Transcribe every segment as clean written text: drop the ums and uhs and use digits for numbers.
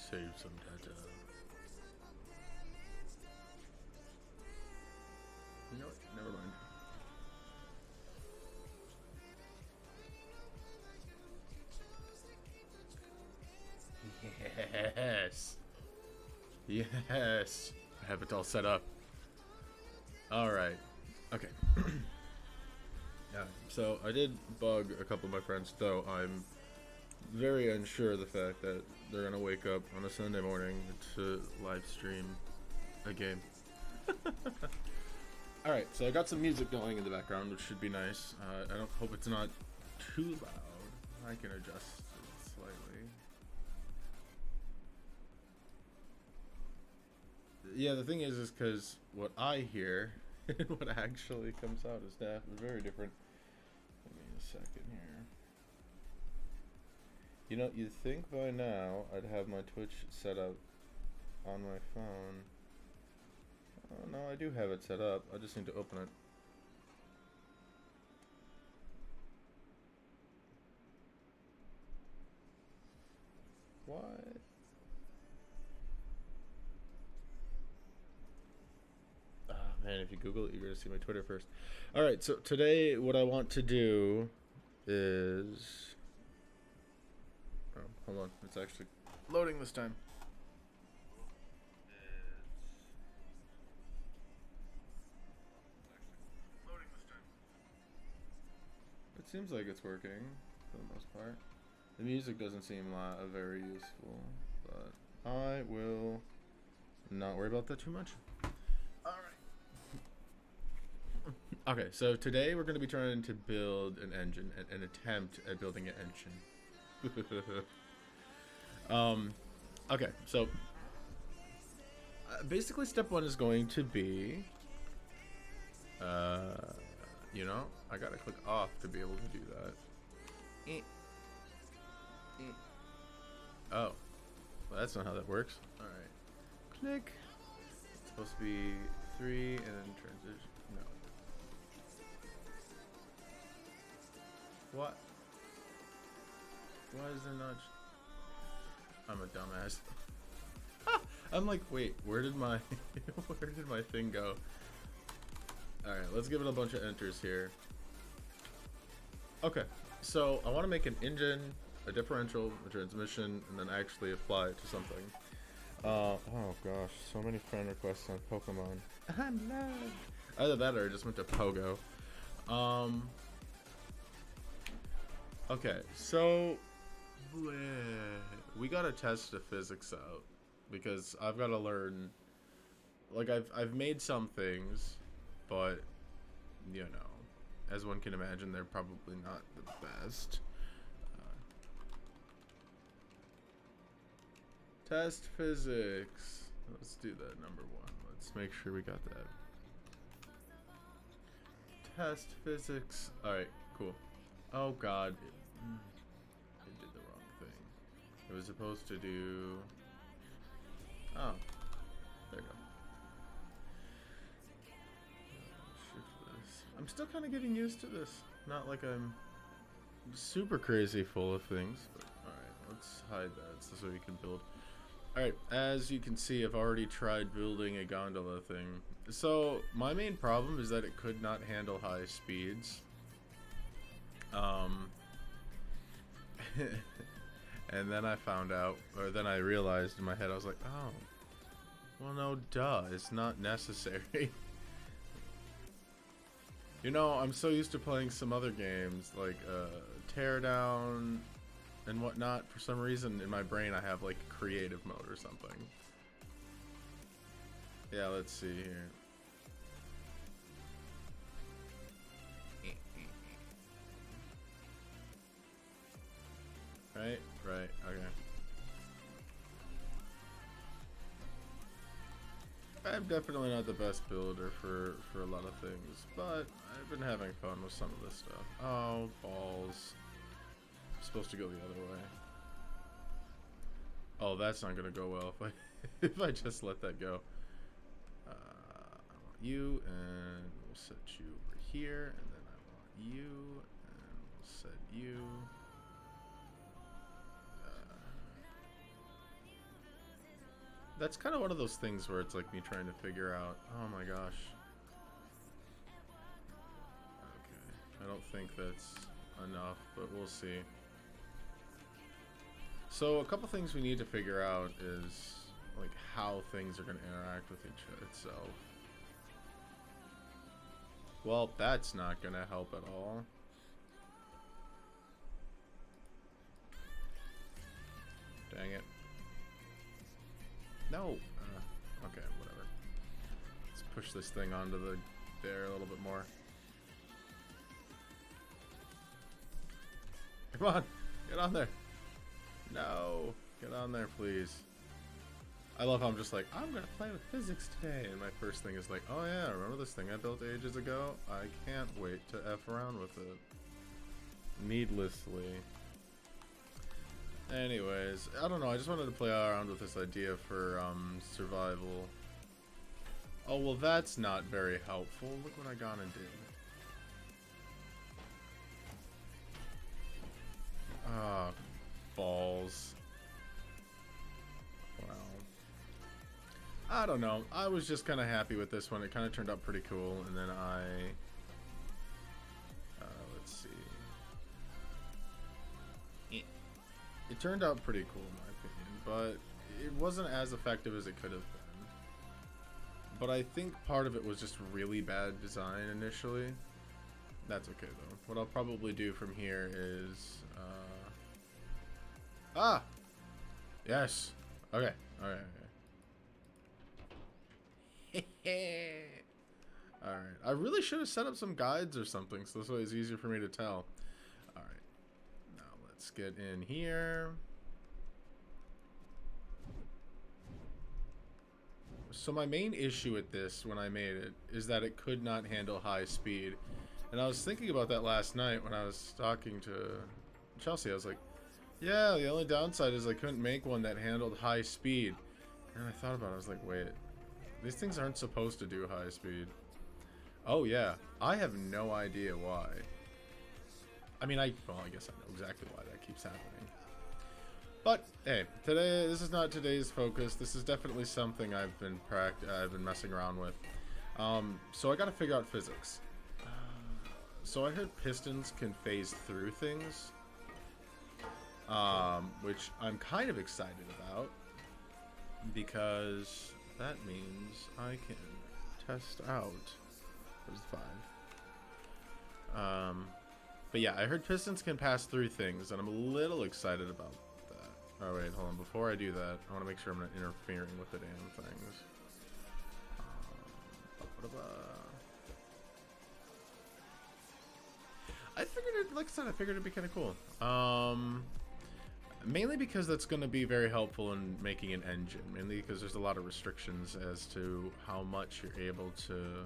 save some data. You know what? Never mind. Yes. Yes. I have it all set up. Alright. Okay. Yeah. So I did bug a couple of my friends, though I'm very unsure of the fact that they're gonna wake up on a Sunday morning to live stream a game. Alright, so I got some music going in the background, which should be nice. I don't hope it's not too loud. I can adjust it slightly. Yeah, the thing is because what I hear and what actually comes out is very different. Give me a second here. You know, you'd think by now I'd have my Twitch set up on my phone. Oh, no, I do have it set up. I just need to open it. What? Ah, man, if you Google it, you're going to see my Twitter first. Alright, so today what I want to do is... Oh, hold on. It's actually loading this time. It seems like it's working for the most part. The music doesn't seem very useful, but I will not worry about that too much. Alright. Okay, so today we're going to be trying to build an engine, an attempt at building an engine. Okay, so basically step one is going to be, you know, I gotta click off to be able to do that. Oh, well, that's not how that works. Alright, click. It's supposed to be 3 and then transition. No. What? Why is there not? I'm a dumbass. I'm like, wait, where did my thing go? Alright, let's give it a bunch of enters here. Okay, so I want to make an engine, a differential, a transmission, and then actually apply it to something. Oh gosh, so many friend requests on Pokemon. I'm loved. Either that or I just went to Pogo. Okay, so we gotta test the physics out because I've got to learn. Like I've made some things, but you know, as one can imagine, they're probably not the best. Test physics. Let's do that number 1. Let's make sure we got that. Test physics. Alright, cool. Oh god. It did the wrong thing. It was supposed to do... Oh. There we go. I'm still kind of getting used to this. Not like I'm super crazy full of things. But alright, let's hide that so we can build. Alright, as you can see, I've already tried building a gondola thing. So, my main problem is that it could not handle high speeds. And then I found out, or then I realized in my head, I was like, oh, well no, duh, it's not necessary. You know, I'm so used to playing some other games, like, Teardown and whatnot. For some reason, in my brain, I have, like, creative mode or something. Yeah, let's see here. Right, okay. I'm definitely not the best builder for a lot of things, but I've been having fun with some of this stuff. Oh, balls. I'm supposed to go the other way. Oh, that's not gonna go well if I if I just let that go. I want you, and we'll set you over here, and then I want you, and we'll set you. That's kind of one of those things where it's like me trying to figure out, oh my gosh. Okay, I don't think that's enough, but we'll see. So a couple things we need to figure out is like how things are going to interact with itself. Well, that's not going to help at all. Dang it. No. Okay, whatever. Let's push this thing onto there a little bit more. Come on, get on there. No, get on there, please. I love how I'm just like, I'm gonna play with physics today, and my first thing is like, oh yeah, remember this thing I built ages ago? I can't wait to F around with it. Needlessly. Anyways, I don't know, I just wanted to play around with this idea for survival. Oh, well that's not very helpful. Look what I got and did. Ah, balls. Wow. I don't know. I was just kind of happy with this one. It kind of turned out pretty cool, and then let's see. It turned out pretty cool in my opinion, but it wasn't as effective as it could have been. But I think part of it was just really bad design initially. That's okay though. What I'll probably do from here is yes. Okay. Alright. Alright. I really should have set up some guides or something, so this way it's easier for me to tell. Alright. Now let's get in here. So my main issue with this when I made it is that it could not handle high speed. And I was thinking about that last night when I was talking to Chelsea. I was like, yeah, the only downside is I couldn't make one that handled high speed. And I thought about it, I was like, wait, these things aren't supposed to do high speed. Oh yeah, I have no idea why. I mean, well, I guess I know exactly why that keeps happening. But hey, this is not today's focus. This is definitely something I've been messing around with. So I got to figure out physics. So I heard pistons can phase through things, which I'm kind of excited about because that means I can test out. There's 5. But yeah, I heard pistons can pass through things, and I'm a little excited about that. Oh wait, hold on. Before I do that, I want to make sure I'm not interfering with the damn things. I figured it, like I said, I figured it'd be kind of cool. Mainly because that's going to be very helpful in making an engine. Mainly because there's a lot of restrictions as to how much you're able to,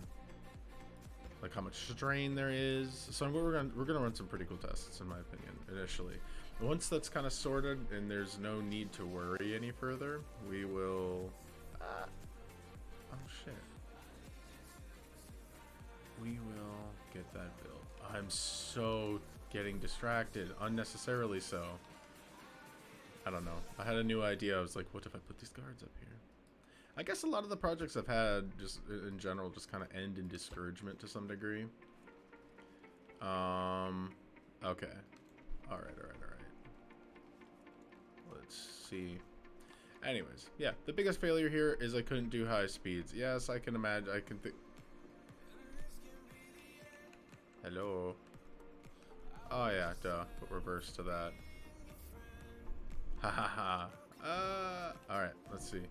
like how much strain there is. So we're gonna run some pretty cool tests, in my opinion, initially. Once that's kind of sorted and there's no need to worry any further, we will. Oh shit. We will get that built. I'm so getting distracted, unnecessarily so. I don't know. I had a new idea. I was like, what if I put these guards up here? I guess a lot of the projects I've had, just in general, just kind of end in discouragement to some degree. Okay. Alright. Let's see. Anyways, yeah, the biggest failure here is I couldn't do high speeds. Yes, I can imagine. I can think. Hello. Oh yeah, duh. Put reverse to that. Ha ha ha. Alright, let's see.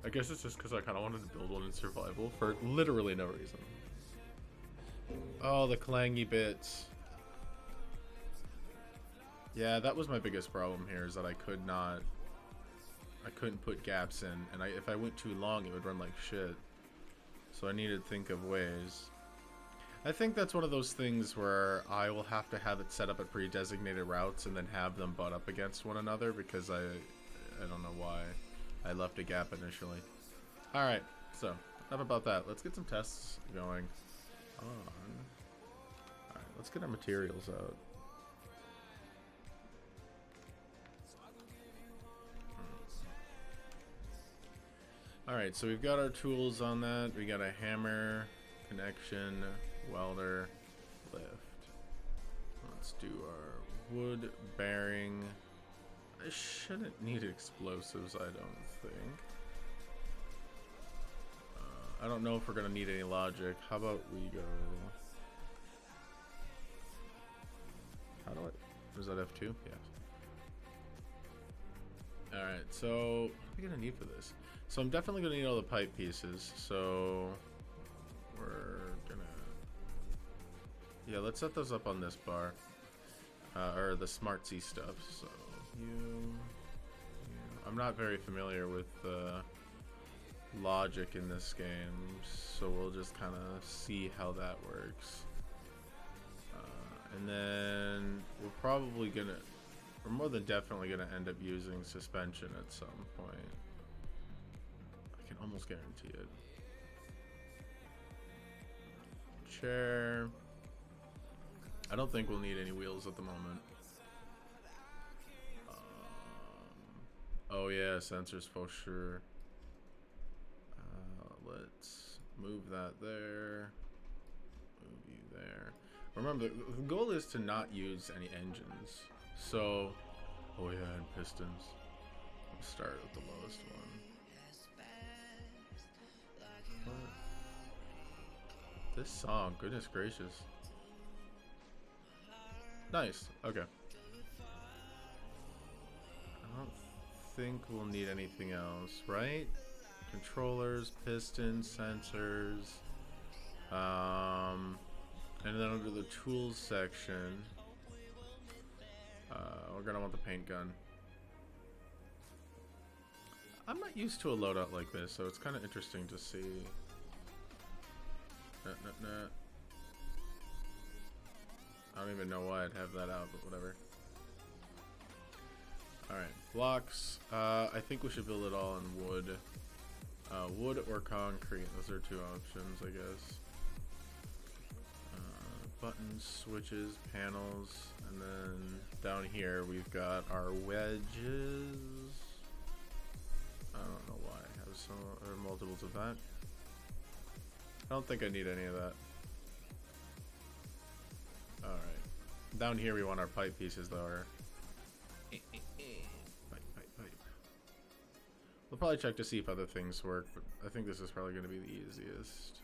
I guess it's just because I kind of wanted to build one in survival for literally no reason. Oh, the clangy bits. Yeah, that was my biggest problem here, is that I couldn't put gaps in, and if I went too long, it would run like shit. So I needed to think of ways. I think that's one of those things where I will have to have it set up at pre-designated routes and then have them butt up against one another, because I don't know why I left a gap initially. Alright, so enough about that. Let's get some tests going on. Alright, let's get our materials out. Alright, so we've got our tools on that. We got a hammer, connection, welder, lift. Let's do our wood bearing. I shouldn't need explosives, I don't think. I don't know if we're gonna need any logic. How about we go... How do I... Was that F2? Yes. Alright, so... What are we gonna need for this? So I'm definitely gonna need all the pipe pieces, so... We're gonna... Yeah, let's set those up on this bar. Or the smartsy stuff, so... I'm not very familiar with logic in this game, so we'll just kind of see how that works. And then we're more than definitely gonna end up using suspension at some point. I can almost guarantee it. Chair. I don't think we'll need any wheels at the moment. Oh yeah, sensors for sure. Let's move that there. Move you there. Remember, the goal is to not use any engines. So, oh yeah, and pistons. We'll start with the lowest one. What? This song, goodness gracious. Nice, okay. I don't think we'll need anything else, right? Controllers, pistons, sensors. And then under the tools section, we're gonna want the paint gun. I'm not used to a loadout like this, so it's kind of interesting to see. I don't even know why I'd have that out, but whatever. Alright, blocks. I think we should build it all in wood. Wood or concrete. Those are two options, I guess. Buttons, switches, panels, and then down here we've got our wedges. I don't know why I have some or multiples of that. I don't think I need any of that. Alright. Down here we want our pipe pieces though. Pipe. We'll probably check to see if other things work, but I think this is probably going to be the easiest.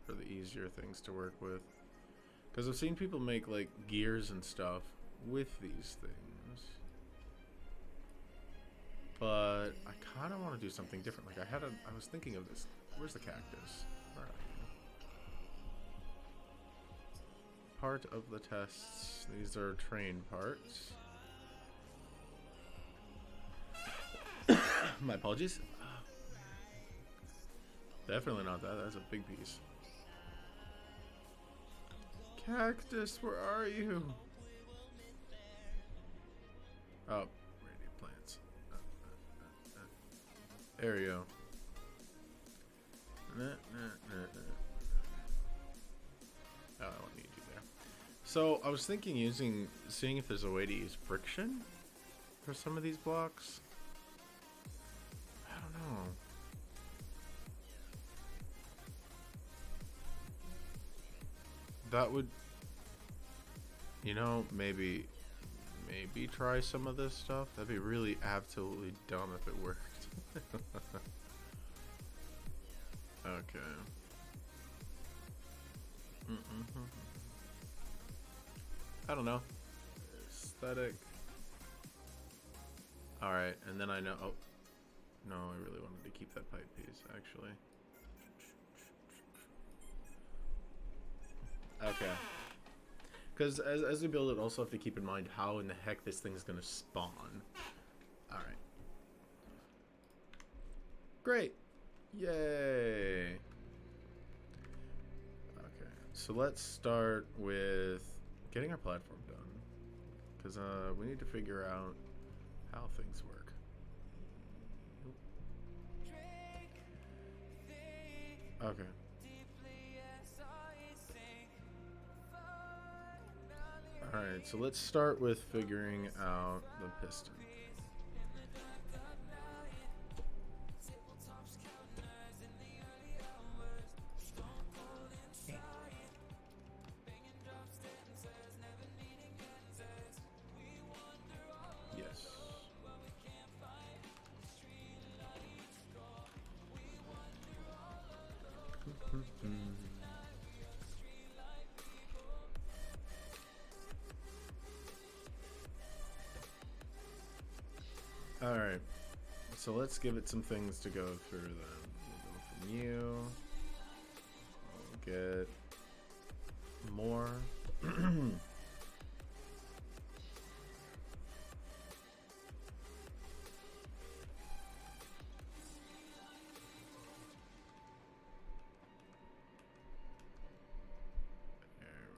Or the easier things to work with. Because I've seen people make like gears and stuff with these things. But I kind of want to do something different. Like I was thinking of this. Where's the cactus? Where are you? Part of the tests. These are train parts. My apologies. Definitely not that. That's a big piece. Cactus, where are you? Oh, radiant plants. There you go. Oh, I don't need you there. So I was thinking seeing if there's a way to use friction for some of these blocks. I don't know. That would, you know, maybe try some of this stuff. That'd be really absolutely dumb if it worked. Okay. I don't know. Aesthetic. Alright, and then I know. Oh, no, I really wanted to keep that pipe piece, actually. Okay. Because as we build it, also have to keep in mind how in the heck this thing's going to spawn. Alright. Great. Yay. Okay. So let's start with getting our platform done. Because we need to figure out how things work. Okay. Alright, so let's start with figuring out the piston. Alright, so let's give it some things to go through then. We'll go from you. We'll get more. There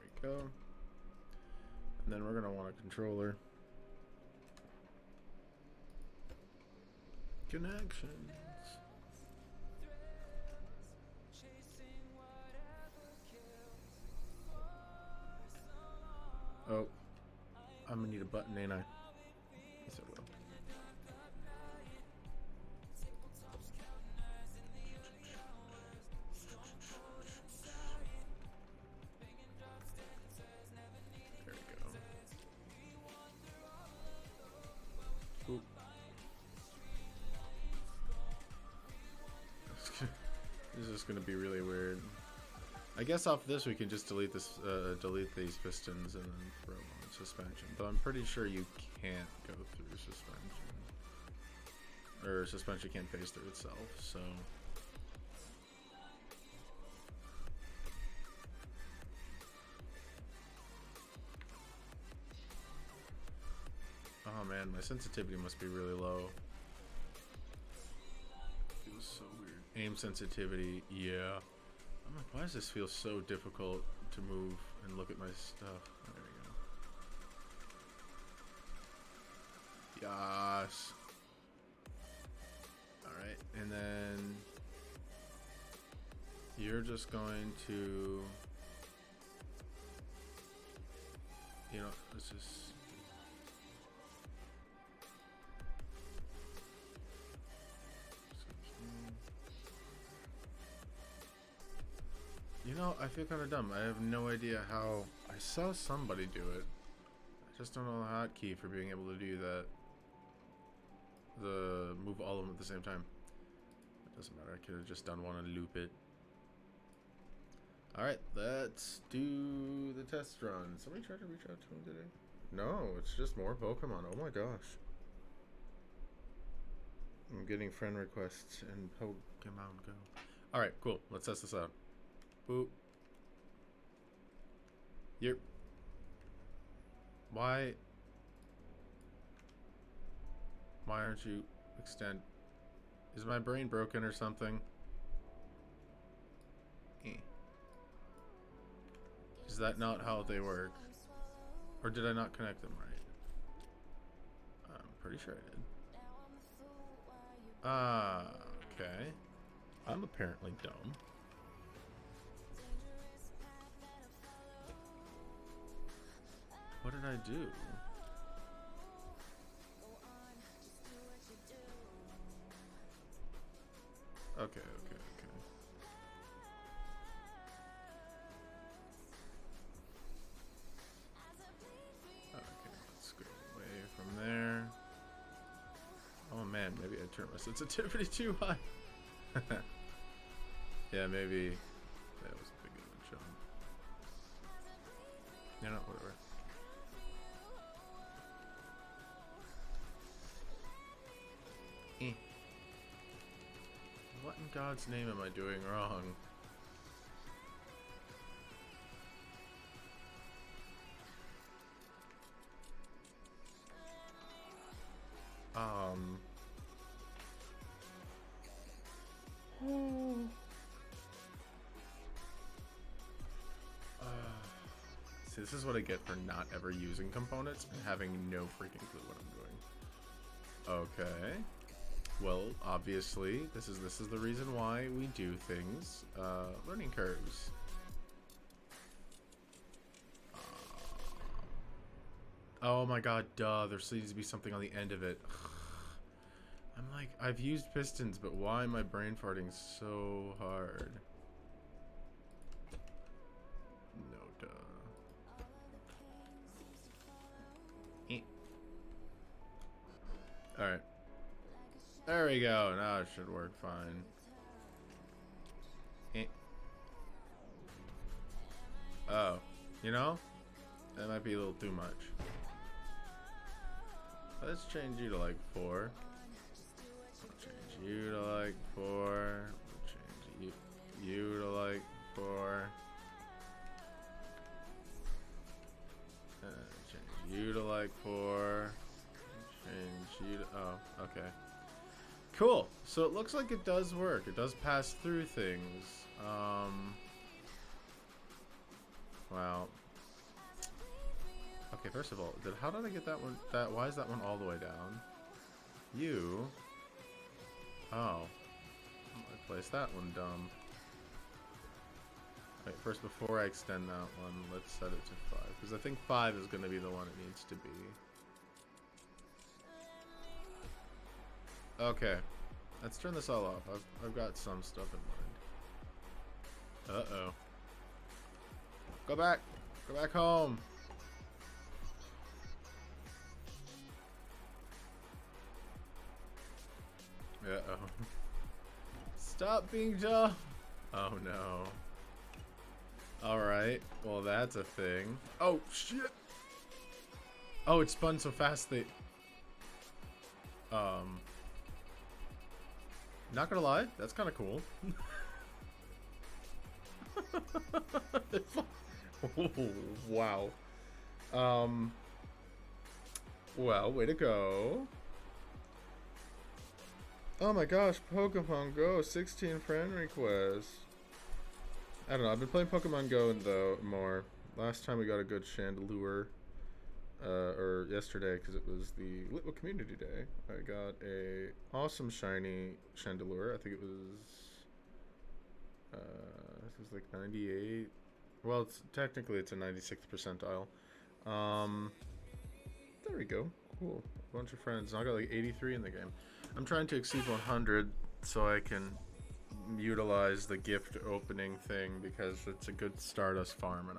we go. And then we're going to want a controller. Connections. Oh, I'm gonna need a button, ain't I? Yes, I will. There we go. Oop. This is just gonna be really weird. I guess off this we can just delete this, delete these pistons and then throw them on suspension. Though I'm pretty sure you can't go through suspension, or suspension can't phase through itself. So. Oh man, my sensitivity must be really low. It feels so weird. Aim sensitivity, yeah. I'm like, why does this feel so difficult to move and look at my stuff? Oh, there we go. Yes. Alright, and then you're just going to, you know, let's just, you know, I feel kind of dumb. I have no idea how. I saw somebody do it. I just don't know the hotkey for being able to do that. The move all of them at the same time. It doesn't matter. I could have just done one and loop it. Alright, let's do the test run. Somebody tried to reach out to him today? No, it's just more Pokemon. Oh my gosh. I'm getting friend requests in Pokemon Go. Alright, cool. Let's test this out. Boop. You're... Why aren't you extend? Is my brain broken or something? Is that not how they work? Or did I not connect them right? I'm pretty sure I did. Ah, okay. I'm apparently dumb. What did I do? Okay. Okay, let's go away from there. Oh man, maybe I turned my sensitivity too high. Yeah, maybe that was a big jump. You know, whatever. What in God's name am I doing wrong? See, this is what I get for not ever using components and having no freaking clue what I'm doing. Okay. Well, obviously, this is the reason why we do things. Learning curves. Oh my god, duh. There needs to be something on the end of it. I'm like, I've used pistons, but why am I brain farting so hard? No, duh. Alright. There we go. Now it should work fine. You know? That might be a little too much. Let's change you to like 4. Change you to like 4. Change you to like 4. Change you to like 4. Change you to... Oh, okay. Cool. So it looks like it does work. It does pass through things. Wow. Okay, first of all, how did I get that one? Why is that one all the way down? You. Oh. I placed that one dumb. Wait, first, before I extend that one, let's set it to 5. Because I think 5 is going to be the one it needs to be. Okay. Let's turn this all off. I've got some stuff in mind. Uh-oh. Go back. Go back home. Uh-oh. Stop being dumb. Oh, no. Alright. Well, that's a thing. Oh, shit. Oh, it spun so fast they... Not gonna lie, that's kind of cool. Wow. Well, way to go. Oh my gosh, Pokemon Go, 16 friend requests. I don't know, I've been playing Pokemon Go though more. Last time we got a good Chandelure, or yesterday, because it was the Little Community Day. I got a awesome shiny Chandelure. I think it was, this was like 98. Well, it's technically it's a 96th percentile. There we go. Cool. A bunch of friends. And I got like 83 in the game. I'm trying to exceed 100 so I can utilize the gift opening thing, because it's a good Stardust farm, and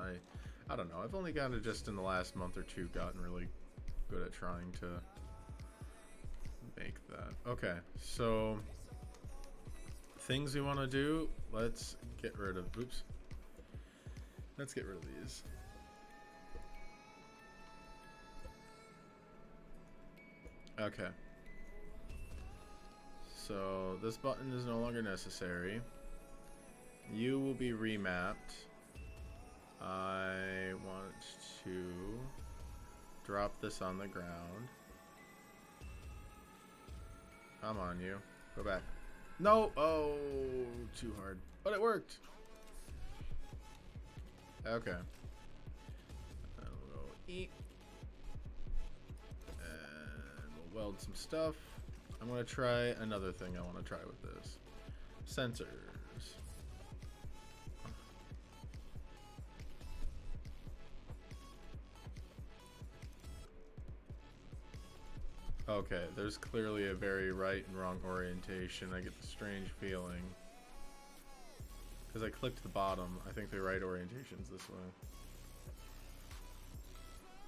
I don't know, I've only kind of just in the last month or two gotten really good at trying to make that. Okay, so things we want to do, let's get rid of, oops, let's get rid of these. Okay. So this button is no longer necessary. You will be remapped. I want to drop this on the ground. Come on, you. Go back. No! Oh, too hard. But it worked. Okay. And we'll go eat. And we'll weld some stuff. I'm going to try another thing I want to try with this. Sensors. Okay, there's clearly a very right and wrong orientation. I get the strange feeling. Because I clicked the bottom. I think the right orientation's this way.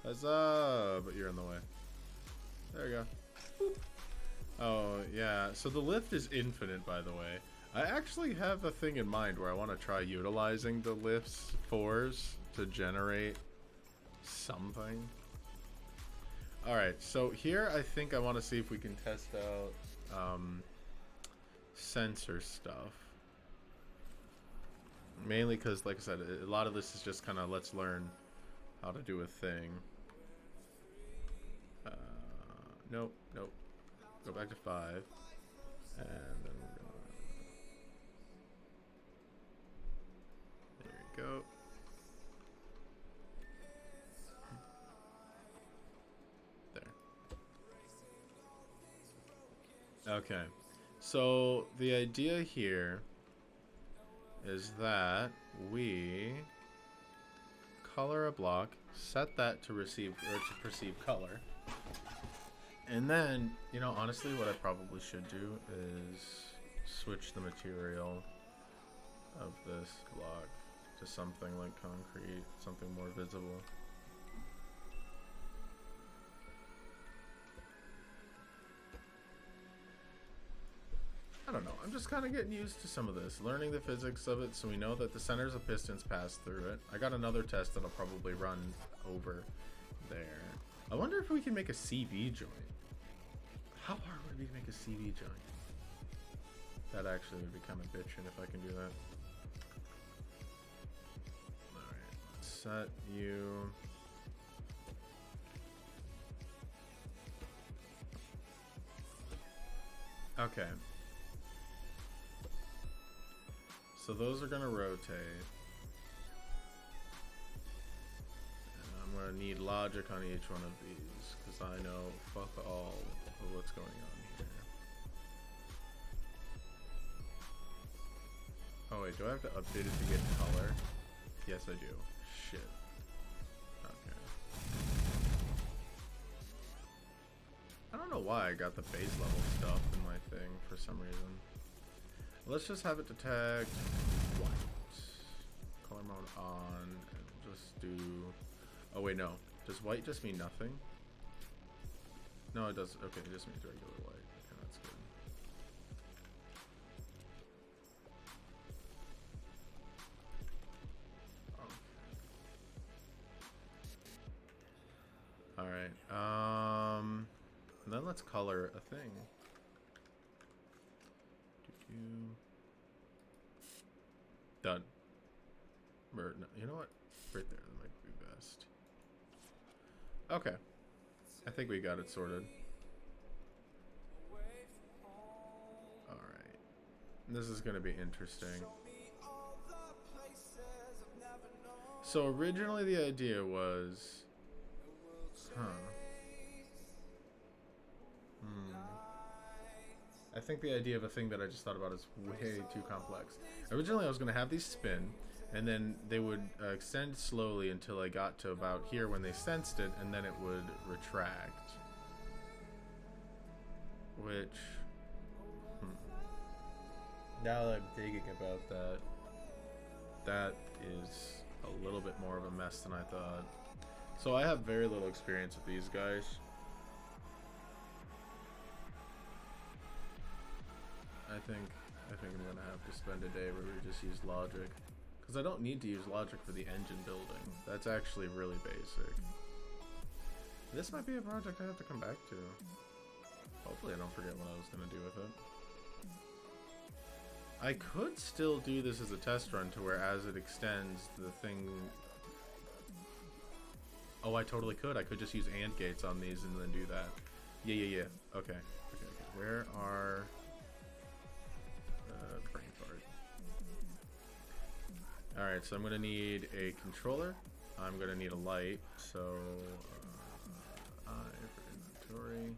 Huzzah! But you're in the way. There you go. Boop. Oh, yeah. So the lift is infinite, by the way. I actually have a thing in mind where I want to try utilizing the lift's 4s to generate something. Alright, so here I think I want to see if we can test out sensor stuff. Mainly because, like I said, a lot of this is just kind of let's learn how to do a thing. Nope, nope. Go back to 5. And then we're gonna... There you go. There. Okay. So the idea here is that we color a block, set that to receive or to perceive color. And then, you know, honestly, what I probably should do is switch the material of this block to something like concrete, something more visible. I don't know. I'm just kind of getting used to some of this, learning the physics of it, so we know that the centers of pistons pass through it. I got another test that I'll probably run over there. I wonder if we can make a CV joint. How hard would it be to make a CV joint? That actually would be kind of bitchin' if I can do that. Alright, set you. Okay. So those are gonna rotate. And I'm gonna need logic on each one of these, because I know fuck all of what's going on here. Oh wait, do I have to update it to get color? Yes I do. Shit. Okay. I don't know why I got the base level stuff in my thing for some reason. Let's just have it detect white. Color mode on, and just do... Oh wait, no. Does white just mean nothing? No, it does. Okay, it just means regular white. Okay, that's good. Okay. Alright, and then let's color a thing. Done. Or, no, you know what? Right there, that might be best. Okay. I think we got it sorted. Alright. This is going to be interesting. So originally the idea was... I think the idea of a thing that I just thought about is way too complex. Originally I was going to have these spin, and then they would extend slowly until I got to about here when they sensed it, and then it would retract. Which... Now that I'm thinking about that, that is a little bit more of a mess than I thought. So I have very little experience with these guys. I think I'm gonna have to spend a day where we just use logic, because I don't need to use logic for the engine building. That's actually really basic. This might be a project I have to come back to. Hopefully I don't forget what I was gonna do with it. I could still do this as a test run to where as it extends the thing... Oh, I totally could. I could just use AND gates on these and then do that. Yeah. Okay. Where are... brain fart. Alright, so I'm going to need a controller. I'm going to need a light. So, I for inventory.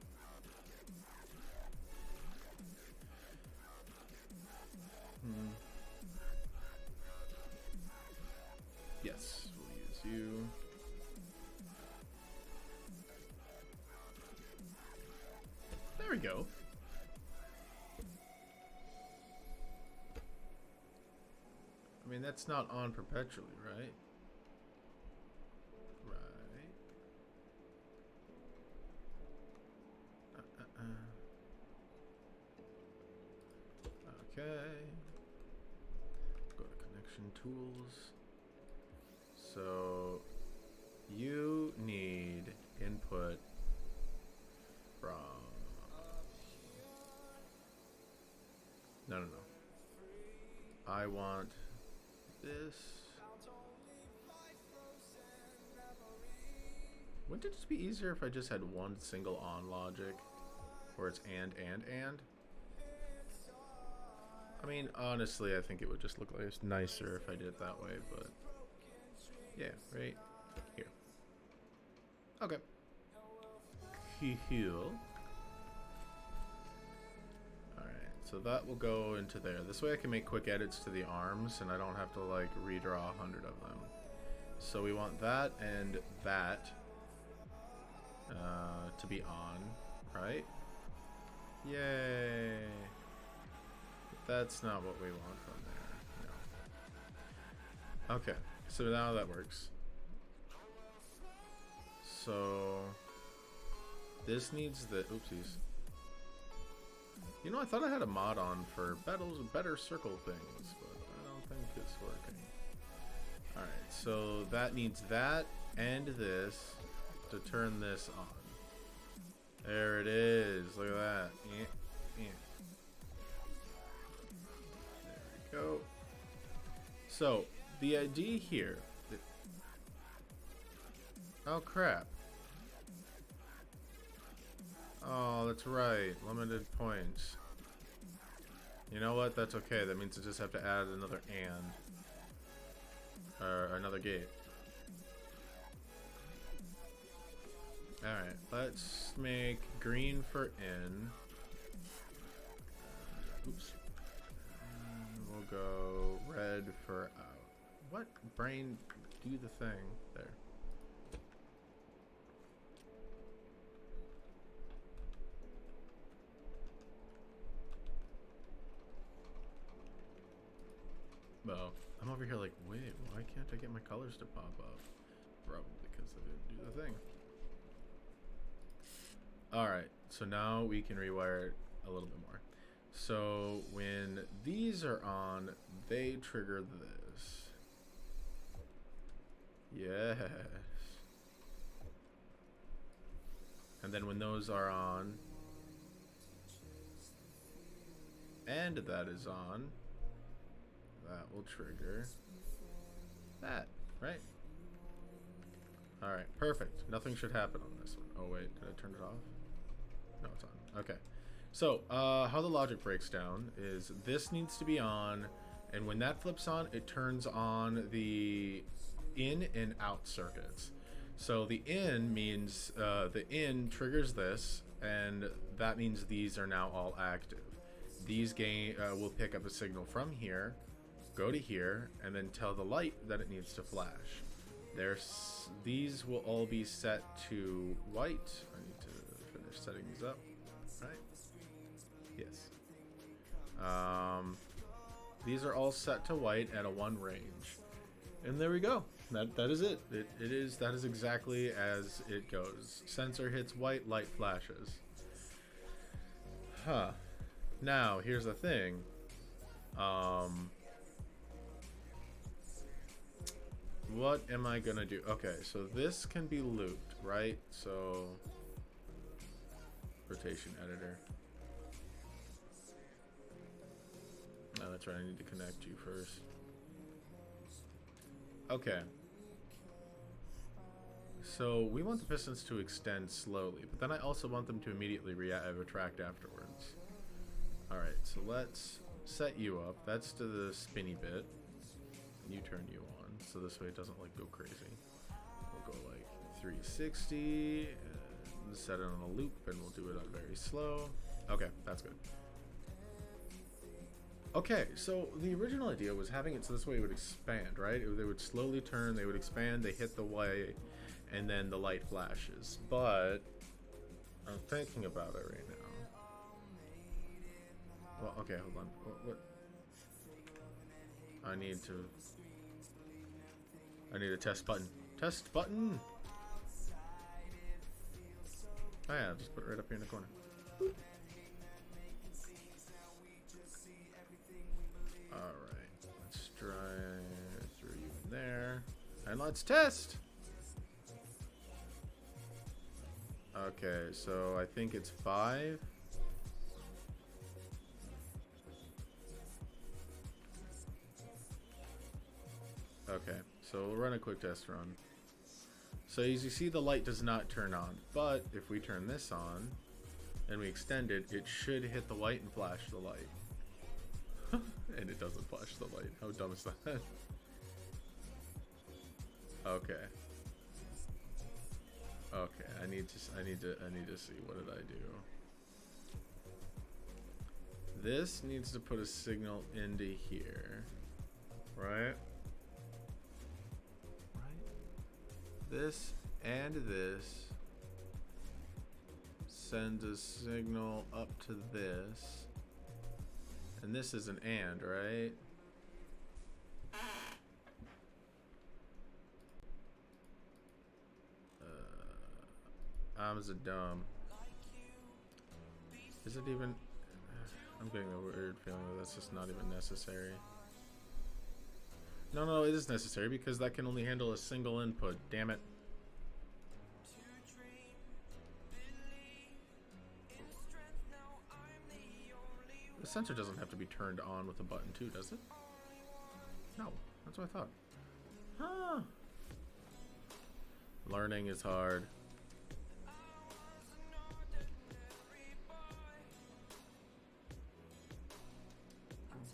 Yes, we'll use you. There we go. I mean, that's not on perpetually, right? Right. Okay. Go to connection tools. So you need input from... No. I want this. Wouldn't it just be easier if I just had one single on logic? Where it's and? I mean, honestly, I think it would just look like it's nicer if I did it that way, but... Yeah, right here. Okay. Cool. Alright, so that will go into there. This way I can make quick edits to the arms, and I don't have to, like, redraw 100 of them. So we want that and that to be on, right? Yay! But that's not what we want from there. No. Okay, so now that works. So this needs the oopsies. You know, I thought I had a mod on for better circle things, but I don't think it's working. Alright, so that needs that and this to turn this on. There it is. Look at that. Yeah, yeah. There we go. So, the idea here... Oh, crap. Oh, that's right. Limited points. You know what? That's okay. That means I just have to add another and. Or another gate. Alright, let's make green for in. Oops. We'll go red for out. What? Brain, do the thing. There. Well, I'm over here like, wait, why can't I get my colors to pop up? Probably because I didn't do the thing. Alright, so now we can rewire it a little bit more. So when these are on, they trigger this. Yes. And then when those are on, and that is on, that will trigger that, right? Alright, perfect. Nothing should happen on this one. Oh wait, did I turn it off? No, it's on. Okay. So, how the logic breaks down is this needs to be on, and when that flips on, it turns on the in and out circuits. So the in means, the in triggers this, and that means these are now all active. These will pick up a signal from here, go to here, and then tell the light that it needs to flash. These will all be set to white. I need to finish setting these up. Right? Yes. These are all set to white at a 1 range. And there we go. That is it. That is exactly as it goes. Sensor hits white, light flashes. Huh. Now, here's the thing. What am I gonna do? Okay, so this can be looped, right? So, rotation editor. Oh, that's right, I need to connect you first. Okay. So, we want the pistons to extend slowly, but then I also want them to immediately retract afterwards. Alright, so let's set you up. That's to the spinny bit. You turn you on, so this way it doesn't like go crazy. We'll go like 360 and set it on a loop, and we'll do it on very slow. Okay, that's good. Okay, so the original idea was having it so this way it would expand, right? They would slowly turn, they would expand, they hit the white, and then the light flashes. But I'm thinking about it right now. Well, okay, hold on. What? I need a test button. Test button! Oh yeah, just put it right up here in the corner. Boop. Alright, let's try through you in there. And let's test! Okay, so I think it's 5. Okay, so we'll run a quick test run. So as you see, the light does not turn on, but if we turn this on and we extend it, it should hit the white and flash the light. And it doesn't flash the light. How dumb is that? Okay. Okay, I need to see, what did I do? This needs to put a signal into here. Right? This and this sends a signal up to this, and this is an and, right? I'm so dumb. Is it even? I'm getting a weird feeling that that's just not even necessary. No, no, it is necessary because that can only handle a single input. Damn it. The sensor doesn't have to be turned on with a button too, does it? No, that's what I thought. Huh. Learning is hard.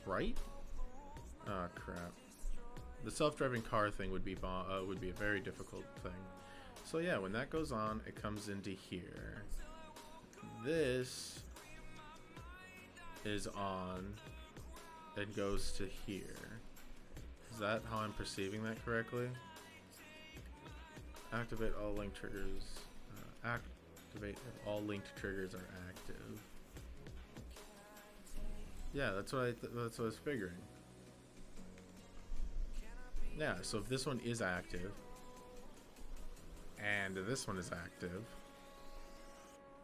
Right? Oh crap. The self-driving car thing would be a very difficult thing. So yeah, when that goes on, it comes into here. This is on and goes to here. Is that how I'm perceiving that correctly? Activate all link triggers. Activate if all linked triggers are active. Yeah, that's what I was figuring. Yeah, so if this one is active and this one is active,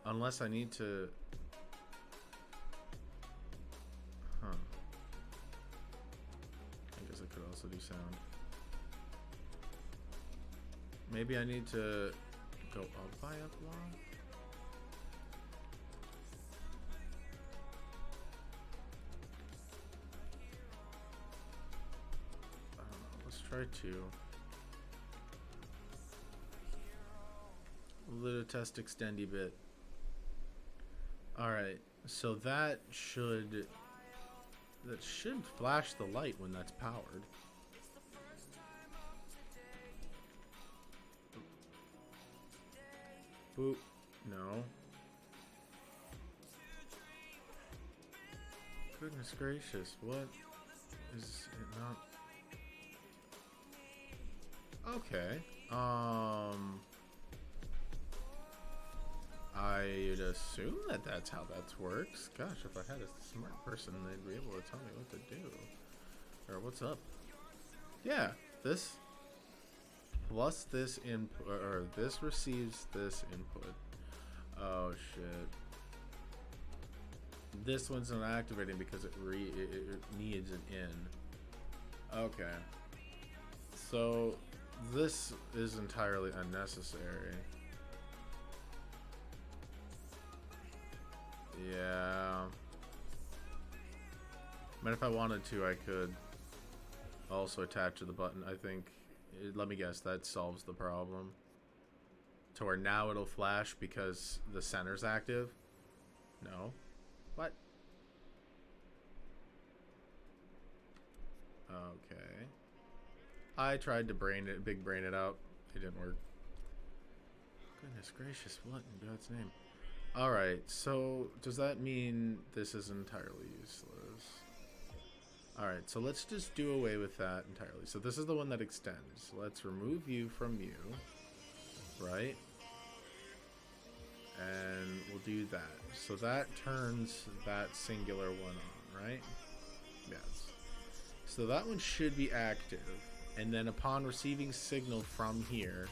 unless I need to, I guess I could also do sound. Maybe I need to go up by a block. Try to. Little test extendy bit. Alright, so that should flash the light when that's powered. Boop. No. Goodness gracious, what is it not? Okay. I'd assume that that's how that works. Gosh, if I had a smart person, they'd be able to tell me what to do. Or what's up. Yeah, this plus this input, or this receives this input. Oh shit. This one's not activating because it needs an in. Okay. So this is entirely unnecessary. Yeah. But if I wanted to, I could also attach to the button. I think, let me guess, that solves the problem. To where now it'll flash because the center's active? No. What? Okay. I tried to big brain it out. It didn't work. Goodness gracious, what in God's name? Alright, so does that mean this is entirely useless? Alright, so let's just do away with that entirely. So this is the one that extends. Let's remove you from you. Right? And we'll do that. So that turns that singular one on, right? Yes. So that one should be active. And then upon receiving signal from here,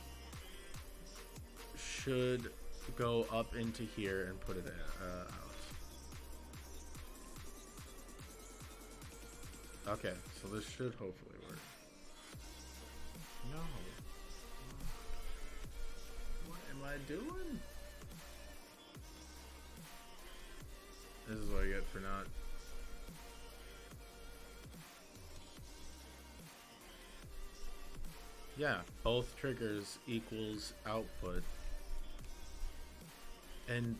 should go up into here and put it out. Okay, so this should hopefully work. No. What am I doing? This is what I get for not. Yeah, both triggers equals output. And,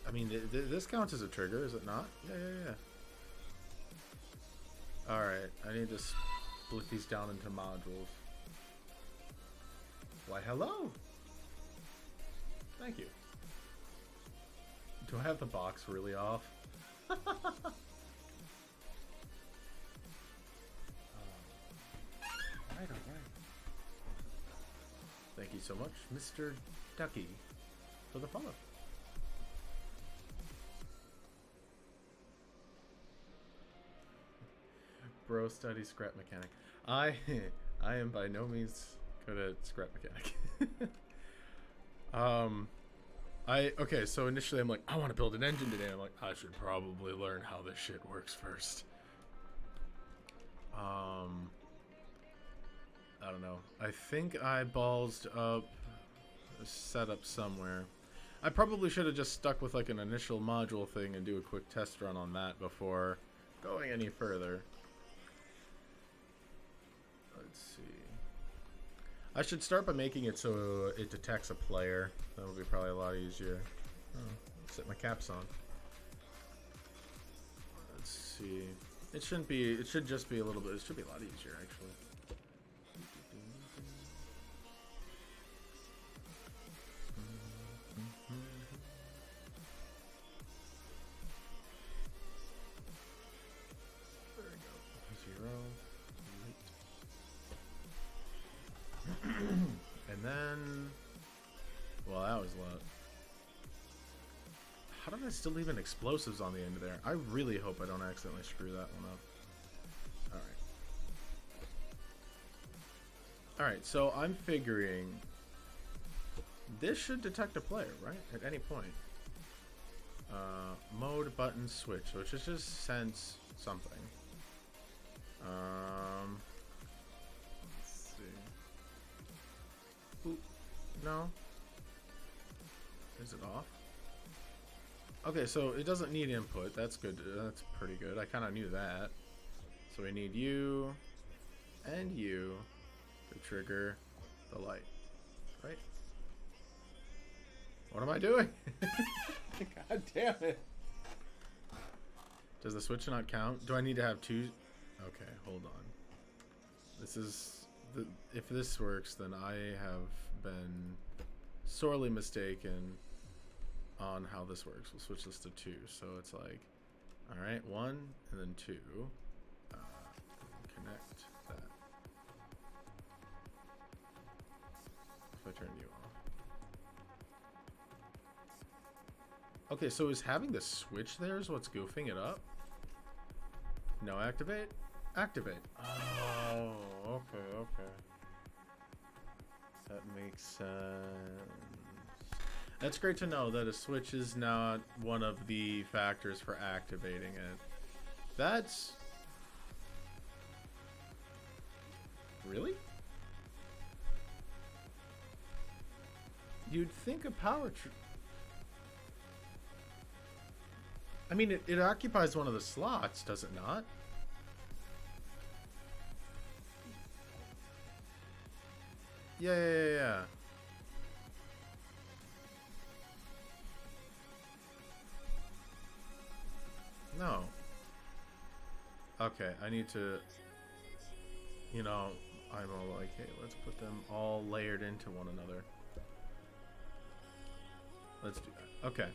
I mean, this counts as a trigger, is it not? Yeah. Alright, I need to split these down into modules. Why, hello! Thank you. Do I have the box really off? Alright. Thank you so much, Mr. Ducky, for the follow. Bro study scrap mechanic. I am by no means good at scrap mechanic. Okay, so initially I'm like, I want to build an engine today. I'm like, I should probably learn how this shit works first. I don't know. I think I ballsed up a setup somewhere. I probably should have just stuck with like an initial module thing and do a quick test run on that before going any further. Let's see. I should start by making it so it detects a player. That would be probably a lot easier. Oh, set my caps on. Let's see. It shouldn't be. It should just be a little bit. It should be a lot easier, actually. There we go. 0. And then, well, that was a lot. How did I still leave in explosives on the end of there? I really hope I don't accidentally screw that one up. Alright. Alright, so I'm figuring this should detect a player, right? At any point. Mode, button, switch. So it should just sense something. Let's see. Ooh, no. Is it off? Okay, so it doesn't need input. That's good. That's pretty good. I kind of knew that. So we need you and you to trigger the light. Right? What am I doing? God damn it. Does the switch not count? Do I need to have two? Okay, hold on. This is... if this works, then I have been sorely mistaken on how this works. We'll switch this to 2. So it's like, alright, 1 and then 2. Connect that. If I turn you off. Okay, so is having the switch there is what's goofing it up? No, activate? Activate. Oh, okay. That makes sense. That's great to know that a switch is not one of the factors for activating it. That's... Really? You'd think a power... I mean, it occupies one of the slots, does it not? Yeah. No. Okay, I need to... You know, I'm all like, hey, let's put them all layered into one another. Let's do that. Okay.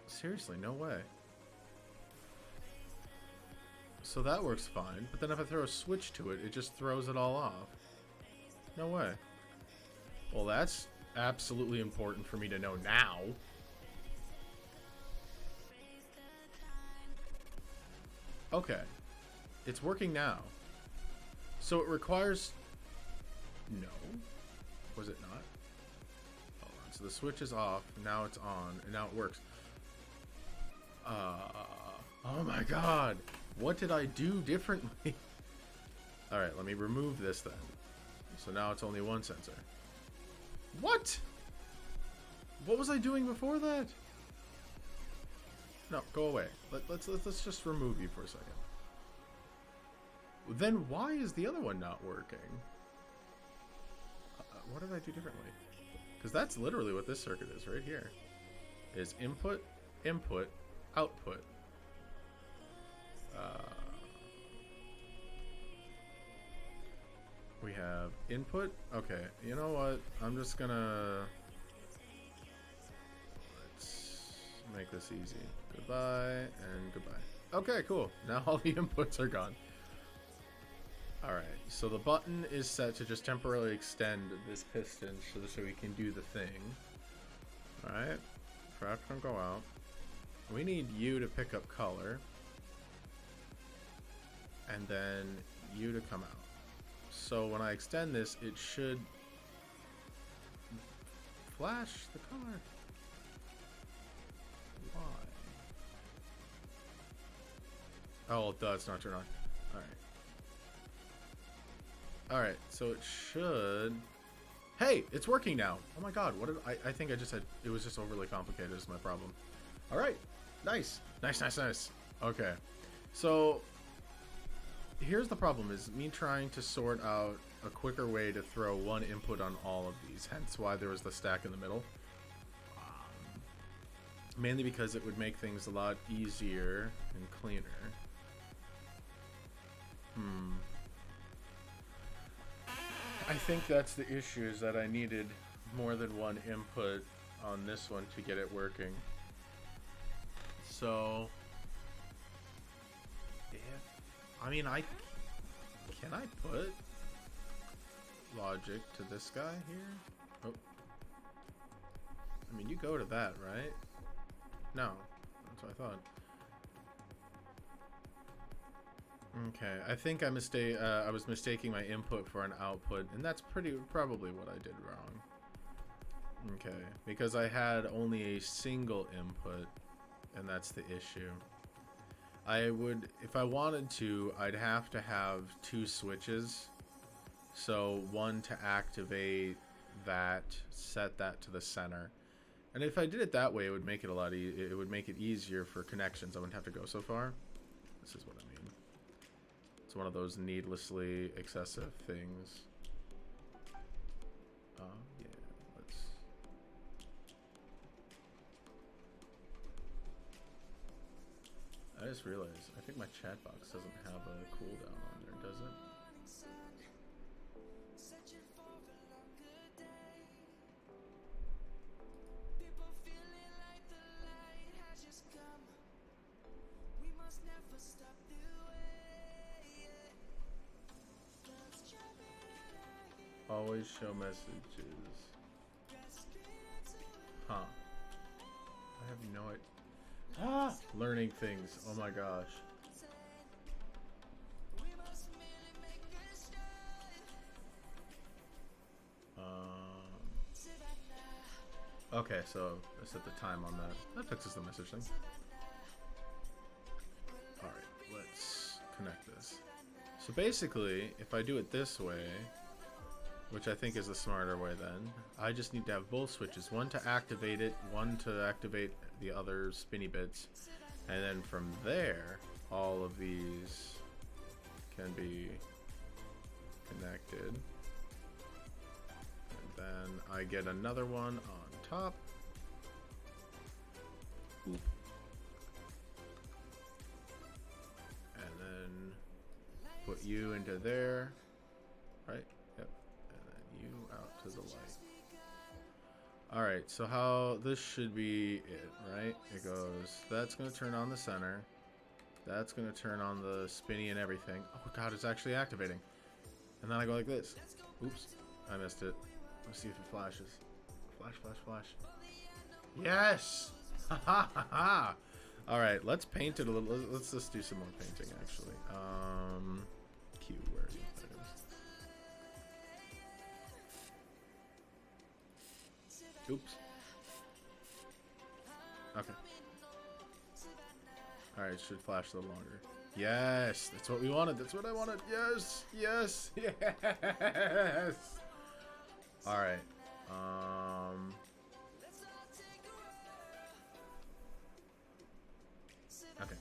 Seriously, no way. So that works fine, but then if I throw a switch to it, it just throws it all off. No way. Well, that's absolutely important for me to know now. Okay. It's working now. So it requires... No. Was it not? Hold on. So the switch is off, now it's on, and now it works. Oh my god! What did I do differently? Alright, let me remove this then. So now it's only one sensor. What? What was I doing before that? No, go away. Let's just remove you for a second. Then why is the other one not working? What did I do differently? Because that's literally what this circuit is right here. Is input, input, output. We have input. Okay, you know what? I'm just gonna... Let's make this easy. Goodbye and goodbye. Okay, cool. Now all the inputs are gone. Alright, so the button is set to just temporarily extend this piston so we can do the thing. Alright, track can go out. We need you to pick up color. And then you to come out. So when I extend this, it should flash the color? Why? Oh, it does not turn on. Alright. Alright, so it should... Hey, it's working now. Oh my god, what did I think I just had... It was just overly complicated is my problem. Alright, nice. Nice, nice, nice. Okay, so... Here's the problem, is me trying to sort out a quicker way to throw one input on all of these. Hence why there was the stack in the middle. Mainly because it would make things a lot easier and cleaner. I think that's the issue, is that I needed more than one input on this one to get it working. So, I mean, can I put logic to this guy here? Oh, I mean, you go to that, right? No, that's what I thought. Okay, I think I was mistaking my input for an output, and that's probably what I did wrong. Okay, because I had only a single input, and that's the issue. I would, if I wanted to, I'd have to have two switches. So one to activate that, set that to the center. And if I did it that way, it would make it a lot it would make it easier for connections. I wouldn't have to go so far. This is what I mean. It's one of those needlessly excessive things. Yeah, let's... I just realized, I think my chat box doesn't have a cooldown on there, does it? Always show messages. Huh. I have no idea. Ah! Learning things. Oh my gosh. Okay, so I set the time on that. That fixes the message thing. Alright, let's connect this. So basically, if I do it this way, which I think is the smarter way then, I just need to have both switches. One to activate it, one to activate the other spinny bits. And then from there, all of these can be connected. And then I get another one on top. Oop. And then put you into there, right? Yep. And then you out to the light. Alright, so how this should be it, right? It goes, that's going to turn on the center. That's going to turn on the spinny and everything. Oh god, it's actually activating. And then I go like this. Oops, I missed it. Let's see if it flashes. Flash, flash, flash. Yes! Ha ha ha ha! Alright, let's paint it a little. Let's just do some more painting, actually. Q, where is it? Oops. Okay. Alright, it should flash a little longer. Yes! That's what we wanted. That's what I wanted. Yes! Yes! Yes! Alright. Okay.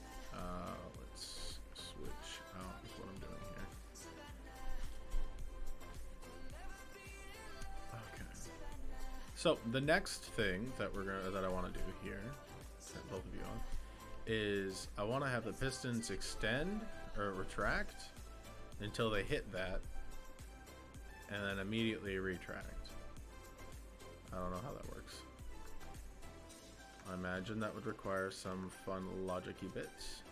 Let's switch out with what I'm doing here. Okay. So the next thing that I want to do here, set both of you on, is I want to have the pistons extend or retract until they hit that, and then immediately retract. I don't know how that works. I imagine that would require some fun logic-y bits.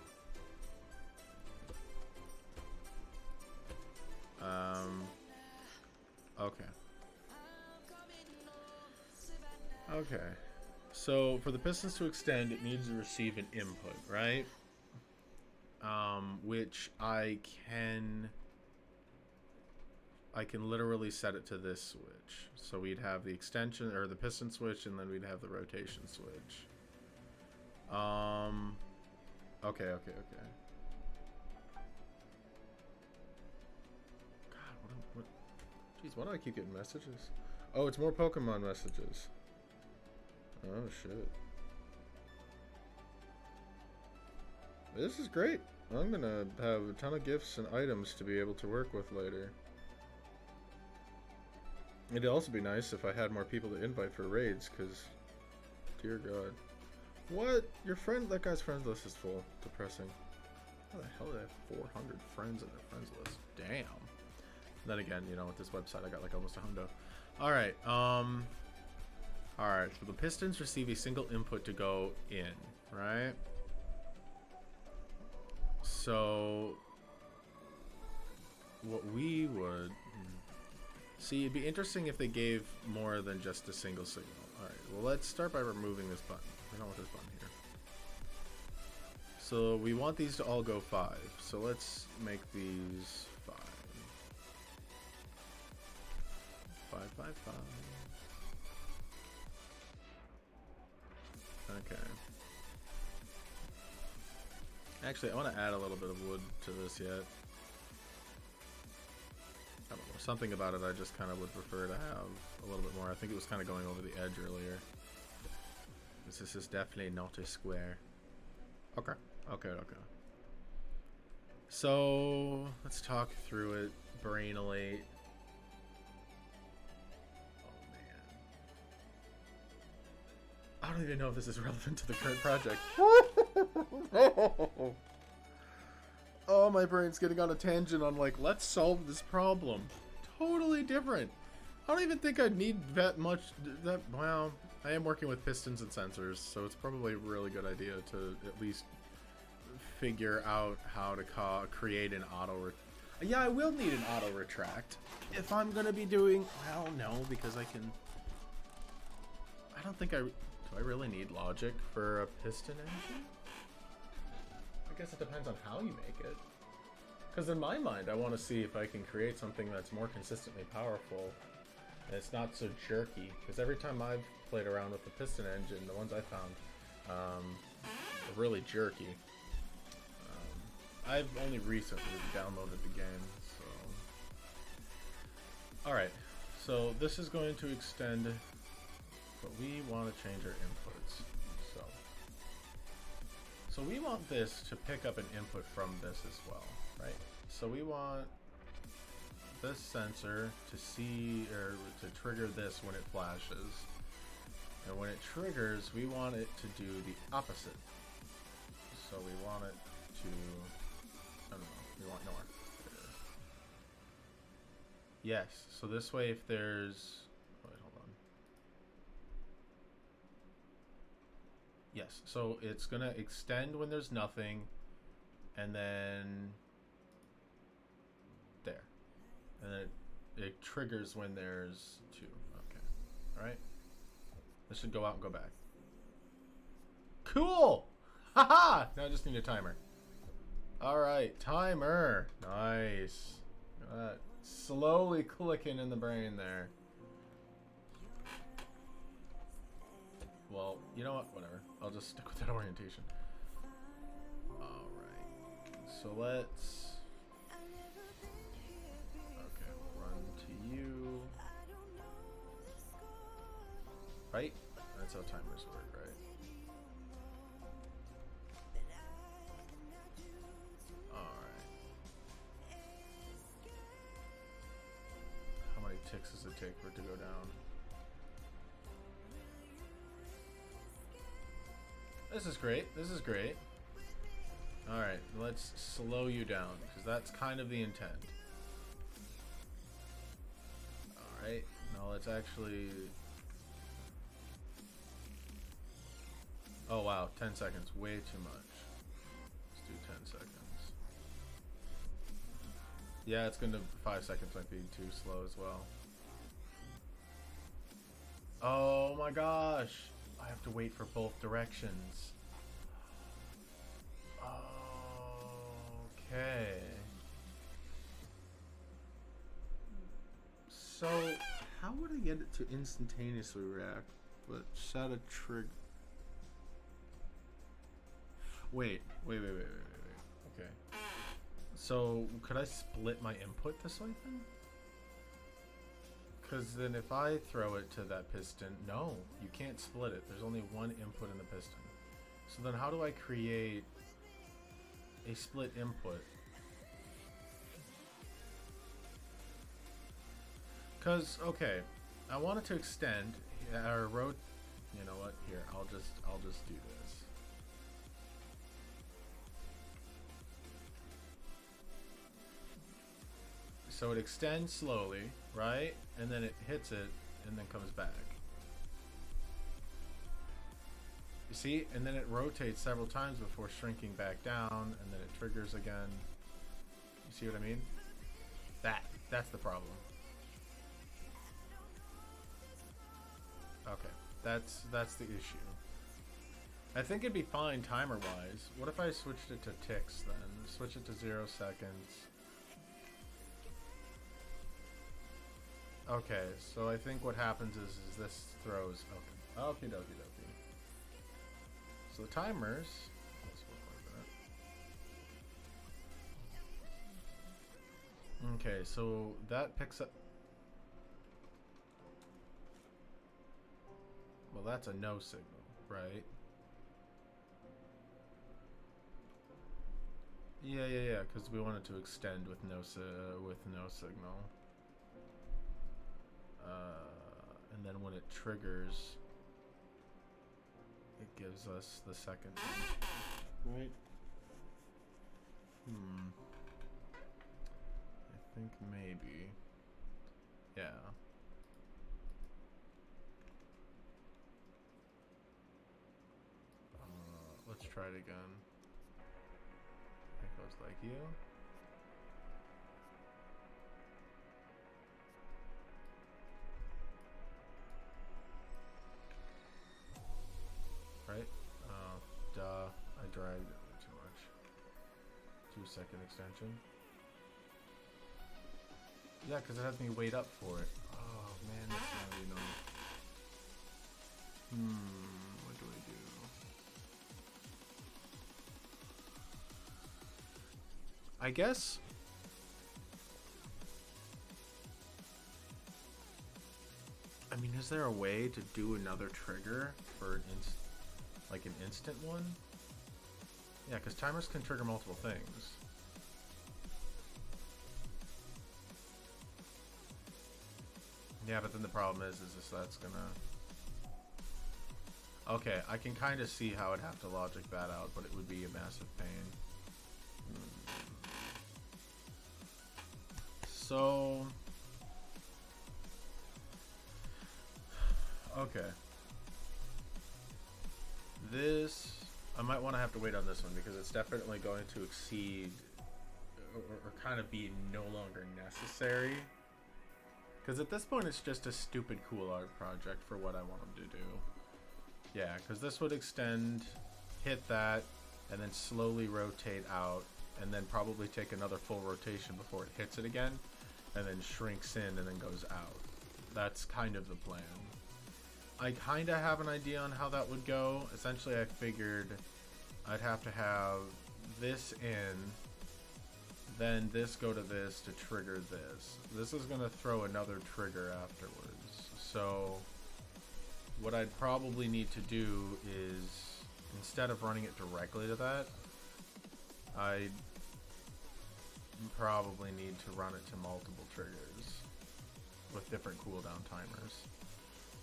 Okay. Okay. So for the pistons to extend, it needs to receive an input, right? Which I can I can literally set it to this switch. So we'd have the extension or the piston switch, and then we'd have the rotation switch. Okay. God, what? Jeez, why do I keep getting messages? Oh, it's more Pokemon messages. Oh shit. This is great. I'm gonna have a ton of gifts and items to be able to work with later. It'd also be nice if I had more people to invite for raids, because, dear God. What? That guy's friends list is full. Depressing. How the hell do I have 400 friends in their friends list? Damn. Then again, you know, with this website, I got like almost a hundo. Alright, alright, so the pistons receive a single input to go in, right? So, what we would... See, it'd be interesting if they gave more than just a single signal. Alright, well let's start by removing this button. I don't want this button here. So we want these to all go 5. So let's make these 5. 5, 5, 5. Okay. Actually, I want to add a little bit of wood to this yet. I don't know, something about it I just kind of would prefer to have a little bit more. I think it was kind of going over the edge earlier. This is definitely not a square. Okay. So, let's talk through it brainily. Oh, man. I don't even know if this is relevant to the current project. Oh, my brain's getting on a tangent on, like, let's solve this problem. Totally different. I don't even think I'd need that much. Well, I am working with pistons and sensors, so it's probably a really good idea to at least figure out how to create an auto. Yeah, I will need an auto retract if I'm gonna be doing. Well, no, because I can. I don't think do I really need logic for a piston engine? I guess it depends on how you make it. Because in my mind, I want to see if I can create something that's more consistently powerful. And it's not so jerky. Because every time I've played around with the piston engine, the ones I found, are really jerky. I've only recently downloaded the game, so... Alright, so this is going to extend, but we want to change our inputs. So we want this to pick up an input from this as well, right? So we want this sensor to see, or to trigger this when it flashes. And when it triggers, we want it to do the opposite. So we want it to, I don't know, we want north. Yes, so this way if there's, wait, hold on. Yes, so it's gonna extend when there's nothing, and then there. And then it triggers when there's 2. Okay. Alright. This should go out and go back. Cool! Haha! Now I just need a timer. Alright, timer. Nice. Look at that. Slowly clicking in the brain there. Well, you know what? Whatever. I'll just stick with that orientation. Alright. So let's... Okay, we'll run to you. Right? That's how timers work, right? Alright. How many ticks does it take for it to go down? This is great. This is great. Alright, let's slow you down, because that's kind of the intent. Alright, now let's actually... Oh wow, 10 seconds. Way too much. Let's do 10 seconds. Yeah, it's gonna... 5 seconds might be too slow as well. Oh my gosh! I have to wait for both directions. Okay. would I get it to instantaneously react? But set a trigger. Wait. Okay. So, could I split my input this way then? Because then if I throw it to that piston... No, you can't split it. There's only one input in the piston. So then how do I create a split input? Because, okay, I want it to extend, or rotate... You know what? Here, I'll just do this. So it extends slowly, right? And then it hits it, and then comes back. You see? And then it rotates several times before shrinking back down, and then it triggers again. You see what I mean? That's the problem. Okay, that's the issue. I think it'd be fine timer-wise. What if I switched it to ticks then? Switch it to 0 seconds. Okay, so I think what happens is this throws... Okay, okie dokie dokie. So the timers... Let's work like that. Okay, so that picks up... Well, that's a no signal, right? Yeah, because we want it to extend with no signal. And then when it triggers, it gives us the second one, right? I think maybe. Yeah. Let's try it again. It goes like you. Right? Oh, duh. I dragged it too much. 2-second extension. Yeah, because it has me wait up for it. Oh, man, that's not really annoying. What do I do? I guess... I mean, is there a way to do another trigger for an instant one? Yeah, because timers can trigger multiple things. Yeah, but then the problem is that's gonna... Okay, I can kind of see how I'd have to logic that out, but it would be a massive pain. So... Okay. This... I might want to have to wait on this one because it's definitely going to exceed or kind of be no longer necessary. Because at this point it's just a stupid cool art project for what I want them to do. Yeah, because this would extend, hit that, and then slowly rotate out, and then probably take another full rotation before it hits it again, and then shrinks in and then goes out. That's kind of the plan. I kind of have an idea on how that would go. Essentially, I figured I'd have to have this in, then this go to this to trigger this. This is going to throw another trigger afterwards. So what I'd probably need to do is, instead of running it directly to that, I'd probably need to run it to multiple triggers with different cooldown timers.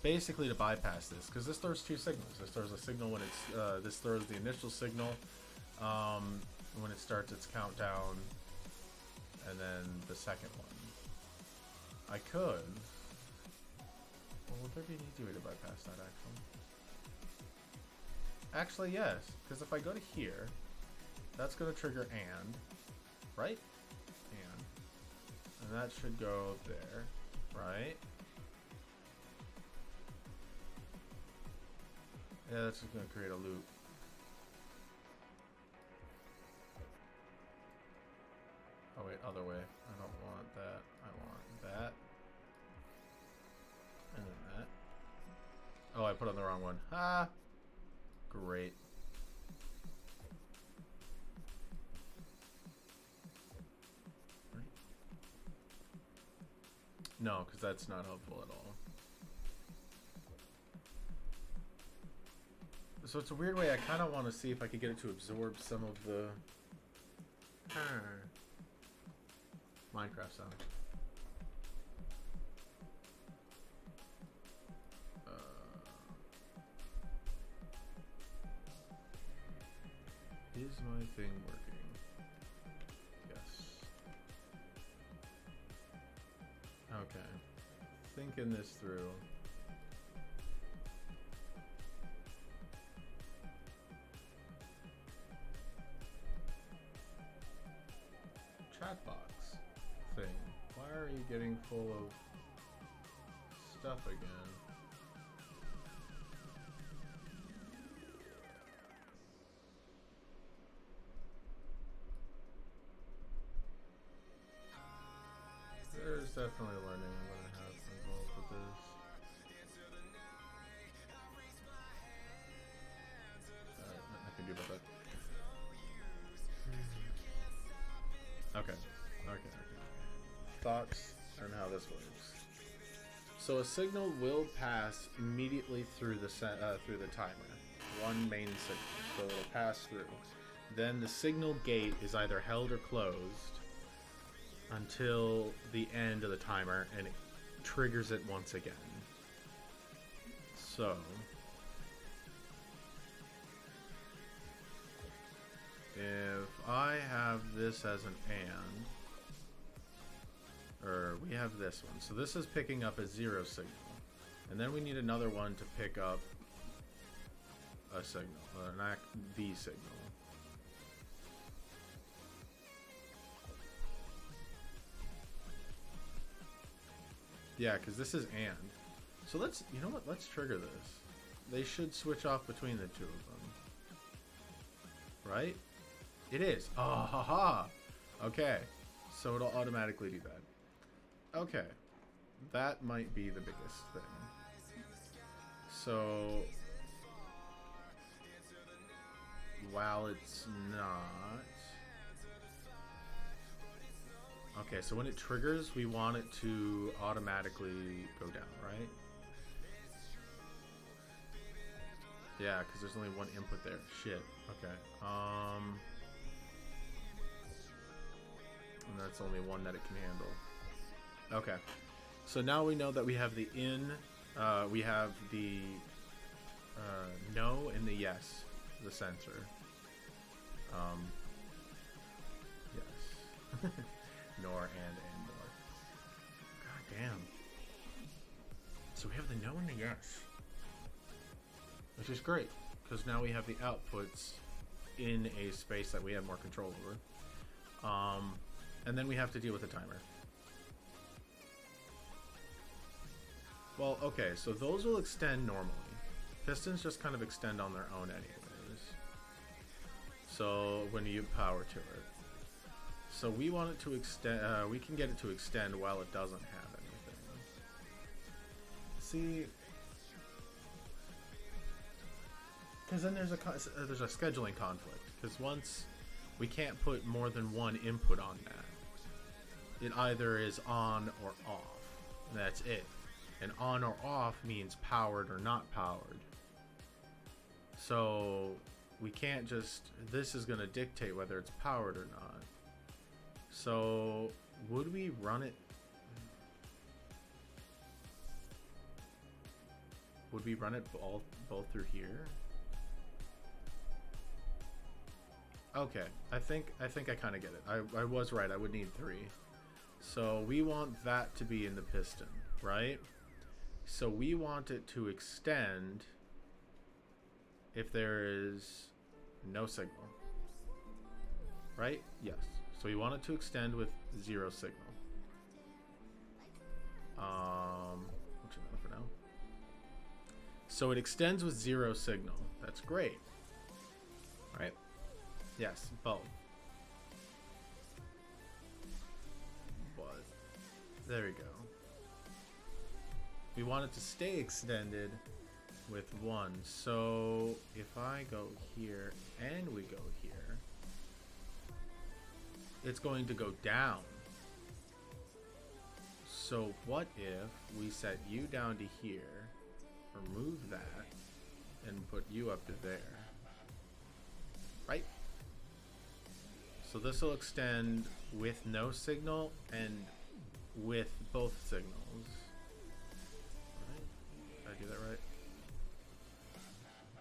Basically to bypass this, because this throws two signals. This throws a signal when it's, this throws the initial signal when it starts its countdown, and then the second one. I could. Well, would there be an easy way to bypass that, actually? Actually, yes, because if I go to here, that's going to trigger and, right? And that should go there, right? Yeah, that's just going to create a loop. Oh wait, other way. I don't want that. I want that. I put on the wrong one. Ah, great. Right. No, because that's not helpful at all. So it's a weird way. I kind of want to see if I could get it to absorb some of the Minecraft sound. Is my thing working? Yes. Okay. Thinking this through. Chat box thing. Why are you getting full of stuff again? There's definitely learning I'm going to have involved with this. I can do about that. Okay. Thoughts on how this works. So a signal will pass immediately through the timer. One main signal. So it'll pass through. Then the signal gate is either held or closed until the end of the timer, and it triggers it once again. So if I have this as an and, or we have this one, so this is picking up a 0 signal, and then we need another one to pick up a signal, the signal. Yeah, because this is and. So let's, you know what, let's trigger this. They should switch off between the two of them. Right? It is. Oh, haha. Okay. So it'll automatically do that. Okay. That might be the biggest thing. So while it's not... Okay, so when it triggers, we want it to automatically go down, right? Yeah, because there's only one input there. Shit. Okay. And that's only one that it can handle. Okay. So now we know that we have the in, we have the no and the yes, the sensor. Yes. Nor and nor. God damn. So we have the no and the yes. Which is great, because now we have the outputs in a space that we have more control over. And then we have to deal with the timer. Well, okay, so those will extend normally. Pistons just kind of extend on their own anyways. So when you power to it. So we want it to extend, we can get it to extend while it doesn't have anything. See, because then there's a scheduling conflict. Because once we can't put more than one input on that, it either is on or off. And that's it. And on or off means powered or not powered. So we can't just, this is going to dictate whether it's powered or not. So would we run it? Would we run it both through here? Okay, I think I kind of get it. I was right. I would need 3. So we want that to be in the piston, right? So we want it to extend if there is no signal, right? Yes. So we want it to extend with 0 signal. What's enough for now? So it extends with 0 signal. That's great, right? Yes, both. But there we go. We want it to stay extended with 1. So if I go here and we go here, it's going to go down. So what if we set you down to here, remove that, and put you up to there? Right? So this will extend with no signal and with both signals. Right? Did I do that right?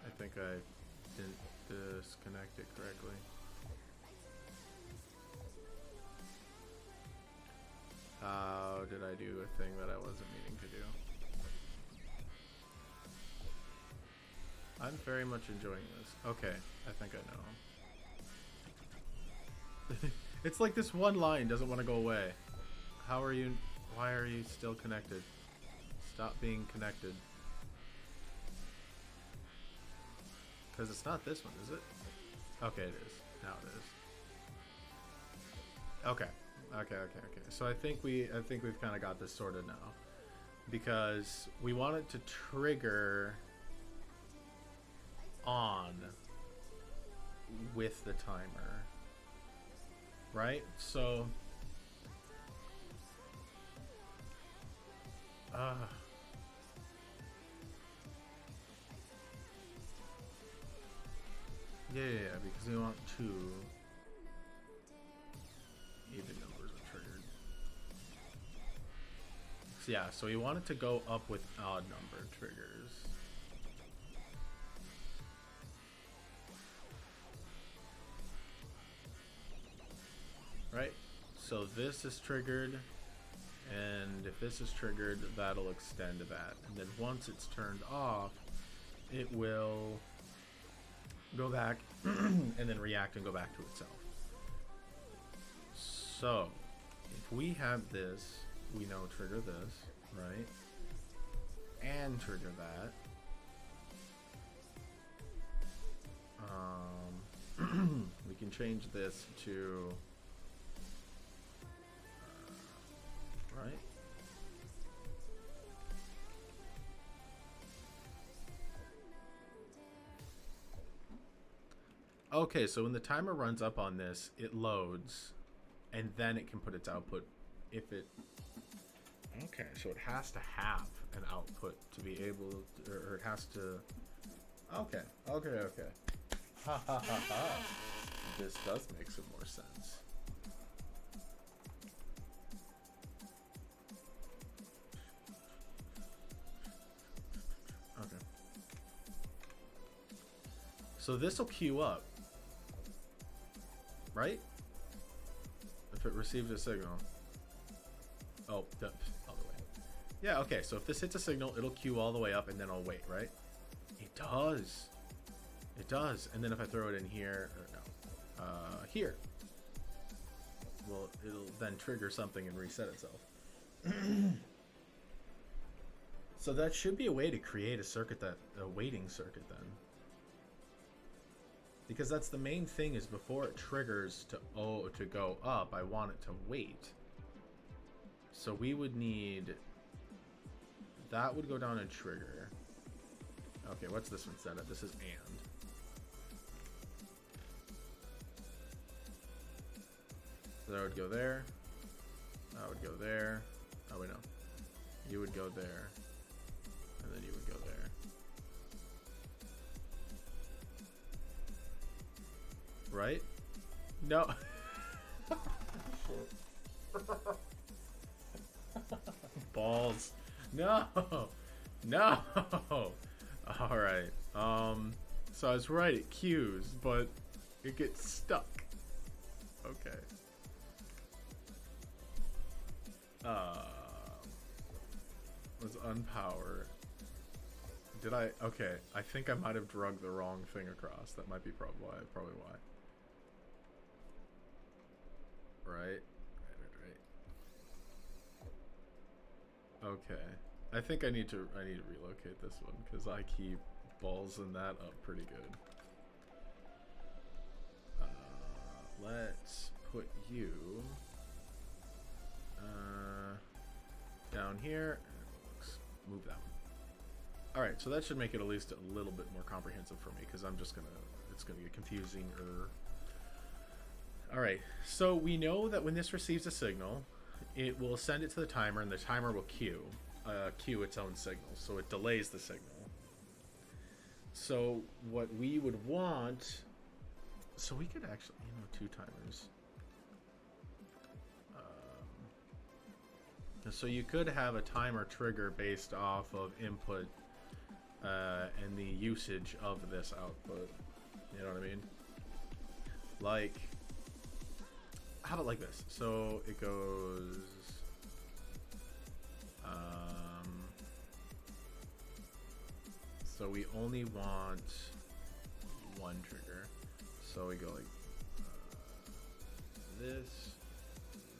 I think I didn't disconnect it correctly. How did I do a thing that I wasn't meaning to do? I'm very much enjoying this. Okay, I think I know. It's like this one line doesn't want to go away. How are you? Why are you still connected? Stop being connected. Because it's not this one, is it? Okay, it is. Now it is. Okay. Okay. So I think we've kind of got this sorted now, because we want it to trigger on with the timer, right? So yeah, because we want 2 even numbers are triggered. So yeah, so we want it to go up with odd number triggers. Right? So this is triggered, and if this is triggered, that'll extend to that. And then once it's turned off, it will go back and then react and go back to itself. So if we have this, we know trigger this, right? And trigger that. We can change this to right? Okay, so when the timer runs up on this, it loads, and then it can put its output if it... Okay, so it has to have an output to be able to, or it has to... Okay. Ha ha ha ha. This does make some more sense. Okay. So this will queue up, right? If it receives a signal. Oh, the other way. Yeah, okay, so if this hits a signal, it'll queue all the way up and then I'll wait, right? It does. It does. And then if I throw it in here, or no, here. Well, it'll then trigger something and reset itself. So that should be a way to create a circuit, a waiting circuit then. Because that's the main thing, is before it triggers to go up, I want it to wait. So we would need... That would go down and trigger. Okay, what's this one set up? This is and. So that would go there. That would go there. Oh, wait, no. You would go there. And then you would go there. Right? No. Balls. No. No. All right. So I was right. It queues, but it gets stuck. Okay. Let's unpower. Did I? Okay. I think I might have drugged the wrong thing across. That might be probably why. Right. Okay. I think I need to relocate this one because I keep ballsing that up pretty good. Let's put you down here. Let's move that Alright, so that should make it at least a little bit more comprehensive for me, because I'm just gonna, it's gonna get confusing. Alright, so we know that when this receives a signal, it will send it to the timer, and the timer will cue its own signal, so it delays the signal. So what we would want, so we could actually, you know, 2 timers. So you could have a timer trigger based off of input and the usage of this output. You know what I mean? Like, how about like this? So it goes. So we only want 1 trigger. So we go like this,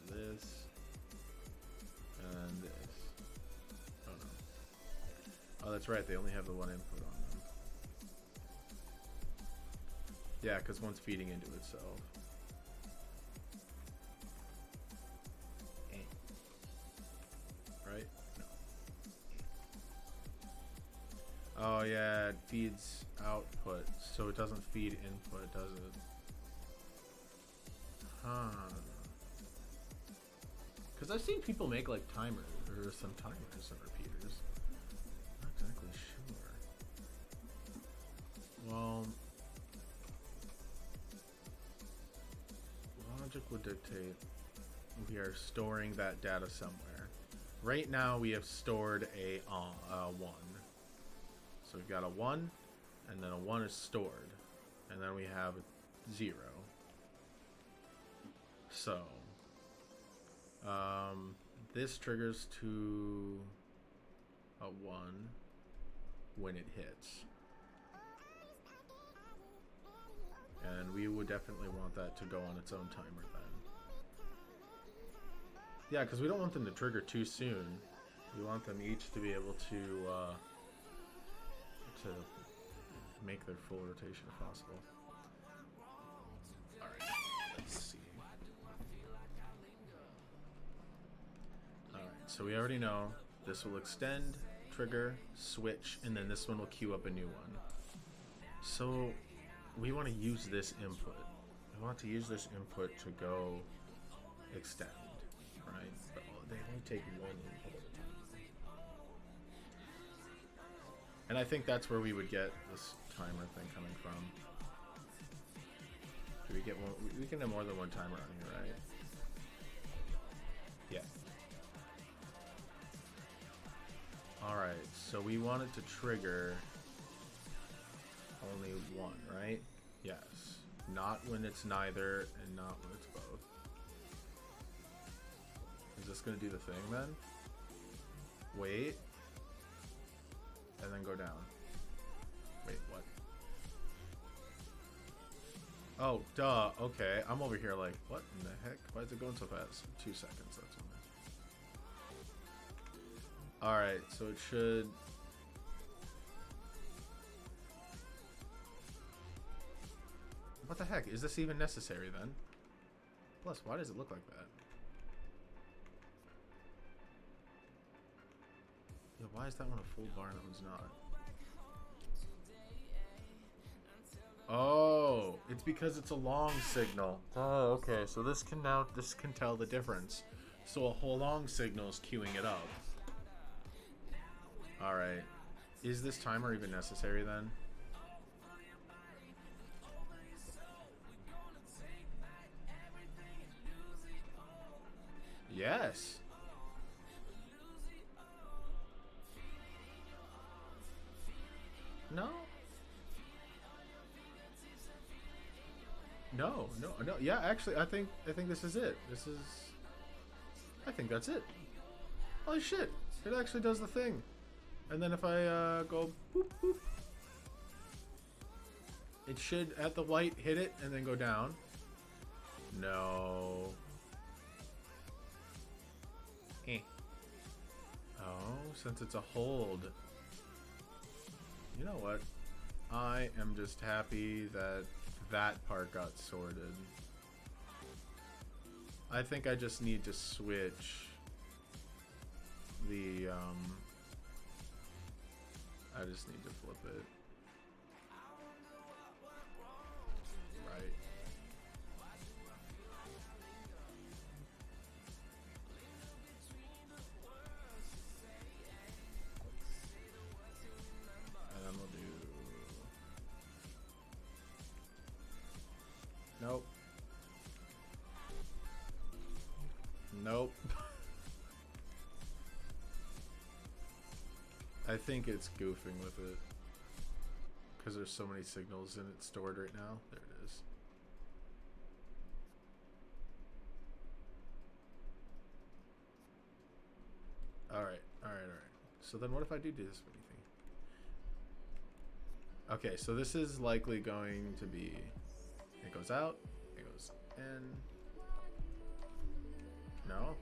this, and this. Oh no. Oh, that's right. They only have the 1 input on them. Yeah, because one's feeding into itself. Right? No. Oh yeah, it feeds output, so it doesn't feed input, does it? Huh. Because I've seen people make like timers, or some timers and repeaters. Not exactly sure. Well, logic would dictate we are storing that data somewhere. Right now we have stored a 1. So we've got a 1, and then a 1 is stored, and then we have a 0. So this triggers to a 1 when it hits. And we would definitely want that to go on its own timer then. Yeah, because we don't want them to trigger too soon. We want them each to be able to make their full rotation if possible. Alright, let's see. Alright, so we already know this will extend, trigger, switch, and then this one will queue up a new one. So we want to use this input. We want to use this input to go extend, right? But they only take 1 input. And I think that's where we would get this timer thing coming from. Do we get one? We can have more than 1 timer on here, right? Yeah. Alright, so we want it to trigger only 1, right? Yes. Not when it's neither, and not when it's both. Is this gonna do the thing then? Wait. And then go down. Wait, what? Oh, duh. Okay, I'm over here like, what in the heck? Why is it going so fast? 2 seconds, that's only. Alright, so it should... What the heck? Is this even necessary then? Plus, why does it look like that? Yeah, why is that one a full bar and that one's not? Oh, it's because it's a long signal. Oh, okay. So this can tell the difference. So a whole long signal is queuing it up. All right. Is this timer even necessary then? Yes. No. No. Yeah, actually, I think this is it. I think that's it. Holy shit! It actually does the thing. And then if I go boop boop, it should at the white hit it and then go down. No. Eh. Oh, since it's a hold. You know what? I am just happy that that part got sorted. I think I just need to switch the I just need to flip it. Right. And then we'll do... Nope. Nope. I think it's goofing with it. Because there's so many signals in it stored right now. There it is. Alright. So then what if I do this many things? Okay, so this is likely going to be... It goes out. It goes in. No?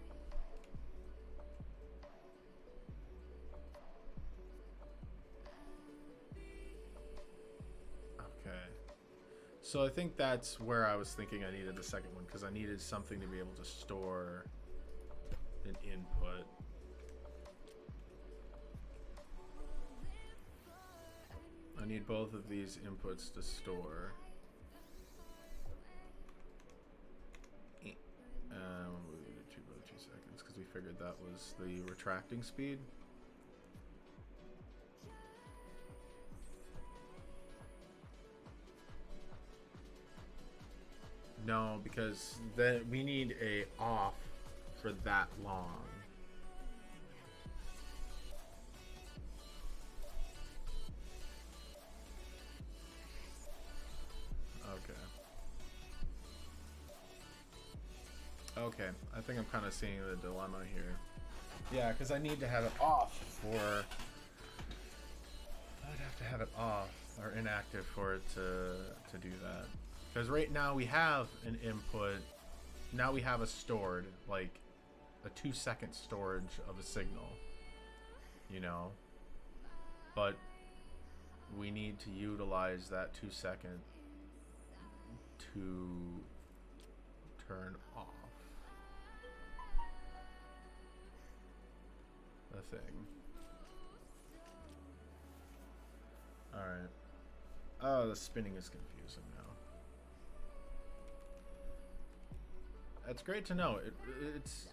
Okay. So I think that's where I was thinking I needed the second one, because I needed something to be able to store an input. I need both of these inputs to store. We'll do about 2 seconds because we figured that was the retracting speed. No, because then we need a off for that long. Okay, I think I'm kind of seeing the dilemma here. Yeah, because I need to have it off for... I'd have to have it off or inactive for it to do that. Because right now we have an input. Now we have a stored, like, a 2-second storage of a signal. You know? But we need to utilize that 2-second to turn off the thing. Alright. Oh, the spinning is confusing now. That's great to know. It's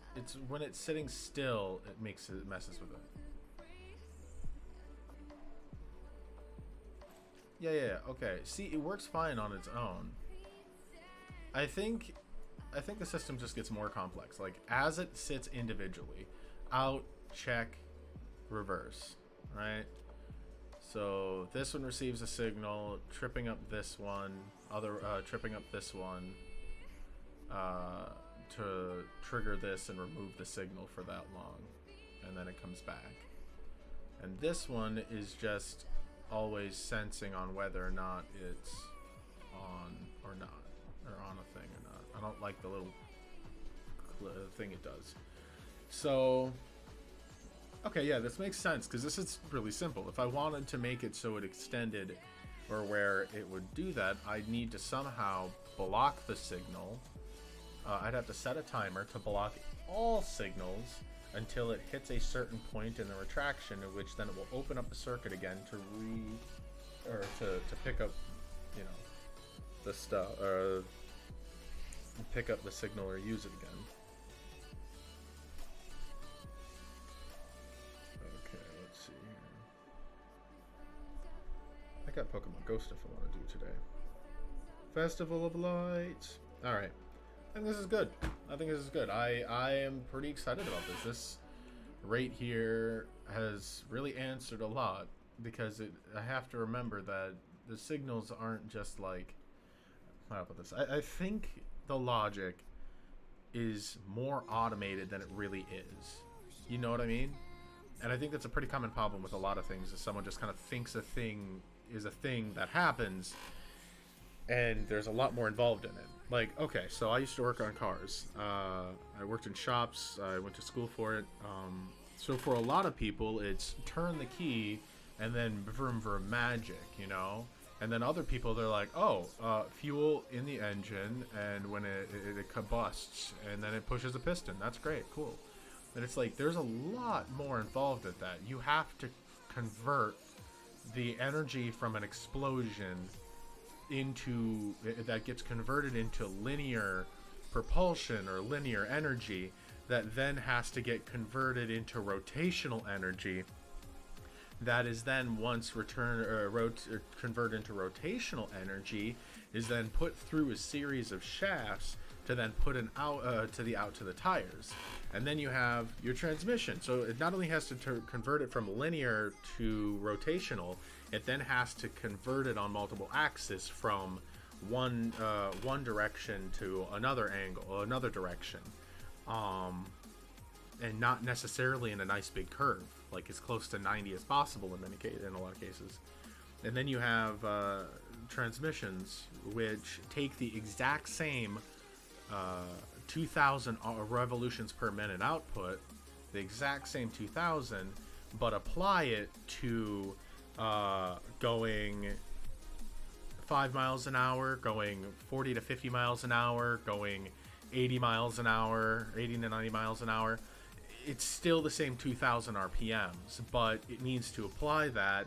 when it's sitting still, it messes with it. Yeah, okay. See, it works fine on its own. I think the system just gets more complex. Like, as it sits individually, out, check, reverse, right? So this one receives a signal, tripping up this one, tripping up this one, to trigger this and remove the signal for that long, and then it comes back. And this one is just always sensing on whether or not it's on or not, or on a thing or not. I don't like the little thing it does. So, okay, yeah, this makes sense, because this is really simple. If I wanted to make it so it extended, or where it would do that, I'd need to somehow block the signal. I'd have to set a timer to block all signals until it hits a certain point in the retraction, in which then it will open up the circuit again to pick up, you know, the stuff, or pick up the signal or use it again. Okay, let's see here. I got Pokemon Go stuff I want to do today. Festival of Lights. All right. I think this is good. I am pretty excited about this. This right here has really answered a lot, because I have to remember that the signals aren't just like, how do I put this? I think the logic is more automated than it really is. You know what I mean? And I think that's a pretty common problem with a lot of things, is someone just kind of thinks a thing is a thing that happens, and there's a lot more involved in it. Like, okay, so I used to work on cars. I worked in shops. I went to school for it. So for a lot of people, it's turn the key and then vroom vroom magic, you know? And then other people, they're like, oh, fuel in the engine, and when it combusts, and then it pushes a piston. That's great, cool. And it's like, there's a lot more involved at that. You have to convert the energy from an explosion into that gets converted into linear propulsion or linear energy that then has to get converted into rotational energy that is then once converted into rotational energy is then put through a series of shafts to then put an out to the tires, and then you have your transmission. So it not only has to convert it from linear to rotational, it then has to convert it on multiple axes from one direction to another direction, and not necessarily in a nice big curve, like as close to 90 as possible in a lot of cases. And then you have transmissions which take the exact same 2,000 revolutions per minute output, the exact same 2,000, but apply it to going 5 miles an hour, going 40 to 50 miles an hour, going 80 miles an hour, 80 to 90 miles an hour. It's still the same 2,000 RPMs, but it needs to apply that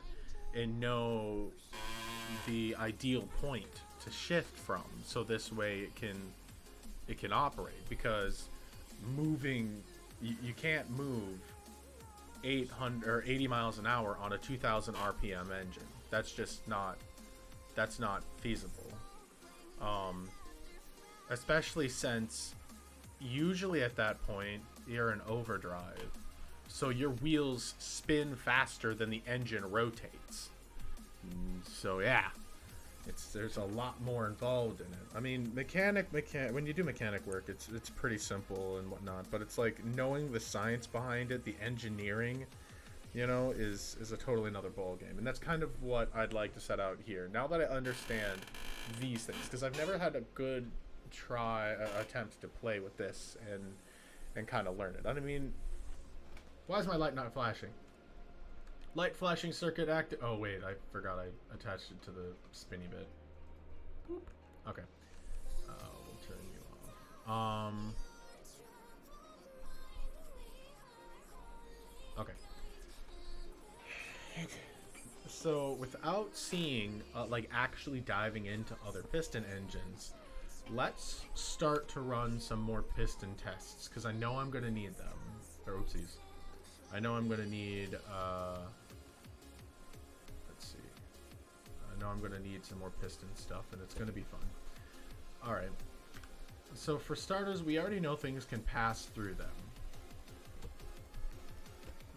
and know the ideal point to shift from, so this way it can operate. Because you can't move 800 or 80 miles an hour on a 2,000 RPM engine. That's not feasible. Especially since usually at that point you're in overdrive, so your wheels spin faster than the engine rotates. So yeah, there's a lot more involved in it. I mean, when you do mechanic work, it's pretty simple and whatnot, but it's like knowing the science behind it, the engineering, is a totally another ball game. And that's kind of what I'd like to set out here. Now that I understand these things, because I've never had a good attempt to play with this and kind of learn it. I mean, why is my light not flashing? Light flashing circuit active. Oh wait, I forgot I attached it to the spinny bit. Boop. Okay. We'll turn you off. Okay. So without seeing, like actually diving into other piston engines, let's start to run some more piston tests, because I know I'm going to need them. Or oopsies. I know I'm going to need, let's see. I know I'm going to need some more piston stuff, and it's going to be fun. Alright. So for starters, we already know things can pass through them.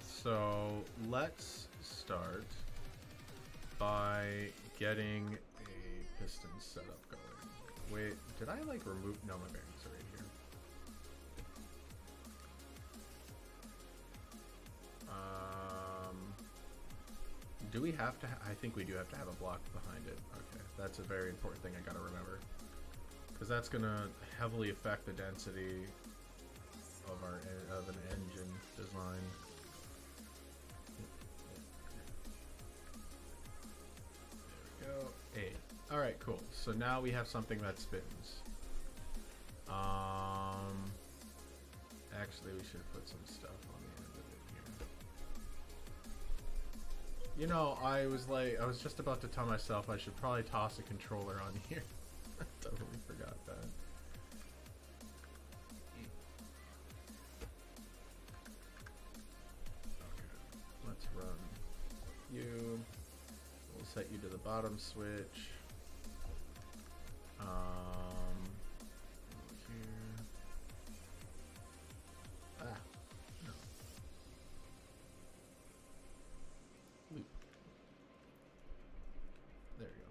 So let's start by getting a piston setup going. Wait, did I like remove? No, my bearings are right here. Do we have to? I think we do have to have a block behind it. Okay, that's a very important thing I gotta remember, because that's gonna heavily affect the density of an engine design. There we go. 8. All right, cool. So now we have something that spins. Actually, we should put some stuff on the end of it here. I was just about to tell myself I should probably toss a controller on here. I totally forgot that. Okay, let's run you. We'll set you to the bottom switch. Here. No. Loop. There we go.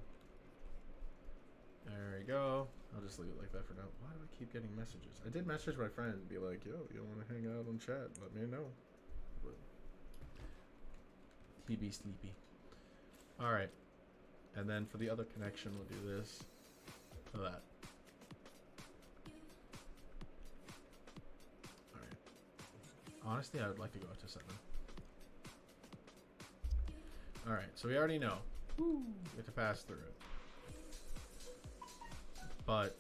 There we go. I'll just leave it like that for now. Why do I keep getting messages? I did message my friend and be like, yo, you want to hang out on chat? Let me know. But he be sleepy. Alright. And then for the other connection, we'll do this. That. Alright. Honestly, I would like to go up to 7. Alright, so we already know. We have to pass through it. But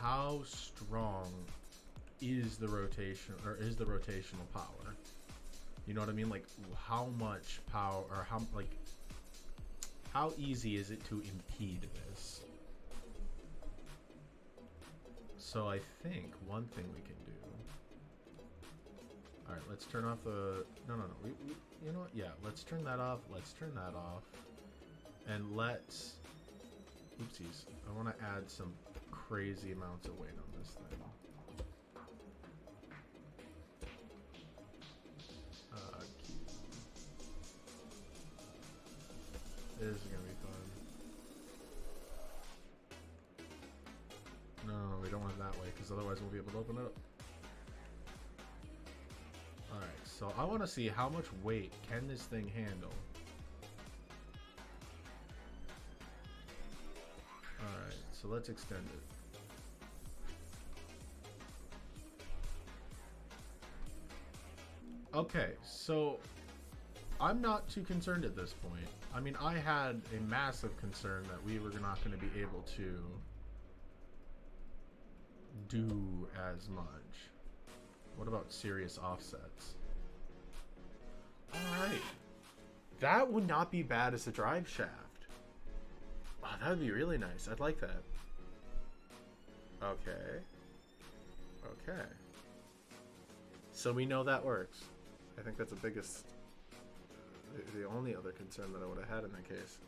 how strong is the rotation, or is the rotational power? You know what I mean? Like, how much power, or how, like, How easy is it to impede this? So I think one thing we can do. All right, let's turn off the. No. You know what? Yeah, let's turn that off. Let's turn that off, and let's. Oopsies! I want to add some crazy amounts of weight on this thing. This is gonna be fun. No, we don't want it that way, because otherwise we'll be able to open it up. Alright, so I want to see how much weight can this thing handle. Alright, so let's extend it. Okay, so I'm not too concerned at this point. I mean, I had a massive concern that we were not going to be able to do as much. What about serious offsets? Alright. That would not be bad as a drive shaft. Wow, that would be really nice. I'd like that. Okay. Okay. So we know that works. I think that's the biggest... the only other concern that I would have had in that case.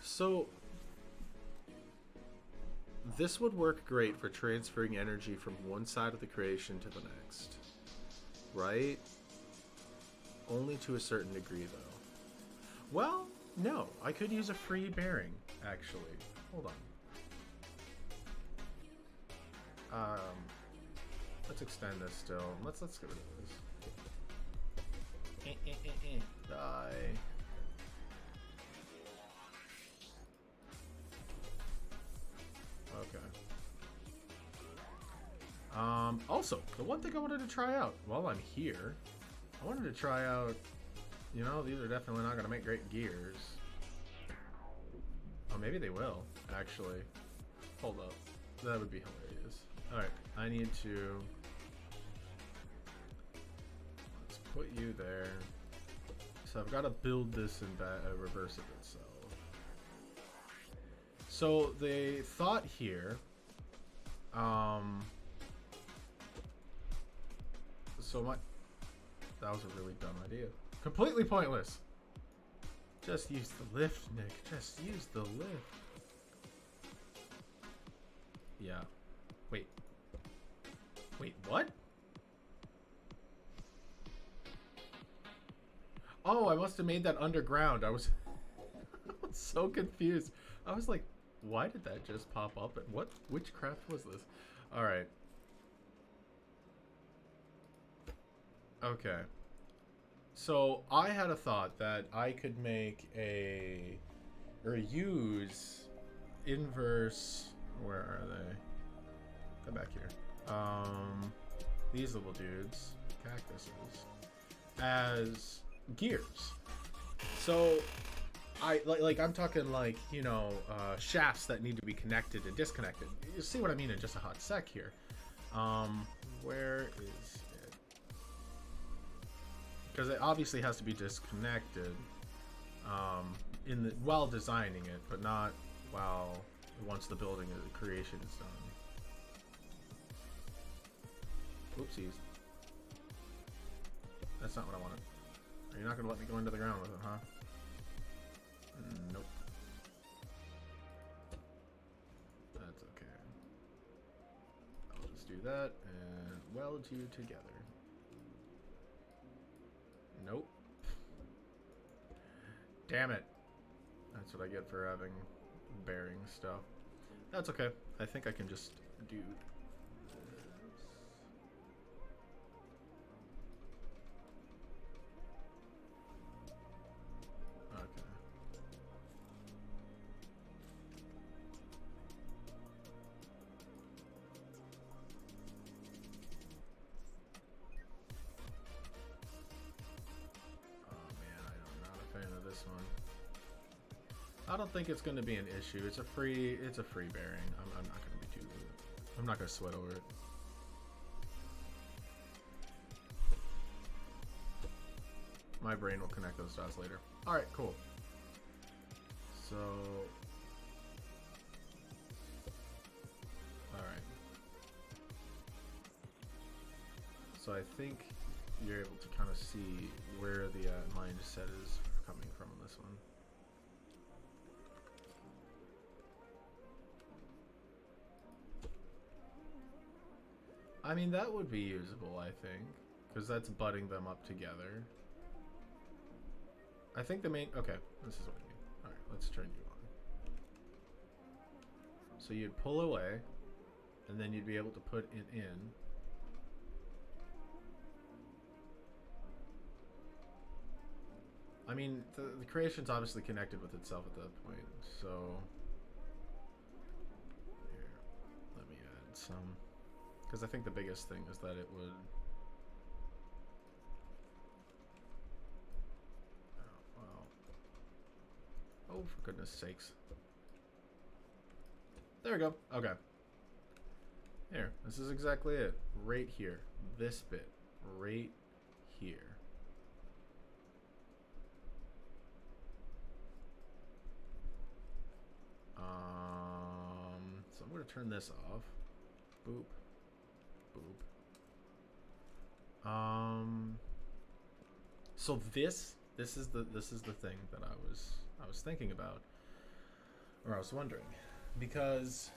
So this would work great for transferring energy from one side of the creation to the next, right? Only to a certain degree, though. Well, no, I could use a free bearing, actually. Hold on. Let's extend this still. Let's get rid of this. Die. Okay. Also, the one thing I wanted to try out while I'm here, I wanted to try out, you know, these are definitely not going to make great gears. Oh, maybe they will, actually. Hold up. That would be hilarious. Alright, I need to... let's put you there. So I've got to build this and reverse of itself. So the thought here... that was a really dumb idea. Completely pointless! Just use the lift, Nick. Just use the lift. Yeah. Wait. Wait, what? Oh, I must have made that underground. I was so confused. I was like, why did that just pop up? And what witchcraft was this? Alright. Okay. So, I had a thought that I could make or use inverse... where are they? Come back here. These little dudes, cactuses, as gears. So, I'm talking like, you know, shafts that need to be connected and disconnected. You see what I mean in just a hot sec here. Where is it? Because it obviously has to be disconnected while designing it, but not once the building creation is done. Oopsies. That's not what I wanted. Are you not going to let me go into the ground with it, huh? Nope. That's okay. I'll just do that and weld you together. Nope. Damn it. That's what I get for having bearing stuff. That's okay. I think I can just do this. Okay. Oh man, I'm not a fan of this one. I don't think it's going to be an issue. It's a free bearing. I'm not going to be too... I'm not going to sweat over it. My brain will connect those dots later. Alright, cool. So... Alright. So I think you're able to kind of see where the mindset is coming from on this one. I mean, that would be usable, I think, because that's butting them up together. I think the main... Okay, this is what I mean. Alright, let's turn you on. So you'd pull away, and then you'd be able to put it in. I mean, the creation's obviously connected with itself at that point, so... Here, let me add some... Because I think the biggest thing is that it would... Oh, wow. Oh, for goodness sakes. There we go. Okay. Here, this is exactly it. Right here. This bit. Right here. So I'm going to turn this off. Boop. Boop. So this is the thing that I was thinking about, or I was wondering, because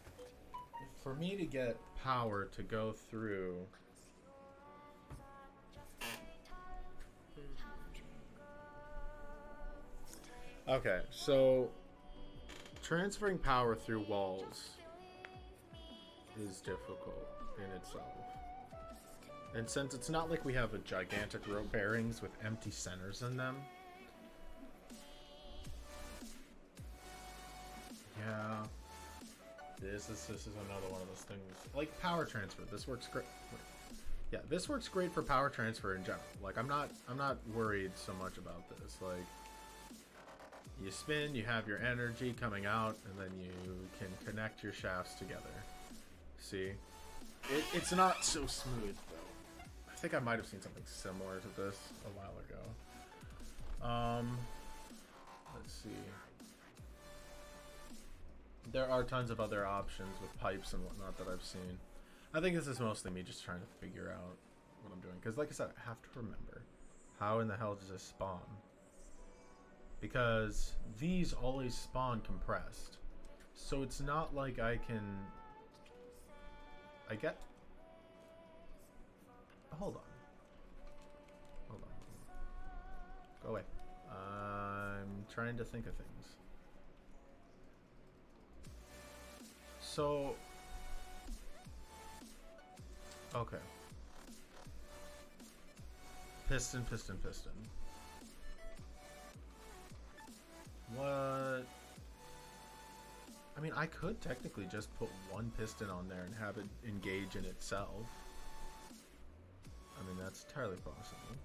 for me to get power to go through okay, so transferring power through walls is difficult in itself. And since it's not like we have a gigantic row bearings with empty centers in them. Yeah. This is another one of those things. Like power transfer. This works great. Yeah, this works great for power transfer in general. Like I'm not worried so much about this. Like you spin, you have your energy coming out, and then you can connect your shafts together. See? It's not so smooth though. I think I might have seen something similar to this a while ago. Let's see. There are tons of other options with pipes and whatnot that I've seen. I think this is mostly me just trying to figure out what I'm doing. Because like I said, I have to remember, how in the hell does this spawn? Because these always spawn compressed. So it's not like I can... Hold on. Hold on. Go away. I'm trying to think of things. So... Okay. Piston, piston, piston. What? I mean, I could technically just put one piston on there and have it engage in itself. I mean, that's entirely possible.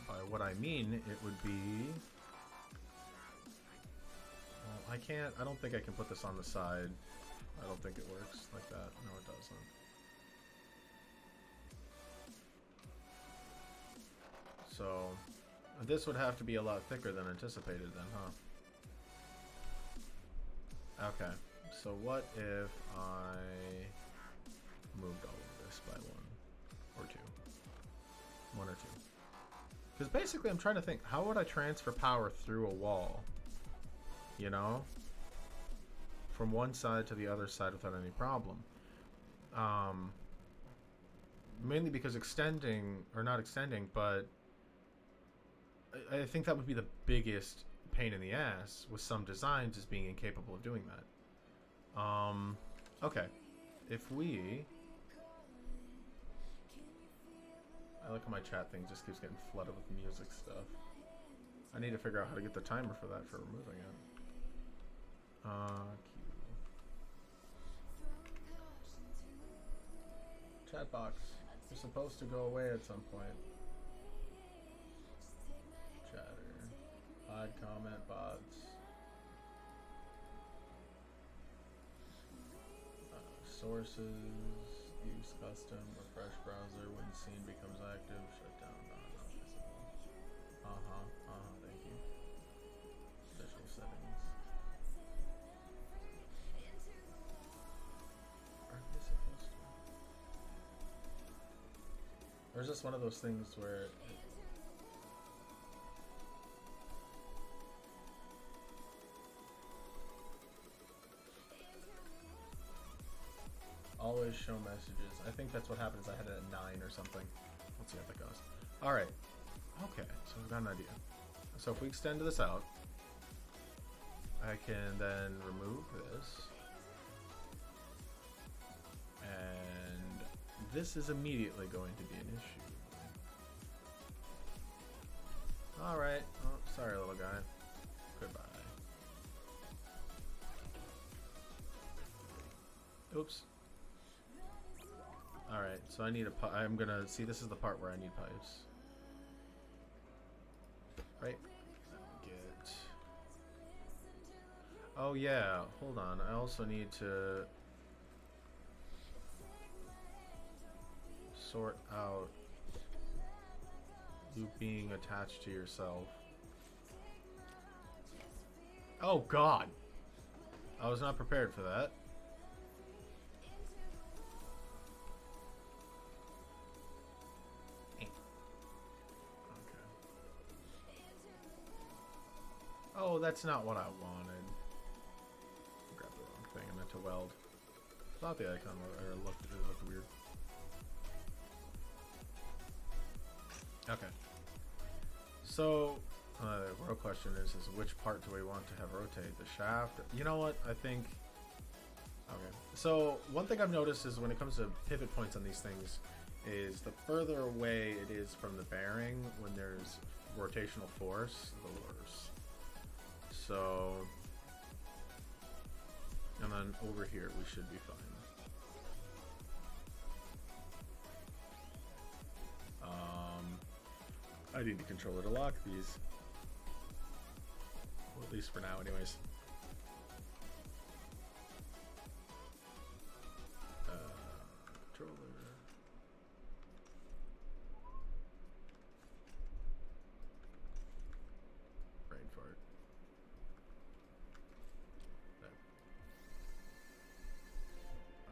By what I mean, it would be... Well, I don't think I can put this on the side. I don't think it works like that. No, it doesn't. So, this would have to be a lot thicker than anticipated then, huh? Okay, so what if I moved all of this by one or two? One or two. Because basically I'm trying to think, how would I transfer power through a wall? You know? From one side to the other side without any problem. Mainly because extending, or not extending, but I think that would be the biggest pain in the ass with some designs, is being incapable of doing that. Okay. If we... I look at my chat thing, just keeps getting flooded with music stuff. I need to figure out how to get the timer for that for removing it. Chat box. You're supposed to go away at some point. Chatter. Odd comment bots. Sources. Use custom, refresh browser when scene becomes active, shut down, not visible. Thank you. Visual settings. Aren't they supposed to? Or is this one of those things where always show messages? I think that's what happens. I had it at 9 or something. Let's see how that goes. Alright. Okay, so we've got an idea. So if we extend this out, I can then remove this. And this is immediately going to be an issue. Alright. Oh, sorry, little guy. Goodbye. Oops. Alright, so I need a I'm gonna see, this is the part where I need pipes. Right? Get. Oh yeah, hold on. I also need to sort out you being attached to yourself. Oh god! I was not prepared for that. Oh, that's not what I wanted. I grabbed the wrong thing. I meant to weld. Thought the icon looked weird. Okay. So, the real question is which part do we want to have rotate? The shaft? You know what? I think... Okay. So, one thing I've noticed is when it comes to pivot points on these things is the further away it is from the bearing when there's rotational force, the worse. So, and then over here we should be fine. I need a controller to lock these. Well, at least for now anyways. Controller. Brain fart.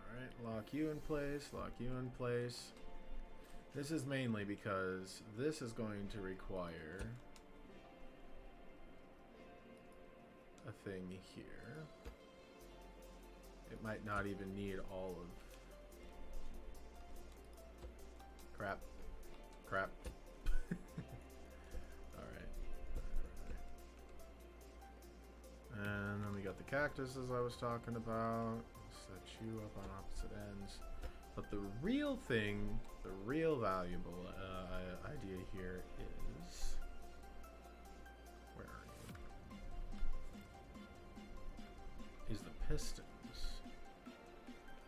Alright, lock you in place, lock you in place. This is mainly because this is going to require a thing here. It might not even need all of... Crap. Crap. Alright. And then we got the cactuses I was talking about. Set you up on opposite ends. But the real thing, the real valuable idea here is... Where are you? Is the pistons.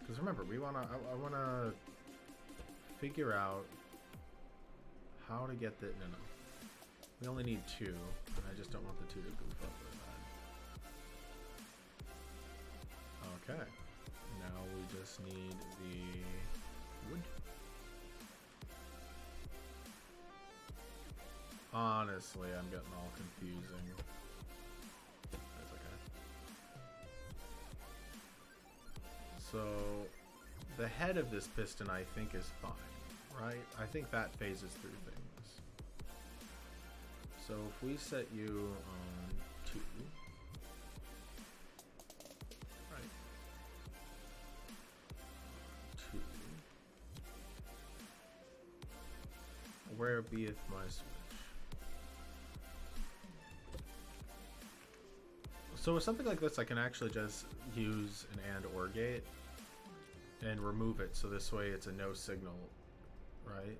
Because remember, we wanna, I wanna figure out how to get the, no. We only need 2, and I just don't want the 2 to goof up with that. Okay. Now we just need the wood. Honestly, I'm getting all confusing. That's okay. So, the head of this piston I think is fine, right? I think that phases through things. So if we set you on 2, right? 2. Where beeth my switch? So with something like this, I can actually just use an AND OR gate and remove it, so this way it's a no signal, right?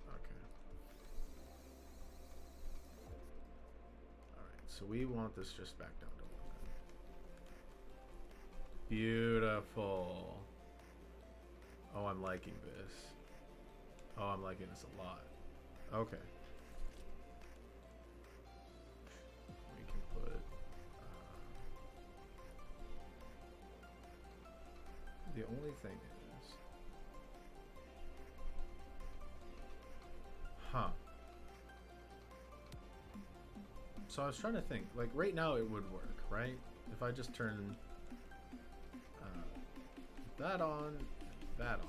Okay. Alright, so we want this just back down to 1. Beautiful. Oh, I'm liking this. Oh, I'm liking this a lot. Okay. We can put... The only thing is... Huh. So I was trying to think, like right now it would work, right? If I just turn that on, that on.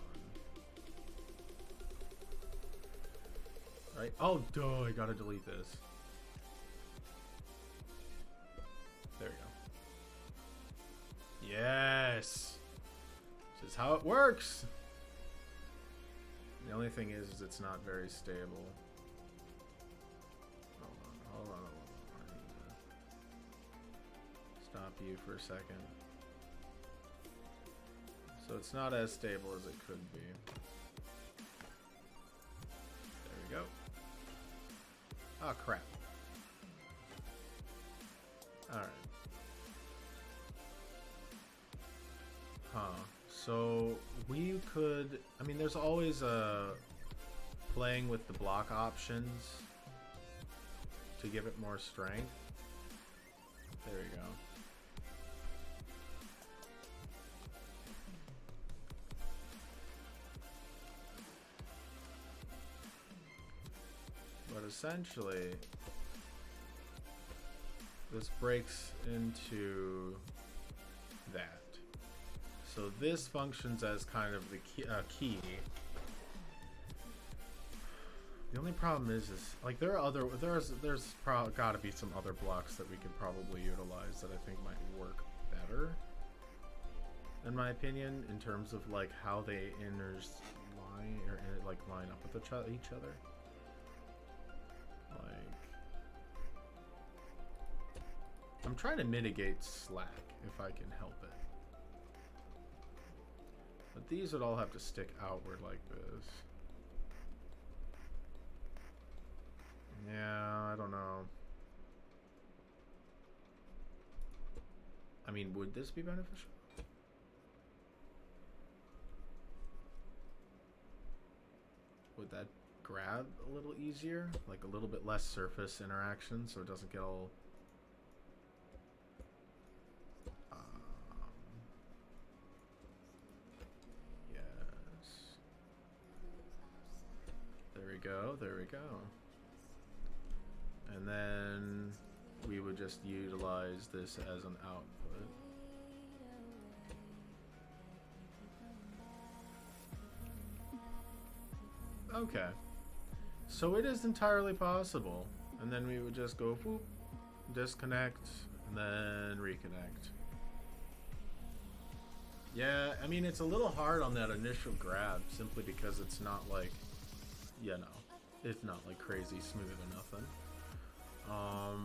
Right? Oh, duh, I gotta delete this. There we go. Yes! This is how it works! The only thing is it's not very stable. Hold on. I need to stop you for a second. So it's not as stable as it could be. There we go. Oh, crap. Alright. Huh. So we could... I mean, there's always playing with the block options to give it more strength. There we go. But essentially, this breaks into that. So this functions as kind of the key. The only problem is like there are there's got to be some other blocks that we could probably utilize that I think might work better, in my opinion, in terms of like how they line up with each other. Like, I'm trying to mitigate slack if I can help it. But these would all have to stick outward like this. Yeah, I don't know. I mean, would this be beneficial? Would that grab a little easier? Like a little bit less surface interaction so it doesn't get all... yes. There we go, there we go. And then we would just utilize this as an output. Okay. So it is entirely possible. And then we would just go whoop, disconnect, and then reconnect. Yeah, I mean, it's a little hard on that initial grab simply because it's not like, you know, it's not like crazy smooth or nothing. I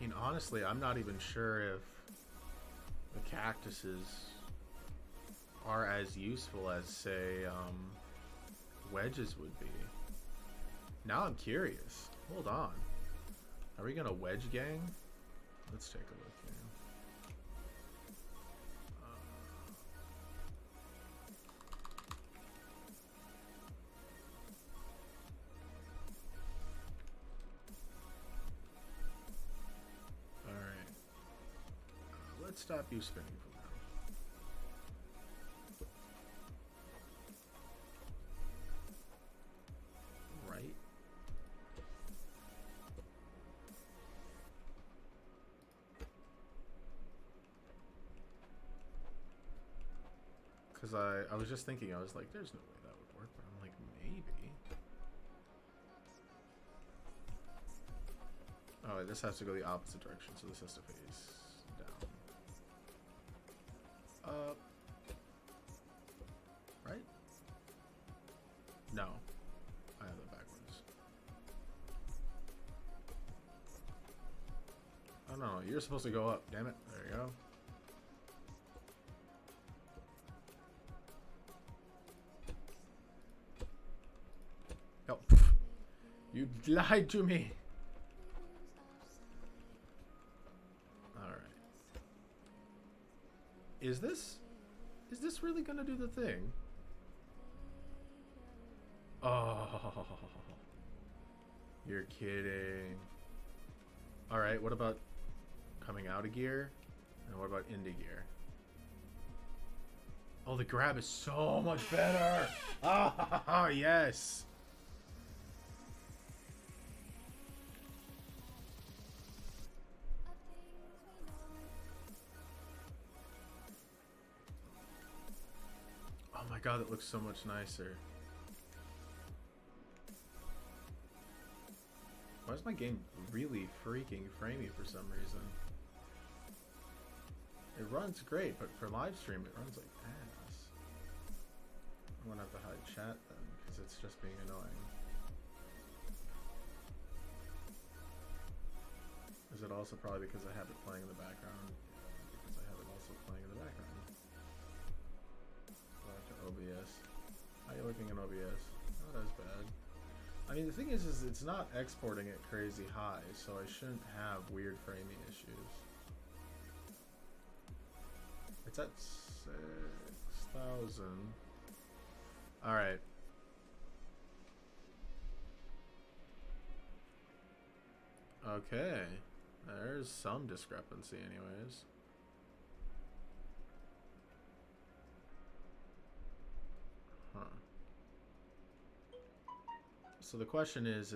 mean, honestly, I'm not even sure if the cactuses are as useful as, say, wedges would be. Now I'm curious. Hold on. Are we gonna wedge gang? Let's take a look here. Alright. Let's stop you spinning for now. Right. Because I was just thinking, I was like, there's no way that would work, but I'm like, maybe. Oh, this has to go the opposite direction, so this has to face down. Up. Right? No. I have that backwards. Oh no, you're supposed to go up, damn it. There you go. Oh, you lied to me. Alright. Is this really gonna do the thing? Oh, you're kidding. Alright, what about coming out of gear And what about indie gear? Oh, the grab is so much better! Ah, yes! Oh my god, it looks so much nicer. Why is my game really freaking framey for some reason? It runs great, but for live stream it runs like ass. I'm gonna have to hide chat then, because it's just being annoying. Is it also probably because I have it playing in the background? Because I have it also playing in the background. Back to OBS. How are you looking in OBS? Not as bad. I mean, the thing is it's not exporting it crazy high, so I shouldn't have weird framing issues. It's at 6,000. Alright. Okay. There's some discrepancy anyways. Huh. So the question is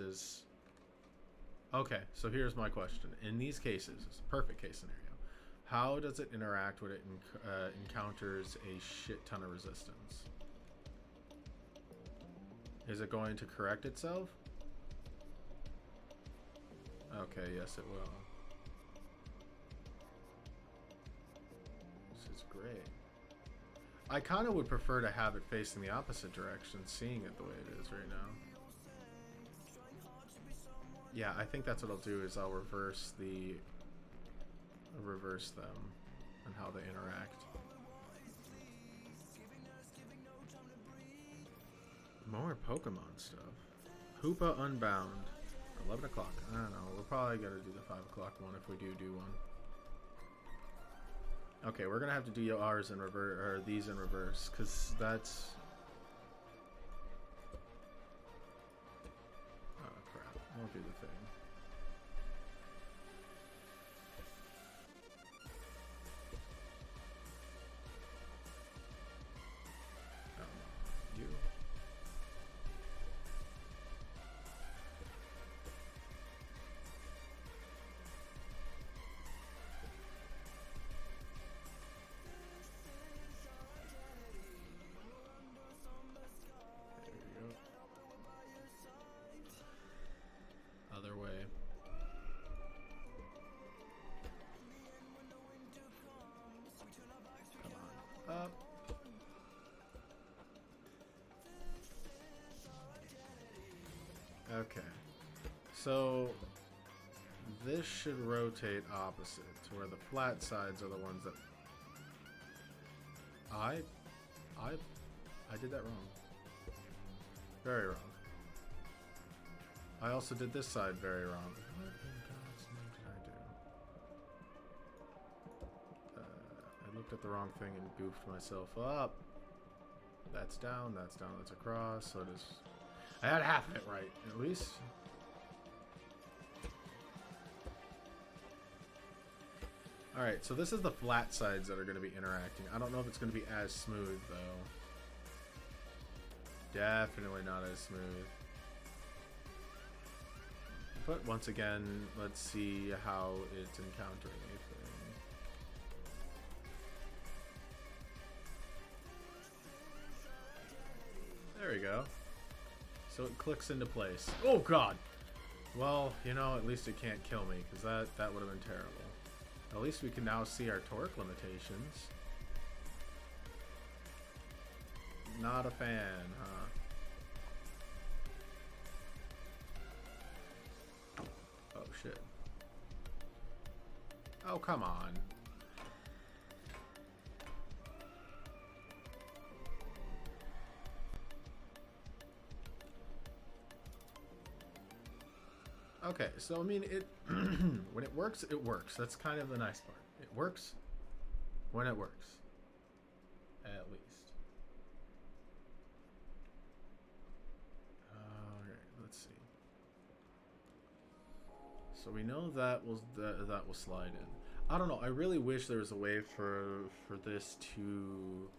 okay, so here's my question. In these cases, it's a perfect case scenario. How does it interact when it encounters a shit ton of resistance? Is it going to correct itself? Okay, yes it will. This is great. I kind of would prefer to have it facing the opposite direction, seeing it the way it is right now. Yeah, I think that's what I'll do is I'll reverse them and how they interact. More Pokemon stuff. Hoopa Unbound. 11 o'clock. I don't know. We're probably going to do the 5 o'clock one if we do one. Okay, we're going to have to do ours in reverse, or these in reverse, because that's... Oh, crap. Won't do the thing. You. Other way. Come on. Up. Okay. So this should rotate opposite to where the flat sides are the ones that I did that wrong. Very wrong. I also did this side very wrong. What in God's name did I do? I looked at the wrong thing and goofed myself up. That's down, that's across, so it is... I had half of it right, at least. Alright, so this is the flat sides that are going to be interacting. I don't know if it's going to be as smooth, though. Definitely not as smooth. But once again, let's see how it's encountering anything. There we go. So it clicks into place. Oh god! Well, you know, at least it can't kill me, because that would have been terrible. At least we can now see our torque limitations. Not a fan, huh? Oh shit. Oh, come on. Okay, so I mean, it when it works, it works. That's kind of the nice part. It works when it works, at least. Alright, let's see. So we know that will slide in. I don't know. I really wish there was a way for this to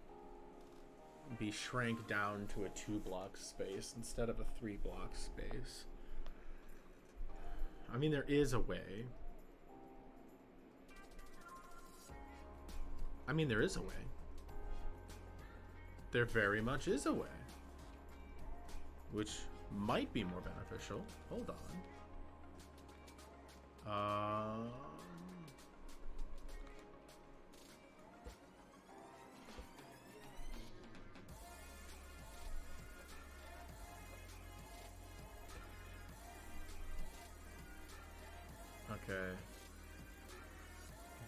be shrank down to a 2-block space instead of a 3-block space. I mean, there is a way. There very much is a way. Which might be more beneficial. Hold on. Okay.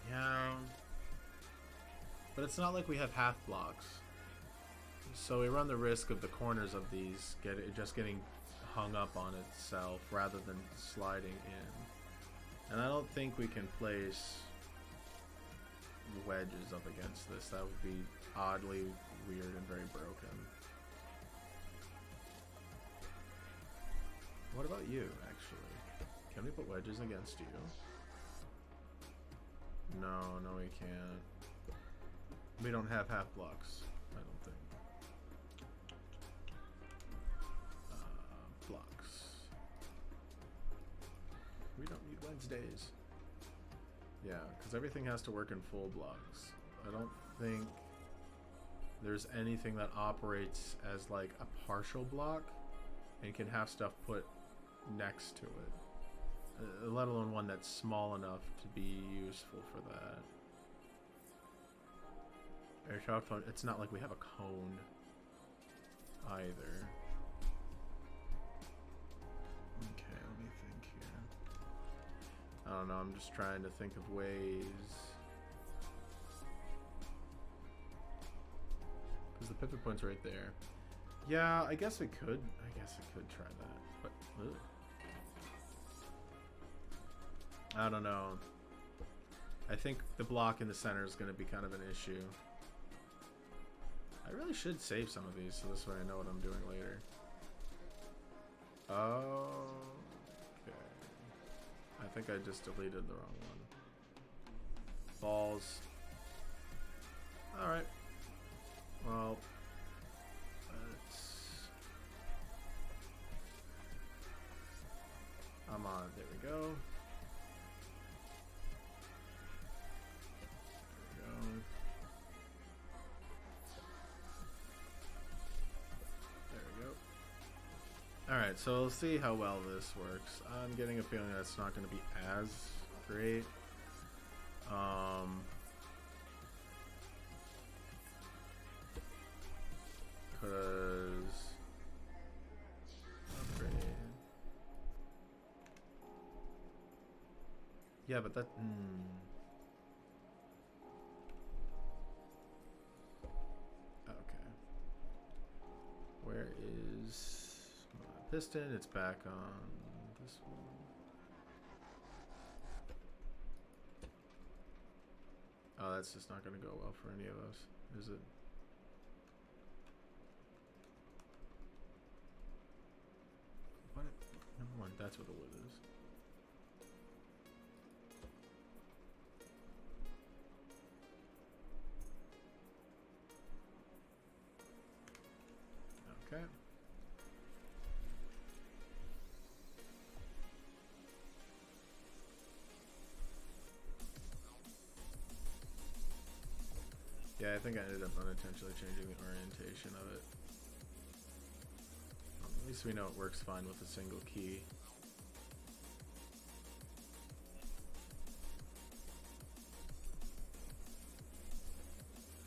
Yeah. But it's not like we have half blocks. So we run the risk of the corners of these just getting hung up on itself rather than sliding in. And I don't think we can place wedges up against this. That would be oddly weird and very broken. What about you, actually? Can we put wedges against you? No, we can't. We don't have half blocks, I don't think. Blocks. We don't need Wednesdays. Yeah, because everything has to work in full blocks. I don't think there's anything that operates as like a partial block and can have stuff put next to it. Let alone one that's small enough to be useful for that. It's not like we have a cone either. Okay, let me think here. I don't know, I'm just trying to think of ways. Because the pivot point's right there. Yeah, I guess it could. I guess it could try that. But, ugh. I don't know. I think the block in the center is going to be kind of an issue. I really should save some of these so this way I know what I'm doing later. Oh, okay. I think I just deleted the wrong one. Balls. Alright. Well, I'm on it. There we go. Alright, so we'll see how well this works. I'm getting a feeling that it's not going to be as great. Because... Upgrade. Yeah, but that... Okay. Where is... piston? It's back on this one. Oh, that's just not going to go well for any of us, is it? What? Never mind, that's what the wood is. Okay. Yeah, I think I ended up unintentionally changing the orientation of it. At least we know it works fine with a single key.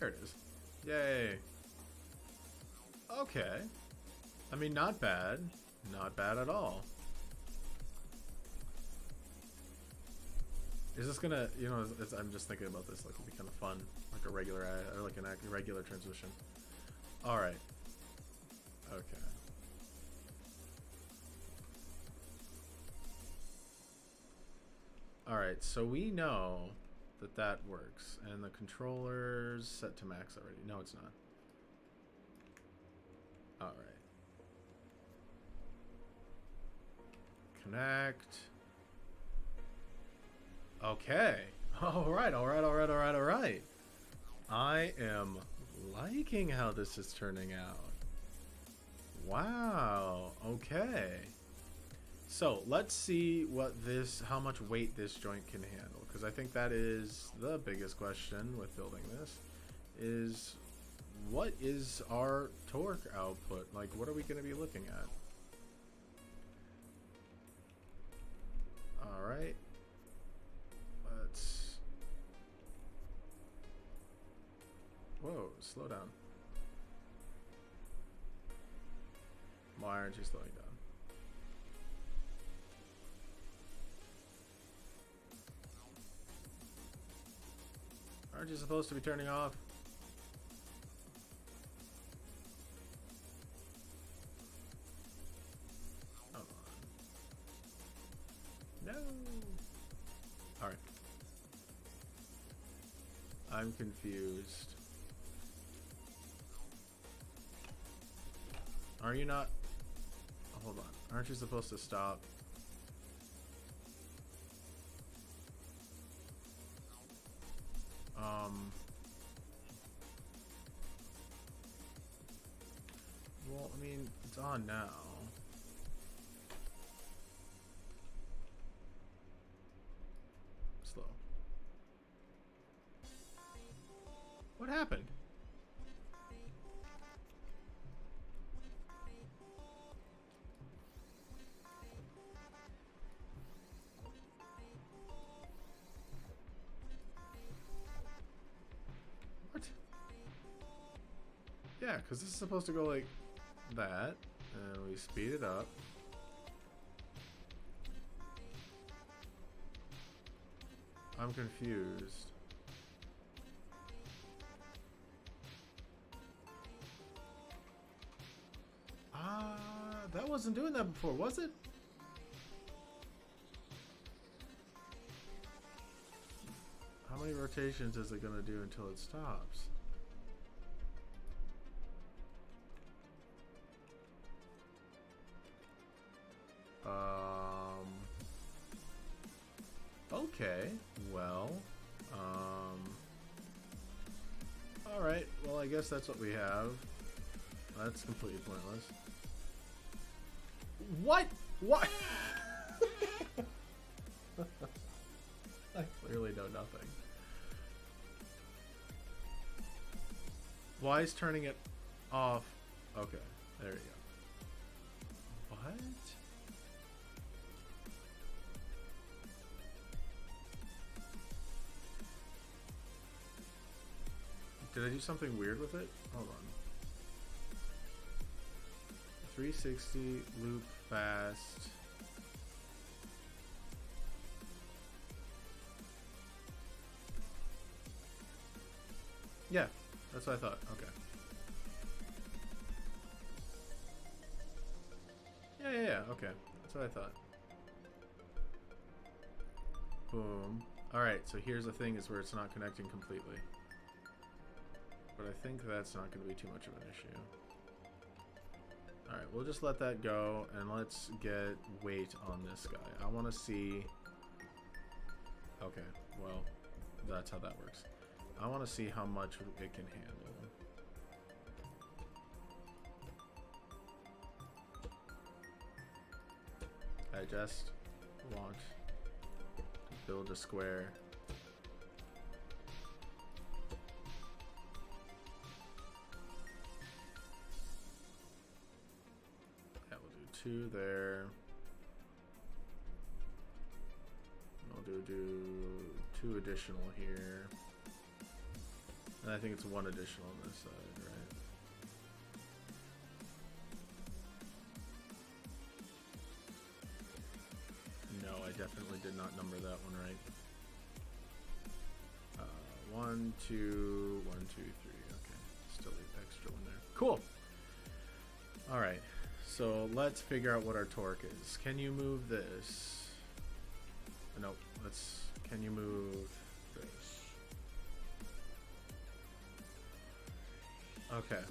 There it is. Yay! Okay. I mean, not bad. Not bad at all. Is this gonna, you know, I'm just thinking about this, like, it'd be kind of fun. Like a regular, or like a regular transmission. Alright. Okay. Alright, so we know that that works. And the controller's set to max already. No, it's not. Alright. Connect. Okay. Alright, alright, alright, alright, alright. I am liking how this is turning out. Wow, okay. So, let's see how much weight this joint can handle. Because I think that is the biggest question with building this. Is, what is our torque output? Like, what are we going to be looking at? Alright. Let's... Whoa, slow down. Why aren't you slowing down? Aren't you supposed to be turning off? Come on. No! Alright. I'm confused. Are you not? Oh, hold on. Aren't you supposed to stop? Well, I mean, it's on now. Slow. What happened? What? Yeah, because this is supposed to go like that, and we speed it up. I'm confused. That wasn't doing that before, was it? How many rotations is it gonna do until it stops? Okay, well, alright, well, I guess that's what we have. That's completely pointless. What? What? I clearly know nothing. Why is turning it off? Okay, there you go. What? Did I do something weird with it? Hold on. 360, loop fast. Yeah, that's what I thought. Okay. Yeah, okay. That's what I thought. Boom. Alright, so here's the thing, is where it's not connecting completely. But I think that's not going to be too much of an issue. Alright, we'll just let that go, and let's get weight on this guy. I want to see... Okay, well, that's how that works. I want to see how much it can handle. Digest, launch, build a square. Yeah, we'll do 2 there. We'll do 2 additional here. And I think it's 1 additional on this side, right? No, I definitely did not number that one right. 1, 2, 1, 2, 3. Okay, still the extra one there. Cool. All right, so let's figure out what our torque is. Can you move this? Nope. Can you move this? Okay.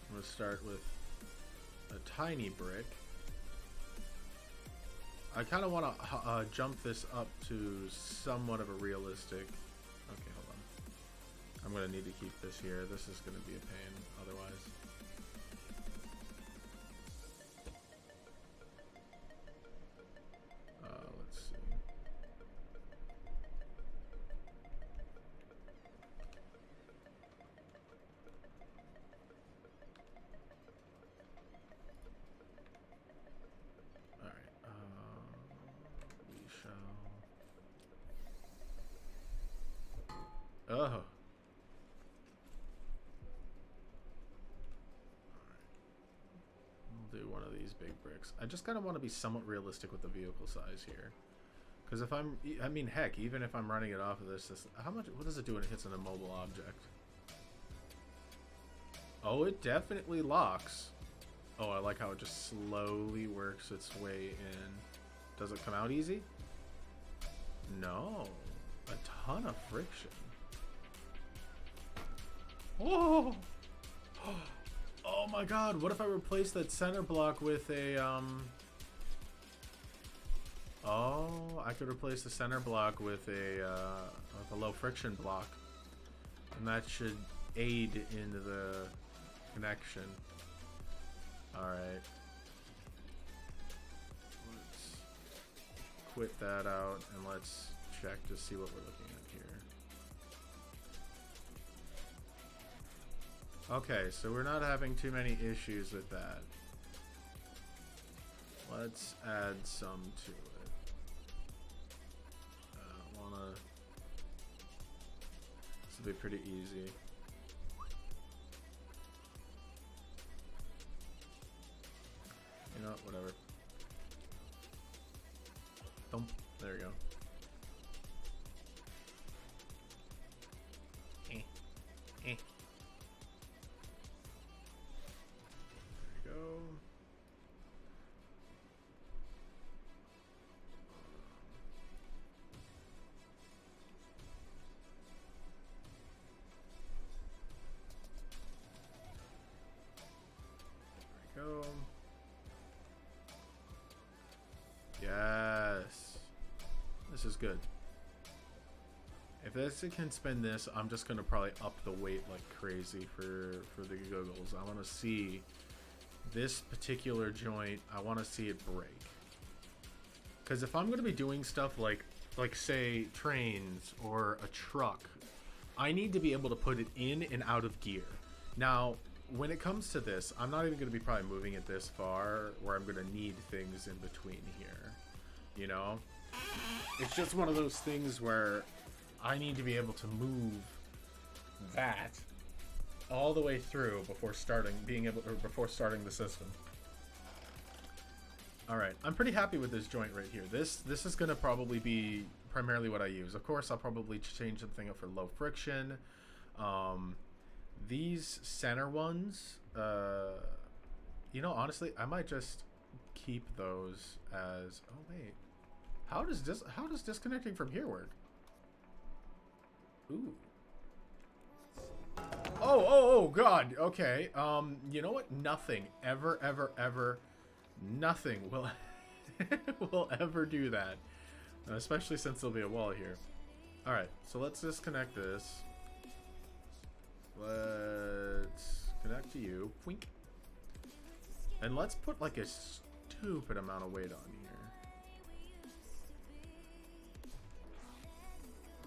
I'm gonna start with a tiny brick. I kind of want to jump this up to somewhat of a realistic... Okay, hold on. I'm going to need to keep this here. This is going to be a pain otherwise. Let's see. Oh. Alright. We'll do one of these big bricks. I just kind of want to be somewhat realistic with the vehicle size here. Because if I'm... I mean, heck, even if I'm running it off of this... How much... What does it do when it hits an immobile object? Oh, it definitely locks. Oh, I like how it just slowly works its way in. Does it come out easy? No. A ton of friction. Oh! Oh my god, what if I replace that center block with a, Oh, I could replace the center block with a low friction block. And that should aid in the connection. Alright. Let's quit that out and let's check to see what we're looking at here. Okay, so we're not having too many issues with that. Let's add some to it. I wanna... This will be pretty easy. You know what, whatever. Thump. There we go. Eh. Eh. There we go. There we go. Yes. This is good. If this can spin this, I'm just gonna probably up the weight like crazy for the googles. I want to see this particular joint. I want to see it break. Because if I'm gonna be doing stuff like say trains or a truck, I need to be able to put it in and out of gear. Now, when it comes to this, I'm not even going to be probably moving it this far where I'm going to need things in between here. You know? It's just one of those things where I need to be able to move that all the way through before starting the system. Alright, I'm pretty happy with this joint right here. This is going to probably be primarily what I use. Of course, I'll probably change the thing up for low friction. These center ones, you know, honestly, I might just keep those as... Oh, wait. How does disconnecting from here work? Ooh. Oh, God. Okay. You know what? Nothing. Ever, nothing will, will ever do that. Especially since there'll be a wall here. Alright, so let's disconnect this. Let's connect to you. Twink. And let's put like a stupid amount of weight on here.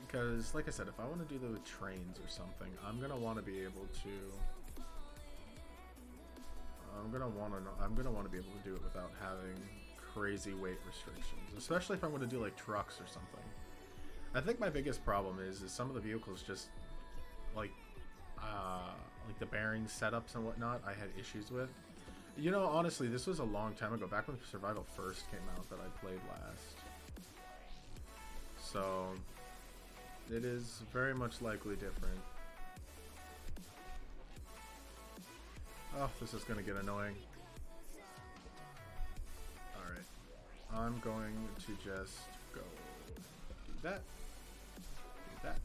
Because, like I said, if I want to do the trains or something, I'm gonna want to be able to. I'm gonna want to be able to do it without having crazy weight restrictions, especially if I'm going to do like trucks or something. I think my biggest problem is some of the vehicles just like the bearing setups and whatnot I had issues with. You know, honestly, this was a long time ago, back when Survival first came out, that I played last. So it is very much likely different. Oh, this is going to get annoying. Alright. I'm going to just go do that. Do that.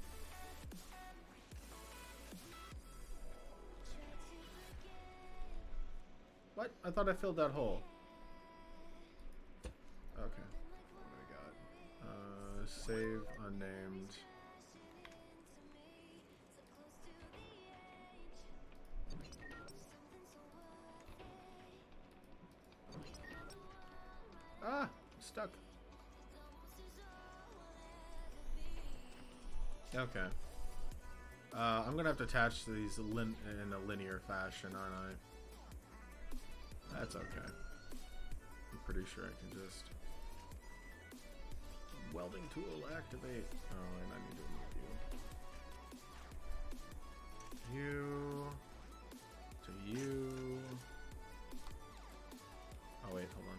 What? I thought I filled that hole. Okay. Save unnamed. Ah, stuck. Okay. I'm gonna have to attach these in a linear fashion, aren't I? That's okay. I'm pretty sure I can just... Welding tool activate. Oh, and I need to move you. You. To you. Oh wait, hold on.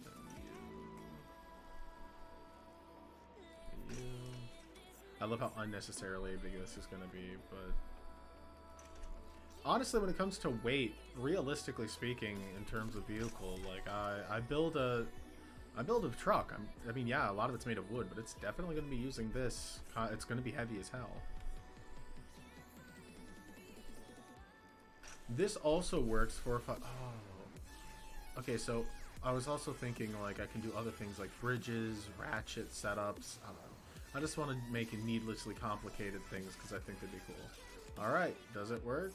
Then you. To you. I love how unnecessarily big this is gonna be, but... Honestly, when it comes to weight, realistically speaking, in terms of vehicle, like, I build a truck. I mean, yeah, a lot of it's made of wood, but it's definitely going to be using this. It's going to be heavy as hell. This also works for if I... Oh. Okay, so I was also thinking, like, I can do other things like bridges, ratchet setups. I don't know. I just want to make needlessly complicated things because I think they'd be cool. Alright, does it work?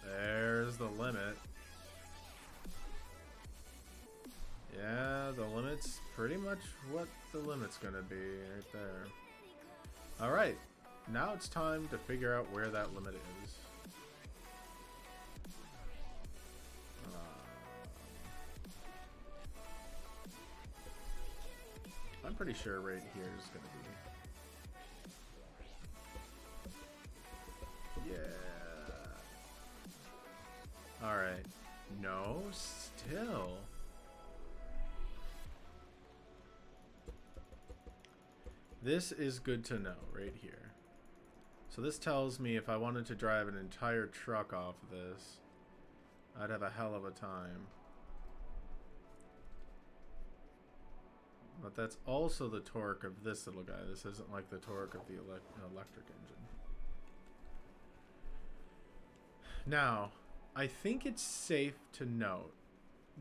There's the limit. Yeah, the limit's pretty much what the limit's gonna be right there. Alright, now it's time to figure out where that limit is. I'm pretty sure right here is gonna be... Yeah. Alright. No, still... This is good to know right here. So this tells me if I wanted to drive an entire truck off of this, I'd have a hell of a time. But that's also the torque of this little guy. This isn't like the torque of the electric engine. Now, I think it's safe to note,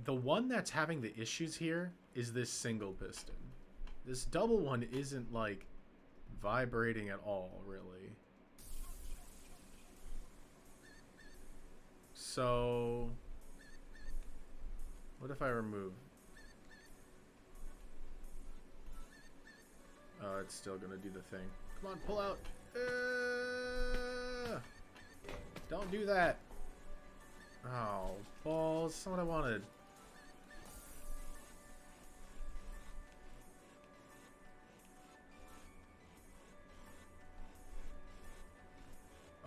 the one that's having the issues here is this single piston. This double one isn't, like, vibrating at all, really. So, what if I remove? Oh, it's still gonna do the thing. Come on, pull out. Don't do that. Oh, balls. That's not what I wanted.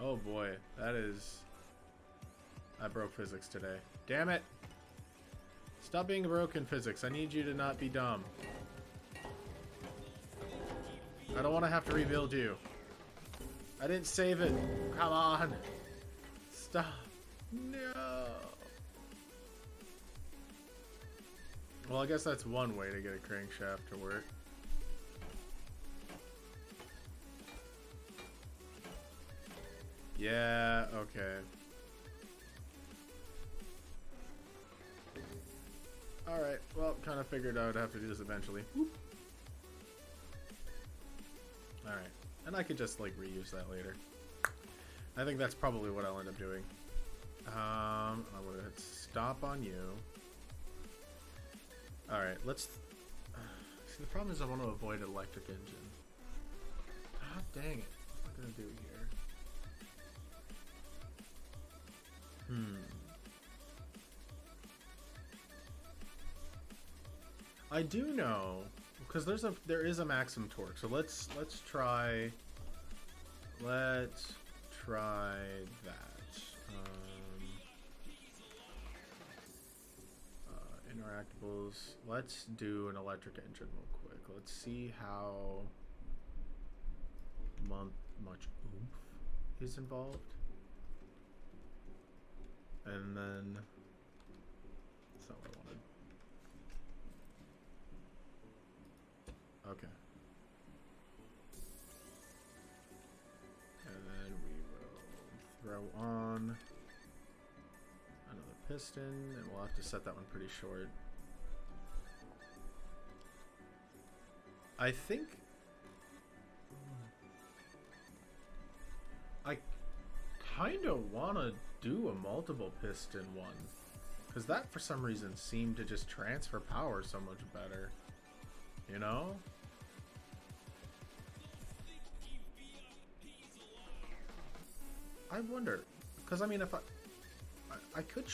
Oh boy, that is... I broke physics today. Damn it! Stop being broken, physics. I need you to not be dumb. I don't want to have to rebuild you. I didn't save it. Come on. Stop. No. Well, I guess that's one way to get a crankshaft to work. Yeah, okay. Alright, well, kind of figured I would have to do this eventually. Alright, and I could just, like, reuse that later. I think that's probably what I'll end up doing. I'm gonna hit stop on you. Alright, let's... See, the problem is I want to avoid an electric engine. God dang it. What am I gonna do here? I do know, because there is a maximum torque. So let's try that. Interactables. Let's do an electric engine real quick. Let's see how much oomph is involved. And then, that's not what I wanted. Okay. And then we will throw on another piston, and we'll have to set that one pretty short. I think I kind of want to do a multiple piston one, because that for some reason seemed to just transfer power so much better, you know? I wonder, because I mean, if I could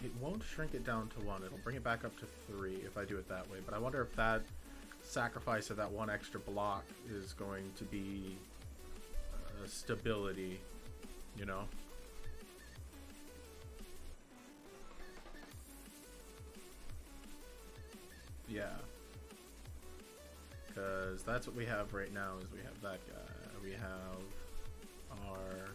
it won't shrink it down to 1. It'll bring it back up to 3 if I do it that way. But I wonder if that sacrifice of that 1 extra block is going to be stability, you know? Yeah. Because that's what we have right now, is we have that guy. We have our...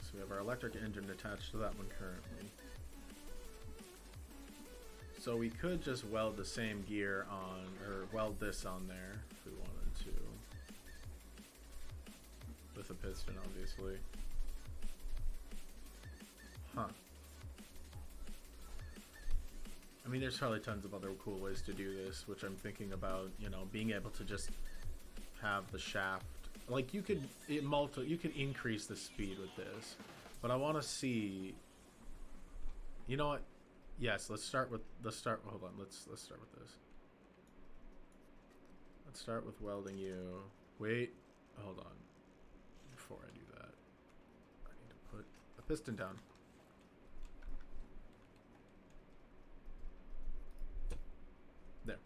So we have our electric engine attached to that one currently. So we could just weld the same gear on, or weld this on there if we wanted to. With a piston, obviously. Huh. I mean, there's probably tons of other cool ways to do this, which I'm thinking about, you know, being able to just have the shaft. Like, you could increase the speed with this, but I want to see, you know what? Yes, let's start with start with this. Let's start with welding you. Wait, hold on. Before I do that, I need to put a piston down. There.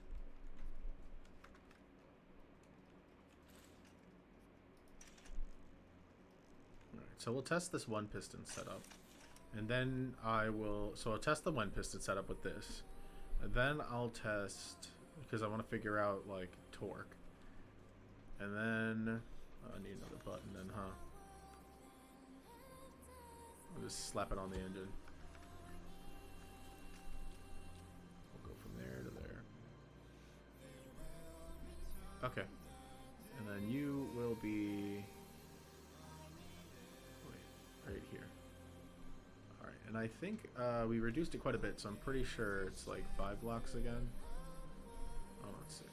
Alright, so we'll test this one piston setup. And then I'll test the one piston setup with this. And then I'll test, because I want to figure out, like, torque. And then, I need another button then, huh? I'll just slap it on the engine. We'll go from there to there. Okay. And then you will be... Wait, right here. Alright, and I think we reduced it quite a bit, so I'm pretty sure it's like 5 blocks again. Oh, no, it's 6.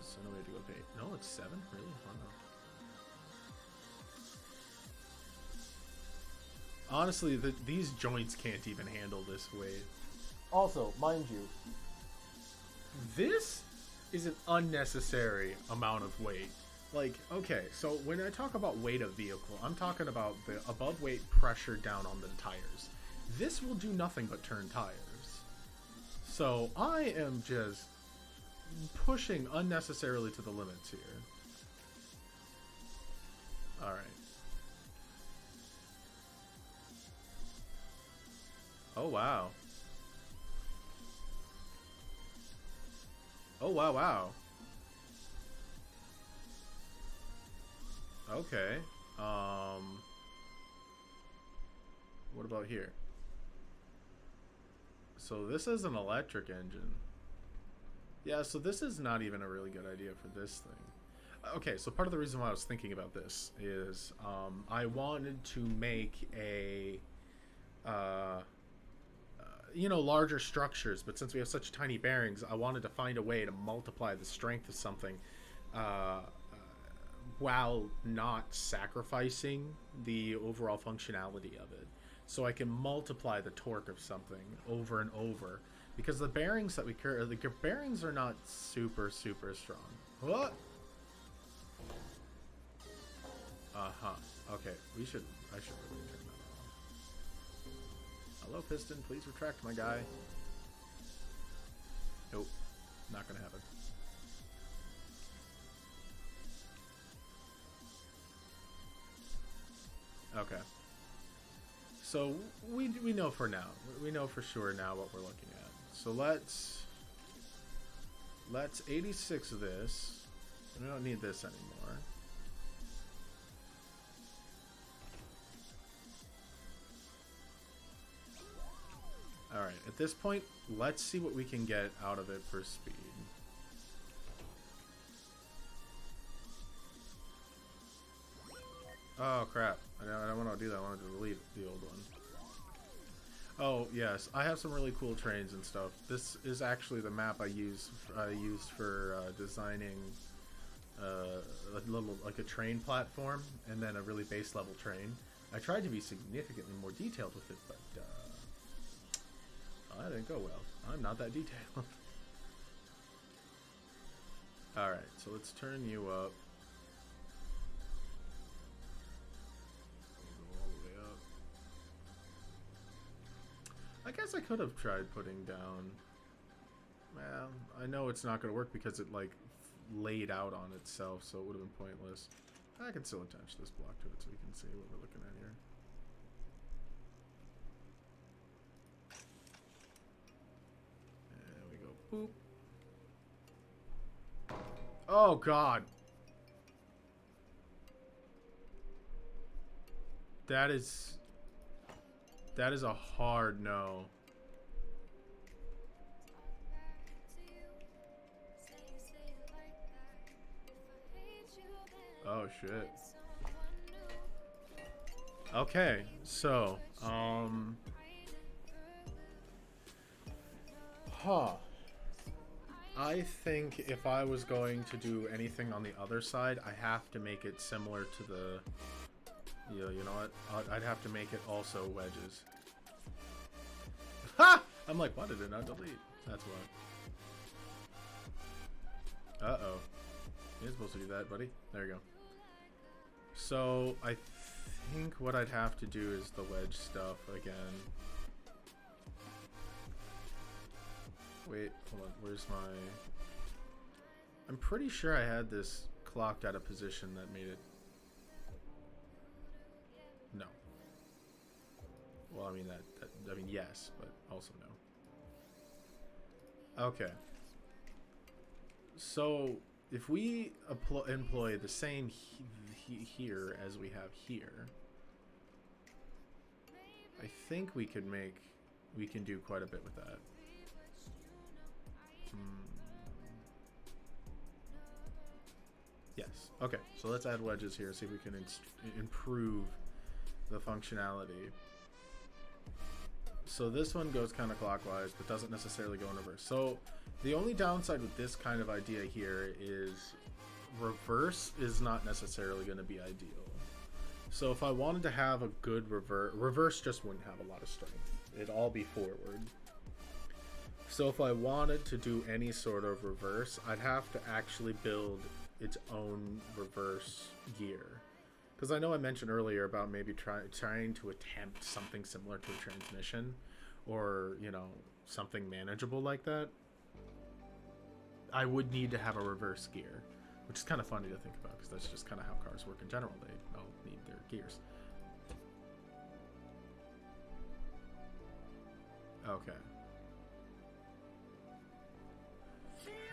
So no, we have to go pay. No, it's 7? Really? Wow. Honestly, these joints can't even handle this weight. Also, mind you, this is an unnecessary amount of weight. Like, okay, so when I talk about weight of vehicle, I'm talking about the above weight pressure down on the tires. This will do nothing but turn tires. So I am just pushing unnecessarily to the limits here. Alright. Oh, wow. Oh, wow, wow. Okay. What about here? So this is an electric engine. Yeah, so this is not even a really good idea for this thing. Okay, so part of the reason why I was thinking about this is I wanted to make a you know, larger structures, but since we have such tiny bearings, I wanted to find a way to multiply the strength of something while not sacrificing the overall functionality of it. So I can multiply the torque of something over and over. Because the bearings that we carry, the bearings are not super strong. What? Uh-huh. Okay, I should really turn that off. Hello, piston, please retract, my guy. Nope, not gonna happen. Okay. So we know for now. We know for sure now what we're looking at. So let's 86 this. We don't need this anymore. Alright, at this point, let's see what we can get out of it for speed. Oh crap, I don't want to do that, I want to delete the old one. Oh yes, I have some really cool trains and stuff. This is actually the map I used for designing a little like a train platform and then a really base level train. I tried to be significantly more detailed with it, but that didn't go well. I'm not that detailed. All right, so let's turn you up. Go all the way up. I guess I could have tried putting down. Well, I know it's not going to work because it like laid out on itself, so it would have been pointless. I can still attach this block to it so we can see what we're looking at here. There we go. Boop. Oh God. That is a hard no. Oh shit. Okay, so I think if I was going to do anything on the other side, I have to make it similar to the you know what? I'd have to make it also wedges. Ha! I'm like, why did it not delete? That's why. Uh-oh. You're supposed to do that, buddy. There you go. So, I think what I'd have to do is the wedge stuff again. Wait, hold on. Where's my... I'm pretty sure I had this clocked at a position that made it... No. Well, I mean, I mean, yes, but also no. Okay. So, if we employ the same here as we have here, I think we can do quite a bit with that. Yes. Okay, so let's add wedges here, see if we can improve the functionality. So this one goes kind of clockwise, but doesn't necessarily go in reverse. So the only downside with this kind of idea here is reverse is not necessarily going to be ideal. So if I wanted to have a good reverse just wouldn't have a lot of strength. It'd all be forward. So if I wanted to do any sort of reverse, I'd have to actually build its own reverse gear. Because I know I mentioned earlier about maybe trying to attempt something similar to a transmission, or, you know, something manageable like that. I would need to have a reverse gear, which is kind of funny to think about, because that's just kind of how cars work in general. They all need their gears. Okay.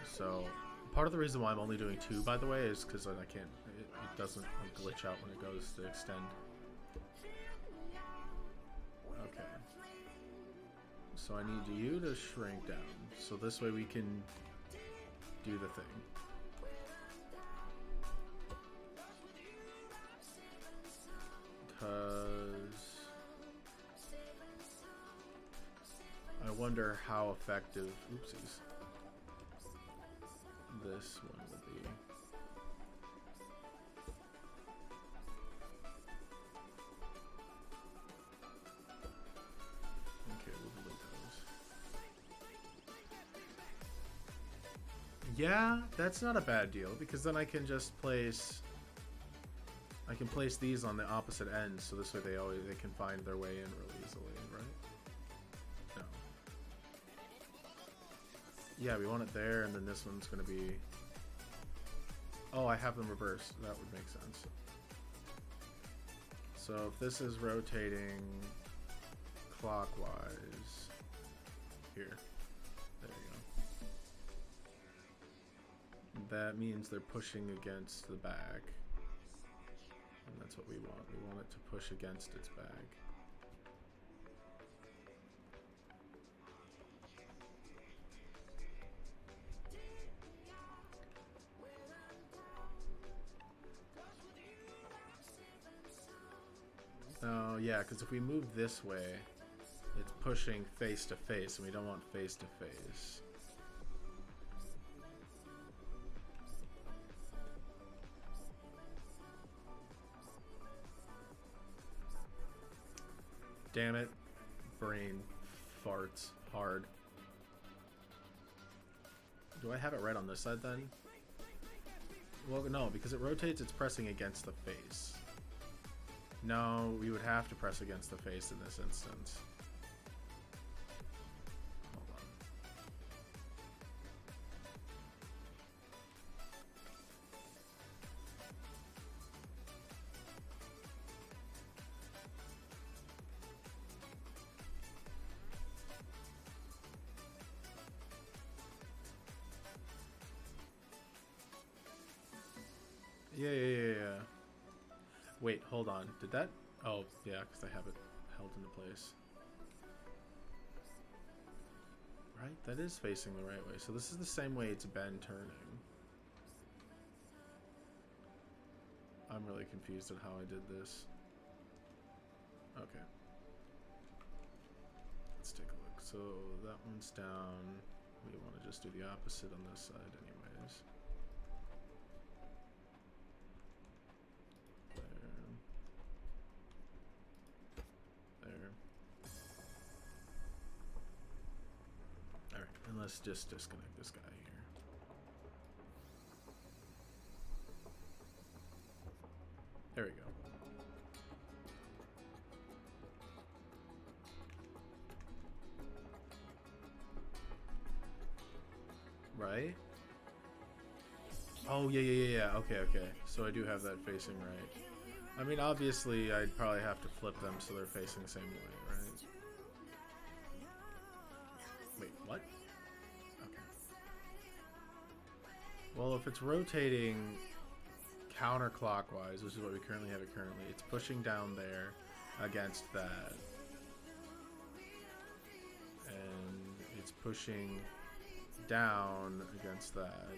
So, part of the reason why I'm only doing 2, by the way, is because I can't... It doesn't glitch out when it goes to extend. Okay. So I need you to shrink down. So this way we can do the thing. Because... I wonder how effective... Oopsies. This one would be... Okay, we'll delete those. Yeah, that's not a bad deal, because then I can just place... I can place these on the opposite ends, so this way they can find their way in really easily, right? No. Yeah, we want it there, and then this one's going to be... Oh, I have them reversed. That would make sense. So if this is rotating clockwise... Here. There you go. That means they're pushing against the back. And that's what we want. We want it to push against its back. Oh, yeah, because if we move this way, it's pushing face to face, and we don't want face to face. Damn it. Brain farts hard. Do I have it right on this side then? Well, no, because it rotates, it's pressing against the face. No, we would have to press against the face in this instance. Hold on. Yeah. Wait, hold on. Did that? Oh, yeah, because I have it held into place. Right? That is facing the right way. So this is the same way it's been turning. I'm really confused at how I did this. Okay. Let's take a look. So that one's down. We want to just do the opposite on this side anyways. And let's just disconnect this guy here. There we go. Right? Oh, yeah. Okay. So I do have that facing right. I mean, obviously, I'd probably have to flip them so they're facing the same way, right? Wait, what? Well, if it's rotating counterclockwise, which is what we currently have it currently, it's pushing down there against that. And it's pushing down against that.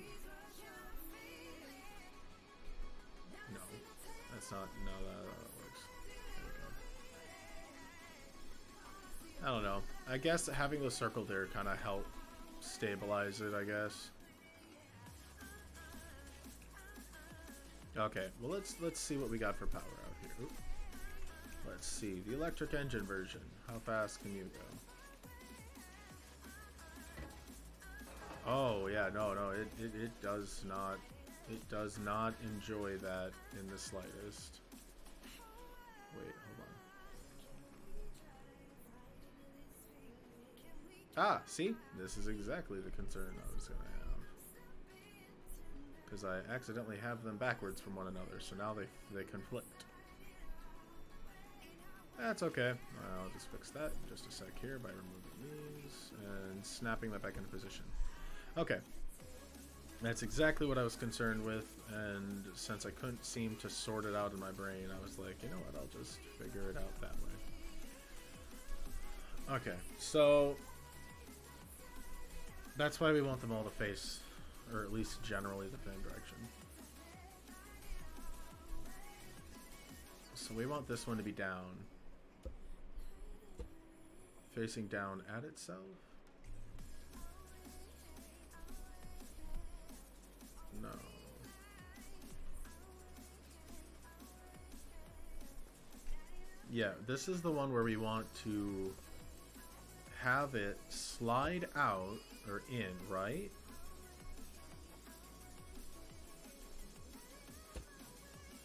No, that's not, no, that works. There we go. I don't know. I guess having the circle there kind of help stabilize it, I guess. Okay, well let's see what we got for power out here. Oop. Let's see the electric engine version. How fast can you go? Oh yeah, no, it does not enjoy that in the slightest. Wait, hold on. Ah, see, this is exactly the concern I was gonna have. Because I accidentally have them backwards from one another, so now they conflict. That's okay. I'll just fix that in just a sec here by removing these and snapping that back into position. Okay. That's exactly what I was concerned with, and since I couldn't seem to sort it out in my brain, I was like, you know what, I'll just figure it out that way. Okay, so that's why we want them all to face, or at least generally the same direction. So we want this one to be down. Facing down at itself? No. Yeah, this is the one where we want to have it slide out or in, right?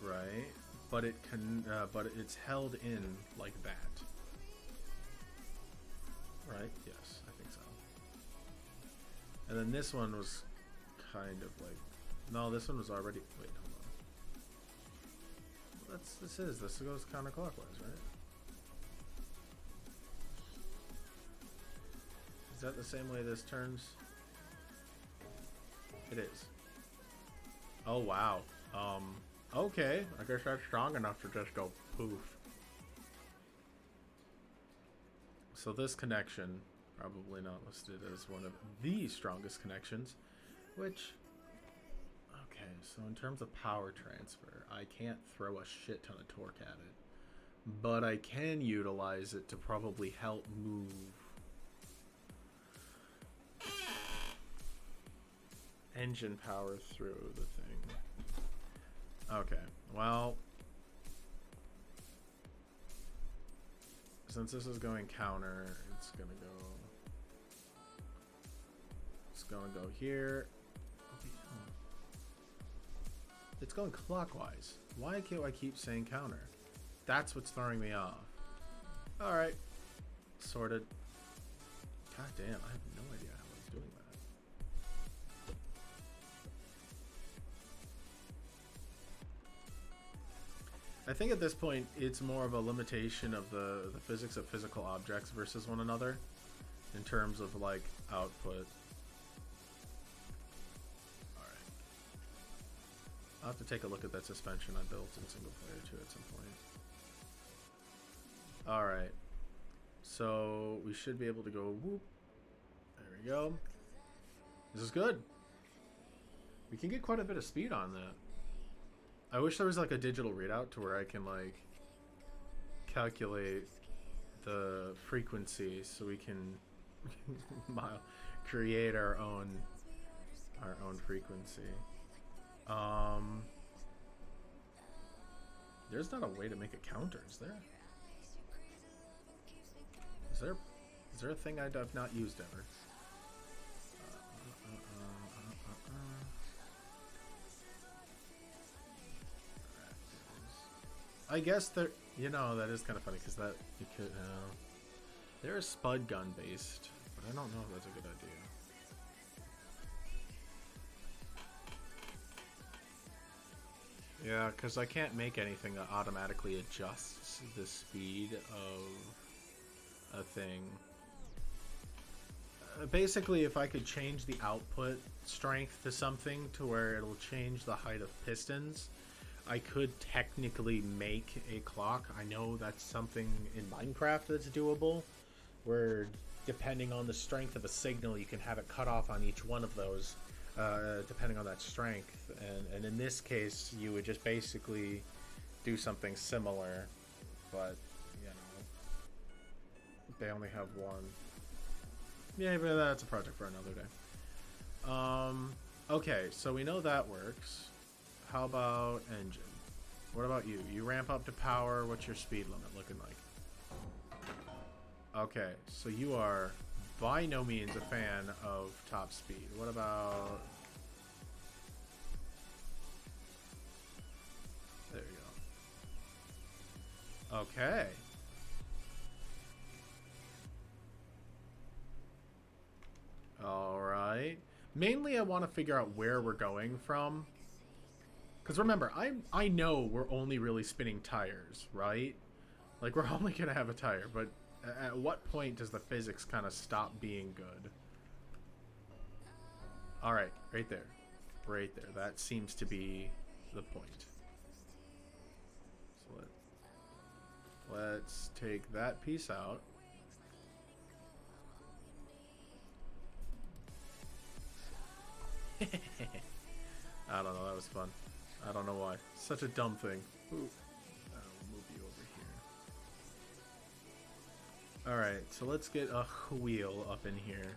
Right, but it can, but it's held in like that. Right? Yes, I think so. And then this one was kind of like, no, this one was already. Wait, hold on. This goes counterclockwise, right? Is that the same way this turns? It is. Oh wow. Okay, I guess that's strong enough to just go poof. So this connection, probably not listed as one of the strongest connections, which, okay, so in terms of power transfer, I can't throw a shit ton of torque at it. but I can utilize it to probably help move engine power through the thing. Okay, well, since this is going counter, it's gonna go here. It's going clockwise. Why can't I keep saying counter? That's what's throwing me off. Alright. Sorted. God damn, I have no idea how I was doing that. I think at this point, it's more of a limitation of the physics of physical objects versus one another in terms of, like, output. I'll have to take a look at that suspension I built in single player too at some point. Alright. So we should be able to go whoop. There we go. This is good. We can get quite a bit of speed on that. I wish there was like a digital readout to where I can like calculate the frequency so we can create our own frequency. There's not a way to make a counter, is there? Is there a thing I've not used ever? I guess there, you know, that is kind of funny because that you could. They're a spud gun based, but I don't know if that's a good idea. Yeah, because I can't make anything that automatically adjusts the speed of a thing. Basically, if I could change the output strength to something to where it'll change the height of pistons, I could technically make a clock. I know that's something in Minecraft that's doable, where depending on the strength of a signal, you can have it cut off on each one of those. Depending on that strength, and in this case you would just basically do something similar, but you know they only have one. Yeah, but that's a project for another day. Okay, so we know that works. How about engine? What about you? You ramp up to power. What's your speed limit looking like? Okay, so you are by no means a fan of top speed. What about... There you go. Okay. Alright. Mainly I want to figure out where we're going from. Because remember, I know we're only really spinning tires, right? Like, we're only going to have a tire, but... At what point does the physics kind of stop being good? Alright, right there. Right there. That seems to be the point. So let's take that piece out. I don't know, that was fun. I don't know why. Such a dumb thing. Ooh. Alright, so let's get a wheel up in here.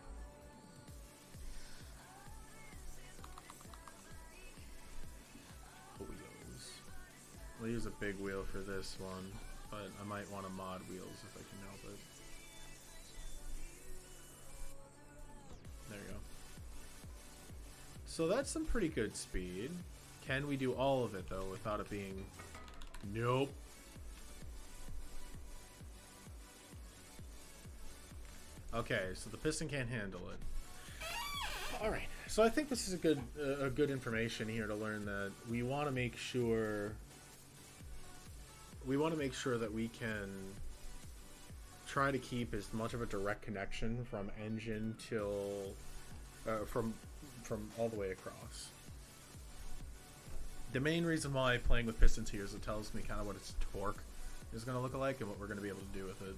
Wheels. We'll use a big wheel for this one, but I might want to mod wheels if I can help it. There you go. So that's some pretty good speed. Can we do all of it, though, without it being... Nope. Okay, so the piston can't handle it. Alright, so I think this is a good information here to learn that we want to make sure... We want to make sure that we can try to keep as much of a direct connection from engine till... from all the way across. The main reason why playing with pistons here is it tells me kind of what its torque is going to look like and what we're going to be able to do with it.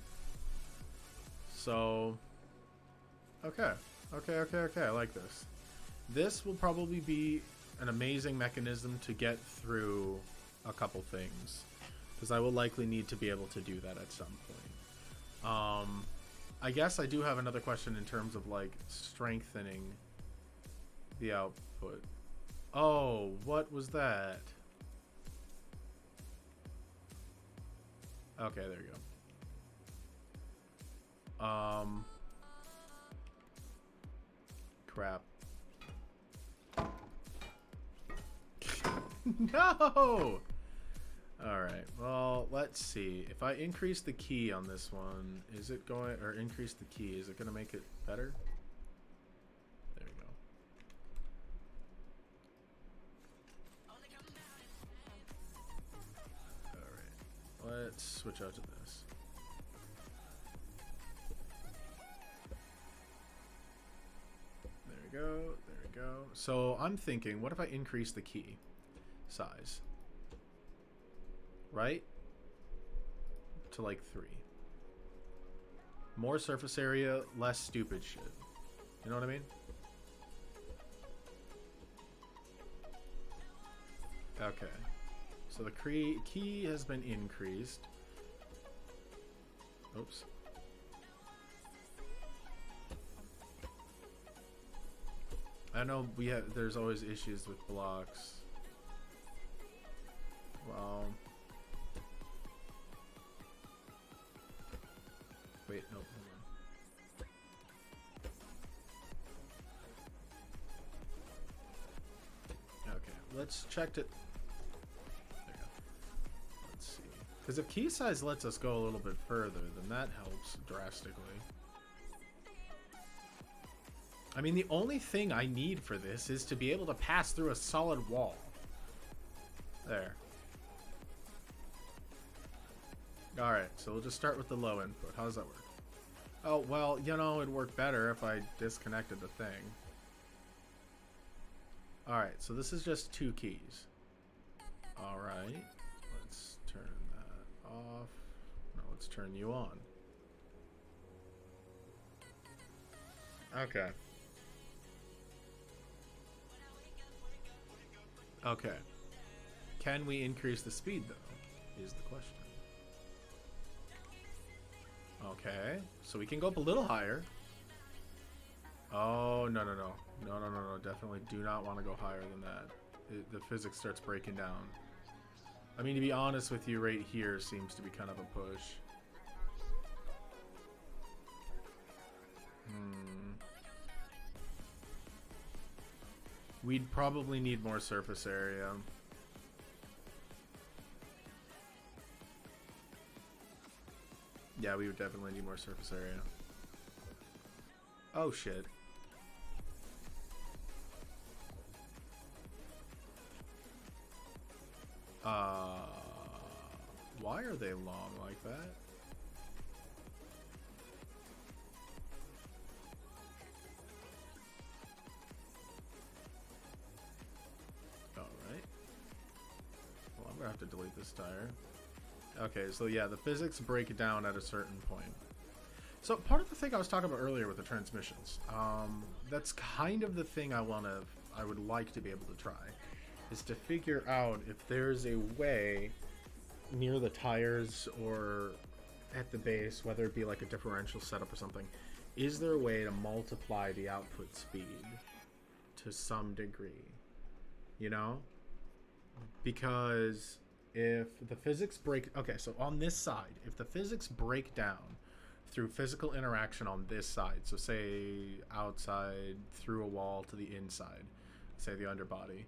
So, okay, I like this. This will probably be an amazing mechanism to get through a couple things. because I will likely need to be able to do that at some point. I guess I do have another question in terms of like strengthening the output. Oh, what was that? Okay, there you go. Crap. No! Alright, well, let's see. If I increase the key on this one, is it going, or increase the key, is it going to make it better? There we go. Alright, let's switch out to this. There we go, there we go. So I'm thinking, what if I increase the key size? Right? To like 3. More surface area, less stupid shit. You know what I mean? Okay. So the key has been increased. Oops. I know there's always issues with blocks. Well, wait, no, hold on. Okay, let's check it. There we go. Let's see. Because if key size lets us go a little bit further, then that helps drastically. I mean, the only thing I need for this is to be able to pass through a solid wall. There. Alright, so we'll just start with the low input. How does that work? Oh, well, you know, it'd work better if I disconnected the thing. Alright, so this is just 2 keys. Alright, let's turn that off. Now let's turn you on. Okay. Okay. Can we increase the speed, though, is the question. Okay, so we can go up a little higher. Oh, no, no, no. No, no, no, no. Definitely do not want to go higher than that. The physics starts breaking down. I mean, to be honest with you, right here seems to be kind of a push. We'd probably need more surface area. Yeah, we would definitely need more surface area. Oh, shit. Why are they long like that? Alright. Well, I'm gonna have to delete this tire. Okay, so yeah, the physics break it down at a certain point. So part of the thing I was talking about earlier with the transmissions, that's kind of the thing I would like to be able to try, is to figure out if there's a way near the tires or at the base, whether it be like a differential setup or something, is there a way to multiply the output speed to some degree, you know? Because if the physics break... Okay, so on this side, if the physics break down through physical interaction on this side, so say outside through a wall to the inside, say the underbody,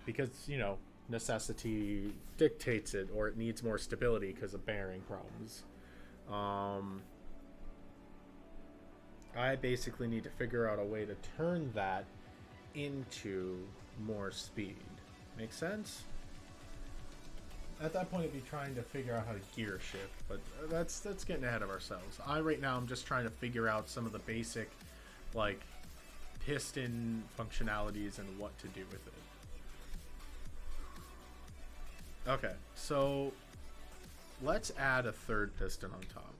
because, you know, necessity dictates it, or it needs more stability because of bearing problems. I basically need to figure out a way to turn that into more speed. Make sense? At that point, I'd be trying to figure out how to gear shift, but that's getting ahead of ourselves. Right now, I'm just trying to figure out some of the basic, like, piston functionalities and what to do with it. Okay, so let's add a third piston on top.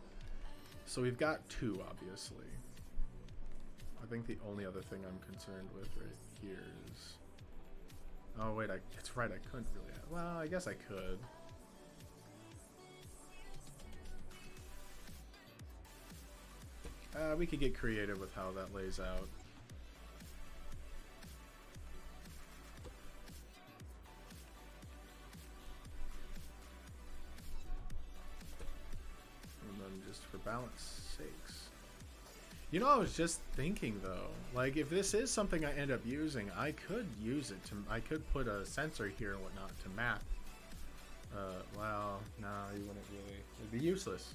So we've got 2, obviously. I think the only other thing I'm concerned with right here is... Oh, wait, that's right, I couldn't really... Well, I guess I could. we could get creative with how that lays out. And then just for balance sakes. You know, I was just thinking though, like if this is something I end up using, I could use it to, I could put a sensor here and whatnot to map. Well, no, you wouldn't really. It'd be useless.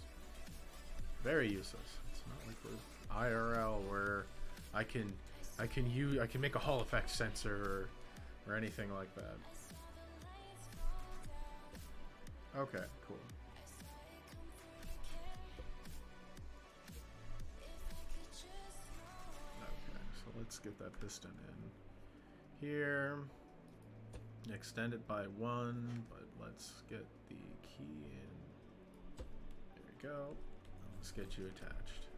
Very useless. It's not like we're IRL where I can make a Hall effect sensor or anything like that. Okay, cool. Okay, so let's get that piston in here. Extend it by 1, but let's get the key in. There we go. Let's get you attached.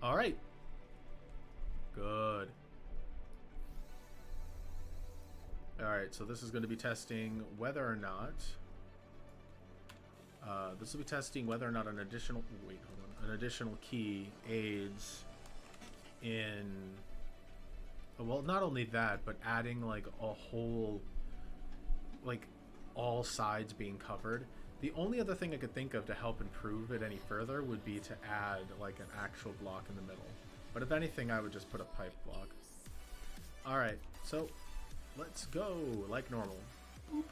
All right. Good. All right, so this is going to be testing whether or not this will be testing whether or not an additional an additional key aids in, well, not only that, but adding like a whole, like all sides being covered. The only other thing I could think of to help improve it any further would be to add like an actual block in the middle. But if anything, I would just put a pipe block. All right, so let's go like normal. Boop.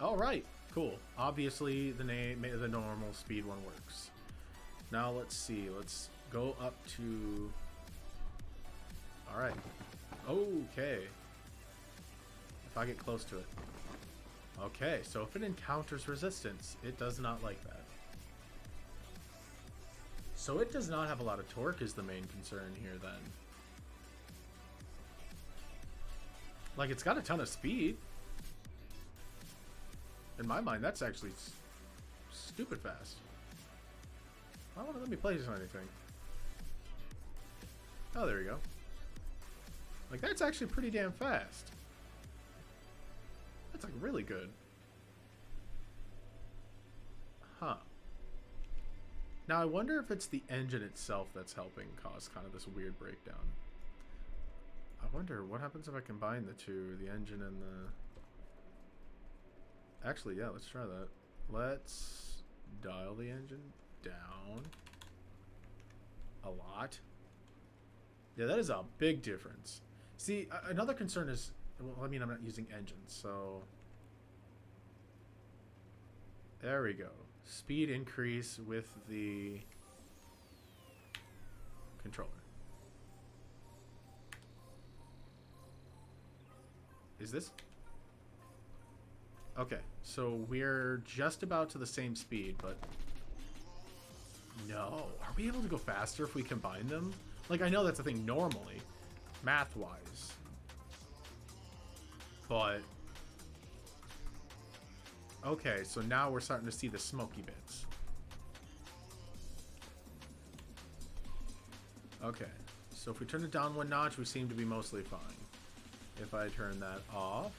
All right, cool. Obviously, the normal speed one works. Now let's see. Let's go up to. All right. Okay. If I get close to it. Okay, so if it encounters resistance, it does not like that. So it does not have a lot of torque is the main concern here then. Like, it's got a ton of speed. In my mind, that's actually stupid fast. Why won't it let me place on anything? Oh, there we go. Like, that's actually pretty damn fast. That's like really good. Huh. Now I wonder if it's the engine itself that's helping cause kind of this weird breakdown. I wonder what happens if I combine the two, the engine and the... Actually, yeah, let's try that. Let's dial the engine down a lot. Yeah, that is a big difference. See, another concern is, well, I mean, I'm not using engines, so... There we go. Speed increase with the controller. Is this? Okay, so we're just about to the same speed, but... No. Are we able to go faster if we combine them? Like, I know that's a thing normally, math-wise. But... Okay, so now we're starting to see the smoky bits. Okay, so if we turn it down one notch, we seem to be mostly fine. If I turn that off...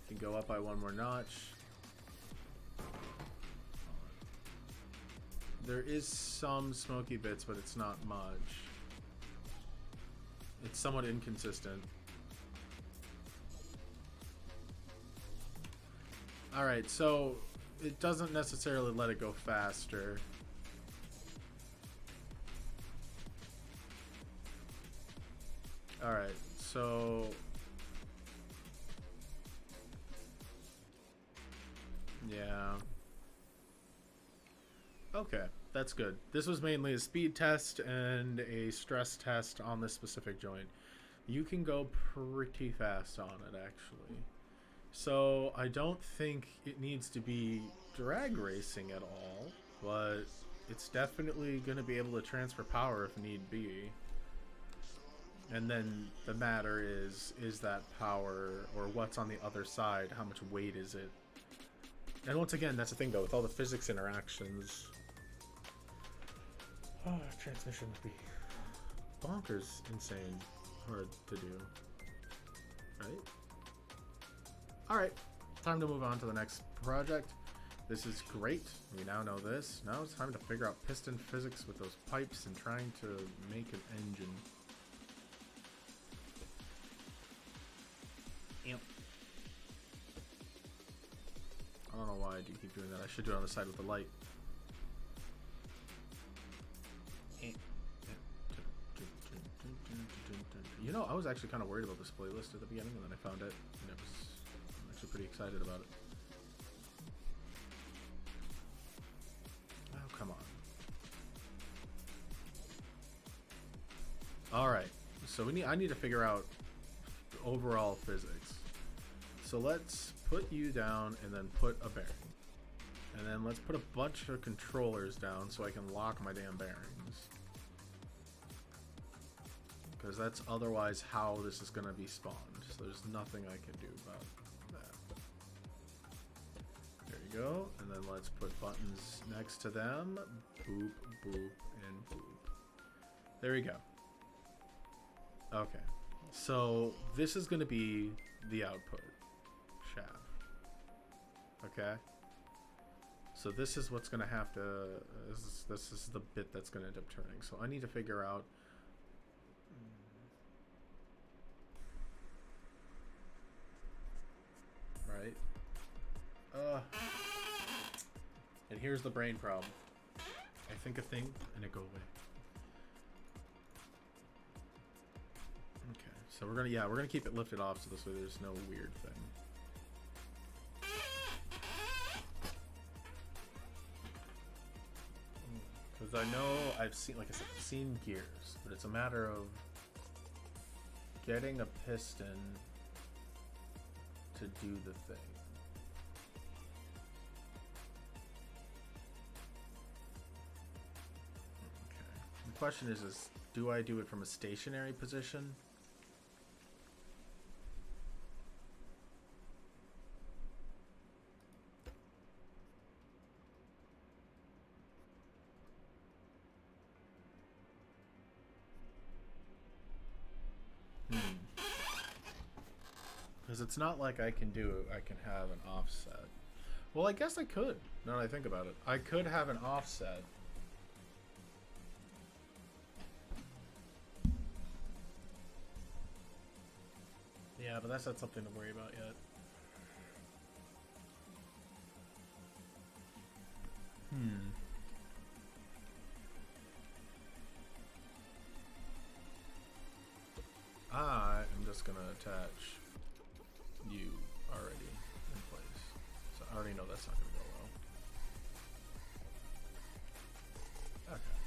Can go up by one more notch. There is some smoky bits, but it's not much. It's somewhat inconsistent. Alright, so it doesn't necessarily let it go faster. Alright, so... Yeah. Okay, that's good. This was mainly a speed test and a stress test on this specific joint. You can go pretty fast on it, actually. So I don't think it needs to be drag racing at all, but it's definitely going to be able to transfer power if need be. And then the matter is that power, or what's on the other side, how much weight is it? And once again, that's the thing though, with all the physics interactions, transmission would be bonkers insane hard to do. Right? Alright. time to move on to the next project. This is great. We now know this. Now it's time to figure out piston physics with those pipes and trying to make an engine. Yep. I don't know why I do keep doing that. I should do it on the side with the light. You know, I was actually kind of worried about this playlist at the beginning, and then I found it, and I'm actually pretty excited about it. Oh, come on. Alright, so I need to figure out overall physics. So let's put you down and then put a bearing. And then let's put a bunch of controllers down so I can lock my damn bearings. Because that's otherwise how this is going to be spawned. So there's nothing I can do about that. There you go. And then let's put buttons next to them. Boop, boop, and boop. There we go. Okay. So this is going to be the output shaft. Okay. So this is what's going to have to... This is the bit that's going to end up turning. So I need to figure out... Right. And here's the brain problem. I think a thing and it go away. Okay, so we're gonna keep it lifted off so this way there's no weird thing. Because I know I've seen, like I said, I've seen gears, but it's a matter of getting a piston to do the thing. Okay. The question is do I do it from a stationary position? Because it's not like I can have an offset. Well, I guess I could, now that I think about it. I could have an offset. Yeah, but that's not something to worry about yet. I am just gonna attach you already in place. So I already know that's not gonna go well. Okay.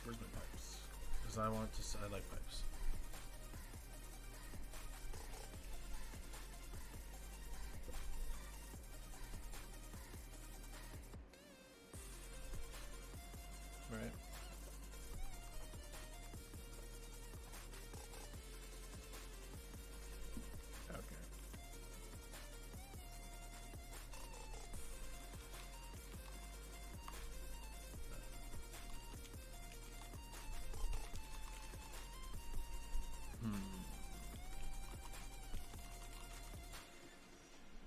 Where's my pipes? Because I like pipes. Right. Okay.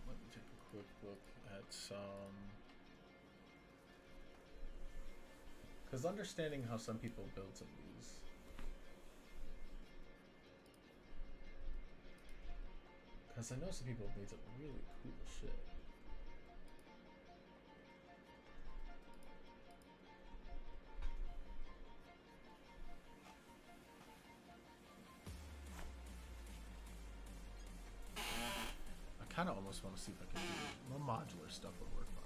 Let me take a quick look at some... Because understanding how some people build some of these. Because I know some people made some really cool shit. I kind of almost want to see if I can do more modular stuff would work fine.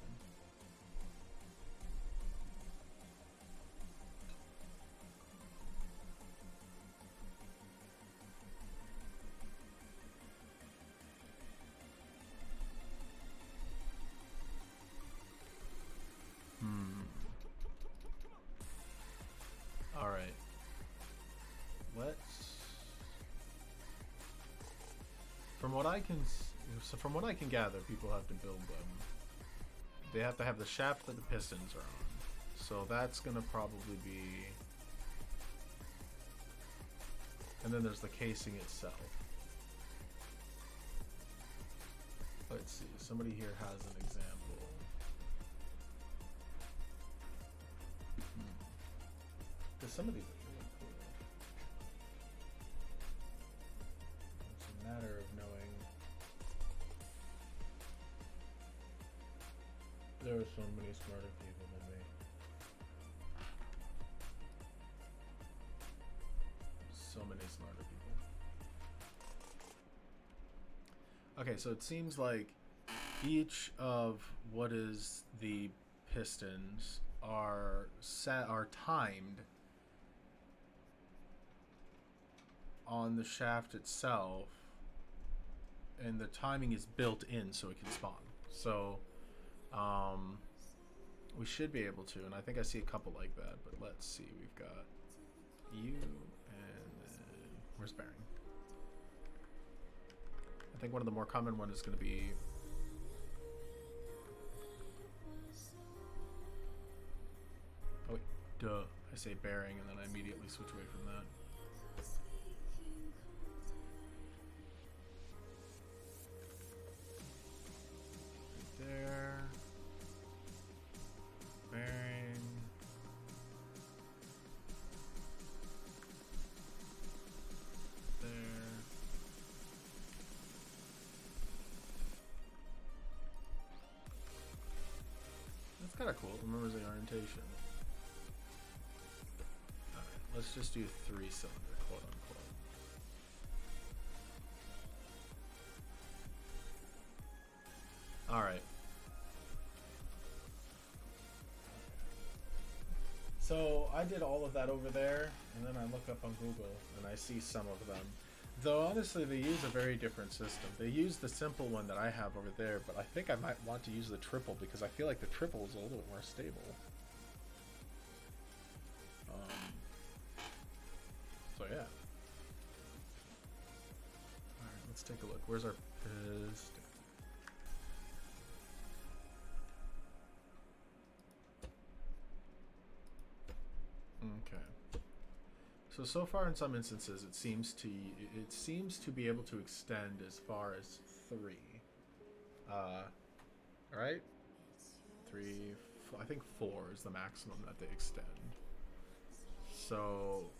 Alright. From what I can gather, people have to build them. They have to have the shaft that the pistons are on. So that's gonna probably be And then there's the casing itself. Let's see, somebody here has an example. Because some of these are really cool. It's a matter of knowing. There are so many smarter people than me. So many smarter people. Okay, so it seems like each of what is the pistons are timed on the shaft itself, and the timing is built in so it can spawn. So we should be able to, and I think I see a couple like that, but let's see. We've got you, and then where's bearing? I think one of the more common ones is going to be oh wait, duh. I say bearing and then I immediately switch away from that. Right there. Bearing. There. That's kind of cool. It remembers the orientation. Alright, let's just do 3-cylinder, quote unquote. Alright. So I did all of that over there, and then I look up on Google and I see some of them. Though honestly, they use a very different system. They use the simple one that I have over there, but I think I might want to use the triple because I feel like the triple is a little bit more stable. So yeah. Alright, let's take a look. Where's our piston? Okay. So far in some instances it seems to be able to extend as far as 3. Right? 3, I think 4 is the maximum that they extend. So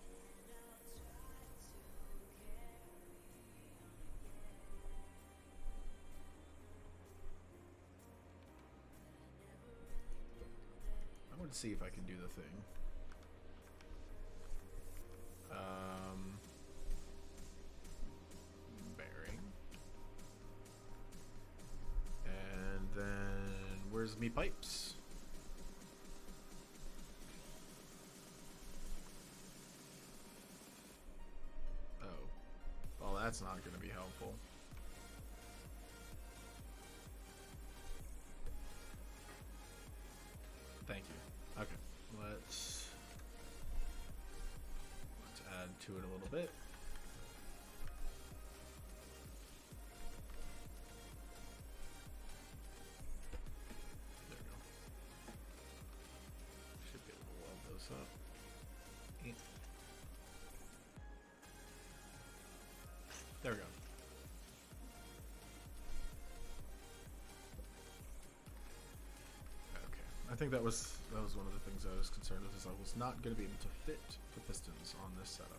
I want to see if I can do the thing. Bearing. And then where's me pipes? Oh. Well, that's not going to be helpful. Thank you. Okay. Let's add to it a little bit. There we go. Should be able to weld those up. Yeah. There we go. Okay. I think that was one of the things I was concerned with, is I was not going to be able to fit the pistons on this setup.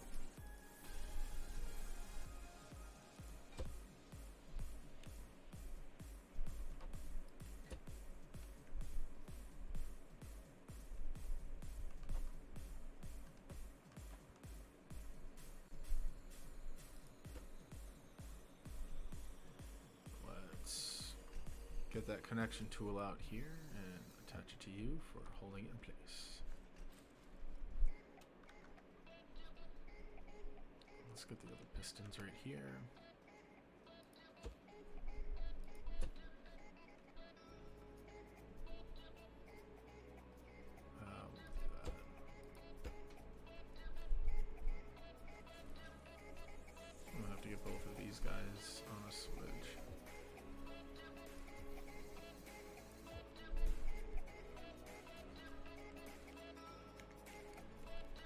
Let's get that connection tool out here and attach it to you for holding it in place. Let's get the other pistons right here. I'm gonna have to get both of these guys on a switch.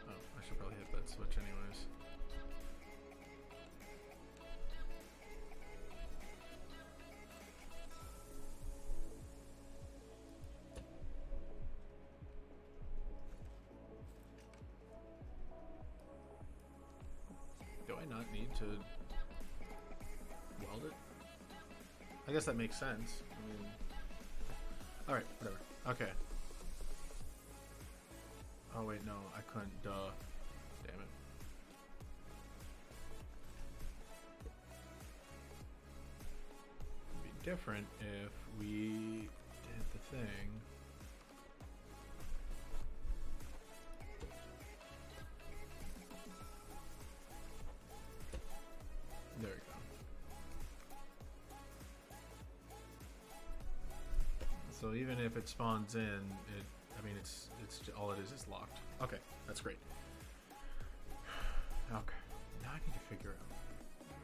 Oh, I should probably hit that switch anyways. to weld it. I guess that makes sense. I mean, all right, whatever. Okay. Oh wait, no, I couldn't. Duh. Damn it. It'd be different if we did the thing. There we go. So even if it spawns in, I mean, it's all it is locked. Okay, that's great. Okay, now I need to figure out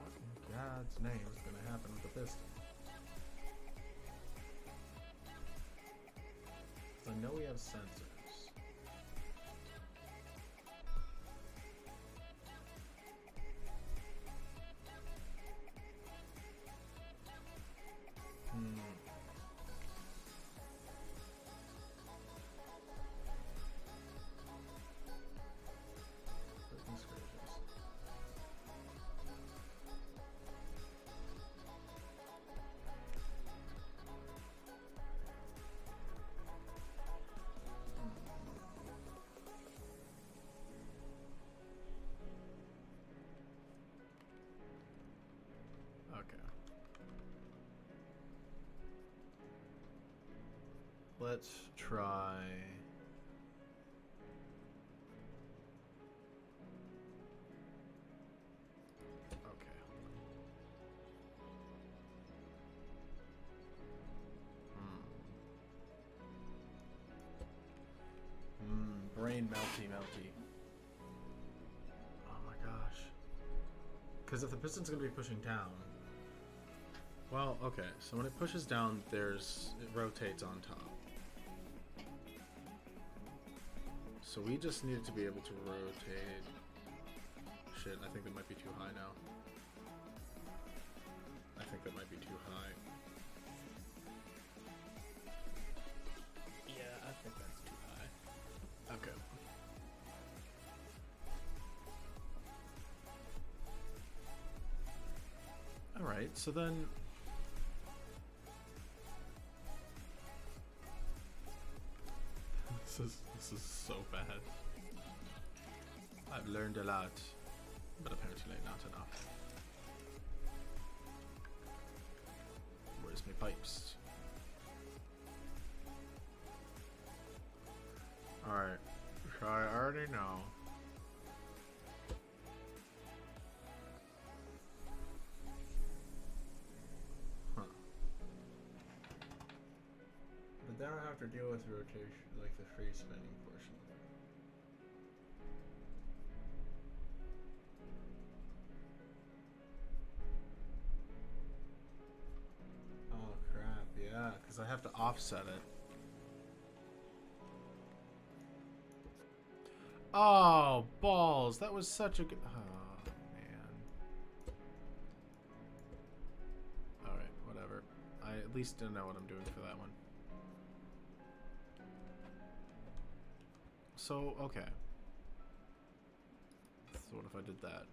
what in God's name is going to happen with the piston. So I know we have sensors. Okay. Let's try. Okay. Brain melty. Oh my gosh. Because if the piston's going to be pushing down. Well, okay. So when it pushes down, it rotates on top. So we just need it to be able to rotate. Shit, I think that might be too high now. I think that might be too high. Yeah, I think that's too high. Okay. Alright, so then... This is so bad. I've learned a lot, but apparently not enough. Where's my pipes? Alright, so I already know. Huh. But then I have to deal with rotation, like the free spinning portion. Oh crap, yeah, because I have to offset it. Oh, balls, that was such a good... Oh, man. Alright, whatever. I at least don't know what I'm doing for that one. So, okay. So what if I did that?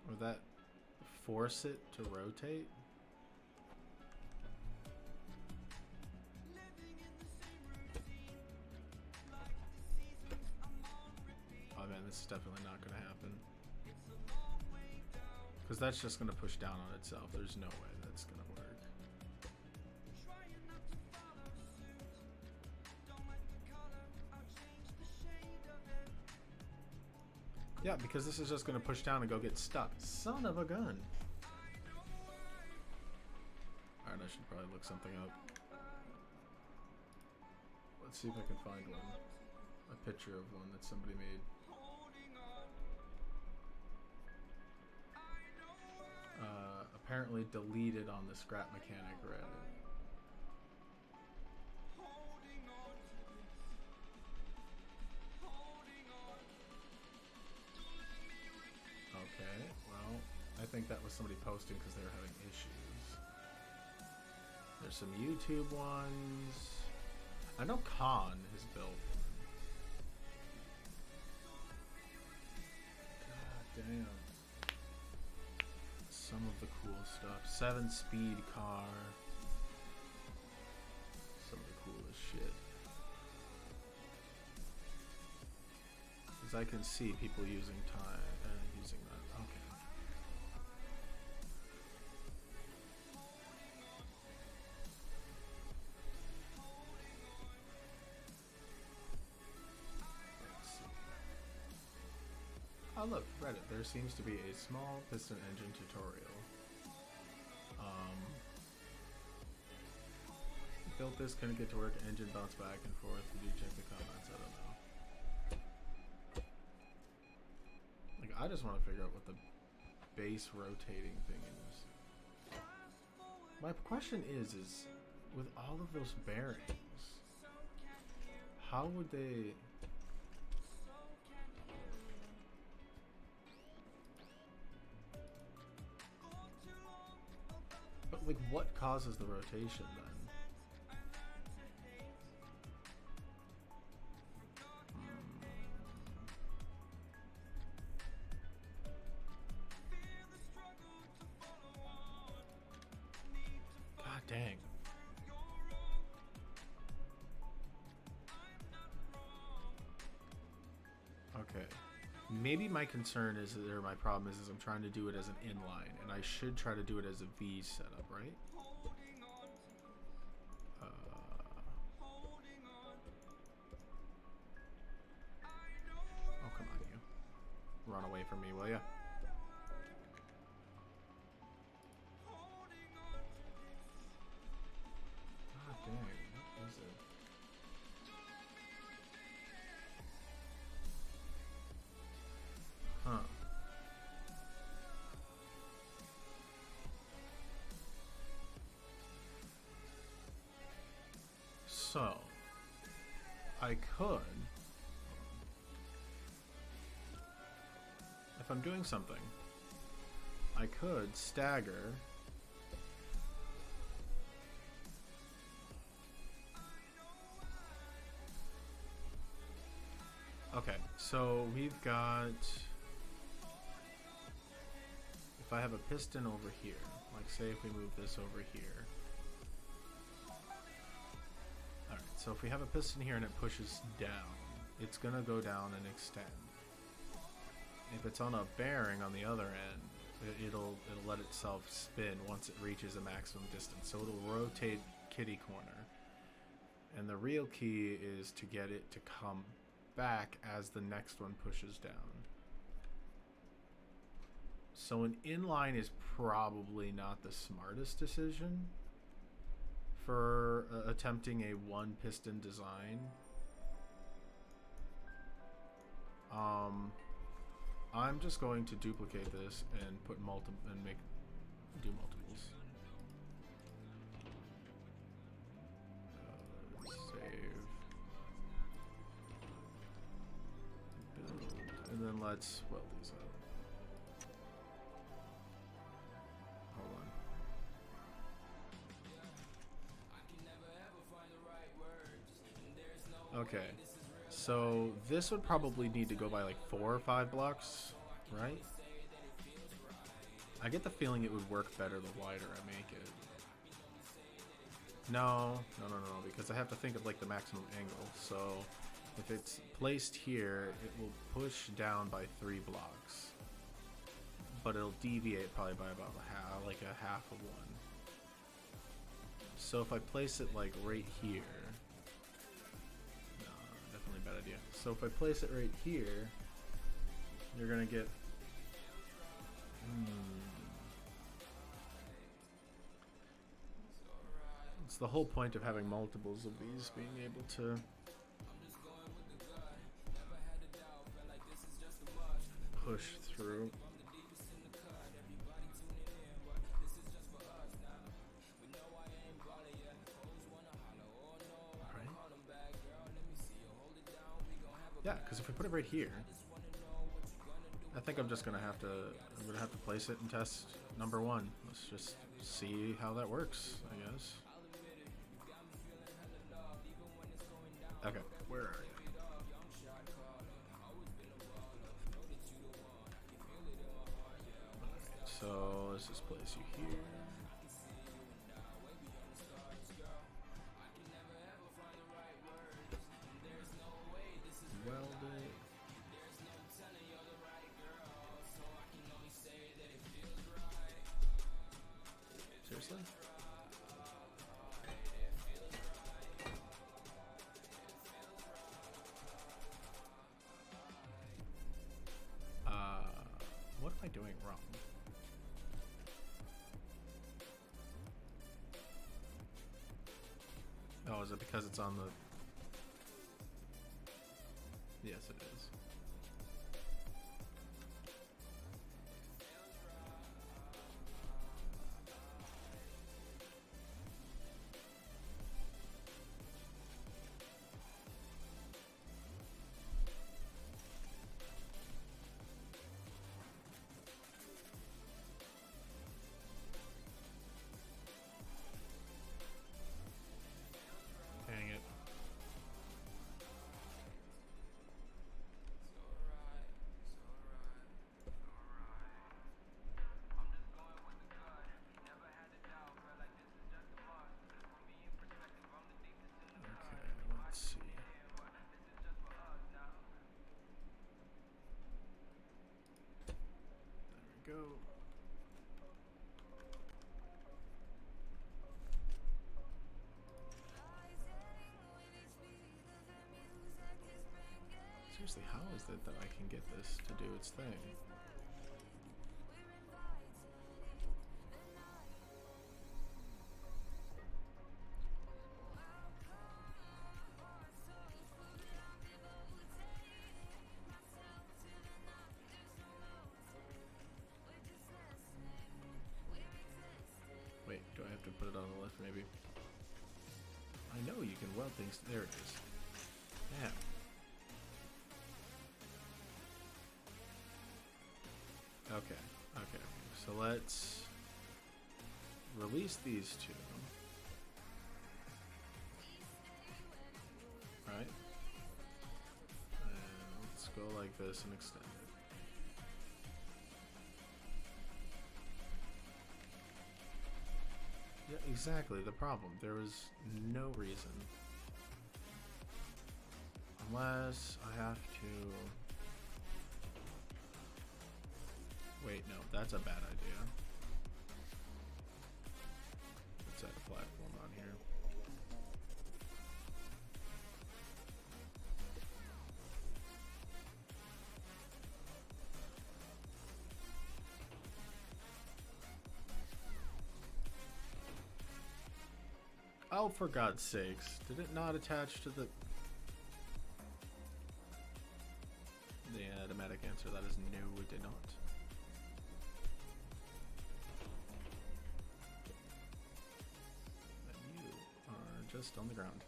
Would that force it to rotate? Oh man, this is definitely not going to happen. Because that's just going to push down on itself. There's no way that's going to work. Yeah, because this is just going to push down and go get stuck. Son of a gun. Alright, I should probably look something up. Let's see if I can find one. A picture of one that somebody made. Apparently deleted on the Scrap Mechanic Reddit. Okay, well, I think that was somebody posting because they were having issues. There's some YouTube ones. I know Khan has built. God damn. Some of the cool stuff. 7-speed car. Some of the coolest shit. As I can see people using using that. Okay. Let's see. Oh look, Reddit. There seems to be a small piston engine tutorial. Built this, couldn't get to work, engine bounced back and forth. Did you check the comments? I don't know. Like, I just want to figure out what the base rotating thing is. My question is with all of those bearings, how would they... But, like, what causes the rotation, then? God dang. Okay. Maybe my concern is, or my problem is I'm trying to do it as an inline, and I should try to do it as a V setup, right? Oh, come on, you. Run away from me, will ya? God dang, what is it? Huh. So, I could, if I'm doing something, I could stagger okay, so we've got, if I have a piston over here, like say if we move this over here. Alright, so if we have a piston here and it pushes down, it's gonna go down and extend. If it's on a bearing on the other end, it'll let itself spin once it reaches a maximum distance. So it'll rotate kitty corner. And the real key is to get it to come back as the next one pushes down. So an inline is probably not the smartest decision for attempting a one piston design. I'm just going to duplicate this and put multiple and do multiples. Save. Build. And then let's weld these up. Hold on. Okay. So this would probably need to go by like 4 or 5 blocks, right? I get the feeling it would work better the wider I make it. No, because I have to think of like the maximum angle. So if it's placed here, it will push down by 3 blocks, but it'll deviate probably by about a half of one. So if I place it like right here, bad idea. So if I place it right here, you're gonna get it's the whole point of having multiples of these, being able to push through. Yeah, because if we put it right here, I think I'm gonna have to place it and test number 1. Let's just see how that works, I guess. Okay, where are you? Alright, so let's just place you here. Weld it. Seriously? What am I doing wrong? Oh, is it because it's on the... Yes, it is. Dang it. Okay, let's see. There we go. Seriously, how is it that I can get this to do its thing? Wait, do I have to put it on the left maybe? I know you can weld things. There it is. Yeah. Okay, okay. So let's release these two. Right? And let's go like this and extend it. Yeah, exactly the problem. There was no reason. Unless I have to... Wait, no, that's a bad idea. Let's add a platform on here. Oh, for God's sakes. Did it not attach to the automatic answer? That is no, it did not. And you are just on the ground.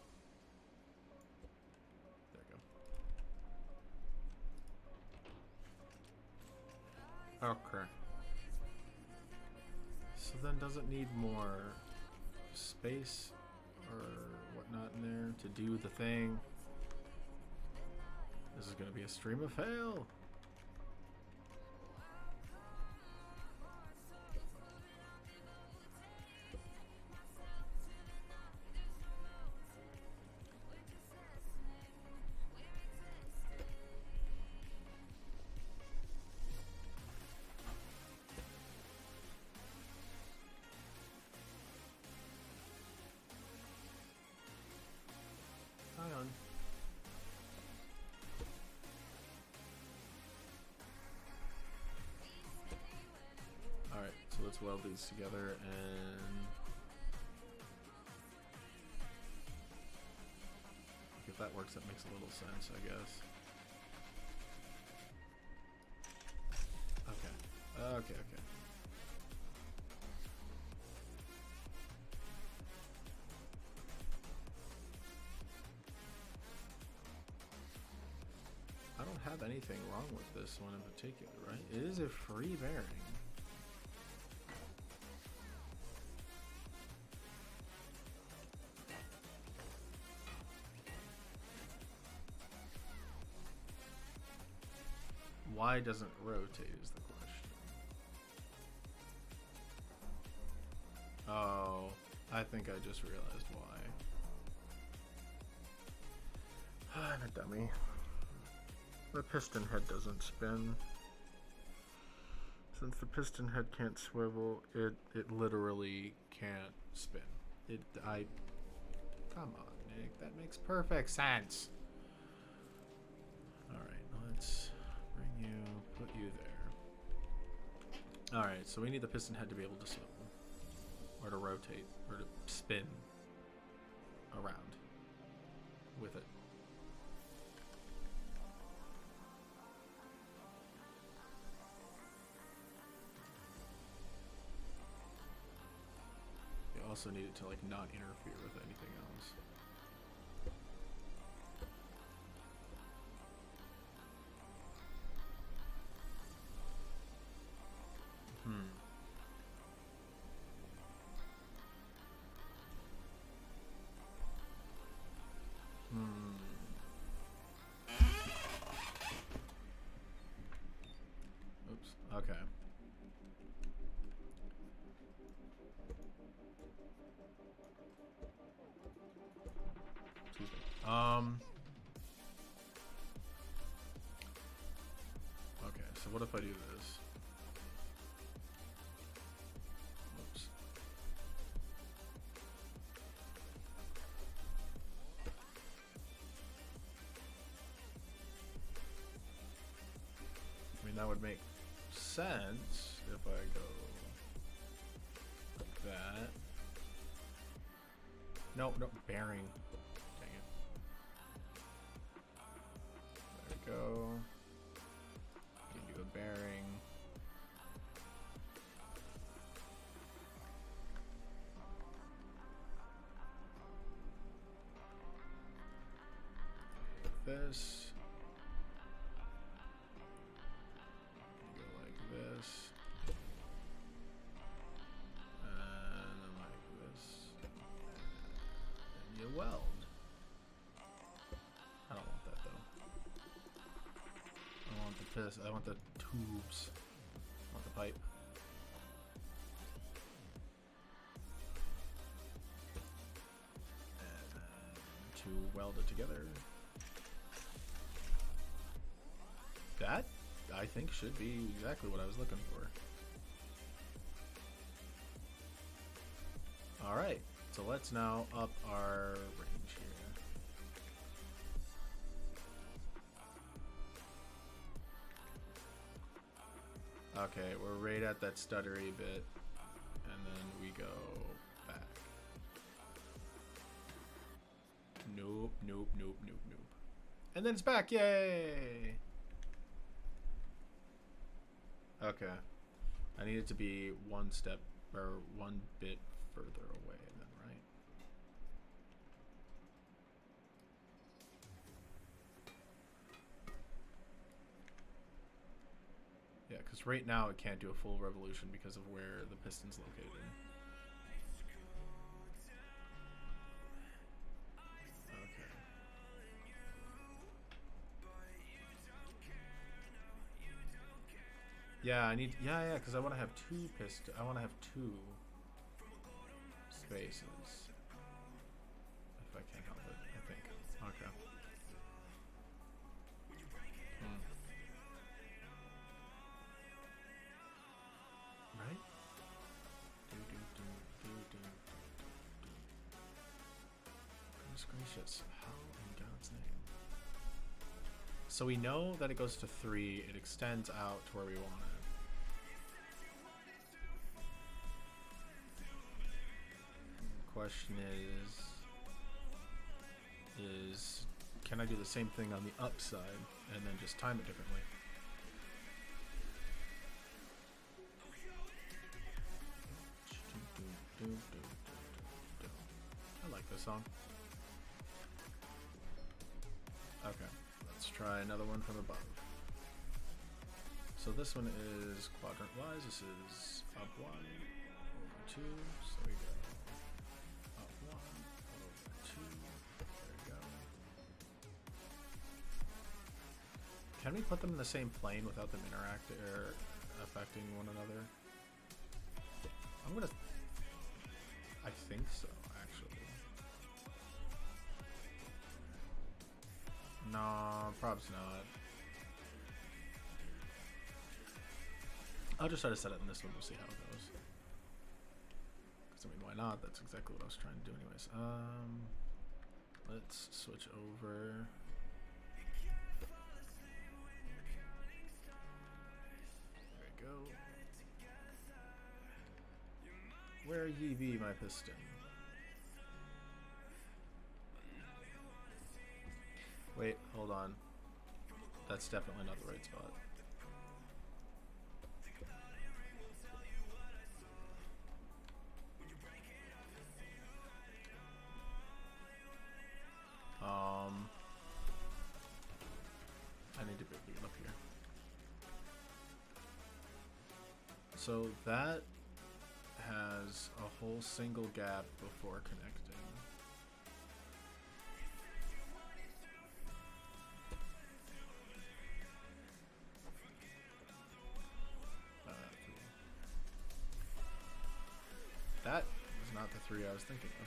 There we go. Okay. So then does it need more space or whatnot in there to do the thing? This is gonna be a stream of hell. Hang on. Alright, so let's weld these together and if that works, that makes a little sense, I guess. Okay. Okay, okay. I don't have anything wrong with this one in particular, right? It is a free bearing. Why doesn't it rotate is the question. Oh, I think I just realized why. I'm a dummy. The piston head doesn't spin. Since the piston head can't swivel, it literally can't spin. Come on, Nick, that makes perfect sense. Alright, let's bring you, put you there. Alright, so we need the piston head to be able to swivel. Or to rotate, or to spin around with it. You also need it to like not interfere with anything else. Oops. Okay. Excuse me. Okay, so what if I do this? Oops. I mean, that would make sense if I go like that. No, bearing. Dang it. There we go. Give you a bearing. This. Go like this. And then like this. And you weld. I don't want that though. I want the I want the tubes. I want the pipe. And then to weld it together. That, I think, should be exactly what I was looking for. Alright, so let's now up our range here. Okay, we're right at that stuttery bit, and then we go back. Nope. And then it's back, yay! Okay. I need it to be one step, or one bit further away then, right? Yeah, because right now it can't do a full revolution because of where the piston's located. Yeah, I need. Yeah, because I want to have two piston. I want to have two spaces. If I can help it, I think. Okay. Right? Goodness gracious! How in God's name? So we know that it goes to 3. It extends out to where we want it. Question is can I do the same thing on the upside and then just time it differently? I like this song. Okay, let's try another one from above. So this one is quadrant wise. This is up 1, over 2. So we go up 1, over 2. There we go. Can we put them in the same plane without them interacting or affecting one another? I'm gonna... I think so, actually. No, probably not. I'll just try to set it in this one. We'll see how it goes. Because, I mean, why not? That's exactly what I was trying to do anyways. Let's switch over. There we go. Where ye be, my piston? Wait, hold on. That's definitely not the right spot. I need to be able to get up here. So that has a whole single gap before connecting. That was not the 3 I was thinking of.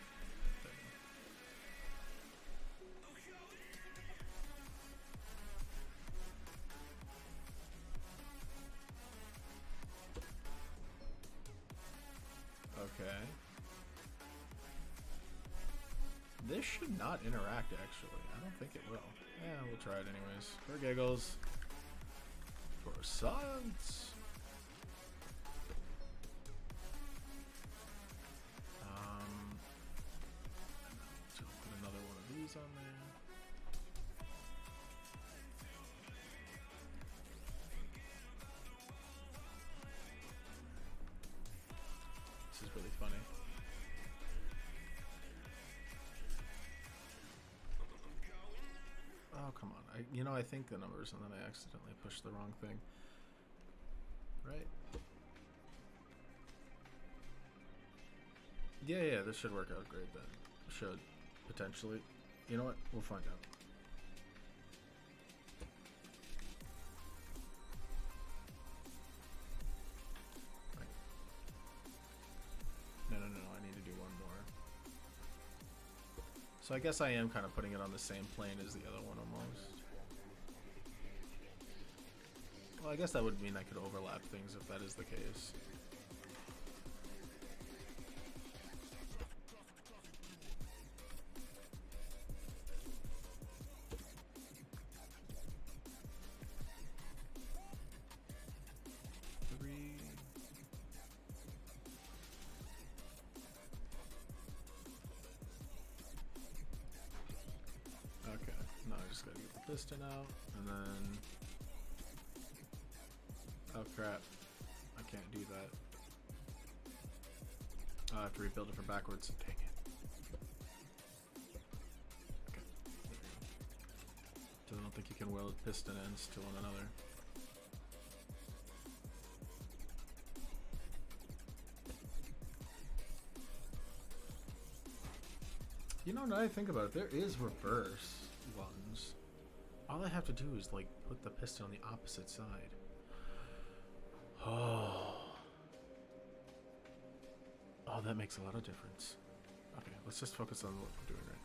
Okay. This should not interact, actually. I don't think it will. Yeah, we'll try it anyways. For giggles. For science. So put another one of these on there. This is really funny. Oh, come on. I think the numbers and then I accidentally pushed the wrong thing. Right? Yeah, this should work out great then. Should. Potentially. You know what? We'll find out. No, I need to do one more. So I guess I am kind of putting it on the same plane as the other one almost. Well, I guess that would mean I could overlap things if that is the case. Piston out, and then oh crap, I can't do that. I have to rebuild it from backwards. Dang it. Okay, there we go. So I don't think you can weld piston ends to one another. You know, now that I think about it, there is reverse ones. All I have to do is, like, put the piston on the opposite side. Oh, that makes a lot of difference. Okay, let's just focus on what we're doing right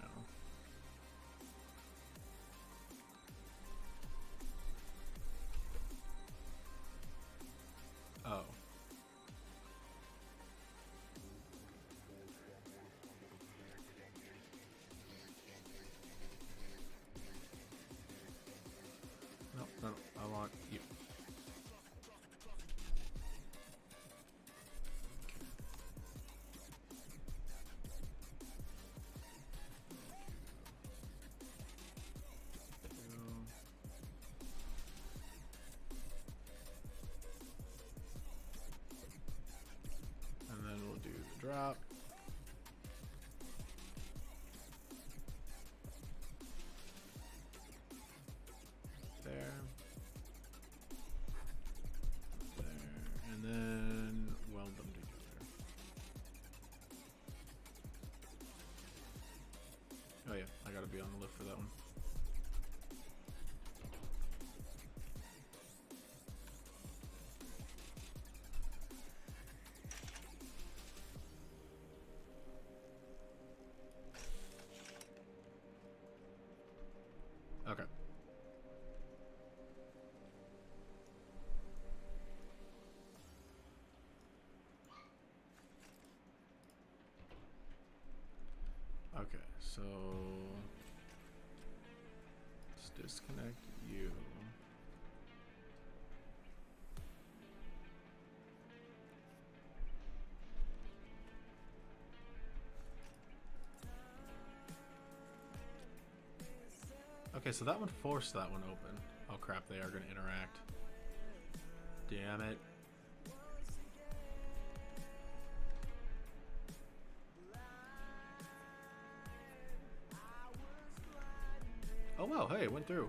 now. Oh. No, I want you. And then we'll do the drop. And then weld them together. Oh yeah, I gotta be on the lift for that one. Okay, so let's disconnect you. Okay, so that one forced that one open. Oh crap, they are going to interact. Damn it. Oh wow, hey, it went through.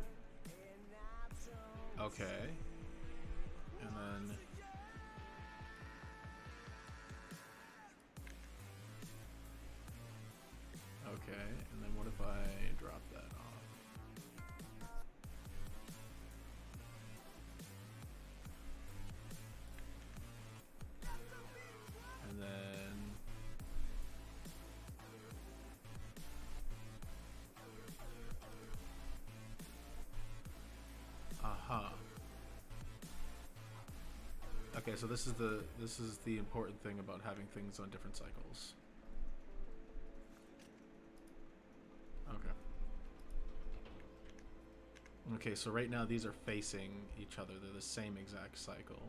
Okay. And then... Okay, and then what if I drop that off? And then... Aha. Okay, so this is the important thing about having things on different cycles. Okay. Okay, so right now these are facing each other. They're the same exact cycle.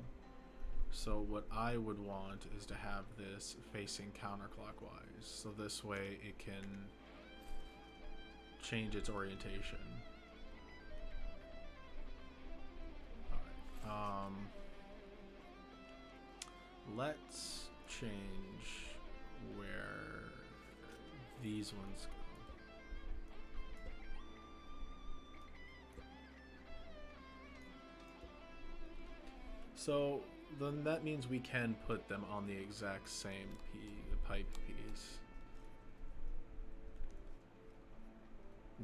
So what I would want is to have this facing counterclockwise. So this way it can change its orientation. Alright. Let's change where these ones go. So then that means we can put them on the exact same pipe piece.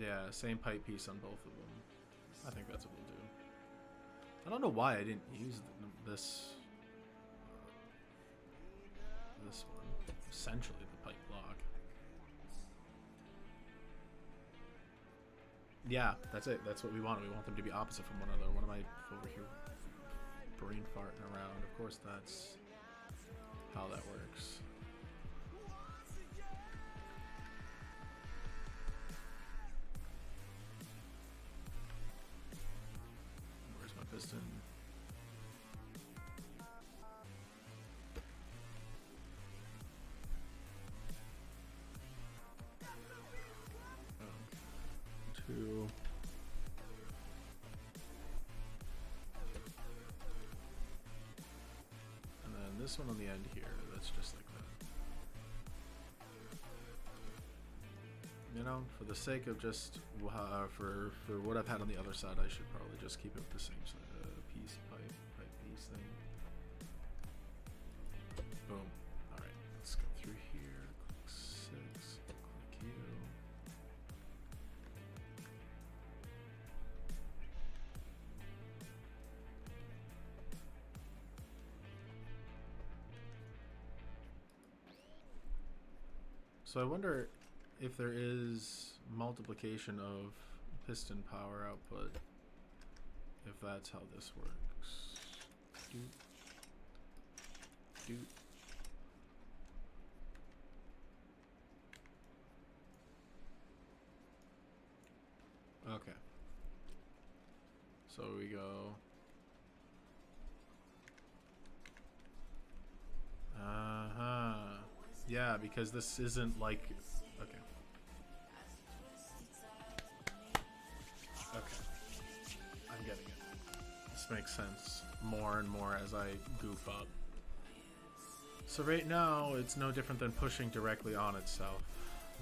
Yeah, same pipe piece on both of them. I think that's what we'll do. I don't know why I didn't use this one. Essentially the pipe block. Yeah, that's it. That's what we want. We want them to be opposite from one another. What am I over here brain farting around? Of course that's how that works. Where's my piston? Two. And then this one on the end here, that's just like that. You know, for the sake of just for what I've had on the other side, I should probably just keep it with the same piece pipe piece thing. Boom. All right, let's go through here. Click 6. Click you. So I wonder if there is multiplication of piston power output, if that's how this works. Doot. Doot. Okay. So we go. Yeah, because this isn't like... Okay. Okay. I'm getting it. This makes sense more and more as I goof up. So right now, it's no different than pushing directly on itself.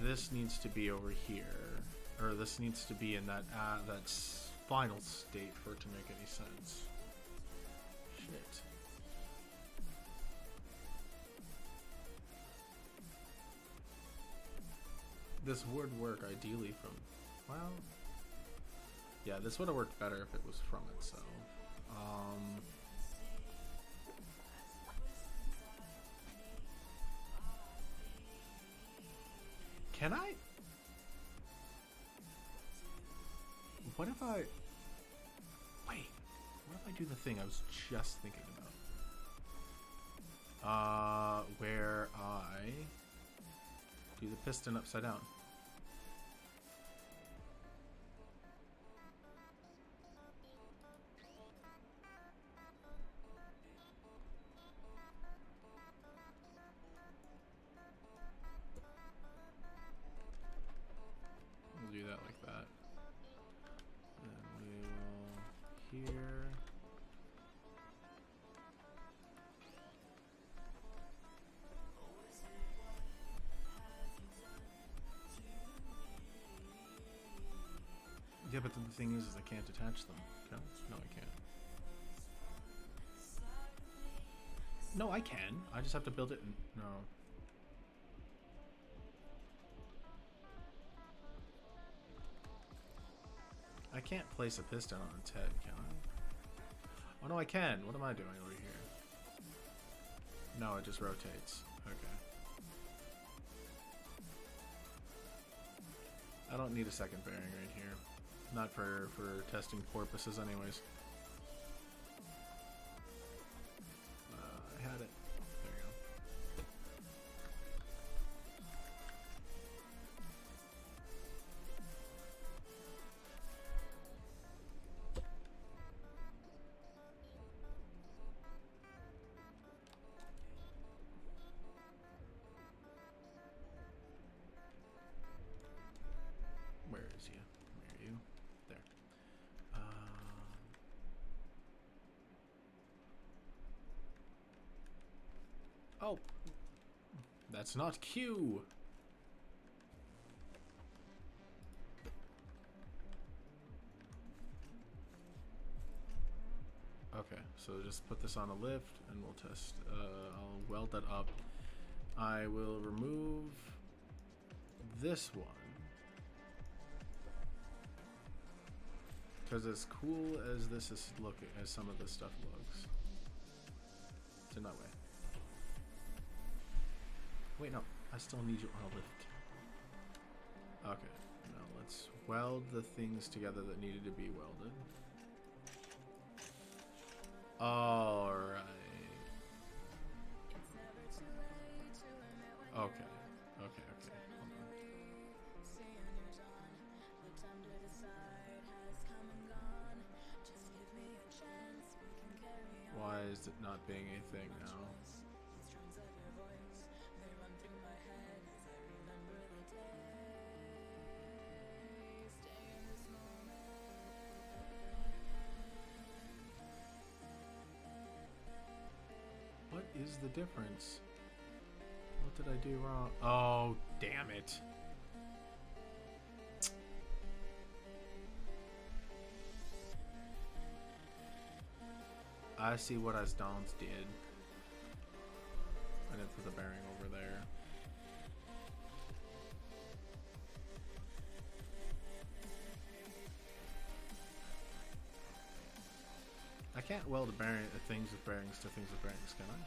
This needs to be over here. Or this needs to be in that final state for it to make any sense. Shit. This would work ideally from, well, yeah, this would have worked better if it was from itself. Can I? What if I, wait, what if I do the thing I was just thinking about? Where I do the piston upside down. Yeah, but the thing is I can't attach them. Can I? No, I can't. No, I can. I just have to build it. No. I can't place a piston on its head, can I? Oh no, I can. What am I doing over here? No, it just rotates. Okay. I don't need a second bearing right here. Not for testing purposes anyways. I had it. There you go. Where is you? Where are you? There. Oh, that's not Q. Okay, so just put this on a lift and we'll test. I'll weld that up. I will remove this one. Because as cool as this is looking, as some of this stuff looks. It's in that way. Wait, no. I still need you on a lift. Okay. Now let's weld the things together that needed to be welded. Alright. Okay. Okay, okay. Hold on. Why is it not being a thing now? What is the difference? What did I do wrong? Oh, damn it. I see what I did. I didn't put the bearing over there. I can't weld things with bearings to things with bearings, can I?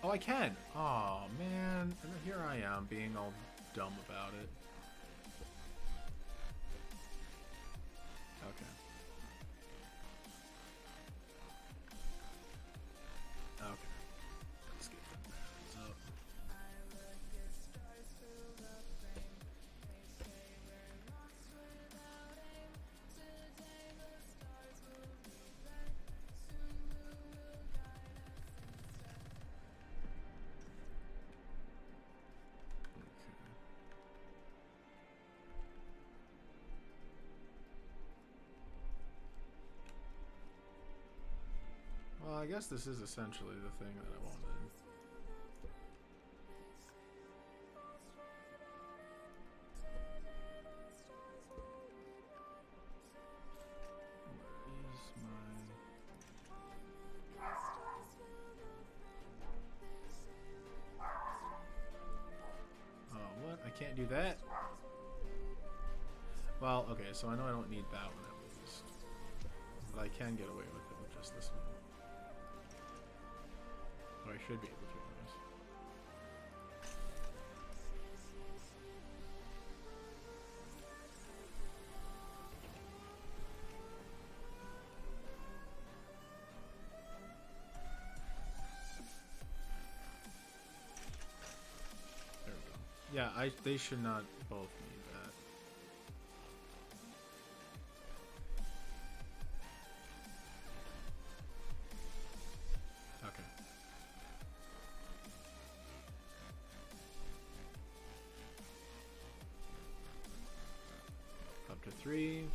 Oh, I can! Oh man, and here I am being all dumb about it. Okay. Okay. Let's get them bearings up. Well, I guess this is essentially the thing that I wanted. Where is my... Oh, what? I can't do that? Well, okay, so I know I don't need that one at least. But I can get away with it with just this one. Or I should be able to, at least. There we go. Yeah, they should not both need that. Okay. Up to 3.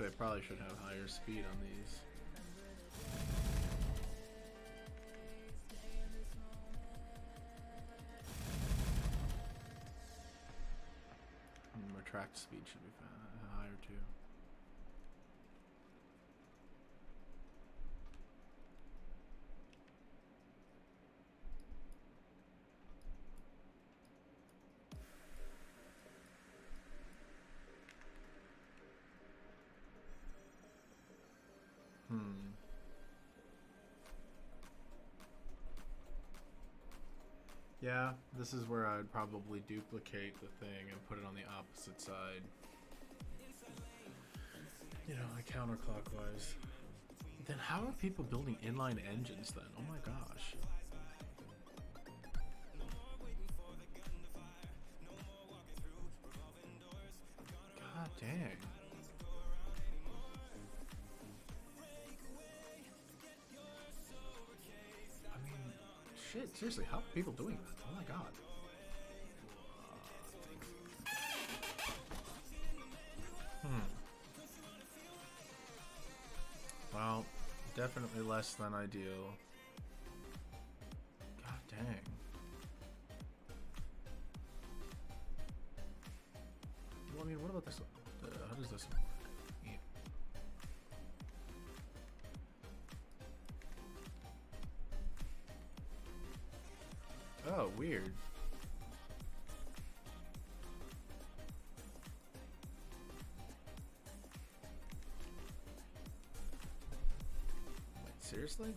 Actually, I probably should have higher speed on these. My track speed should be higher too. Yeah, this is where I'd probably duplicate the thing and put it on the opposite side. You know, like counterclockwise. Then how are people building inline engines then? Oh my gosh. God dang. I mean, shit, seriously, how are people doing that? Oh my god. Well, definitely less than ideal. God dang. Well, I mean, what about this one? How does this one work? Yeah. Oh, weird. Wait, seriously?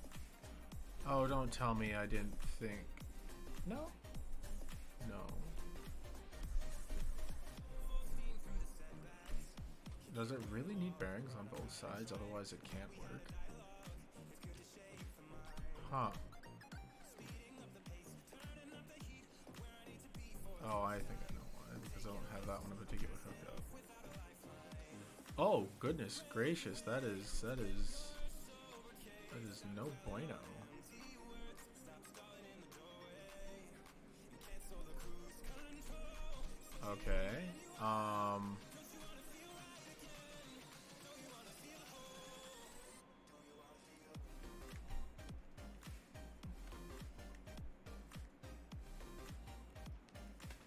Oh, don't tell me I didn't think. No? No. Does it really need bearings on both sides? Otherwise it can't work. Huh. Oh, I think I know why. Because I don't have that one in particular hooked up. Oh, goodness gracious. That is no bueno. Okay.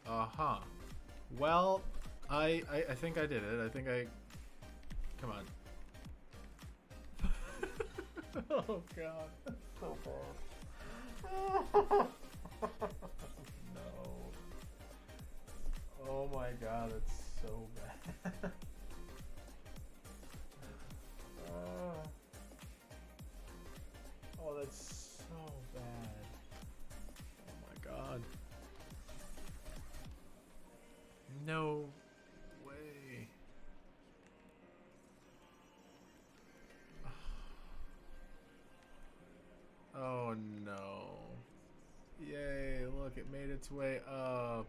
Uh-huh. Well, I think I did it. I think I... Come on. Oh, God. That's so bad. No. Oh, my God. It's so bad. Oh, that's so bad. Oh, my God. No way. Oh no. Yay, look, it made its way up.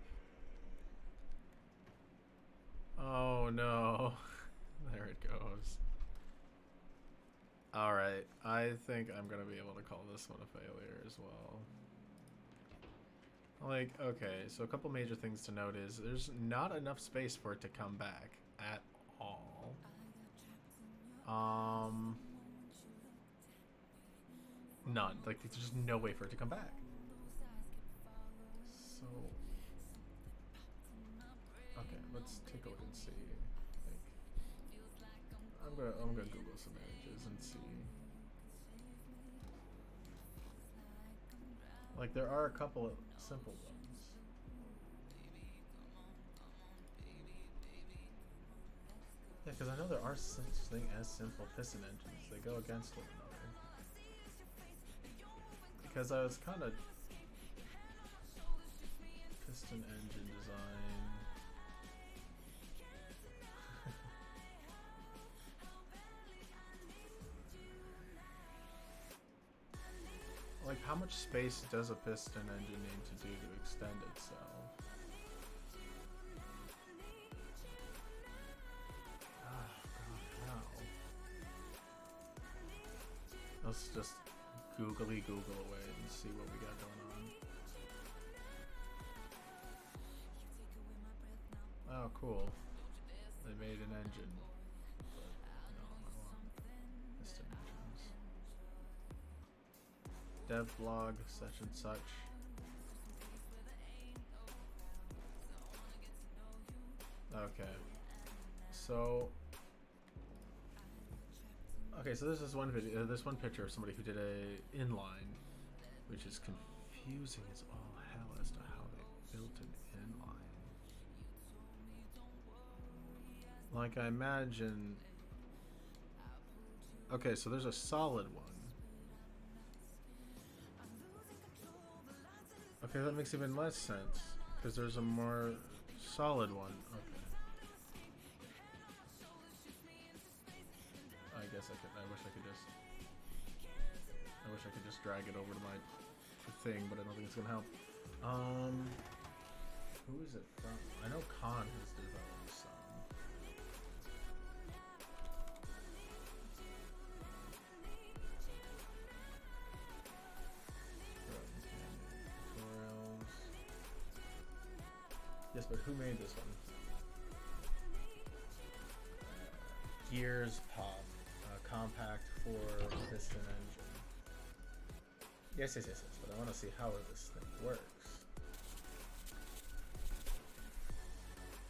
Oh no. There it goes. Alright, I think I'm gonna be able to call this one a failure as well. Like, okay, so a couple major things to note is there's not enough space for it to come back at all. None. Like, there's just no way for it to come back. So, okay, let's take a look and see. Like, I'm gonna Google some images and see. Like, there are a couple of simple ones. Yeah, because I know there are such thing as simple piston engines. They go against one another. Because I was kind of piston engine design. Like, how much space does a piston engine need to do to extend itself? God, how? Let's just googly Google away and see what we got going on. Oh, cool. They made an engine. But, dev blog, such and such. Okay. So this is one video. This one picture of somebody who did a inline, which is confusing as all hell as to how they built an inline. Like I imagine. Okay, so there's a solid one. Okay, that makes even less sense because there's a more solid one. Okay. I guess I could. I wish I could just drag it over to my thing, but I don't think it's gonna help. Who is it from? I know Khan has developed some. Tutorials. Yes, but who made this one? Gears Pop. Compact for piston engine. Yes, but I want to see how this thing works.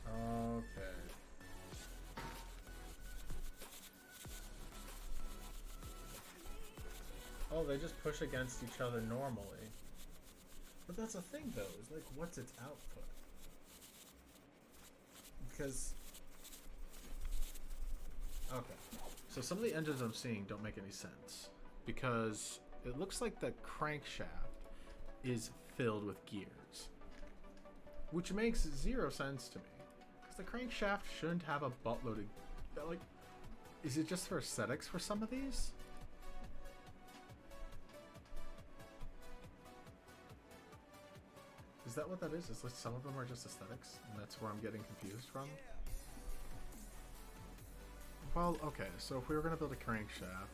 Okay. Oh, they just push against each other normally. But that's the thing, though, is like, what's its output? Because... Okay. So some of the engines I'm seeing don't make any sense. Because it looks like the crankshaft is filled with gears. Which makes zero sense to me. Because the crankshaft shouldn't have a buttload of... Like, is it just for aesthetics for some of these? Is that what that is? Is like some of them are just aesthetics? And that's where I'm getting confused from? Well, okay, so if we were going to build a crankshaft,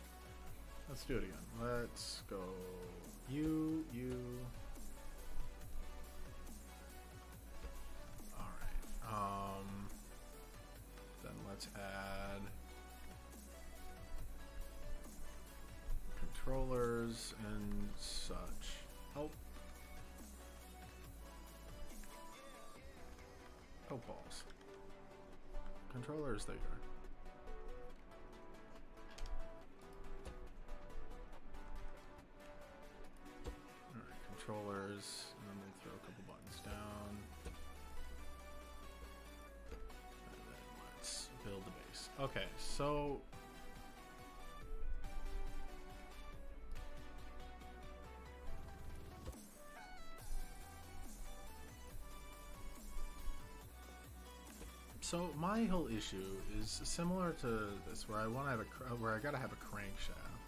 let's do it again. Let's go you. Alright, then let's add controllers and such. Oh. Oh, balls. Controllers, there you are. Controllers, and then we'll throw a couple buttons down. And then let's build the base. Okay, so... So my whole issue is similar to this, where I want to have where I gotta have a crankshaft.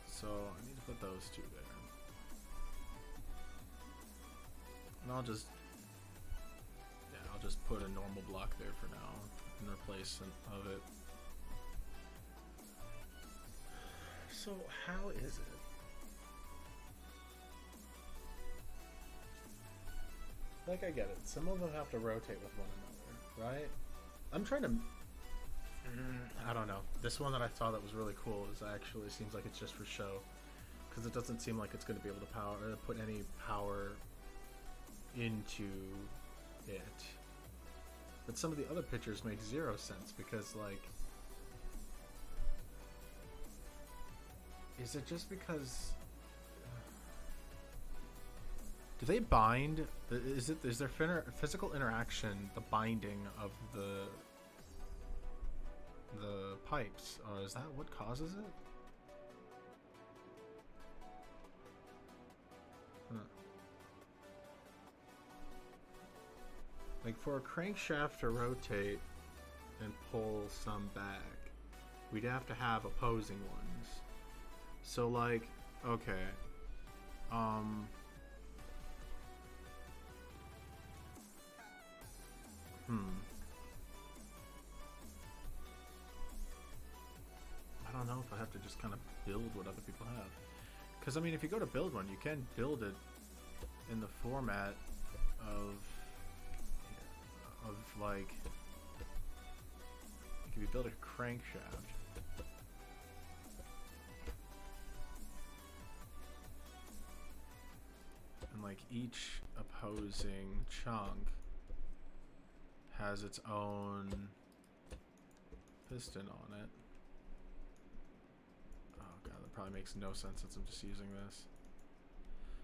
So I need to put those two there. And I'll just put a normal block there for now in replacement of it. So how is it? Like, I get it. Some of them have to rotate with one another, right? I'm trying to... I don't know. This one that I thought that was really cool is actually seems like it's just for show, because it doesn't seem like it's going to be able to put any power into it. But some of the other pictures make zero sense because, like, is it just because? Do they bind? Is there physical interaction, the binding of the pipes, or is that what causes it? Huh. Like, for a crankshaft to rotate and pull some back, we'd have to have opposing ones. So, like, okay, I don't know if I have to just kind of build what other people have. Because, I mean, if you go to build one, you can build it in the format of like, if you build a crankshaft, like each opposing chunk has its own piston on it. Oh god, that probably makes no sense since I'm just using this.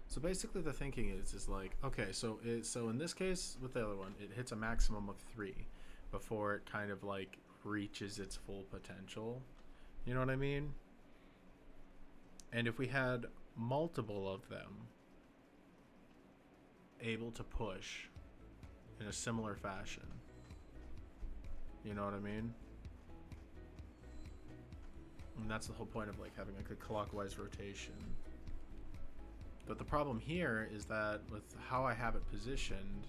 So basically the thinking is like, okay, so in this case with the other one, it hits a maximum of 3 before it kind of like reaches its full potential. You know what I mean? And if we had multiple of them able to push in a similar fashion, you know what I mean? And that's the whole point of like having like a clockwise rotation. But the problem here is that with how I have it positioned,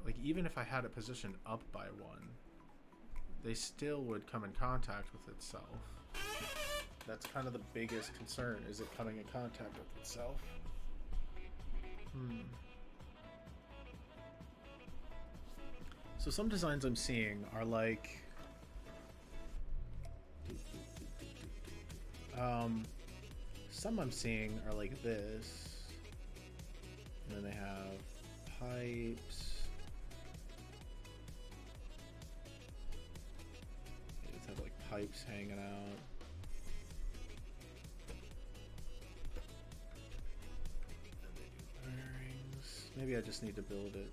like even if I had it positioned up by 1, they still would come in contact with itself. That's kind of the biggest concern, is it coming in contact with itself. So some designs I'm seeing are like some I'm seeing are like this, and then they have pipes. They just have like pipes hanging out. And they do bearings. Maybe I just need to build it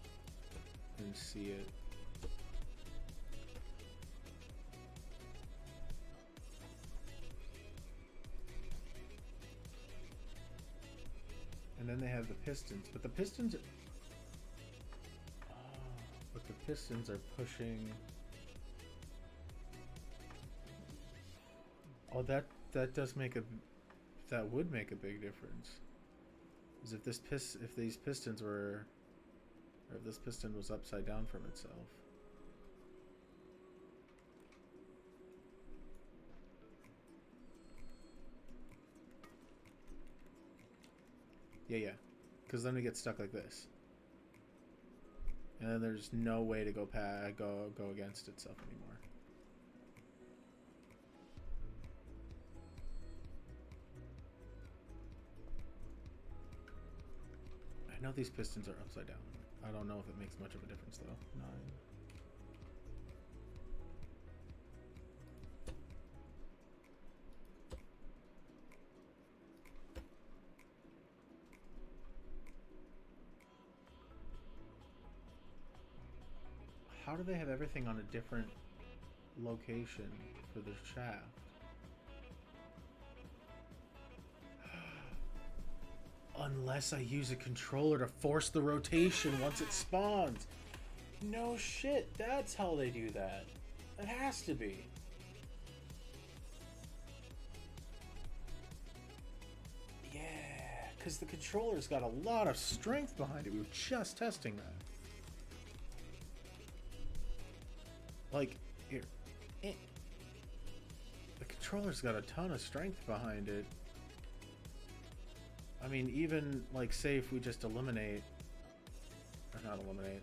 and see it. And then they have the pistons, but the pistons are, are pushing. Oh, that does make that would make a big difference. Is if these pistons were, or if this piston was upside down from itself. Yeah, because then we get stuck like this, and then there's no way to go against itself anymore. I know these pistons are upside down. I don't know if it makes much of a difference though. 9. How do they have everything on a different location for the shaft? Unless I use a controller to force the rotation once it spawns. No shit, that's how they do that. It has to be. Yeah, because the controller's got a lot of strength behind it. We were just testing that. Like, here. The controller's got a ton of strength behind it. I mean, even, like, say if we just eliminate... Or not eliminate.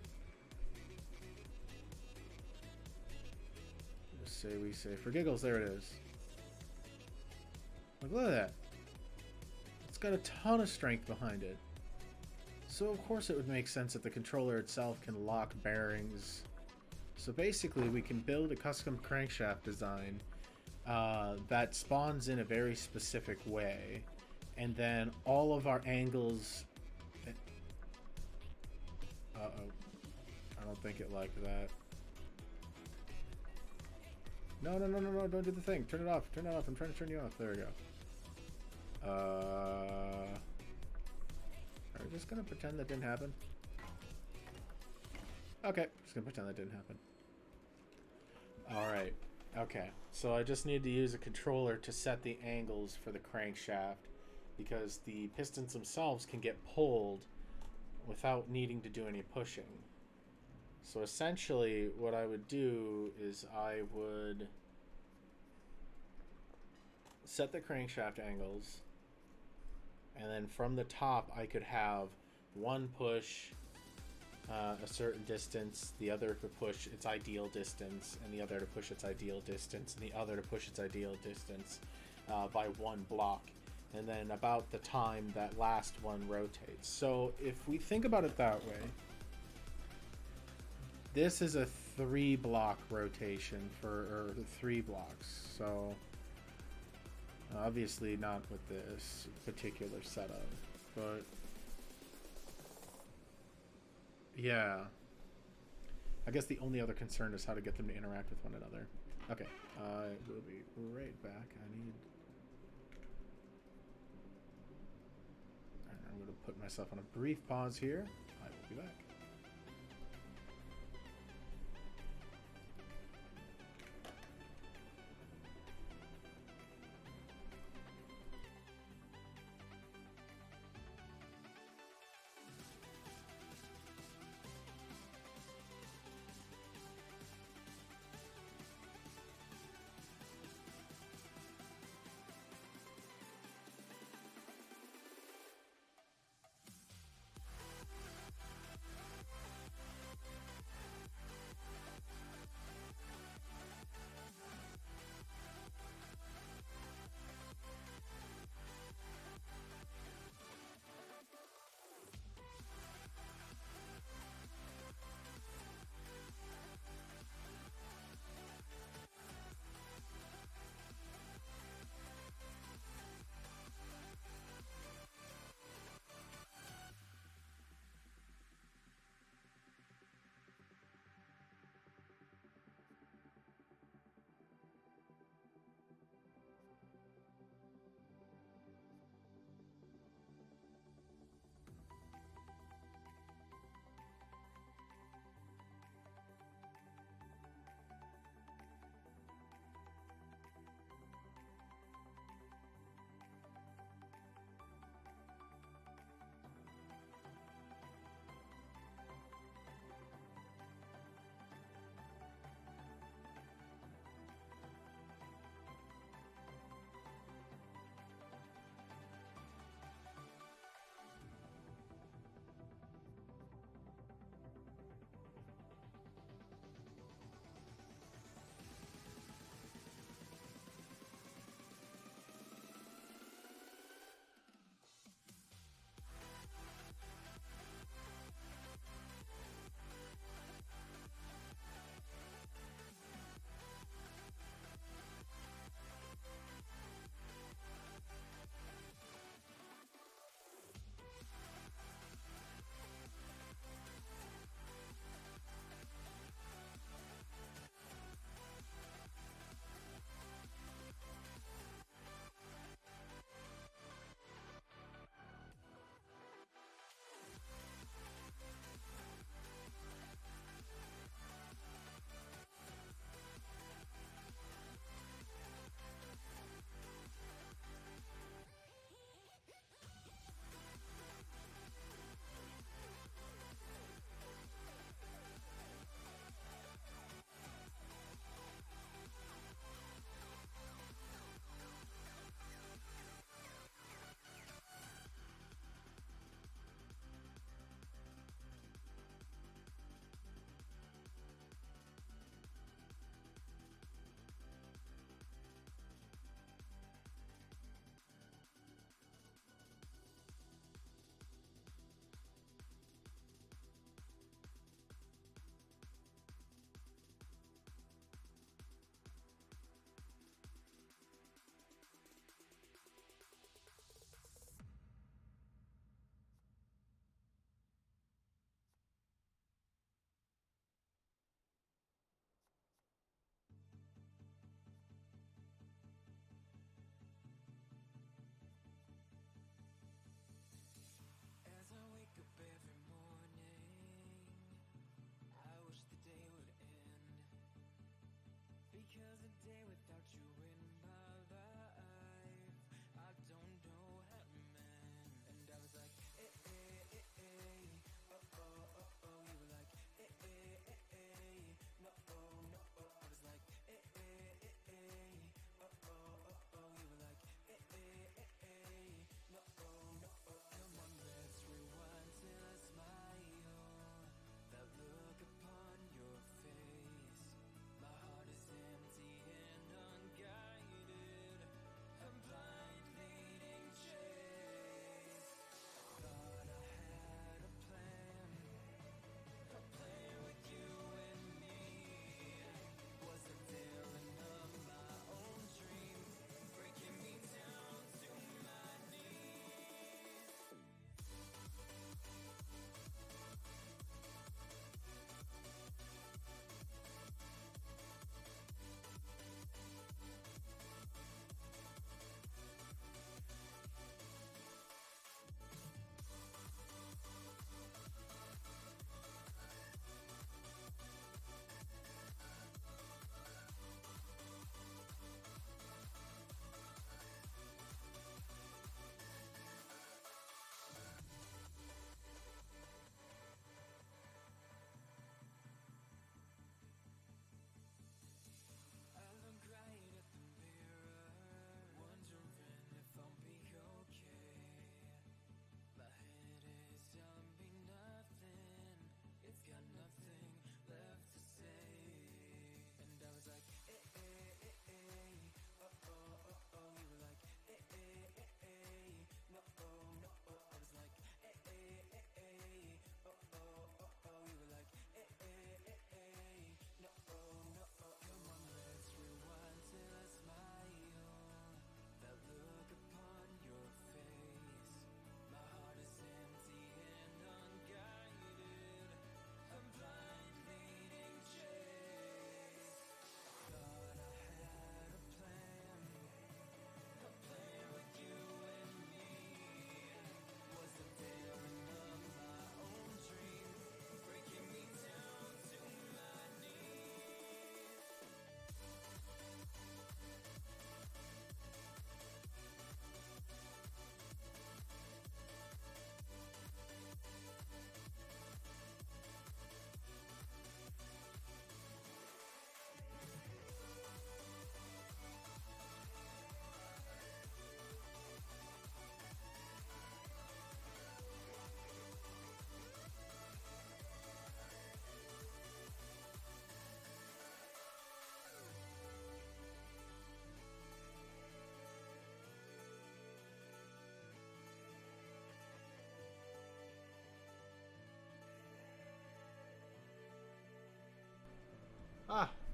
Just say we say... For giggles, there it is. Like, look at that. It's got a ton of strength behind it. So, of course, it would make sense that the controller itself can lock bearings. So basically, we can build a custom crankshaft design that spawns in a very specific way, and then all of our angles... Uh-oh. I don't think it liked that. No, don't do the thing. Turn it off. Turn it off. I'm trying to turn you off. There we go. Are we just going to pretend that didn't happen? Okay, just going to pretend that didn't happen. Alright, okay. So I just need to use a controller to set the angles for the crankshaft, because the pistons themselves can get pulled without needing to do any pushing. So essentially what I would do is I would set the crankshaft angles, and then from the top I could have one push a certain distance, the other to push its ideal distance, and the other to push its ideal distance, and the other to push its ideal distance by one block. and then about the time that last one rotates. So if we think about it that way, this is a 3-block rotation or 3 blocks. So obviously not with this particular setup, but yeah. I guess the only other concern is how to get them to interact with one another. Okay, I will be right back. I'm going to put myself on a brief pause here. I will be back.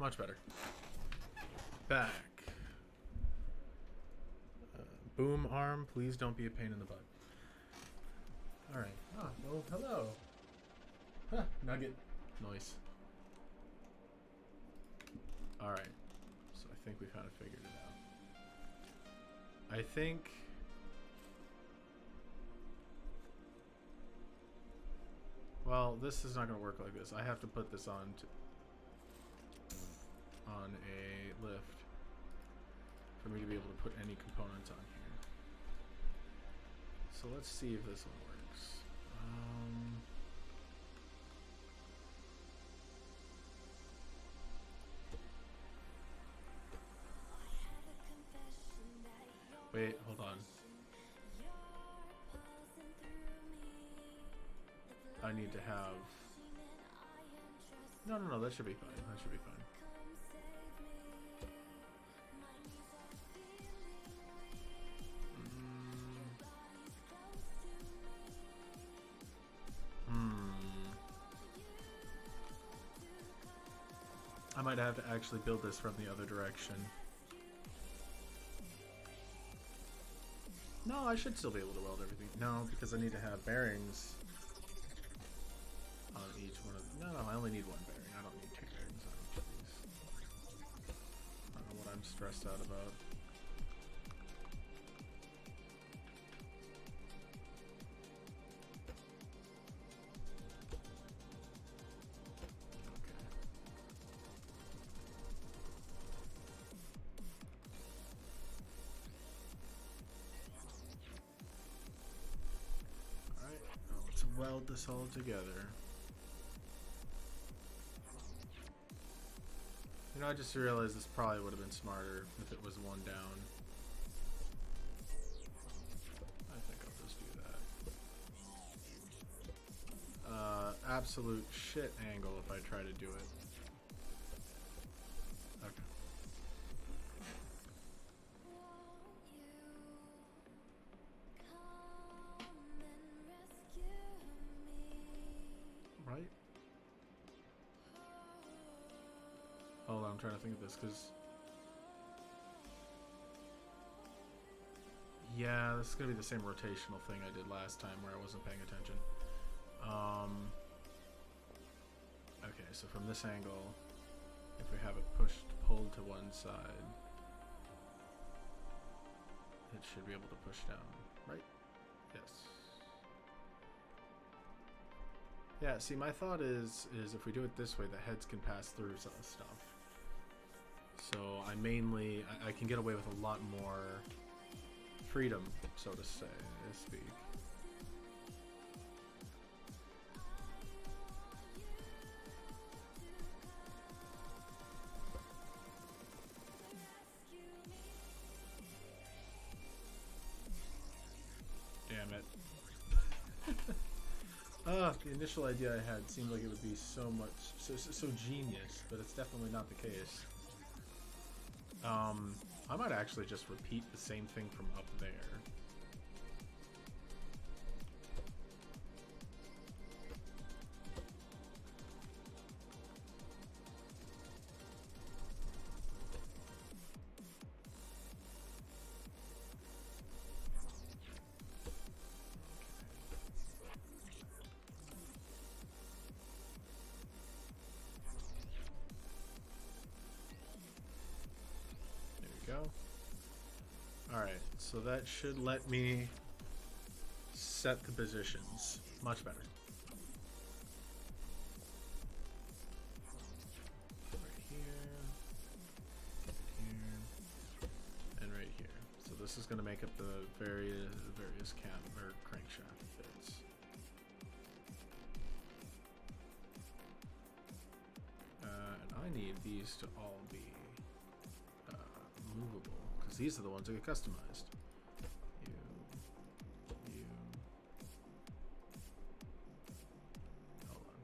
Much better. Back. Boom arm, please don't be a pain in the butt. Alright. Ah, well, hello. Huh, nugget. Nice. Alright. So I think we kind of figured it out. I think... Well, this is not going to work like this. I have to put this on a lift for me to be able to put any components on here. So let's see if this one works. Wait, hold on. I need to have... No, that should be fine. That should be fine. I might have to actually build this from the other direction. No, I should still be able to weld everything. No, because I need to have bearings on each one of them. No, I only need one bearing. I don't need two bearings on each of these. I don't know what I'm stressed out about. Weld this all together. You know, I just realized this probably would have been smarter if it was one down. I think I'll just do that. Absolute shit angle if I try to do it. Okay. Right? Hold on, I'm trying to think of this, because... Yeah, this is going to be the same rotational thing I did last time where I wasn't paying attention. Okay, so from this angle, if we have it pulled to one side, it should be able to push down, right? Yes. Yeah, see, my thought is if we do it this way, the heads can pass through some stuff. So I can get away with a lot more freedom, so to speak. Damn it. The initial idea I had seemed like it would be so genius, but it's definitely not the case. I might actually just repeat the same thing from up there. Alright, so that should let me set the positions. Much better. Right here, and right here. So this is going to make up the various cam or crankshaft bits. And I need these to all be movable. These are the ones that get customized. You. Hold on.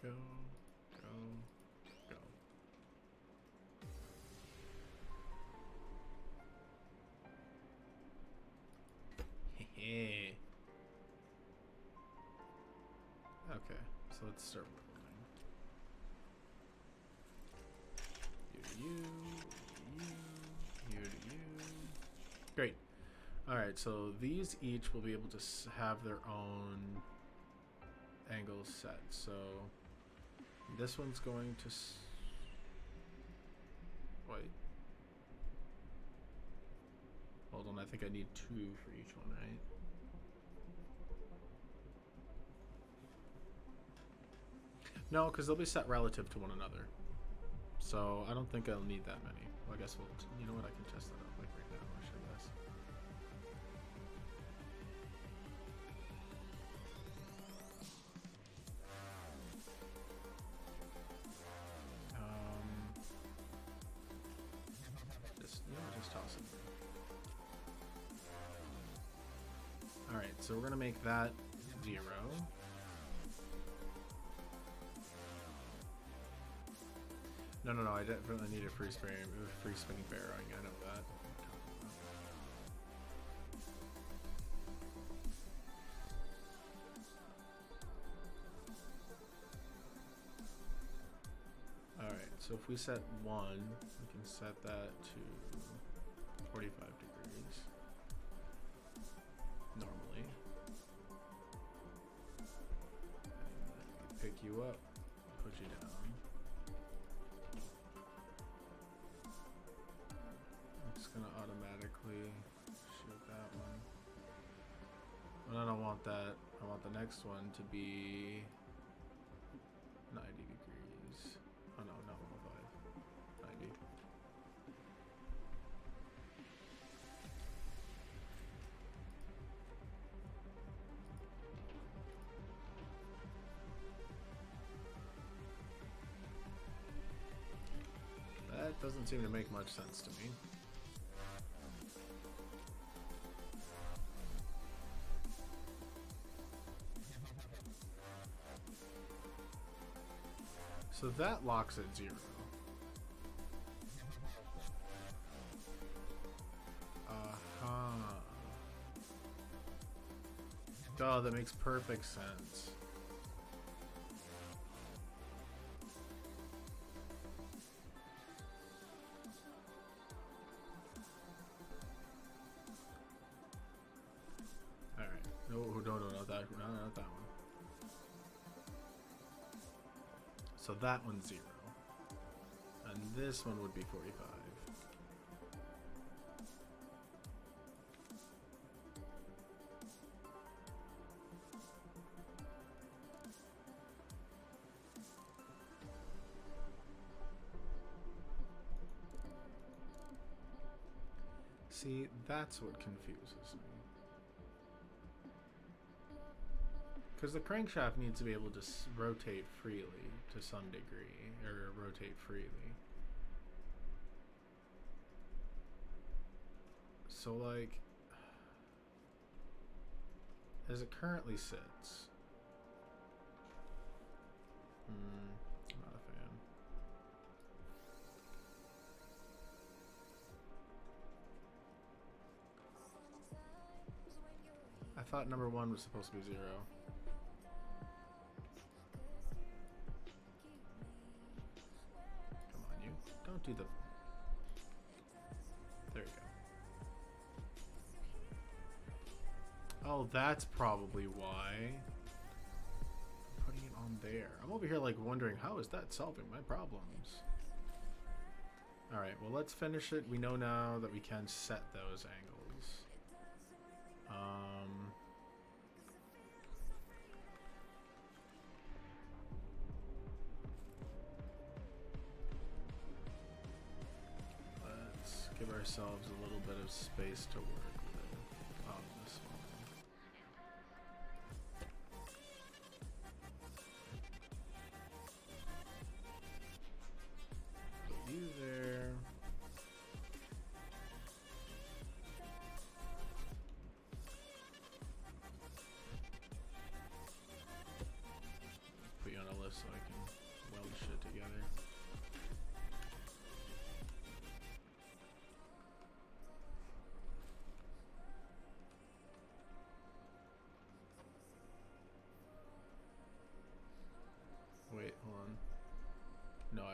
Go. let's start building. You to you. Great. Alright, so these each will be able to have their own angles set. So this one's going to... wait. Hold on, I think I need 2 for each one, right? No, because they'll be set relative to one another. So I don't think I'll need that many. Well, I guess we'll... you know what? I can test that out like right now, actually, guys. Just toss it. Alright, so we're gonna make that 0. No, I definitely need a free spinning bearing. I know that. Alright, so if we set 1, we can set that to 45 degrees normally. And pick you up, put you down. I'm just gonna automatically shoot that one. But I don't want that. I want the next one to be 90 degrees. Oh no, not 105. 90. That doesn't seem to make much sense to me. So that locks at 0. Duh, that makes perfect sense. Alright. No, not that. No, not that one. So that one's 0. And this one would be 45. See, that's what confuses me. Because the crankshaft needs to be able to rotate freely to some degree, or rotate freely. So, like, as it currently sits, not a fan. I thought number 1 was supposed to be 0. Come on, you. Don't do the... There you go. Oh, that's probably why. I'm putting it on there. I'm over here like wondering, how is that solving my problems? Alright, well let's finish it. We know now that we can set those angles. Let's give ourselves a little bit of space to work with on this one. Put you there. Put you on a list so I can weld shit together.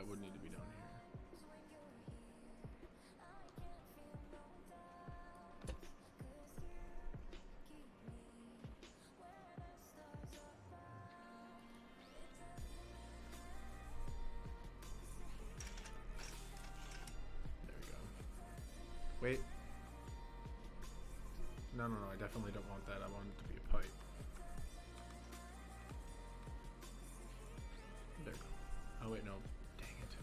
it would need to be down here. There we go. Wait. No, I definitely don't want that. I want it to be a pipe. There we go. Oh wait, no. Dang it.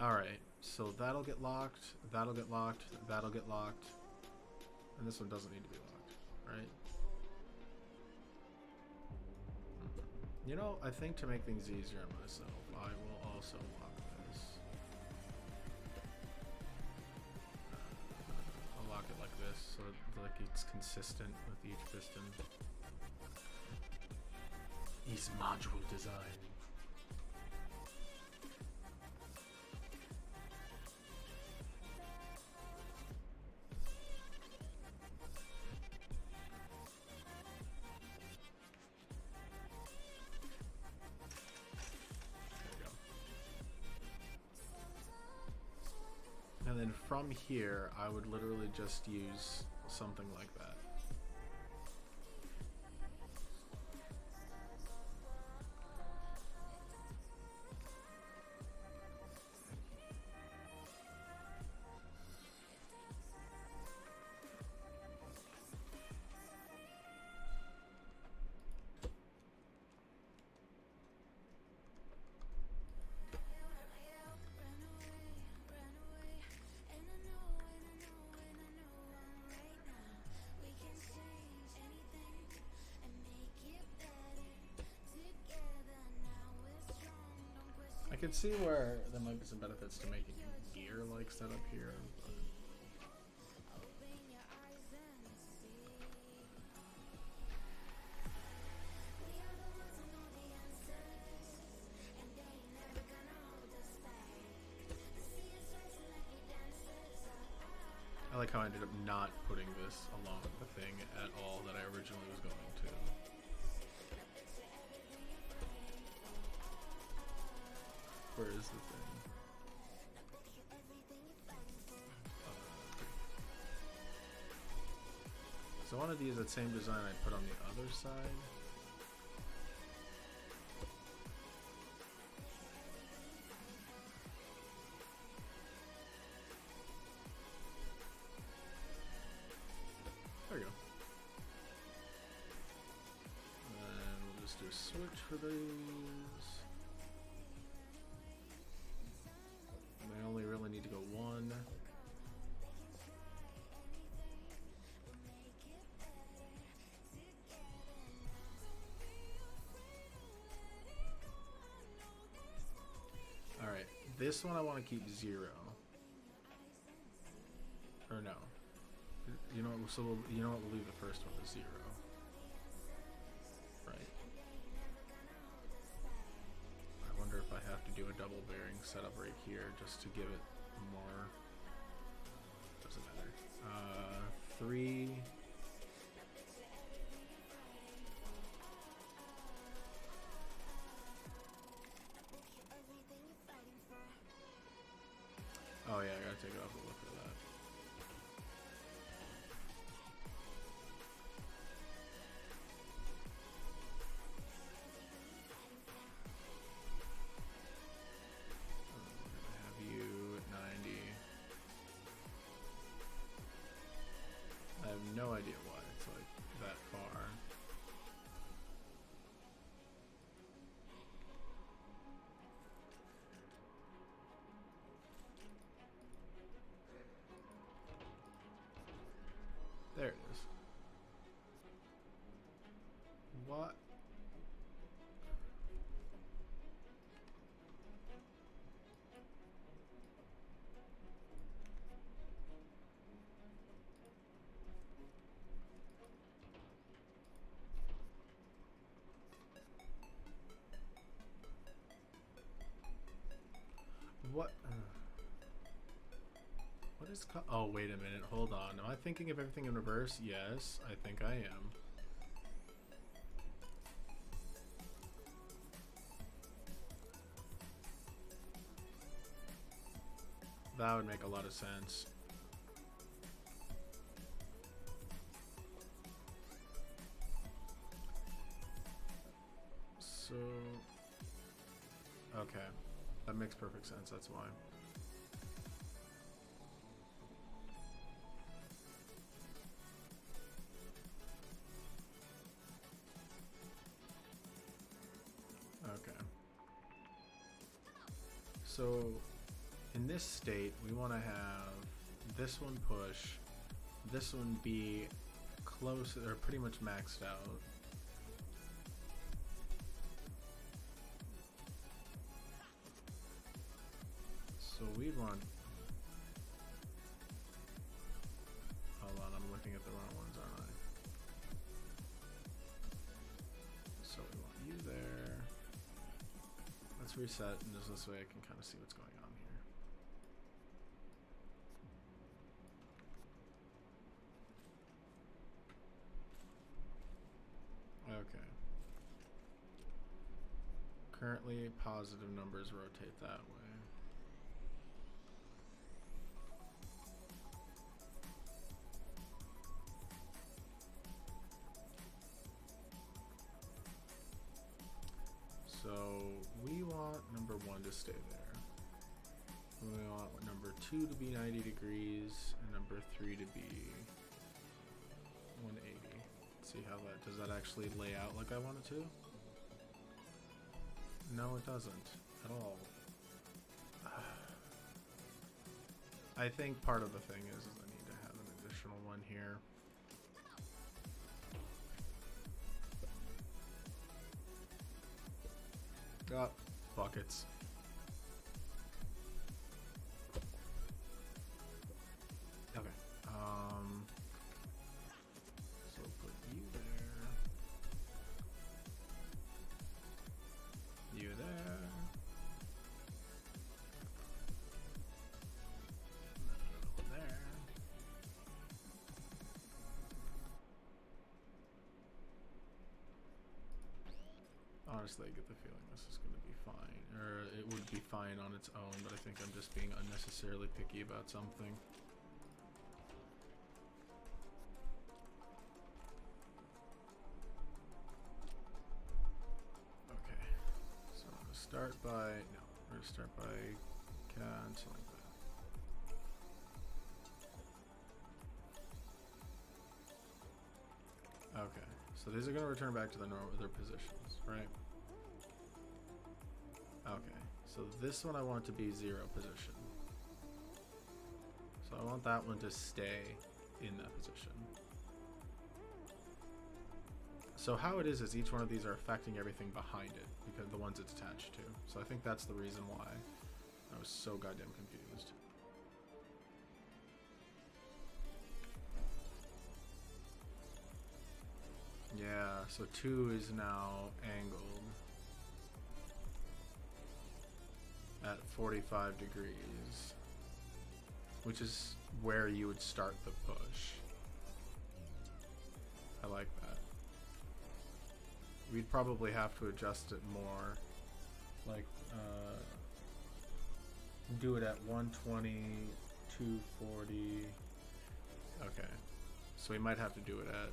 Alright, so that'll get locked, that'll get locked, that'll get locked. And this one doesn't need to be locked, right? You know, I think to make things easier on myself, I will also lock this. I'll lock it like this, so like it's consistent with each piston. Each module design. And then from here, I would literally just use something like that. I could see where there might be some benefits to making a gear-like setup here. I like how I ended up not putting this along the thing at all that I originally was going to. Where is the thing? So I wanted to use that same design I put on the other side. There we go. And we'll just do a switch for these. I only really need to go one. Alright, this one I want to keep 0. Or no. You know what, so you know what, we'll leave the first one as 0. Right. I wonder if I have to do a double bearing setup right here just to give it more. Doesn't matter. 3. Oh yeah, I gotta take it off and look for that. I have no idea why it's like that far. There it is. What? What? What is oh, wait a minute. Hold on. Am I thinking of everything in reverse? Yes, I think I am. That would make a lot of sense. So, okay, that makes perfect sense. That's why. Okay. So, in this state, we want to have this one push, this one be close or pretty much maxed out. So we'd want, hold on, I'm looking at the wrong ones, aren't I? So we want you there. Let's reset, and just this way I can kind of see what's going on here. Okay. Currently, positive numbers rotate that way. So we want number 1 to stay there. We want number 2 to be 90 degrees and number 3 to be 180. See how that, does that actually lay out like I want it to? No, it doesn't at all. I think part of the thing is I need to have an additional one here. Oh, buckets. Okay. So put you there. You there. There. Honestly, I get the feeling this is going to be fine, or it would be fine on its own, but I think I'm just being unnecessarily picky about something. Okay, so I'm going to start by, no, we're going to start by canceling that. Okay, so these are going to return back to their positions, right? Okay, so this one I want to be 0 position. So I want that one to stay in that position. So how it is each one of these are affecting everything behind it, because the ones it's attached to. So I think that's the reason why I was so goddamn confused. Yeah, so 2 is now angled at 45 degrees, which is where you would start the push. I like that. We'd probably have to adjust it more, like do it at 120, 240. Okay, so we might have to do it at,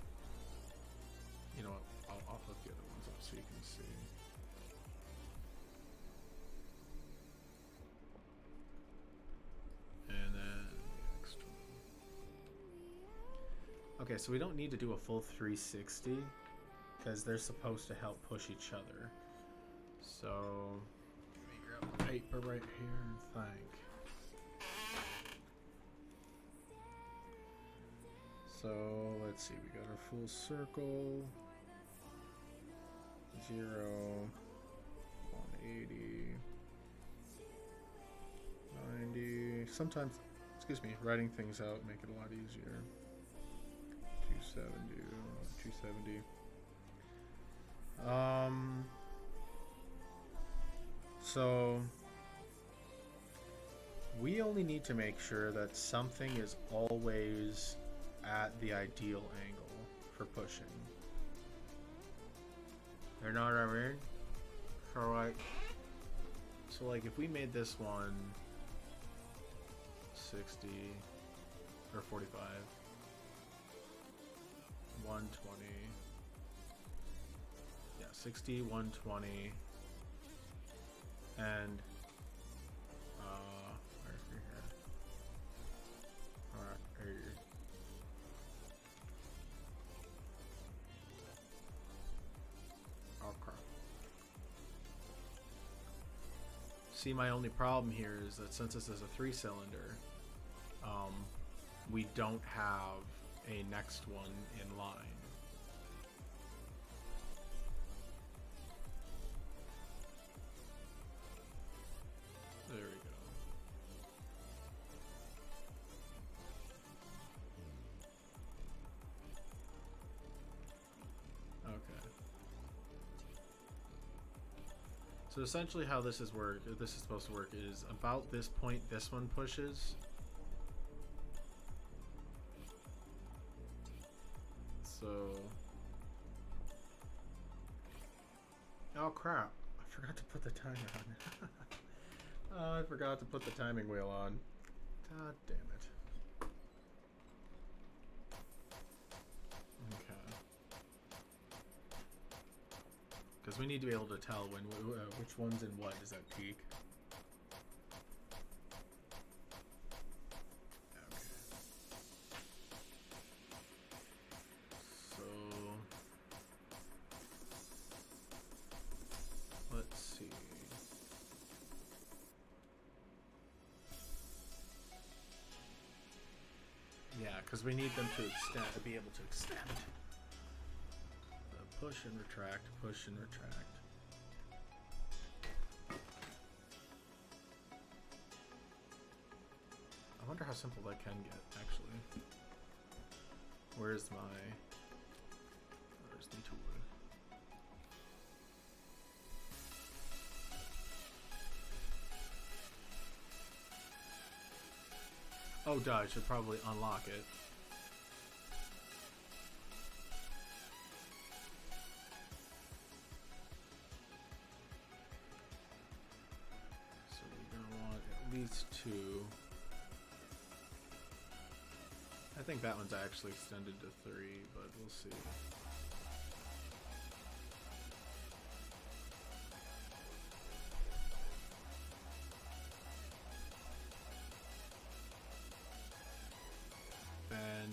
you know what, I'll flip the other ones up so you can see. And then the next one. Okay, so we don't need to do a full 360 because they're supposed to help push each other. So let me grab the paper right here and think. So let's see, we got our full circle, 0, 180, 90. Sometimes, excuse me, writing things out make it a lot easier. 270, 270. So We only need to make sure that something is always at the ideal angle for pushing. You know what I mean? So like if we made this one 60 or 45, 120, yeah, 60, 120, and where's your head? Alright, here. Oh crap. See, my only problem here is that since this is a 3-cylinder, we don't have a next one in line. There we go. Okay. So essentially how this is supposed to work is about this point this one pushes. So oh crap, I forgot to put the timer on. Oh, I forgot to put the timing wheel on. God damn it. Okay. Because we need to be able to tell when which one's in what is at peak. Okay. So let's see. Yeah, because we need them to extend, to be able to extend. Push and retract, push and retract. I wonder how simple that can get, actually. Where's the tool? Oh, duh, I should probably unlock it. So we're gonna want at least 2. I think that one's actually extended to 3, but we'll see. Then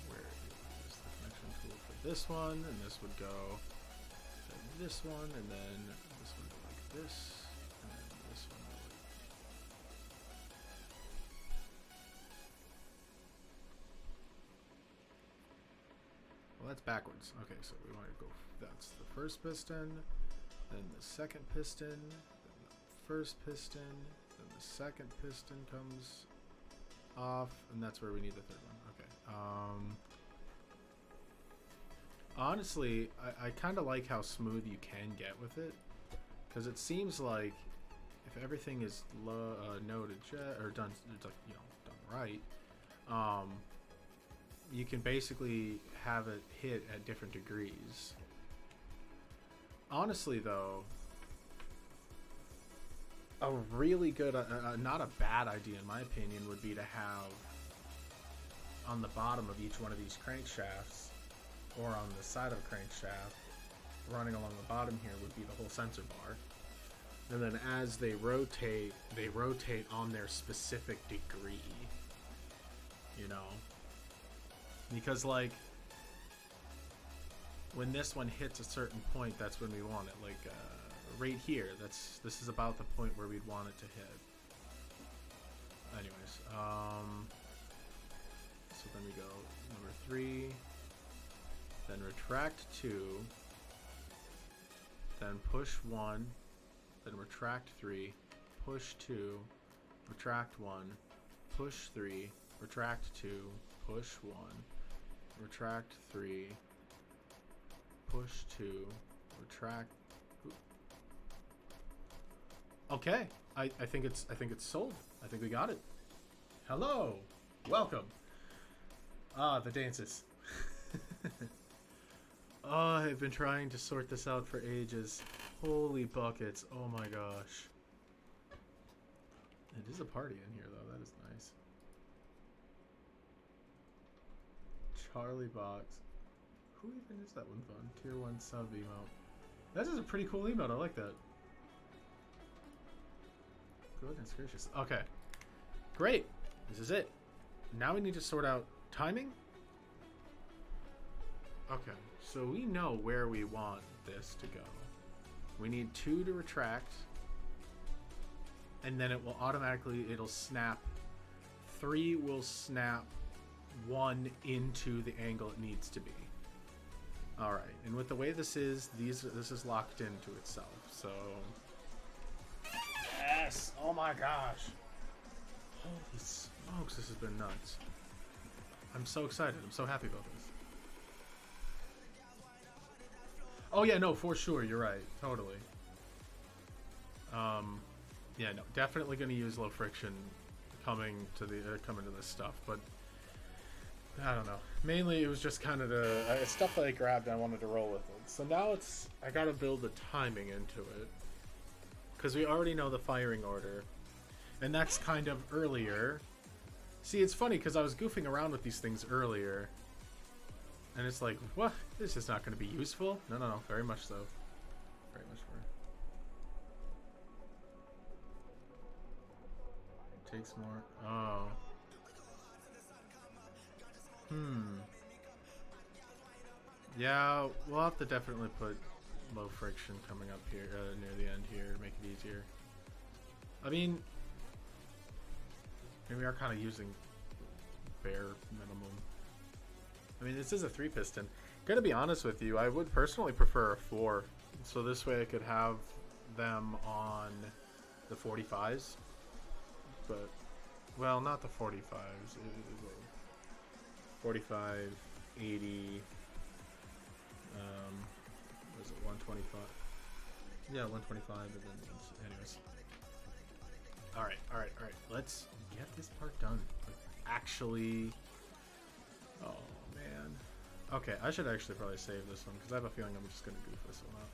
where is the connection tool for this one? And this would go to this one, and then this one go like this, and this one go like. Well, that's backwards. Okay, so we want to go. That's the first piston, then the second piston, then the first piston, then the second piston comes off, and that's where we need the third one. Okay. Honestly, I kind of like how smooth you can get with it, because it seems like if everything is noted or done, you know, done right, you can basically have it hit at different degrees. Honestly, though, a really good, not a bad idea in my opinion, would be to have on the bottom of each one of these crankshafts, or on the side of a crankshaft, running along the bottom here would be the whole sensor bar. And then as they rotate on their specific degree, you know? Because like, when this one hits a certain point, that's when we want it. Like, right here, this is about the point where we'd want it to hit. Anyways, so then we go number 3, then retract 2, then push 1, then retract 3, push 2, retract 1, push 3, retract 2, push 1, retract 3, push 2, retract. Okay, I think it's sold. I think we got it. Hello, welcome. Ah, the dances. Oh, I've been trying to sort this out for ages. Holy buckets! Oh my gosh. It is a party in here though. That is nice. Charlie Box. Who even is that one fun? Tier 1 sub emote. That is a pretty cool emote. I like that. Goodness gracious. Okay. Great. This is it. Now we need to sort out timing. Okay. So we know where we want this to go. We need 2 to retract. And then it will automatically, it'll snap. 3 will snap 1 into the angle it needs to be. Alright. And with the way this is, this is locked into itself. So... Yes! Oh my gosh! Holy smokes, this has been nuts. I'm so excited. I'm so happy about this. Oh yeah, no, for sure. You're right. Totally. Yeah, no, definitely going to use low friction coming to this stuff, but I don't know. Mainly, it was just kind of the stuff that I grabbed and I wanted to roll with it. So now I got to build the timing into it because we already know the firing order, and that's kind of earlier. See, it's funny because I was goofing around with these things earlier, and it's like, what? This is not going to be useful. No, very much so. Very much so. Takes more. Oh. Yeah, we'll have to definitely put low friction coming up here near the end here to make it easier. I mean, we are kind of using bare minimum. I mean, this is a 3-piston. Gonna be honest with you, I would personally prefer a 4, so this way I could have them on the 45s. But, well, not the 45s. 45, 80, was it 125? Yeah, 125, and then, anyways. Alright. Let's get this part done. Like, actually... Oh, man. Okay, I should actually probably save this one, because I have a feeling I'm just going to goof this one up.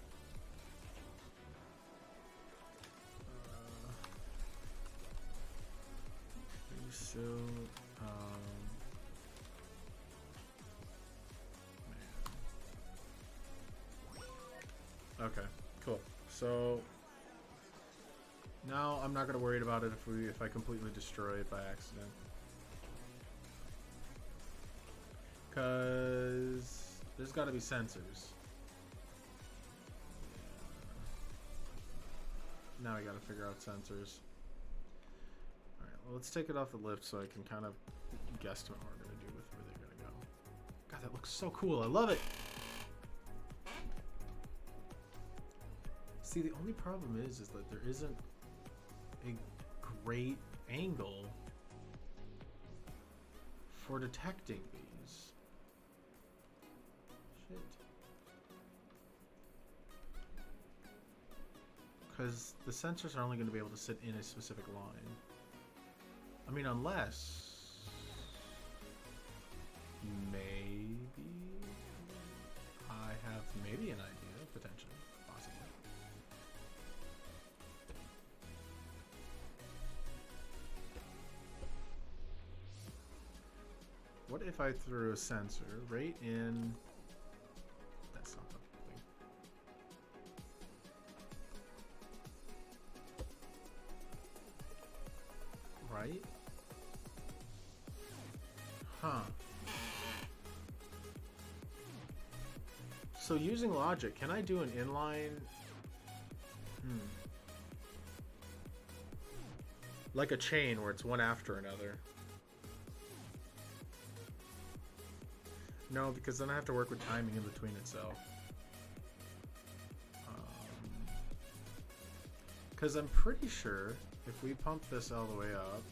So, man. Okay, cool. So now I'm not gonna worry about it if I completely destroy it by accident, because there's got to be sensors. Now we got to figure out sensors. Well, let's take it off the lift so I can kind of guesstimate what we're going to do with where they're going to go. God, that looks so cool. I love it. See, the only problem is that there isn't a great angle for detecting these. Shit. Because the sensors are only going to be able to sit in a specific line. I mean, unless maybe I have maybe an idea, potentially, possibly. What if I threw a sensor right in? That's not the thing. Right? Huh. So using logic, can I do an inline? Like a chain where it's one after another. No, because then I have to work with timing in between itself. Because I'm pretty sure if we pump this all the way up,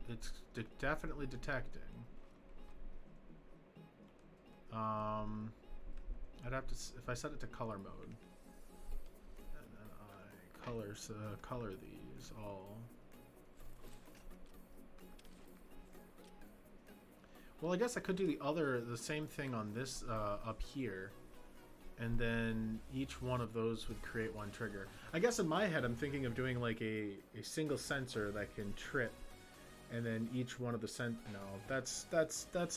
it's definitely detecting. I'd have to, if I set it to color mode, and then I color these all. Well, I guess I could do the same thing on this up here, and then each one of those would create one trigger. I guess in my head I'm thinking of doing like a single sensor that can trip, and then each one of the no, that's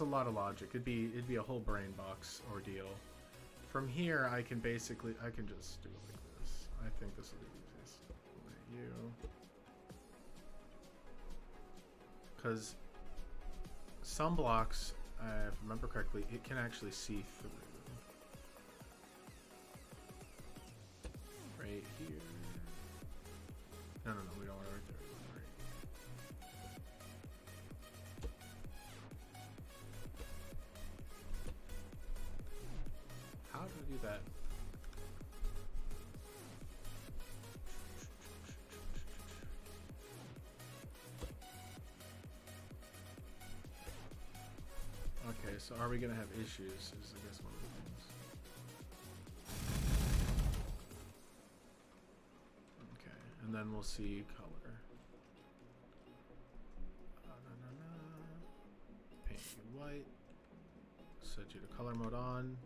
a lot of logic. It'd be a whole brain box ordeal. From here I can just do it like this. I think this will be the easiest. Because some blocks, if I remember correctly, it can actually see through. Right here. No, we don't want it right there. We want it right. How did I do that? Okay, so are we gonna have issues? Is I guess one of the things. Okay, and then we'll see color. Paint it white. Set you to color mode on.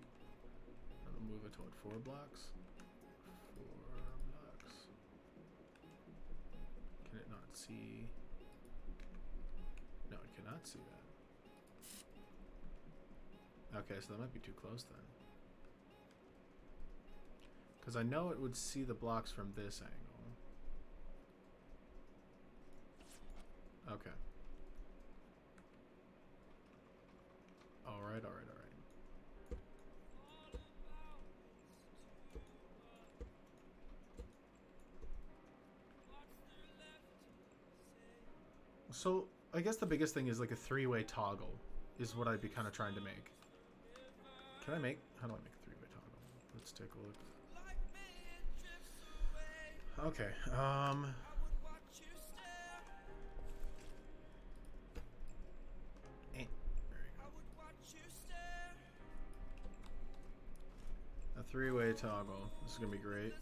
And we'll move it to what, 4 blocks? 4 blocks. Can it not see? No, it cannot see that. Okay, so that might be too close then. Because I know it would see the blocks from this angle. Okay. Alright. So, I guess the biggest thing is like a 3-way toggle is what I'd be kind of trying to make. How do I make a 3-way toggle? Let's take a look. Okay, there you go. A 3-way toggle. This is gonna be great.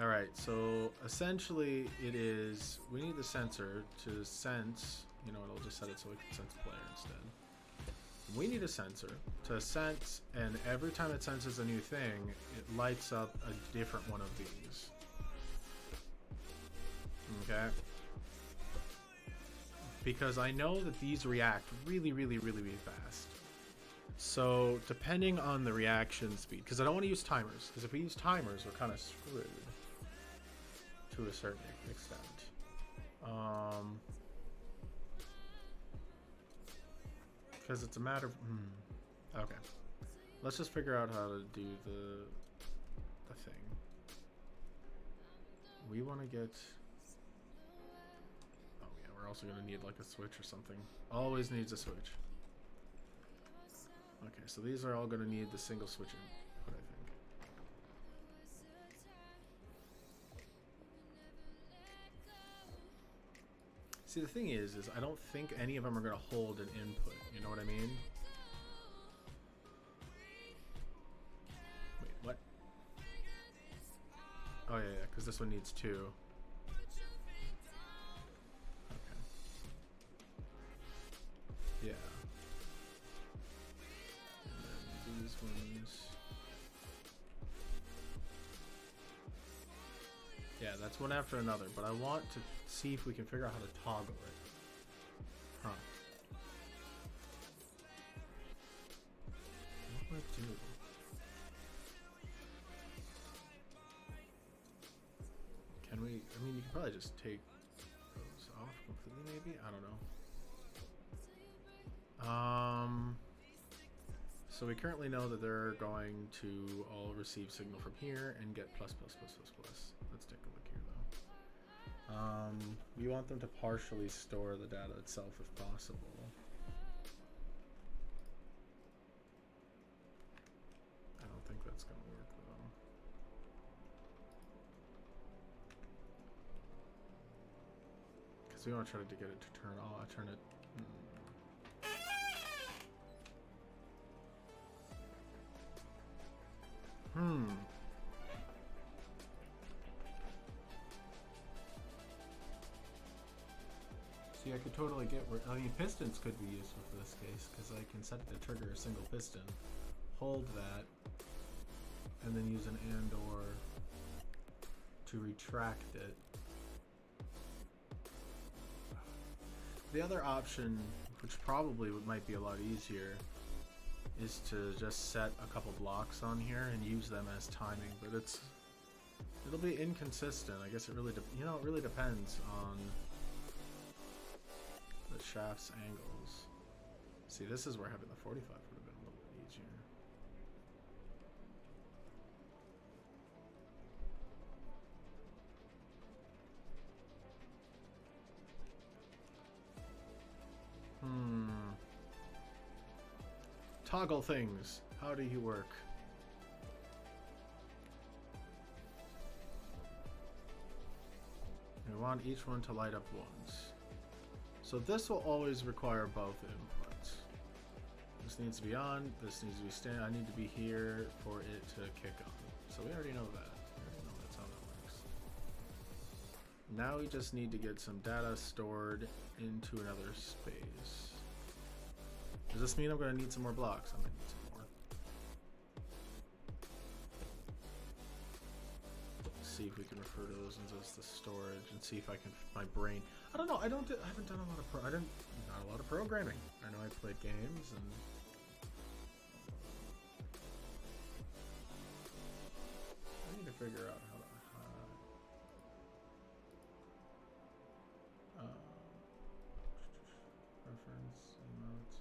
Alright, so essentially it is, we need the sensor to sense, you know what, I'll just set it so it can sense player instead. We need a sensor to sense, and every time it senses a new thing, it lights up a different one of these. Okay? Because I know that these react really fast. So, depending on the reaction speed, because I don't want to use timers, because if we use timers, we're kind of screwed. To a certain extent. Because it's a matter of... Okay. Let's just figure out how to do the thing. We want to get... Oh yeah, we're also going to need like a switch or something. Always needs a switch. Okay, so these are all going to need the single switch input, I think. See, the thing is I don't think any of them are going to hold an input. You know what I mean? Wait, what? Oh, yeah, because this one needs 2. Okay. Yeah. And then these ones... Yeah, that's one after another, but I want to see if we can figure out how to toggle it. Huh. What do I do? Can we... I mean, you can probably just take those off completely, maybe? I don't know. So we currently know that they're going to all receive signal from here and get plus. Let's take a look here, though. We want them to partially store the data itself if possible. I don't think that's going to work, though. Because we want to try to get it to turn it... See, I could totally get rid. I mean, pistons could be useful for this case because I can set it to trigger a single piston, hold that, and then use an and/or to retract it. The other option, which probably might be a lot easier, is to just set a couple blocks on here and use them as timing, but it'll be inconsistent. I guess it really it really depends on the shaft's angles. See, this is where having the 45 would have been a little bit easier. Toggle things. How do you work? We want each one to light up once. So this will always require both inputs. This needs to be on, this needs to be stand. I need to be here for it to kick on. So we already know that. We already know that's how that works. Now we just need to get some data stored into another space. Does this mean I'm going to need some more blocks? I'm going to need some more. Let's see if we can refer to those as the storage and see if I can. My brain. I don't know. I haven't done a lot of not a lot of programming. I know I played games and. I need to figure out how to. Reference emotes.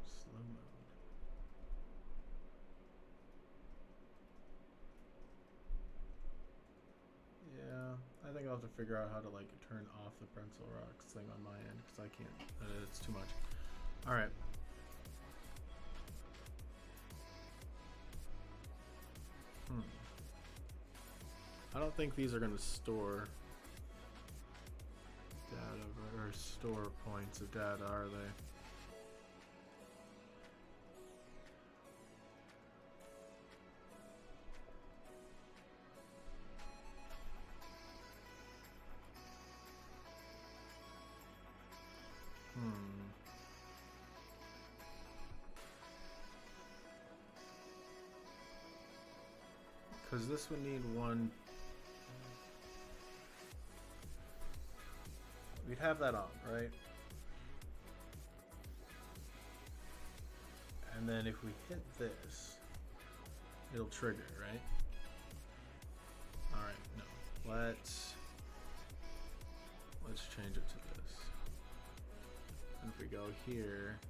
Slow mode. Yeah, I think I'll have to figure out how to like turn off the pencil rocks thing on my end because I can't. It's too much. All right. I don't think these are going to store data or store points of data, are they? Because this would need one. We'd have that on, right? And then if we hit this, it'll trigger, right? Alright, no. Let's change it to this. And if we go here,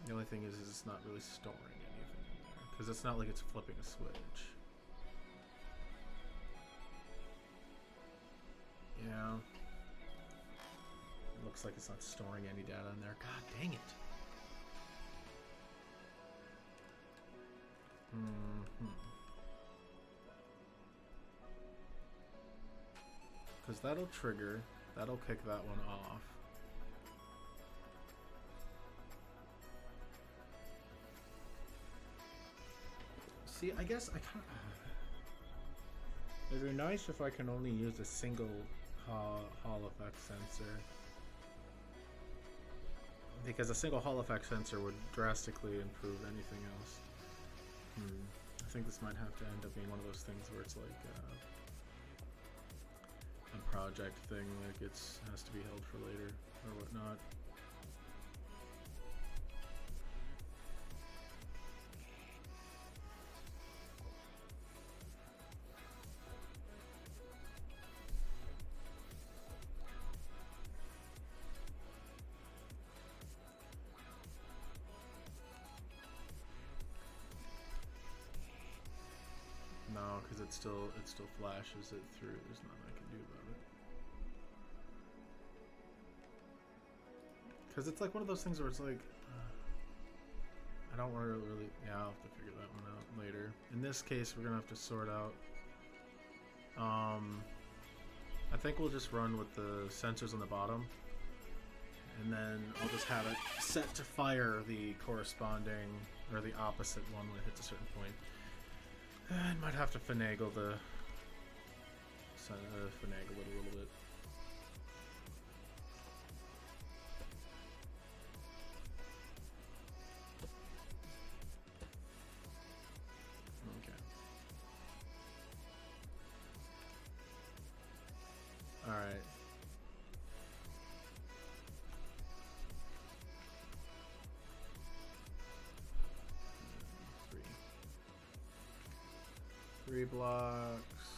the only thing is it's not really storing anything in there because it's not like it's flipping a switch. Yeah. It looks like it's not storing any data in there. God dang it. Because that'll trigger, that'll kick that one off. See, I guess I kind of. It'd be nice if I can only use a single Hall effect sensor, because a single Hall effect sensor would drastically improve anything else. I think this might have to end up being one of those things where it's like a project thing that has to be held for later or whatnot. No, because it still flashes it through. There's nothing I can do about it. Because it's like one of those things where it's like, I don't want to really. Yeah, I'll have to figure that one out later. In this case, we're gonna have to sort out I think we'll just run with the sensors on the bottom, and then I'll just have it set to fire the corresponding or the opposite one when it hits a certain point. I might have to finagle it a little bit. Okay. All right. Three blocks,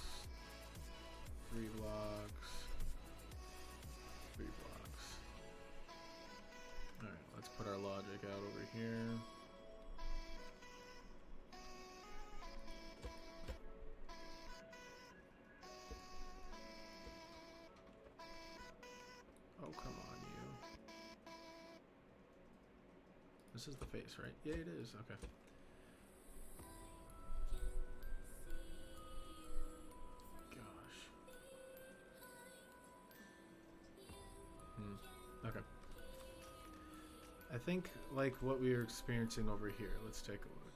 3 blocks, 3 blocks. Alright, let's put our logic out over here. Oh, come on, you. This is the face, right? Yeah, it is. Okay. Okay. I think like what we are experiencing over here. Let's take a look.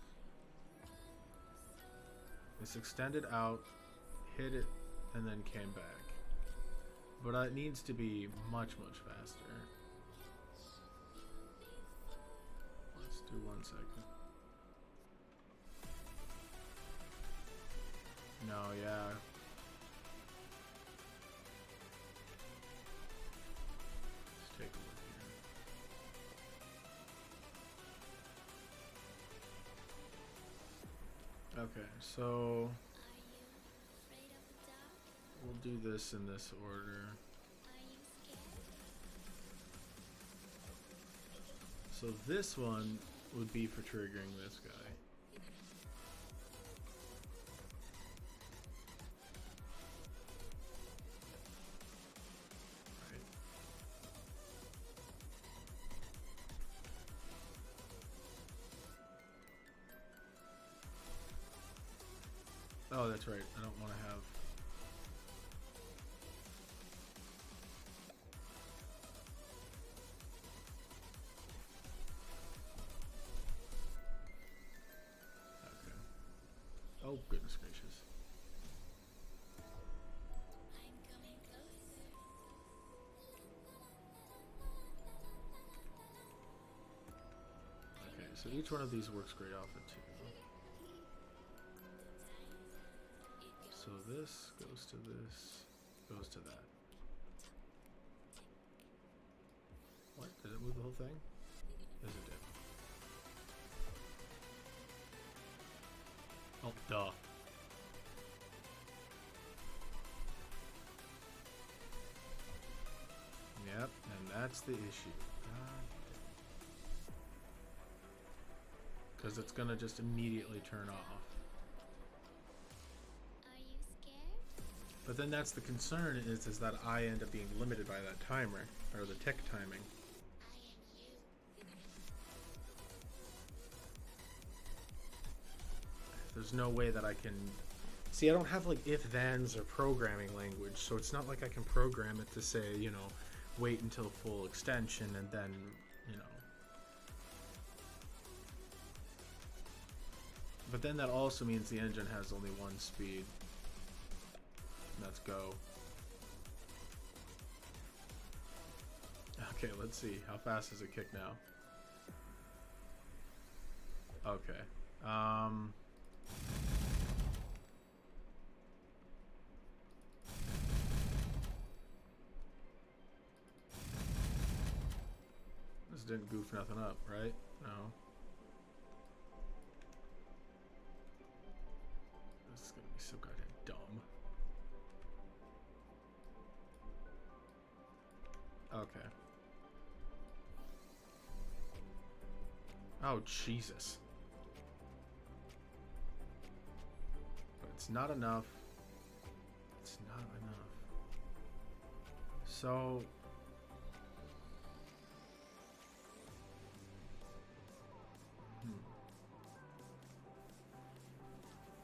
It's extended out, hit it, and then came back. But it needs to be much, much faster. Let's do 1 second. No, yeah. Take a look here. Okay, so we'll do this in this order. So this one would be for triggering this guy. Oh, that's right. I don't want to have... Okay. Oh, goodness gracious. Okay, so each one of these works great off of 2. So this goes to this, goes to that. What? Did it move the whole thing? Yes, it did. Oh, duh. Yep, and that's the issue. Because it's gonna just immediately turn off. But then that's the concern is that I end up being limited by that timer, or the tick timing. There's no way that I can... See, I don't have like if-thens or programming language, so it's not like I can program it to say, you know, wait until full extension and then, you know. But then that also means the engine has only one speed. Let's go. Okay, let's see. How fast does it kick now? Okay. This didn't goof nothing up, right? No. This is gonna be so goddamn dumb. Okay. Oh, Jesus. But it's not enough. It's not enough. So...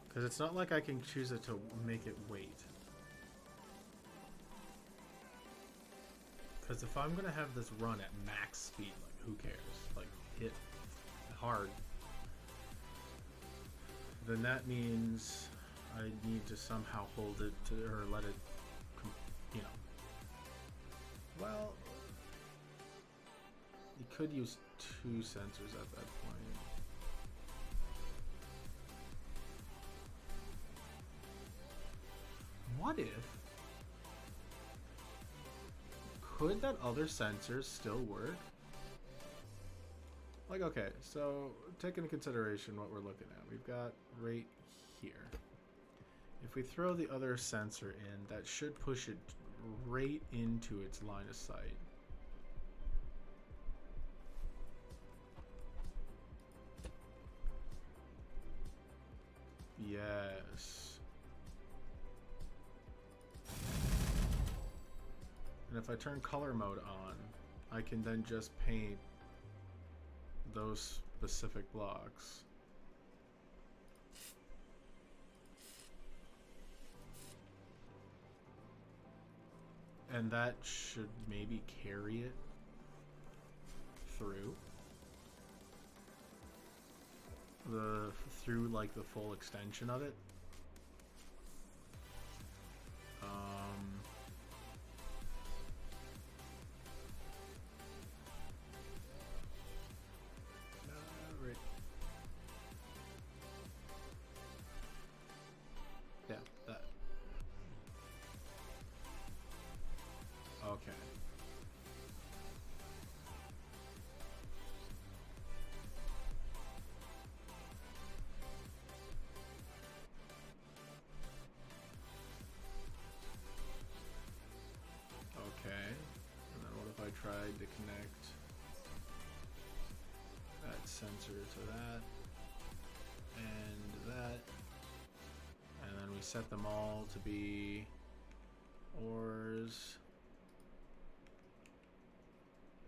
Because it's not like I can choose it to make it wait. Because if I'm gonna have this run at max speed, like who cares? Like hit hard. Then that means I need to somehow hold it to, or let it, you know. Well, you could use 2 sensors at that point. What if? Could that other sensor still work? Like, okay, so take into consideration what we're looking at. We've got right here. If we throw the other sensor in, that should push it right into its line of sight. Yes. And if I turn color mode on, I can then just paint those specific blocks. And that should maybe carry it through like the full extension of it. Right. Yeah, that. Okay. Okay. And then what if I tried to connect that sensor to that and that, and then we set them all to be ors,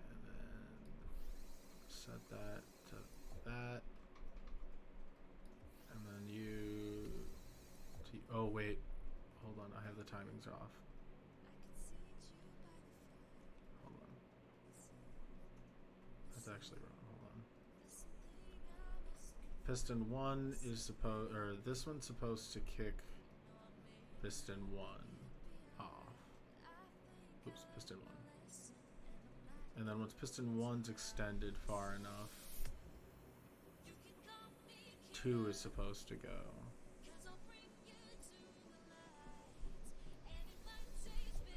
and then set that to that, and then you oh wait, hold on, I have the timings off. Hold on, that's actually wrong. Hold on. Piston 1 is supposed, or this one's supposed to kick piston 1 off. Oops, piston 1. And then once piston 1's extended far enough, 2 is supposed to go.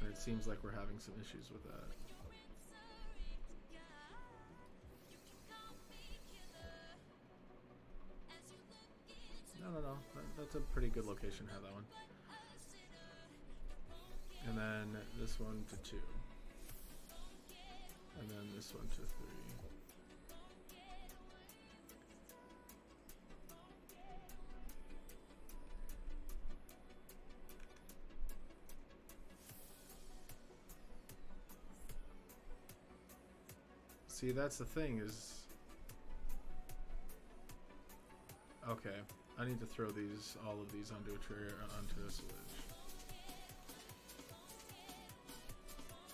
And it seems like we're having some issues with that. No. That's a pretty good location to have that one. And then this one to 2. And then this one to 3. See, that's the thing is... Okay, I need to throw all of these onto a tray, onto a switch.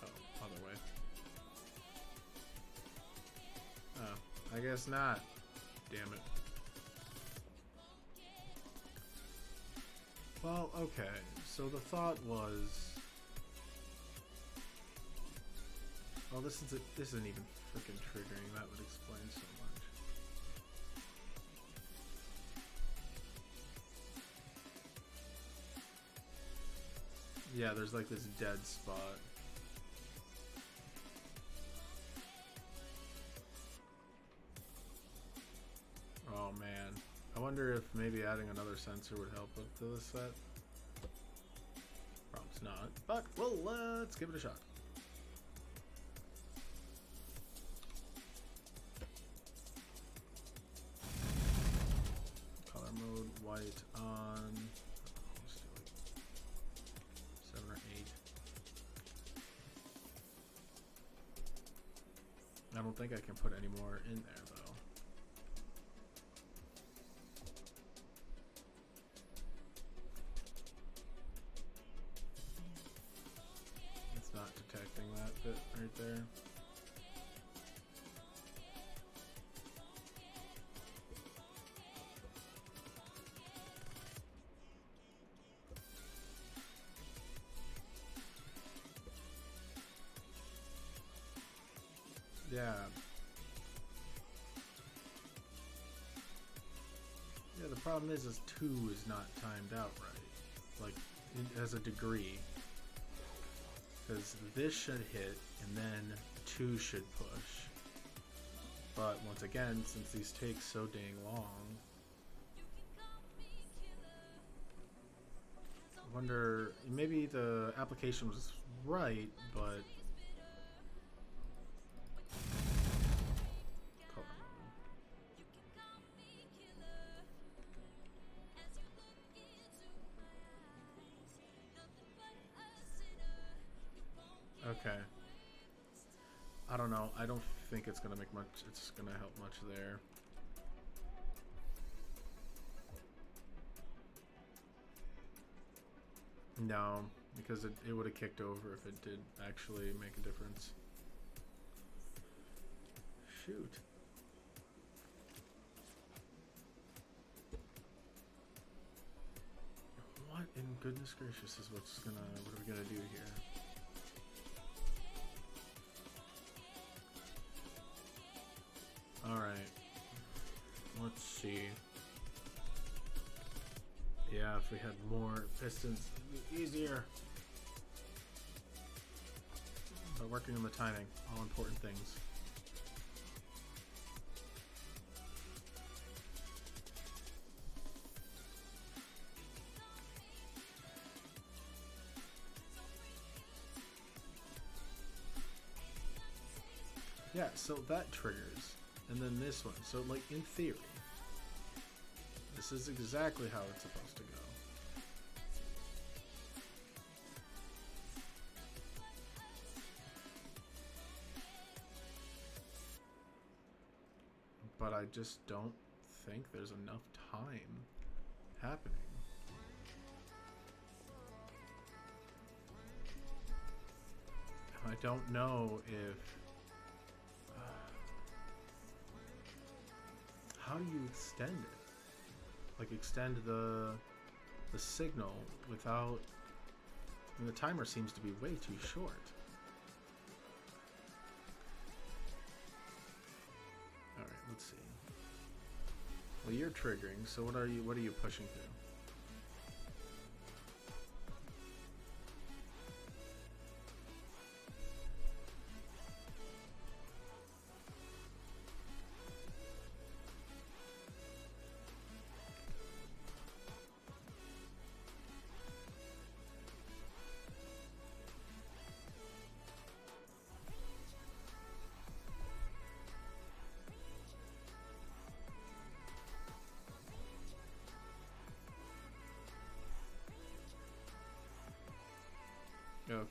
Oh, other way. Oh, I guess not. Damn it. Well, okay, so the thought was... Oh, this isn't even freaking triggering. That would explain so much. Yeah, there's like this dead spot. Oh man. I wonder if maybe adding another sensor would help with this set. Probably not. But, well, let's give it a shot. Color mode, white on. Let's do like 7 or 8. I don't think I can put any more in there though. It's not detecting that bit right there. Yeah. Yeah, the problem is 2 is not timed out right. Like, as a degree. Because this should hit, and then 2 should push. But once again, since these take so dang long, I wonder, maybe the application was right, but okay. I don't know. I don't think it's gonna make much. It's gonna help much there. No, because it would have kicked over if it did actually make a difference. Shoot. What in goodness gracious is what are we gonna do here? Alright. Let's see. Yeah, if we had more pistons, it'd be easier. But working on the timing, all important things. Yeah, so that triggers. And then this one. So, like, in theory, this is exactly how it's supposed to go. But I just don't think there's enough time happening. I don't know if... how do you extend it? Like, extend the signal without... I mean, the timer seems to be way too short. Alright, let's see. Well, you're triggering, so what are you pushing through?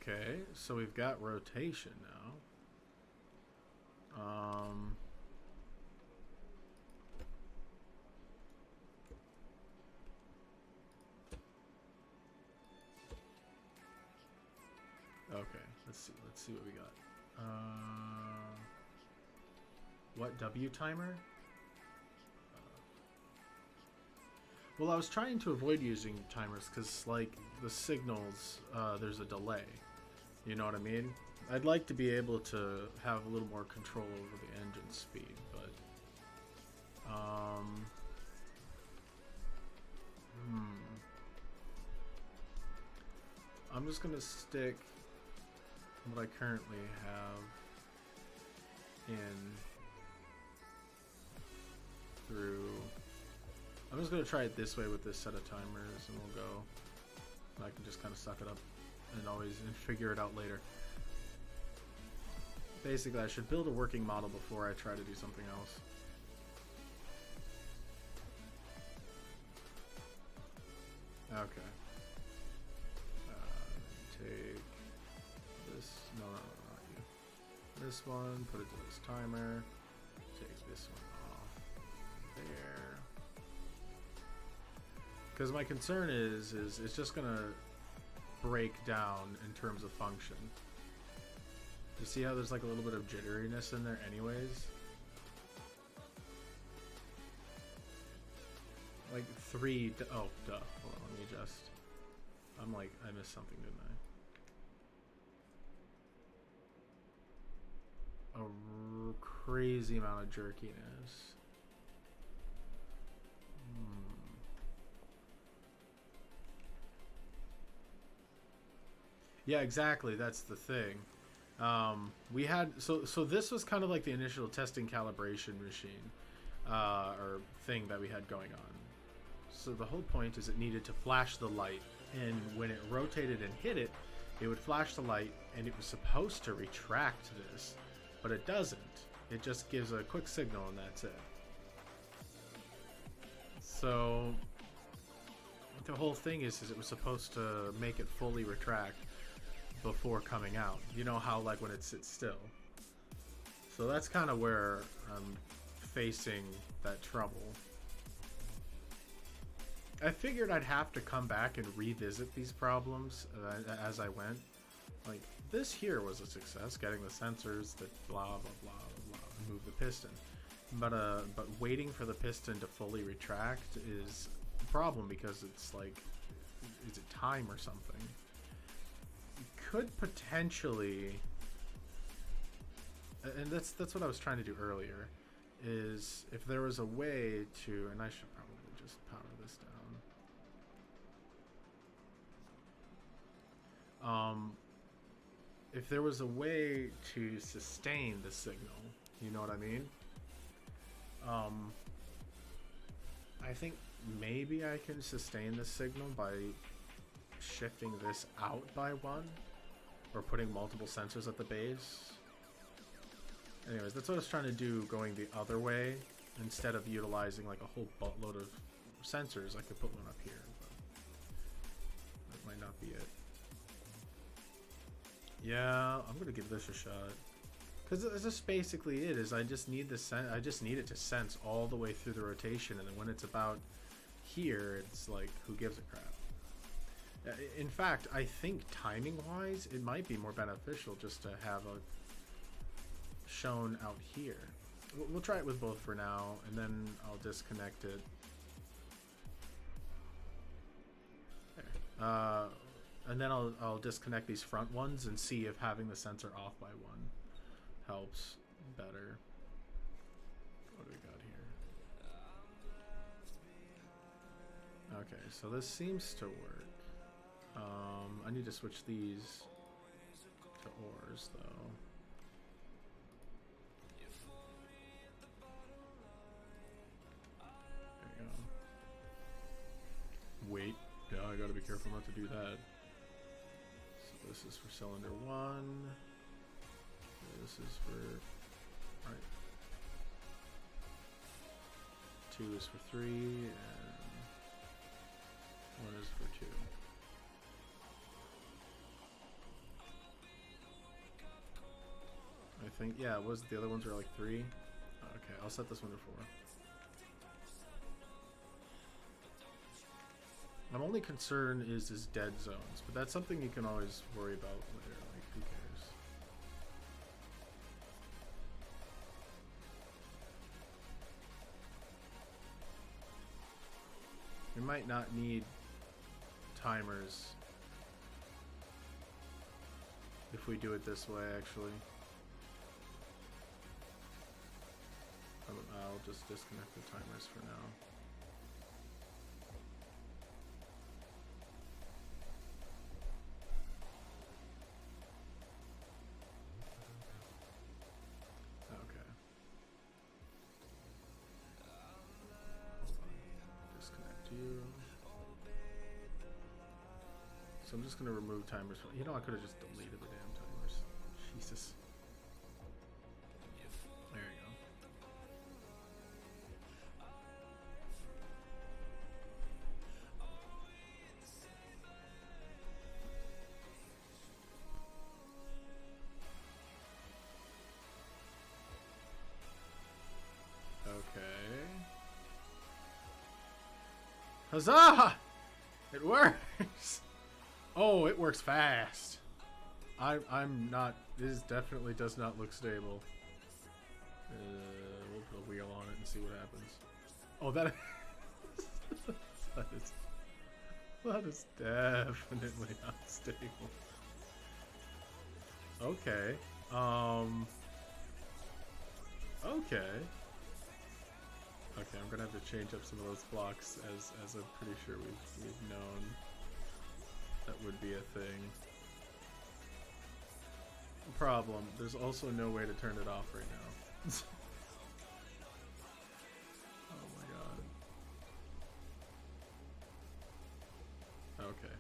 Okay, so we've got rotation now. Okay, let's see what we got. What W timer? Well, I was trying to avoid using timers because, like, the signals, there's a delay. You know what I mean? I'd like to be able to have a little more control over the engine speed, but... I'm just gonna stick what I currently have in through... I'm just gonna try it this way with this set of timers, and we'll go. I can just kind of suck it up and always figure it out later. Basically, I should build a working model before I try to do something else. Okay. Take this. No, not you. This one. Put it to this timer. Take this one off there. Because my concern is it's just gonna break down in terms of function. You see how there's like a little bit of jitteriness in there anyways? Like oh, duh. Hold on, let me just... I'm like, I missed something, didn't crazy amount of jerkiness. Yeah, exactly. That's the thing. We had so this was kind of like the initial testing calibration machine or thing that we had going on. So the whole point is it needed to flash the light, and when it rotated and hit it, it would flash the light, and it was supposed to retract this, but it doesn't. It just gives a quick signal, and that's it. So the whole thing is it was supposed to make it fully retract before coming out. You know how like when it sits still. So that's kind of where I'm facing that trouble. I figured I'd have to come back and revisit these problems as I went. Like, this here was a success, getting the sensors that blah, blah, blah, blah, and move the piston. But waiting for the piston to fully retract is a problem because it's like, is it time or something? Could potentially, and that's what I was trying to do earlier, is if there was a way to, and I should probably just power this down. If there was a way to sustain the signal, you know what I mean? I think maybe I can sustain the signal by shifting this out by one, or putting multiple sensors at the base. Anyways, that's what I was trying to do going the other way. Instead of utilizing like a whole buttload of sensors, I could put one up here, but that might not be it. Yeah, I'm gonna give this a shot. Cause that's just basically it. Is I just need I just need it to sense all the way through the rotation, and then when it's about here, it's like, who gives a crap? In fact, I think timing-wise, it might be more beneficial just to have a shown out here. We'll try it with both for now, and then I'll disconnect it. There. And then I'll disconnect these front ones and see if having the sensor off by one helps better. What do we got here? Okay, so this seems to work. I need to switch these to ores, though. There you go. Wait. Yeah, I gotta be careful not to do that. So this is for cylinder 1. This is for... Alright. 2 is for 3, and 1 is for 2. I think, yeah, was the other ones were like 3? Okay, I'll set this one to 4. My only concern is dead zones, but that's something you can always worry about later, like, who cares? We might not need timers if we do it this way, actually. I'll just disconnect the timers for now. Okay. Disconnect you. So I'm just going to remove timers. You know, I could have just deleted the damn timers. Jesus. There you go. Okay. Huzzah! It works! Oh, it works fast. I'm not... This definitely does not look stable. We'll put a wheel on it and see what happens. Oh, that... that is definitely unstable. Okay. Okay. Okay, I'm gonna have to change up some of those blocks as I'm pretty sure we've known that would be a thing. Problem, there's also no way to turn it off right now. Oh my god. Okay.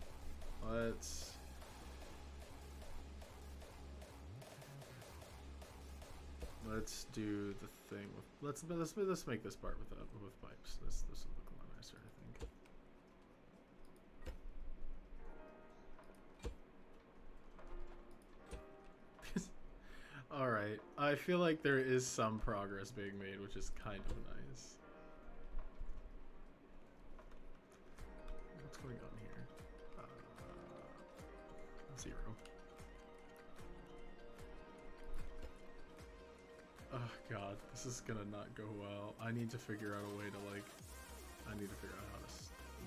Let's do the thing with let's make this part with pipes. This will look a lot nicer, I think. All right, I feel like there is some progress being made, which is kind of nice. What's going on here? 0. Oh god, this is gonna not go well. I need to figure out a way to I need to figure out how to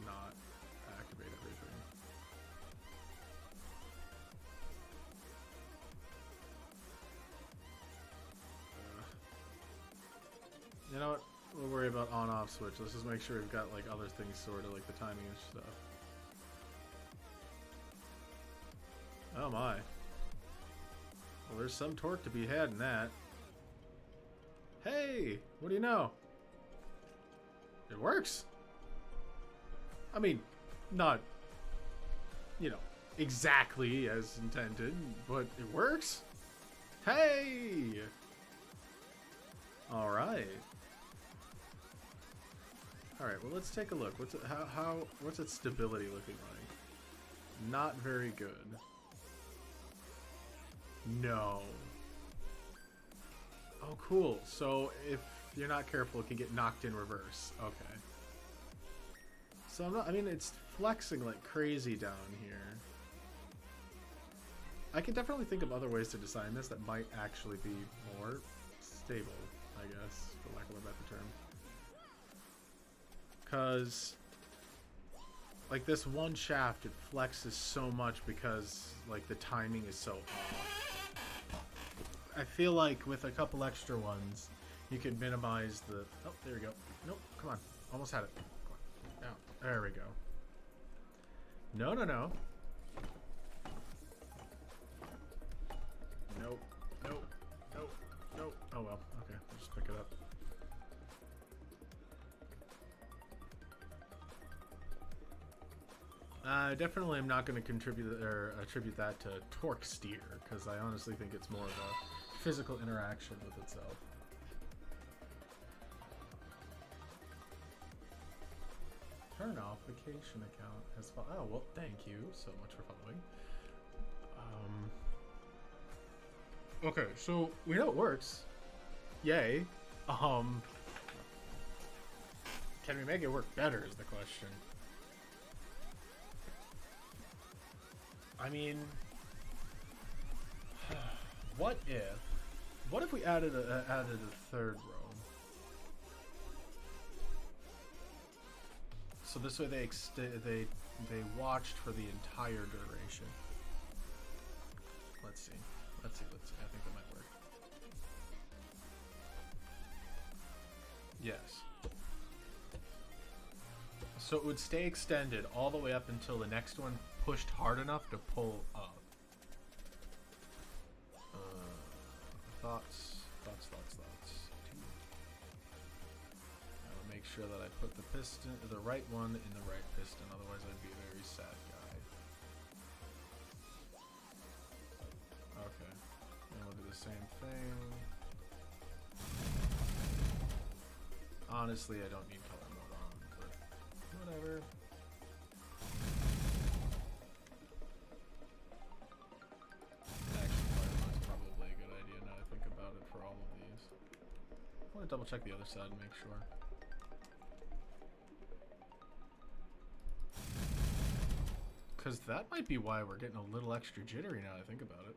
not activate everything. You know what? We'll worry about on-off switch. Let's just make sure we've got like other things sorted, like the timing and stuff. Oh my. Well, there's some torque to be had in that. Hey, what do you know? It works. I mean, not, you know, exactly as intended, but it works. Hey! All right. All right. Well, let's take a look. What's its stability looking like? Not very good. No. Oh, cool. So if you're not careful, it can get knocked in reverse. Okay. So I mean, it's flexing like crazy down here. I can definitely think of other ways to design this that might actually be more stable, I guess, for lack of a better term. Because, like, this one shaft, it flexes so much because, like, the timing is so off. I feel like with a couple extra ones, you could minimize the... Oh, there we go. Nope, come on. Almost had it. Come on. Now, there we go. No, no, no. Nope. Nope. Nope. Nope. Oh, well. Okay, I'll just pick it up. I definitely am not going to attribute that to torque steer, because I honestly think it's more of a physical interaction with itself. Turn off vacation account has oh well, thank you so much for following. Okay, so we know it works. Yay. Can we make it work better is the question. I mean, what if we added a third row? So this way they watched for the entire duration. Let's see. I think that might work. Yes. So it would stay extended all the way up until the next one pushed hard enough to pull up. Thoughts. I'll make sure that I put the right one in the right piston, otherwise I'd be a very sad guy. Okay. And we'll do the same thing. Honestly, I don't need color mode on, but whatever. Actually, color mode's probably a good idea now that I think about it for all of these. I want to double check the other side and make sure. Because that might be why we're getting a little extra jittery now that I think about it.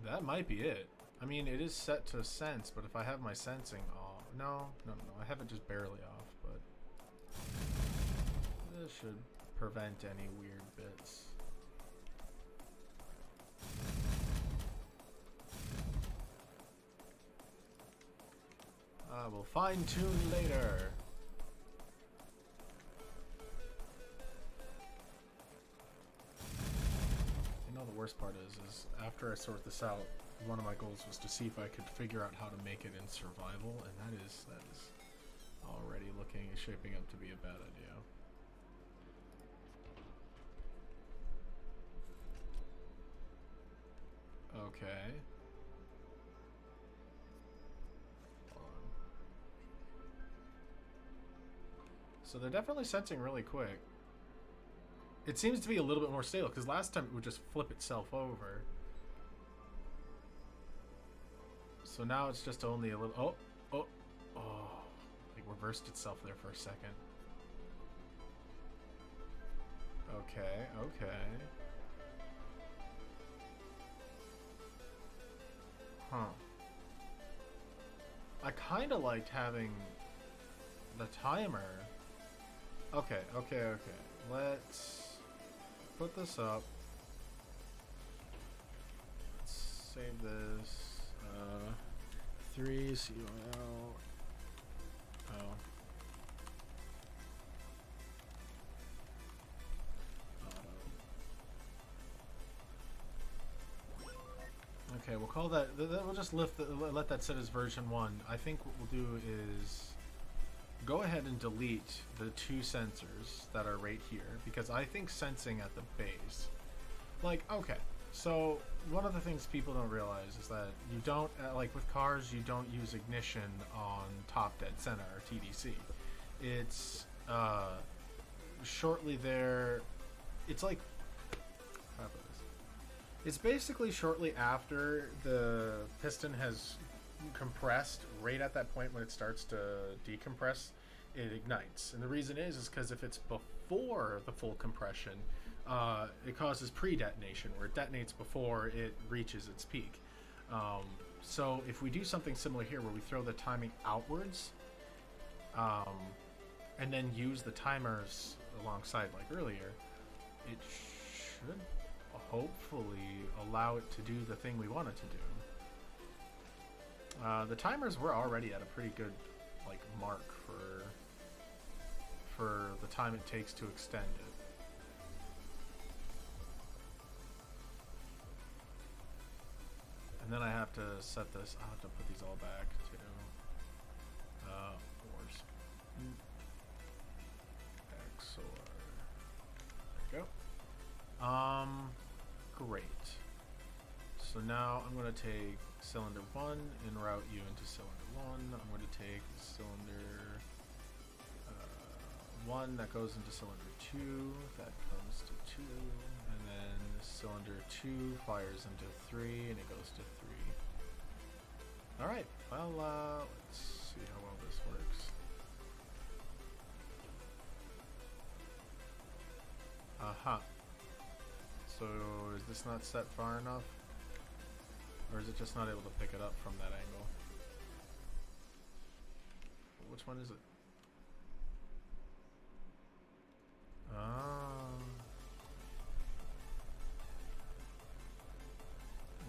That might be it. I mean, it is set to sense, but if I have my sensing off... No. I have it just barely off, but... This should prevent any weird bits. We'll fine-tune later. You know, the worst part is after I sort this out, one of my goals was to see if I could figure out how to make it in survival, and that is already shaping up to be a bad idea. Okay. Hold on. So they're definitely sensing really quick. It seems to be a little bit more stable, because last time it would just flip itself over. So now it's just only a little... Oh! It reversed itself there for a second. Okay. Huh. I kind of liked having the timer. Okay. Let's put this up. Let's save this. 3 COL. Okay, we'll call that. We'll just let that sit as version 1. I think what we'll do is go ahead and delete the 2 sensors that are right here, because I think sensing at the base, like, okay. So one of the things people don't realize is that you don't, like with cars, you don't use ignition on top dead center or TDC. It's shortly there. It's like, how about this? It's basically shortly after the piston has compressed. Right at that point when it starts to decompress, it ignites. And the reason is because if it's before the full compression, it causes pre-detonation, where it detonates before it reaches its peak. So if we do something similar here, where we throw the timing outwards, and then use the timers alongside like earlier, it should hopefully allow it to do the thing we want it to do. The timers were already at a pretty good like mark for the time it takes to extend it. And then I have to set this. I'll have to put these all back to ores. XOR. There we go. Great. So now I'm going to take cylinder 1 and route you into cylinder 1. I'm going to take cylinder 1 that goes into cylinder 2. That comes to 2. And then cylinder 2 fires into 3, and it goes to 3. Alright, well, let's see how well this works. Aha. So, is this not set far enough? Or is it just not able to pick it up from that angle? Which one is it?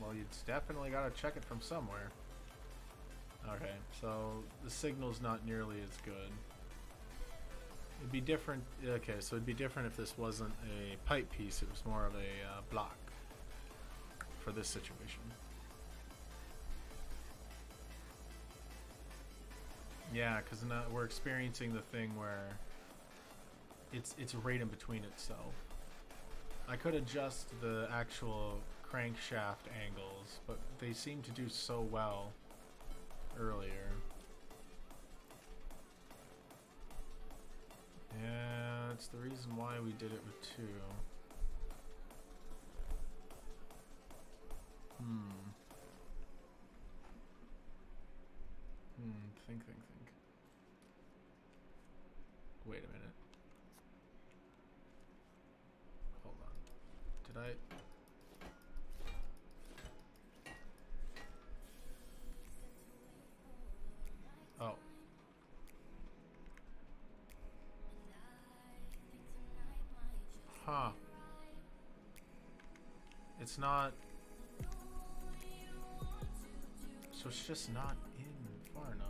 Well, you'd definitely got to check it from somewhere. Okay, so the signal's not nearly as good. It'd be different. Okay, so it'd be different if this wasn't a pipe piece. It was more of a block for this situation. Yeah, because now we're experiencing the thing where it's right in between itself. I could adjust the actual crankshaft angles, but they seem to do so well earlier. Yeah, it's the reason why we did it with 2. Think. Wait a minute. Hold on. Did I... Oh. Huh. It's not... So it's just not in far enough.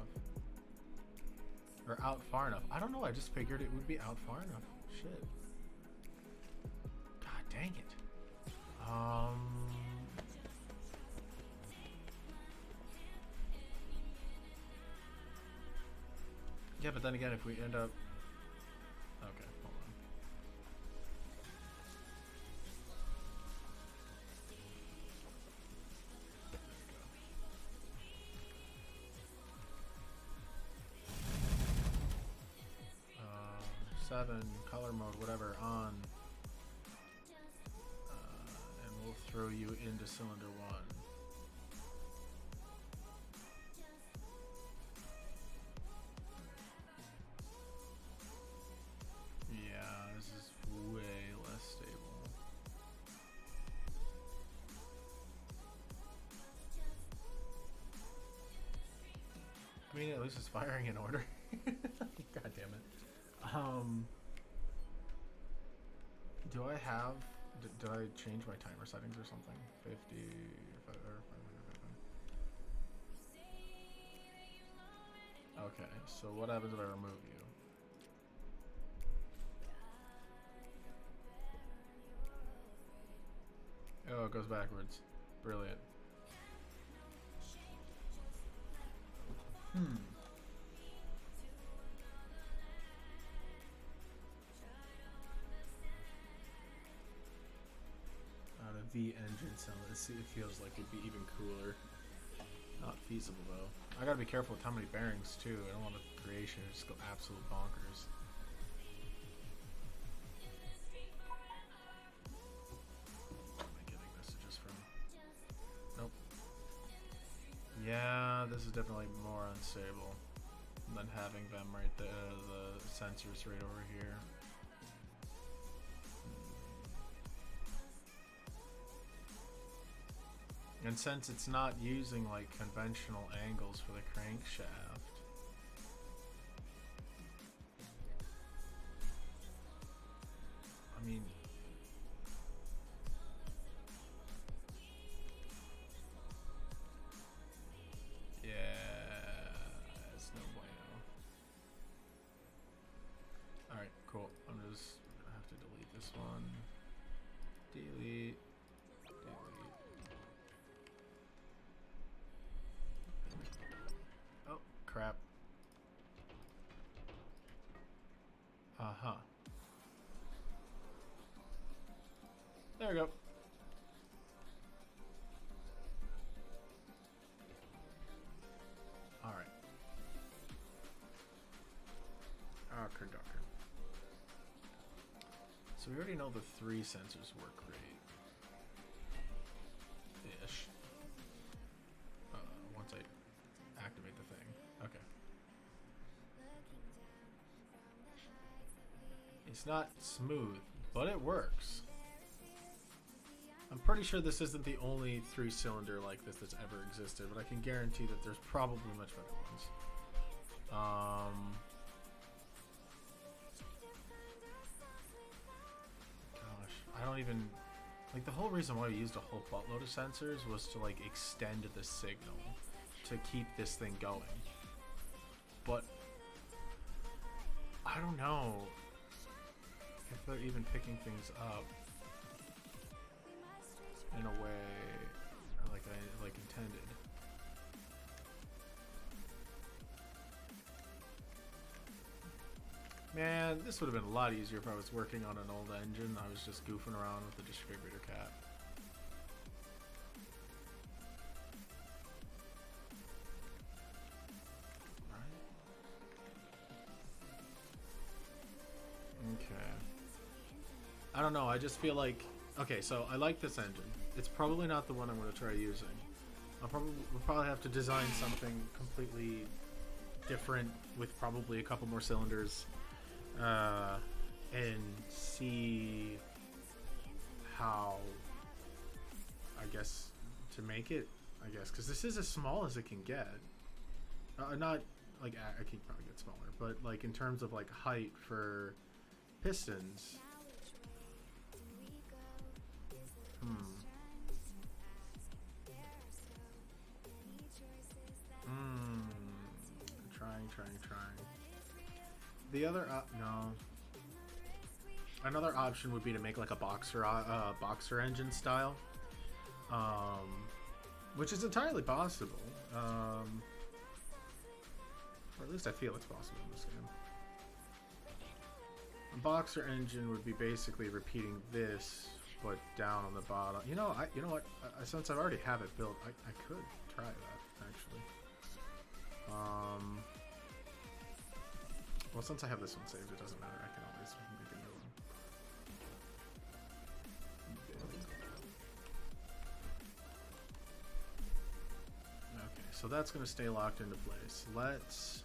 Or out far enough. I don't know, I just figured it would be out far enough. Shit. God dang it. Yeah, but then again, if we end up... Okay, hold on. There we go. 7, color mode, whatever, on. And we'll throw you into cylinder 1. I mean, at least it's firing in order. God damn it. Do I have... Did I change my timer settings or something? 50... or 500. Okay, so what happens if I remove you? Oh, it goes backwards. Brilliant. Out of the engine sound, let's see, it feels like it'd be even cooler. Not feasible though. I gotta be careful with how many bearings too. I don't want the creation to just go absolute bonkers. Am I getting messages from? Nope. Yeah, this is definitely more unstable than having them right there, the sensors right over here. And since it's not using like conventional angles for the crankshaft, I mean, yeah, it's no bueno. Alright, cool. I'm just gonna have to delete this one. Delete. Oh, crap. Uh-huh. There we go. Alright. Okay, doctor. So we already know the 3 sensors work great. Ish. Once I activate the thing. Okay. It's not smooth, but it works. I'm pretty sure this isn't the only 3-cylinder like this that's ever existed, but I can guarantee that there's probably much better ones. Gosh, I don't even... Like, the whole reason why we used a whole buttload of sensors was to, like, extend the signal to keep this thing going. But I don't know if they're even picking things up in a way like I intended. Man, this would have been a lot easier if I was working on an old engine. I was just goofing around with the distributor cap. Okay. I don't know, I just feel like... Okay, so I like this engine. It's probably not the one I'm going to try using. We'll probably have to design something completely different with probably a couple more cylinders. And see how, I guess, to make it, I guess. Because this is as small as it can get. Not, like, I can probably get smaller. But, like, in terms of, like, height for pistons... Trying. The other no. Another option would be to make like a boxer engine style, which is entirely possible. Or at least I feel it's possible in this game. A boxer engine would be basically repeating this, but down on the bottom. You know what? Since I already have it built, I could try that actually. Well, since I have this one saved, it doesn't matter. I can always make a new one. Okay, so that's going to stay locked into place. Let's...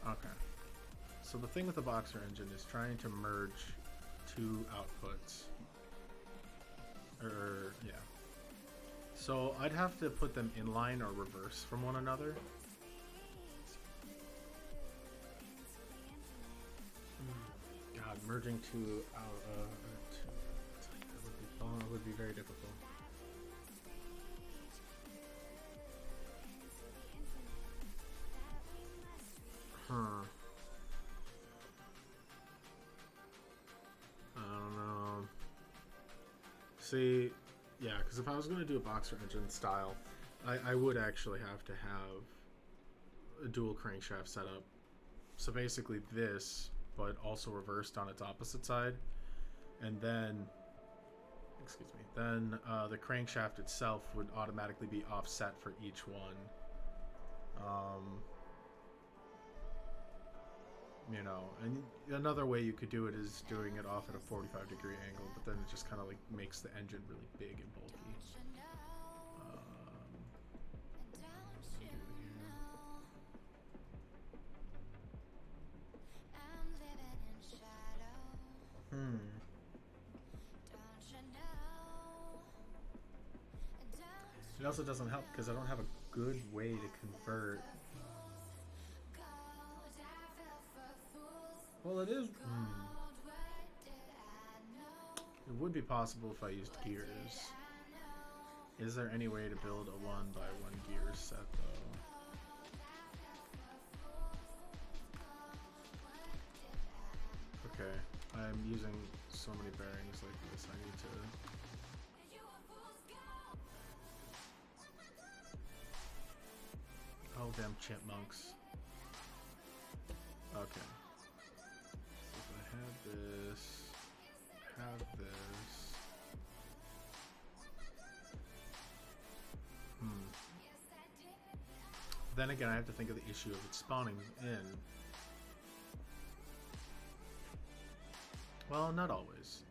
Okay. So the thing with the boxer engine is trying to merge two outputs. Yeah. So I'd have to put them in line or reverse from one another. God, merging two out that would be very difficult. I don't know. See, yeah, because if I was going to do a boxer engine style, I would actually have to have a dual crankshaft setup. So basically this, but also reversed on its opposite side. And then, excuse me, then the crankshaft itself would automatically be offset for each one. You know, and another way you could do it is doing it off at a 45-degree angle, but then it just kind of like makes the engine really big and bulky. It also doesn't help because I don't have a good way to convert. Well, it is. It would be possible if I used gears. Is there any way to build a 1x1 gear set though? Okay, I'm using so many bearings like this. I need to. Oh, damn chipmunks. Okay. So if I have this. Then again, I have to think of the issue of it spawning in. Well, not always.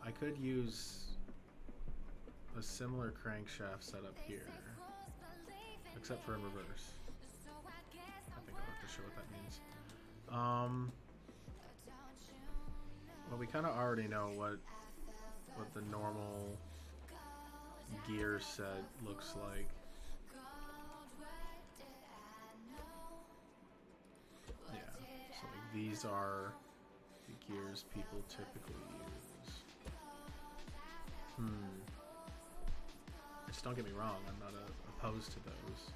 I could use a similar crankshaft setup here, except for in reverse. I think I'll have to show what that means. Well, we kind of already know what the normal gear set looks like. Yeah, so like these are the gears people typically use. Just don't get me wrong, I'm not opposed to those.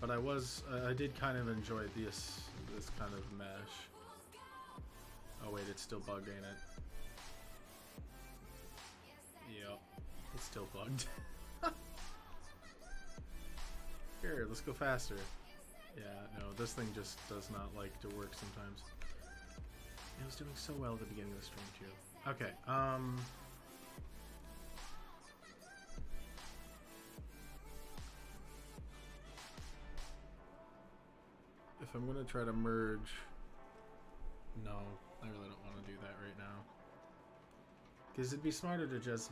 But I did kind of enjoy this kind of mesh. Oh wait, it's still bugged, ain't it? Yep, it's still bugged. Here, let's go faster. Yeah, no, this thing just does not like to work sometimes. It was doing so well at the beginning of the stream too. Okay, if I'm gonna try to merge, no, I really don't want to do that right now. Because it'd be smarter to just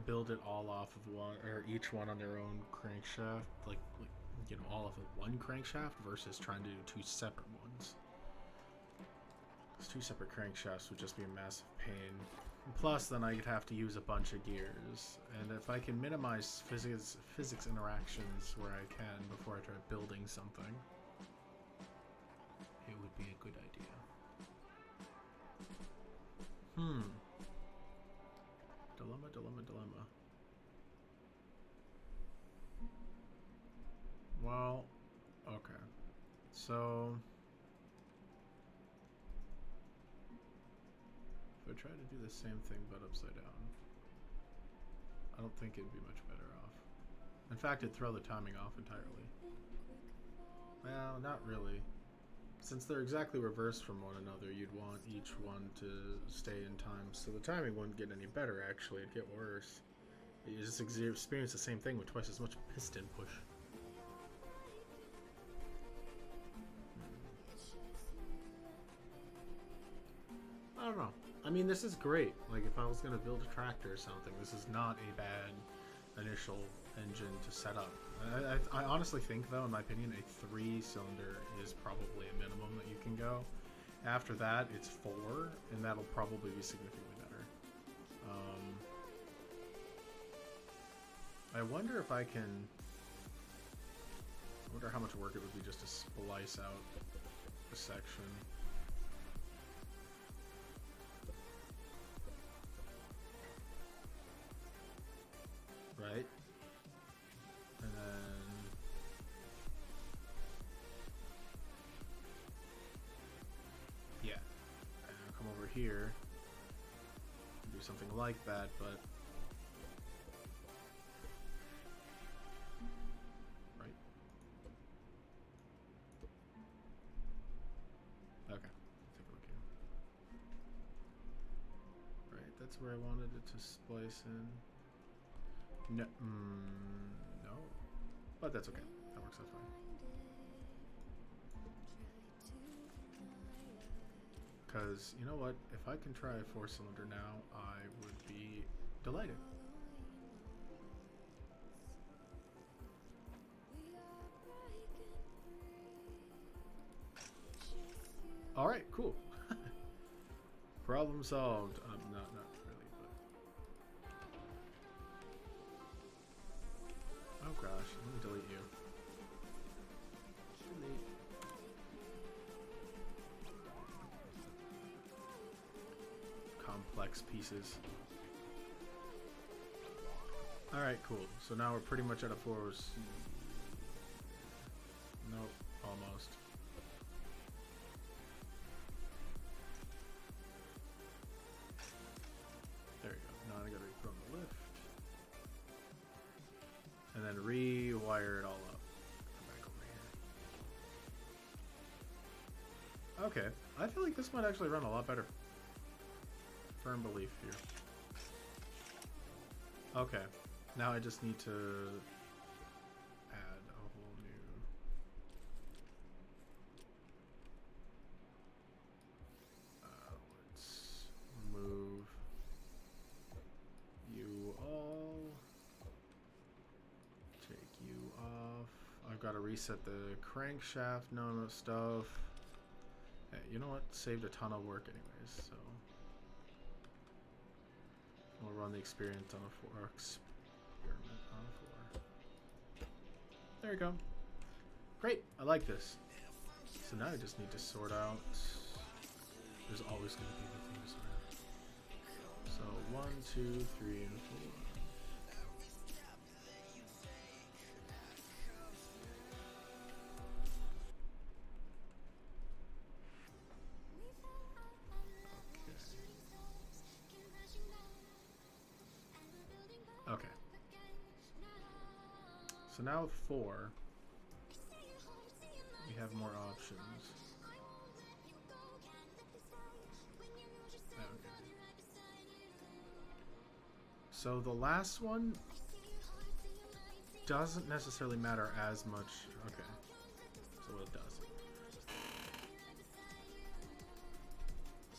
build it all off of one, or each one on their own crankshaft, like get them all off of one crankshaft versus trying to do two separate ones. Because two separate crankshafts would just be a massive pain. Plus, then I'd have to use a bunch of gears, and if I can minimize physics interactions where I can before I try building something, it would be a good idea. If I try to do the same thing but upside down, I don't think it'd be much better off. In fact, it'd throw the timing off entirely. Well, not really. Since they're exactly reversed from one another, you'd want each one to stay in time, so the timing wouldn't get any better, actually. It'd get worse. You just experience the same thing with twice as much piston push. I don't know. I mean, this is great. Like, if I was going to build a tractor or something, this is not a bad initial engine to set up. I honestly think, though, in my opinion, a 3-cylinder is probably a minimum that you can go. After that, it's 4, and that'll probably be significantly better. I wonder if I can... I wonder how much work it would be just to splice out a section. Right? And then... yeah. And I'll come over here and do something like that, but... right? Okay. Take a look here. Right, that's where I wanted it to splice in. No, no, but that's okay. That works out fine. Because, you know what? If I can try a 4-cylinder now, I would be delighted. Alright, cool. Problem solved. Not really, but... oh gosh, let me delete you. Delete. Complex pieces. Alright, cool. So now we're pretty much at a 4. Nope, almost. There you go. Now I gotta run the lift. And then rewire it all up. Come back over here. Okay. I feel like this might actually run a lot better. Firm belief here. Okay. Now I just need to add a whole new... let's move you all. Take you off. I've got to reset the crankshaft, no stuff. Hey, you know what? Saved a ton of work anyways, so... we'll run the experiment on a 4. There we go. Great. I like this. So now I just need to sort out. There's always going to be the thing to sort out. So 1, 2, 3, and 4. Okay. So now with 4, we have more options. Okay. So the last one doesn't necessarily matter as much. Okay. So what it does.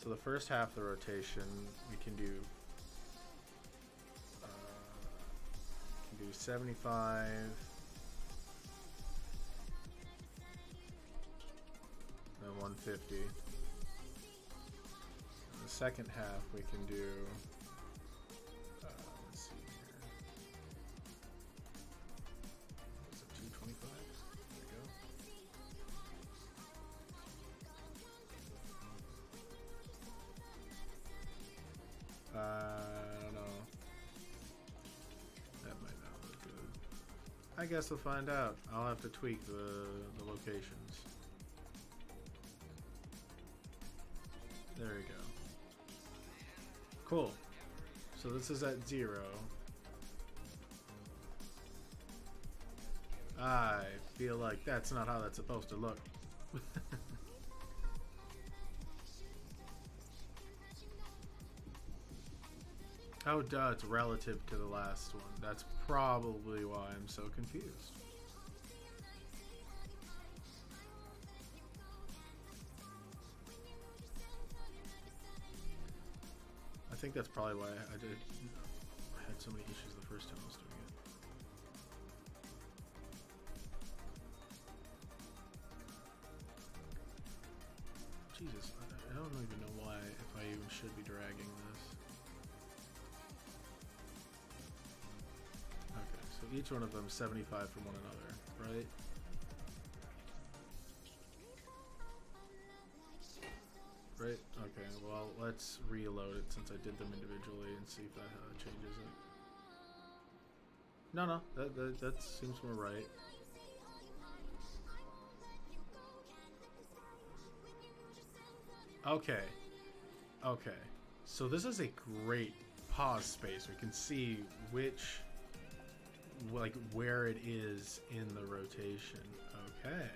So the first half of the rotation, we can do 75, then 150. In the second half, we can do, let's see here, was it 225? There we go. I don't know. That might not look good. I guess we'll find out. I'll have to tweak the locations. There we go. Cool. So this is at 0. I feel like that's not how that's supposed to look. Oh, duh, it's relative to the last one. That's probably why I'm so confused. I think that's probably why I had so many issues the first time I was doing it. Jesus, I don't even know why, if I even should be dragging this. Okay, so each one of them 75 from one another, right? Right? Okay, well, let's reload it since I did them individually and see if that changes it. No, that seems more right. Okay. Okay. So this is a great pause space. We can see where it is in the rotation. Okay.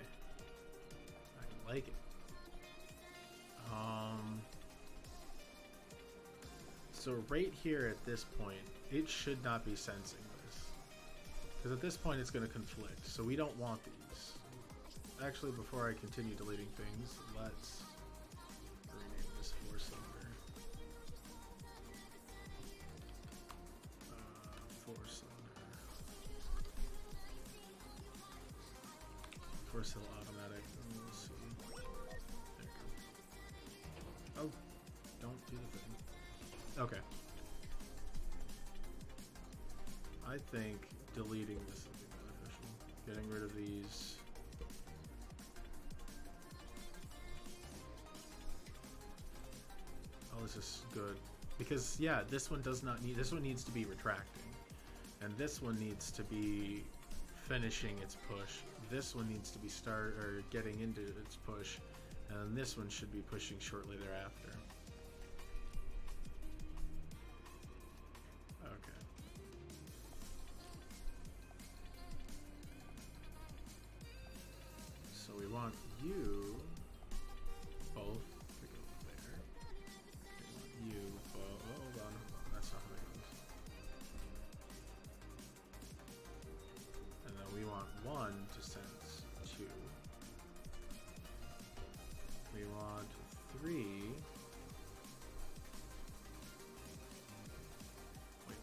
I like it. So right here at this point, it should not be sensing this. Because at this point it's going to conflict. So we don't want these. Actually, before I continue deleting things, let's rename this 4-cylinder. 4-cylinder. 4-cylinder automatic. Let's see. There we go. Oh, don't do the thing. Okay. I think deleting this would be beneficial. Getting rid of these. Oh, this is good. Because, yeah, this one does not need... This one needs to be retracting. And this one needs to be finishing its push. This one needs to be getting into its push. And this one should be pushing shortly thereafter. Okay. So we want you both to go there. We want you both. Oh, hold on. That's not how that goes. And then we want 1 to sense 2. We want 3. Wait.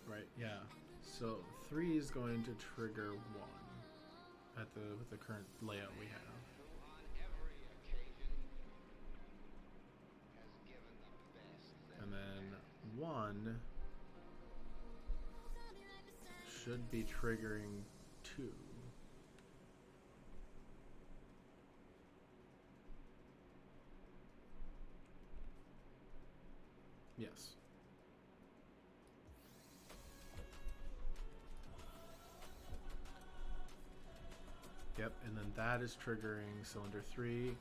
Right, yeah. So 3 is going to trigger 1 with the current layout we have. And then 1 should be triggering 2. Yes. Yep, and then that is triggering cylinder 3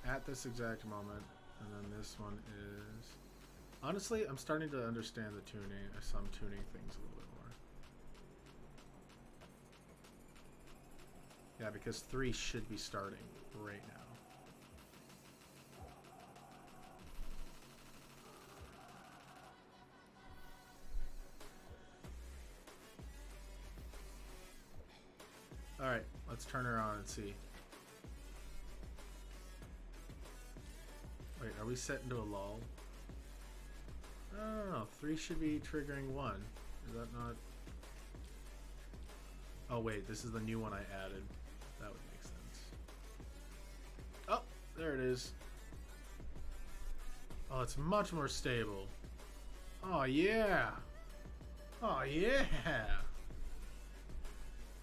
at this exact moment, and then this one is... Honestly, I'm starting to understand the tuning, so I'm tuning things a little bit more. Yeah, because 3 should be starting right now. Alright, let's turn her on and see. Wait, are we set into a lull? No, 3 should be triggering 1. Is that not... Oh wait, this is the new one I added. That would make sense. Oh, there it is. Oh, it's much more stable. Oh yeah! Oh yeah!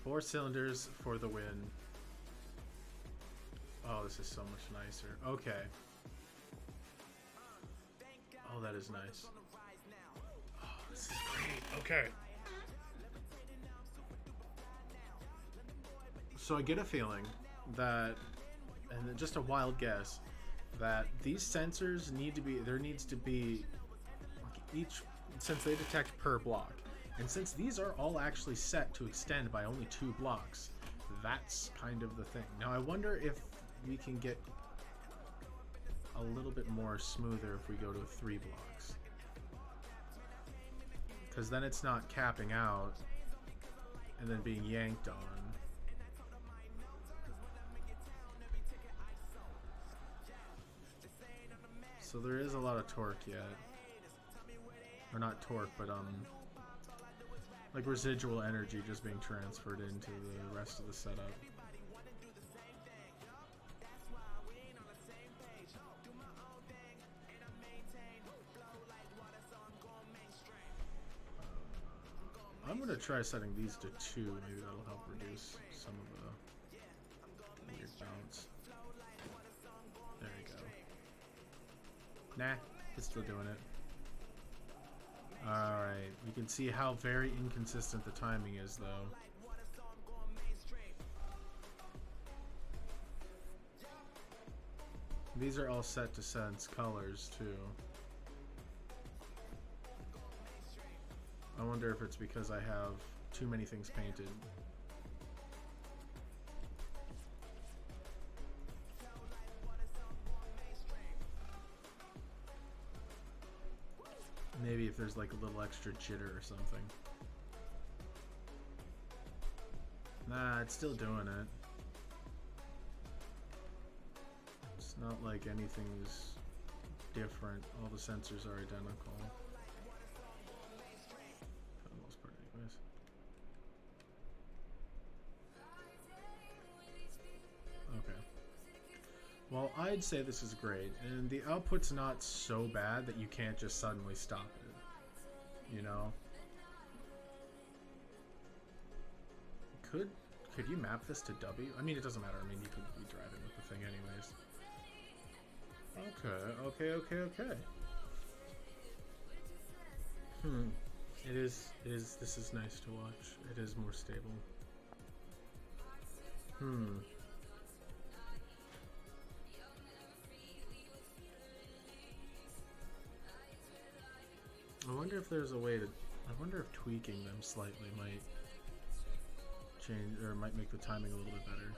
4 cylinders for the win. Oh, this is so much nicer. Okay. Oh, that is nice. Oh, this is great. Okay. So I get a feeling that, and just a wild guess, that these sensors need to be, there needs to be like each, since they detect per block, and since these are all actually set to extend by only 2 blocks, that's kind of the thing. Now I wonder if we can get a little bit more smoother if we go to 3 blocks, because then it's not capping out and then being yanked on. So there is a lot of torque yet. Or not torque, but like residual energy just being transferred into the rest of the setup. I'm gonna try setting these to 2, maybe that'll help reduce some of the weird bounce. There we go. Nah, it's still doing it. Alright, you can see how very inconsistent the timing is, though. These are all set to sense colors, too. I wonder if it's because I have too many things painted. Maybe if there's like a little extra jitter or something. Nah, it's still doing it. It's not like anything's different. All the sensors are identical. For the most part, anyways. Okay. Well, I'd say this is great, and the output's not so bad that you can't just suddenly stop it, you know? Could you map this to W? I mean, it doesn't matter. I mean, you could be driving with the thing anyways. Okay. This is nice to watch. It is more stable. I wonder if there's a way to... I wonder if tweaking them slightly might change, or might make the timing a little bit better.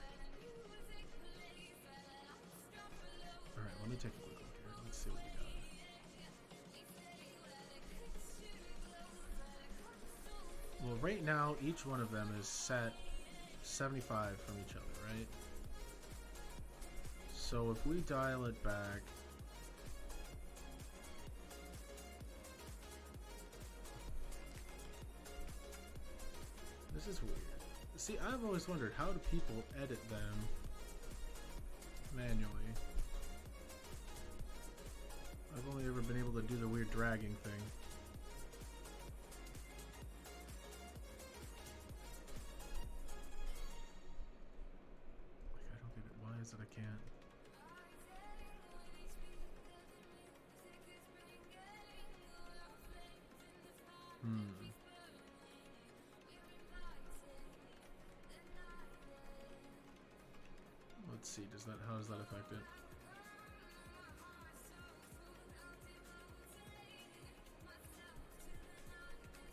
Alright, let me take a quick look here. Let's see what we got. Well, right now, each one of them is set 75 from each other, right? So if we dial it back... This is weird. See, I've always wondered, how do people edit them manually? I've only ever been able to do the weird dragging thing. Like, I don't get it. Why is it I can't? Let's see, how does that affect it?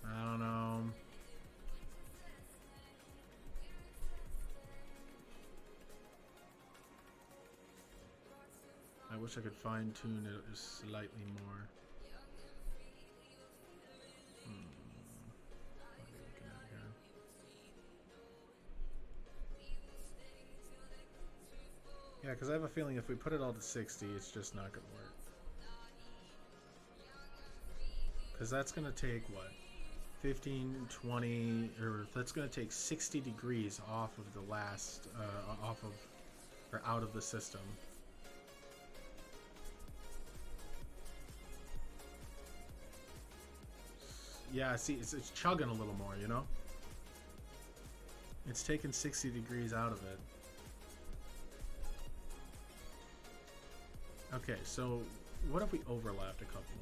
I don't know. I wish I could fine tune it just slightly more. What are we looking at here? Yeah, because I have a feeling if we put it all to 60, it's just not going to work. Because that's going to take, what, 15, 20, or that's going to take 60 degrees off of the last, or out of the system. Yeah, see, it's chugging a little more, you know? It's taking 60 degrees out of it. Okay, so what if we overlapped a couple of them?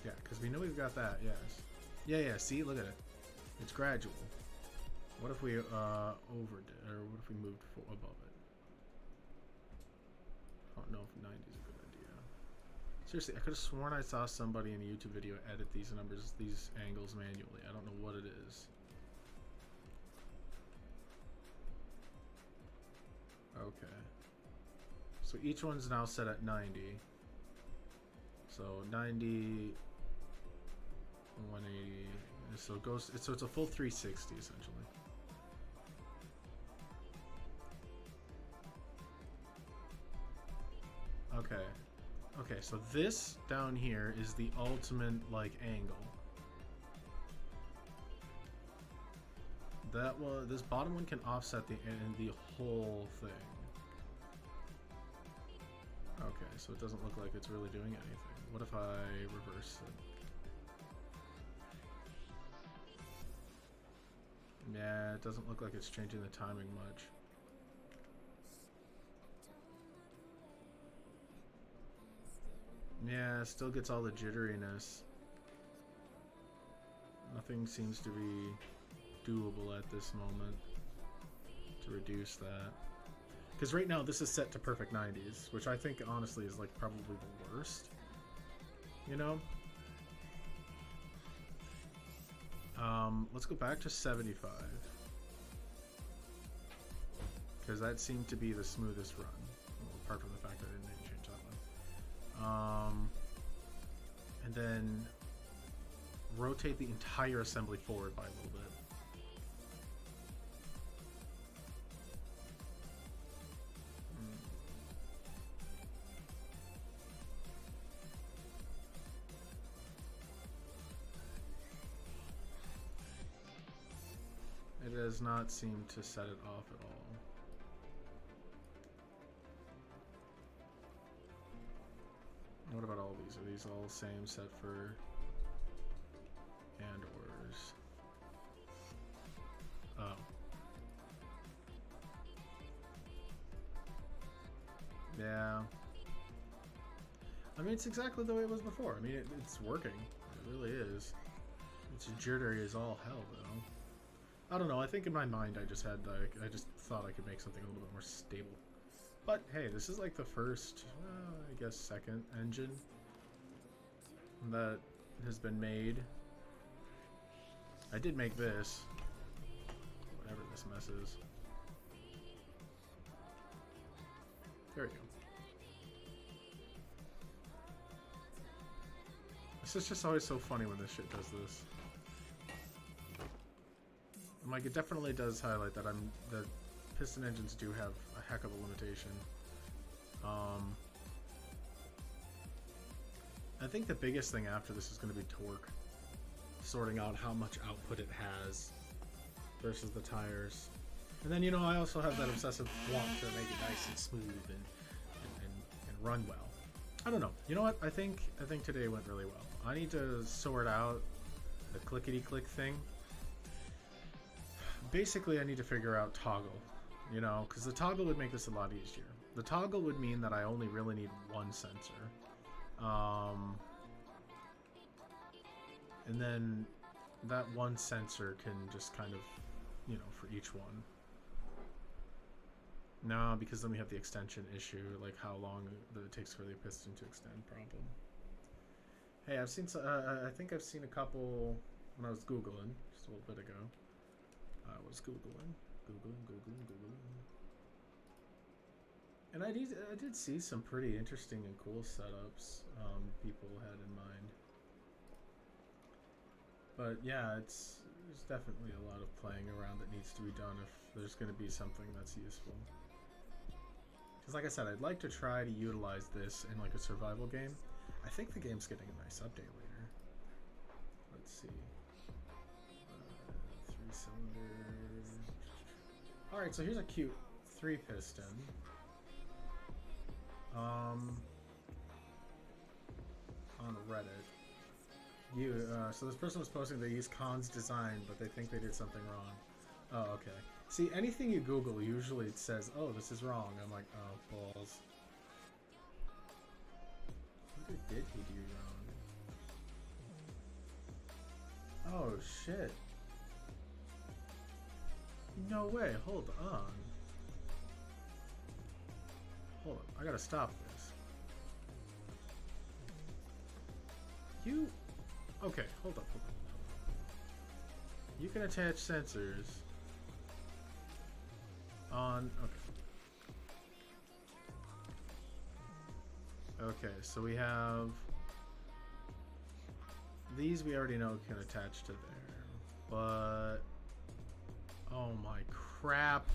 Yeah, because we know we've got that, yes. Yeah, see, look at it. It's gradual. What if we overdid, or what if we moved above it? I don't know if 90 is a good idea. Seriously, I could have sworn I saw somebody in a YouTube video edit these numbers, these angles manually. I don't know what it is. Okay. So each one's now set at 90. So 90, 180. So it goes. So it's a full 360 essentially. Okay. Okay, so this down here is the ultimate, like, angle. That one, this bottom one can offset the whole thing. Okay, so it doesn't look like it's really doing anything. What if I reverse it? Yeah, it doesn't look like it's changing the timing much. Yeah, it still gets all the jitteriness. Nothing seems to be doable at this moment to reduce that. Because right now this is set to perfect 90s, which I think honestly is like probably the worst. You know? Let's go back to 75. Because that seemed to be the smoothest run. Well, apart from the fact that I didn't change that one. And then rotate the entire assembly forward by a little bit. It does not seem to set it off at all. What about all these? Are these all same set for and orders? Oh. Yeah. I mean, it's exactly the way it was before. I mean, it's working. It really is. It's jittery as all hell, though. I don't know. I think in my mind, I just had like, I just thought I could make something a little bit more stable. But hey, this is like the first, I guess, second engine that has been made. I did make this, whatever this mess is. There we go. This is just always so funny when this shit does this. Like, it definitely does highlight that that piston engines do have a heck of a limitation. I think the biggest thing after this is going to be torque. Sorting out how much output it has versus the tires. And then, you know, I also have that obsessive want to make it nice and smooth and run well. I don't know. You know what? I think today went really well. I need to sort out the clickety-click thing. Basically, I need to figure out toggle, you know, because the toggle would make this a lot easier. The toggle would mean that I only really need one sensor. And then that one sensor can just kind of, you know, for each one. No, because then we have the extension issue, like how long it takes for the piston to extend problem. Hey, I've seen, I think I've seen a couple when I was Googling just a little bit ago. I was Googling. And I did see some pretty interesting and cool setups people had in mind. But yeah, there's definitely a lot of playing around that needs to be done if there's going to be something that's useful. Because like I said, I'd like to try to utilize this in like a survival game. I think the game's getting a nice update later. Let's see. 3-cylinder. Alright, so here's a cute 3-piston. On Reddit. So this person was posting they use Khan's design, but they think they did something wrong. Oh, okay. See, anything you Google, usually it says, oh, this is wrong. I'm like, oh, balls. What did he do wrong? shit. No way, hold on. Hold on, I gotta stop this. You... Okay, hold up. You can attach sensors on... Okay. Okay, so we have... These we already know can attach to there, but... Oh my crap.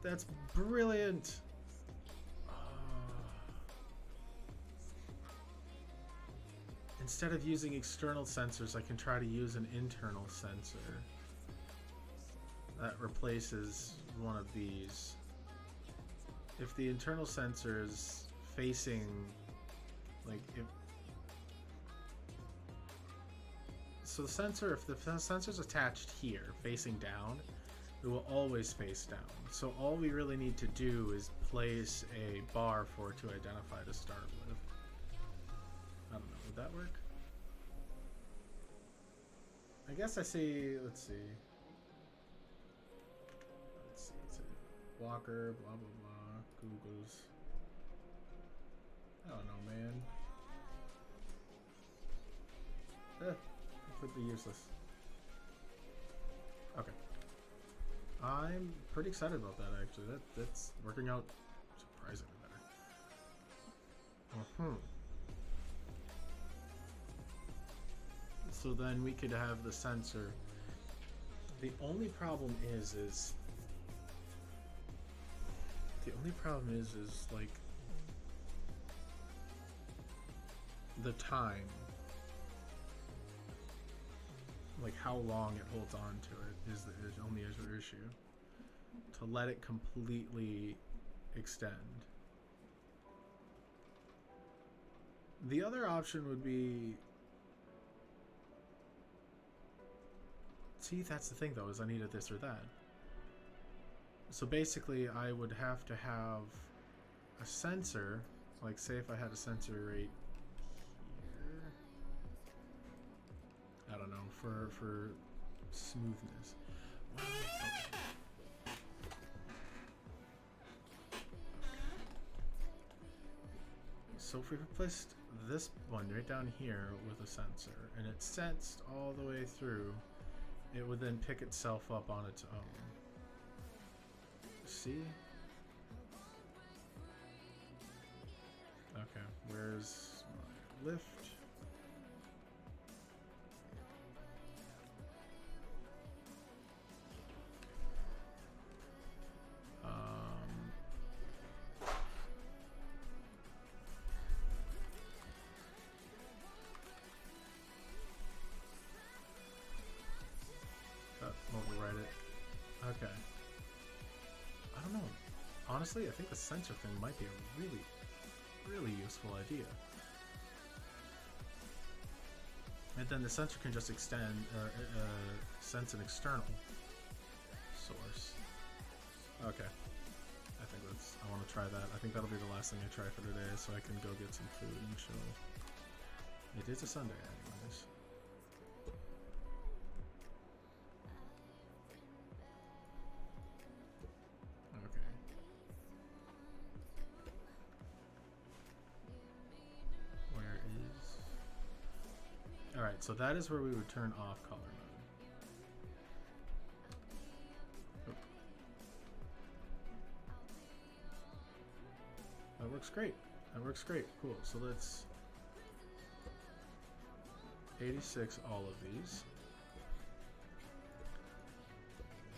That's brilliant. Instead of using external sensors, I can try to use an internal sensor that replaces one of these. If the internal sensor is facing, like, so the sensor, if the sensor's attached here, facing down, it will always face down. So all we really need to do is place a bar for it to identify to start with. I don't know, would that work? I guess I see, let's see. Let's see. Walker, blah, blah, blah. Google's. I don't know, man. Completely useless. Okay. I'm pretty excited about that, actually. That's working out surprisingly better. So then we could have the sensor. The only problem is like the time, like how long it holds on to it is the only issue. To let it completely extend. The other option would be, see, that's the thing though, is I needed this or that. So basically I would have to have a sensor, like say if I had a sensor right here, I don't know, for smoothness. Wow. Okay. So if we replaced this one right down here with a sensor and it sensed all the way through, it would then pick itself up on its own. See? Okay, where's my lift? Override it. Okay. I don't know. Honestly, I think the sensor thing might be a really, really useful idea. And then the sensor can just extend or sense an external source. Okay. I think I want to try that. I think that'll be the last thing I try for today, so I can go get some food and chill. It is a Sunday, anyways. Alright, so that is where we would turn off color mode. Oh. That works great. That works great. Cool. So let's 86 all of these.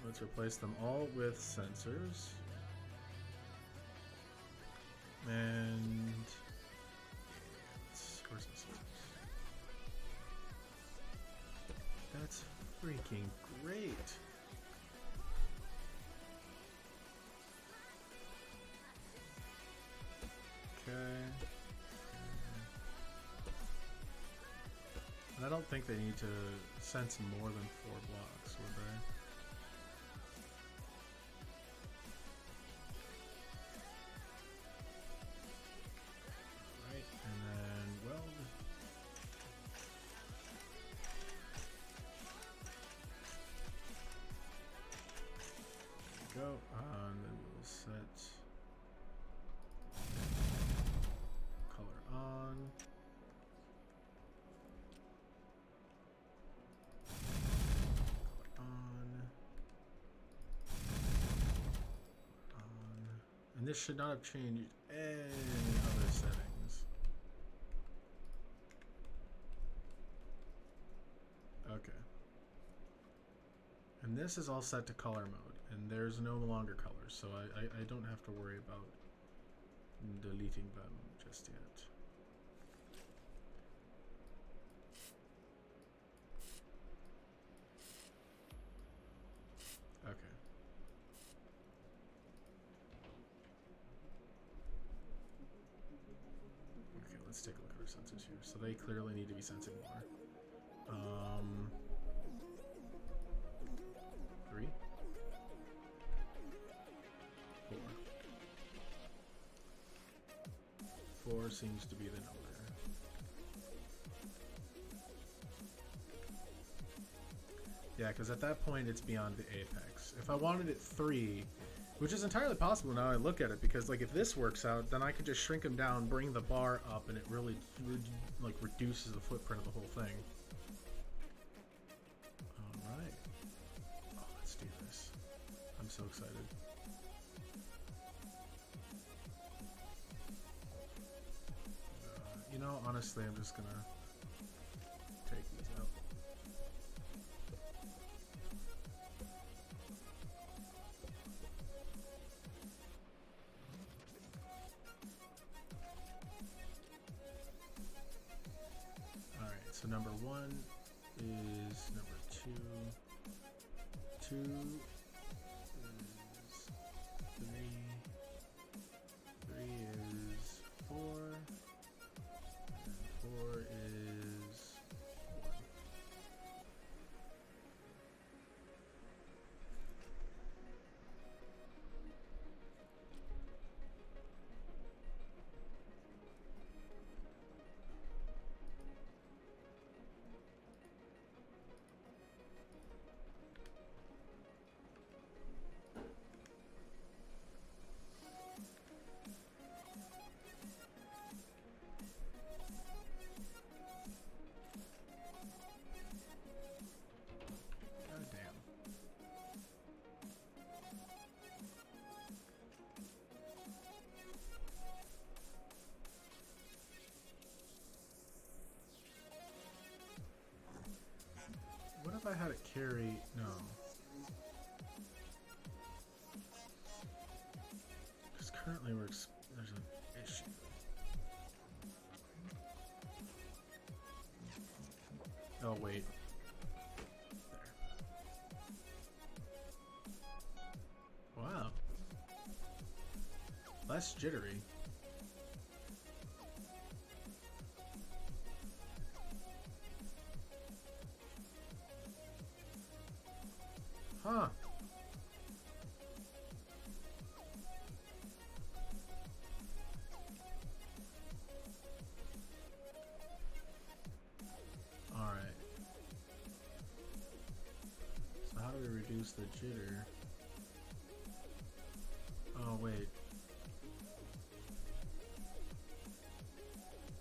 Let's replace them all with sensors. And where's the sensors? That's freaking great. Okay. And I don't think they need to sense more than 4 blocks, would they? Right, and then weld. this should not have changed any other settings. Okay. And this is all set to color mode, and there's no longer colors, so I don't have to worry about deleting them just yet. Okay. Okay, let's take a look at our sensors here. So they clearly need to be sensing more. 3, 4. 4 seems to be the number. Yeah, because at that point it's beyond the apex. If I wanted it 3, which is entirely possible now I look at it, because like if this works out, then I could just shrink them down, bring the bar up, and it really like reduces the footprint of the whole thing. All right. Oh, let's do this. I'm so excited. You know, honestly, I'm just gonna take these out. Alright, so number 1 is number 2. 2 is 3. 3 is 4. 4 is 1. God damn. What if I had it carry? No. Because currently there's an issue. Oh wait. There. Wow. Less jittery. Huh. Alright. So how do we reduce the jitter? Oh wait.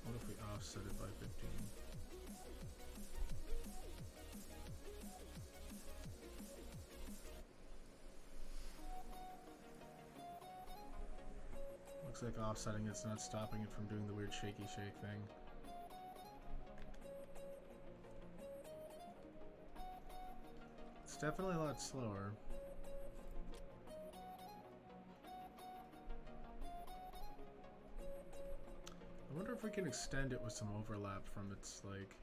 What if we offset it by 15? Looks like offsetting it's not stopping it from doing the weird shaky shake thing. It's definitely a lot slower. I wonder if we can extend it with some overlap from its like...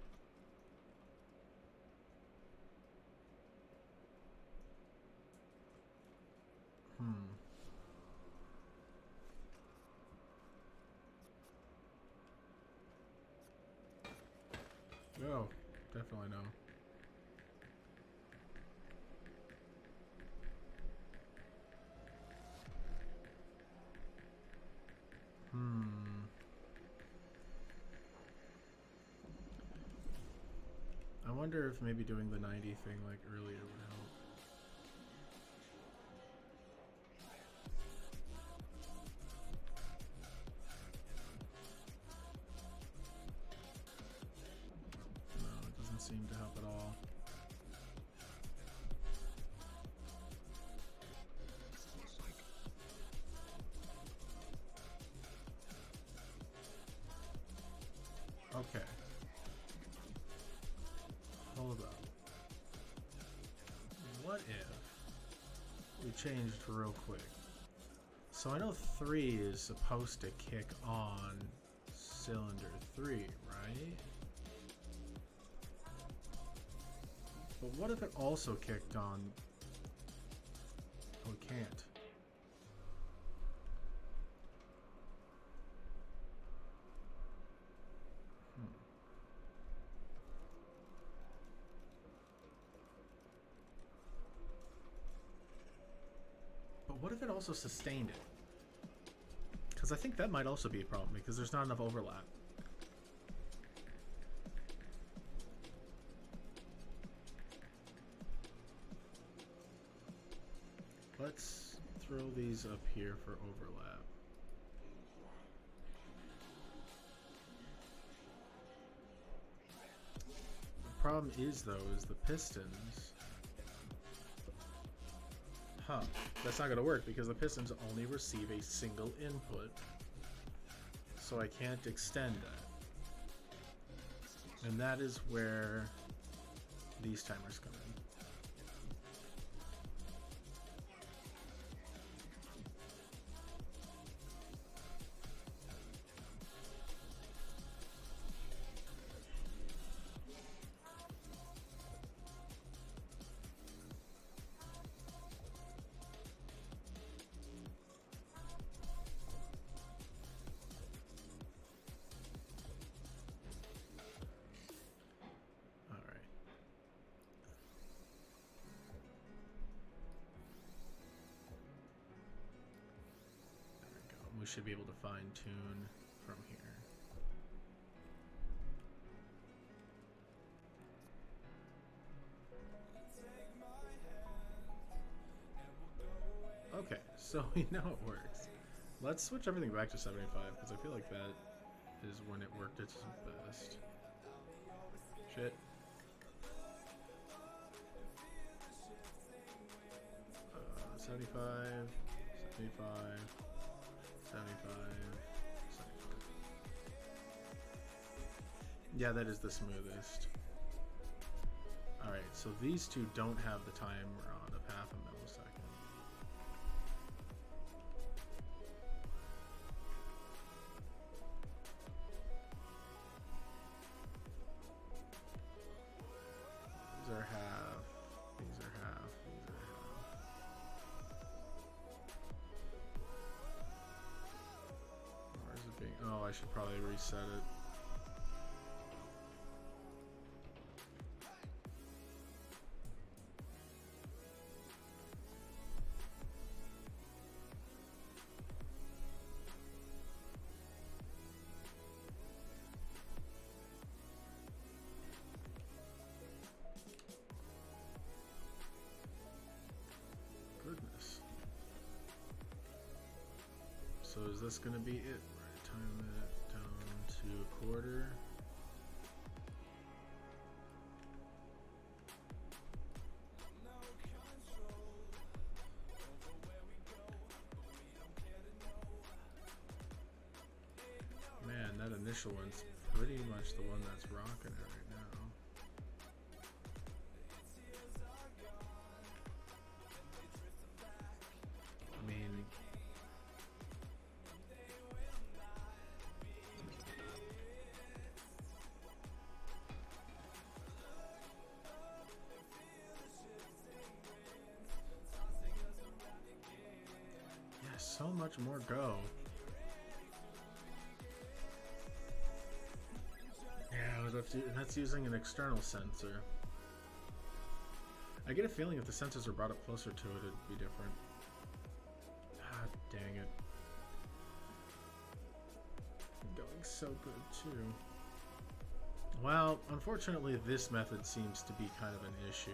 Oh, definitely no. I wonder if maybe doing the 90 thing like earlier would help. No, it doesn't seem to help at all. Okay. Hold up. What if we changed real quick? So I know 3 is supposed to kick on cylinder 3, right? But what if it also kicked on... Oh, it can't. But what if it also sustained it? Because I think that might also be a problem, because there's not enough overlap. Let's throw these up here for overlap. The problem is, though, is the pistons. Huh. That's not going to work because the pistons only receive a single input. So I can't extend that. And that is where these timers come in. We should be able to fine tune from here. Okay, so we know it works. Let's switch everything back to 75 because I feel like that is when it worked its best. Shit. 75, 75. 75, 75. Yeah, that is the smoothest. Alright, so these two don't have the timer on of half a millisecond. These are half. These are half. These are half. Where's it being? Oh, I should probably reset it. Goodness. So is this gonna be it? Right, time it down to a quarter. Man, that initial one's pretty much the one that's rocking it right now. I mean, yeah, so much more go. Yeah, that's using an external sensor. I get a feeling if the sensors were brought up closer to it, it'd be different. Ah, dang it. Going so good, too. Well, unfortunately, this method seems to be kind of an issue.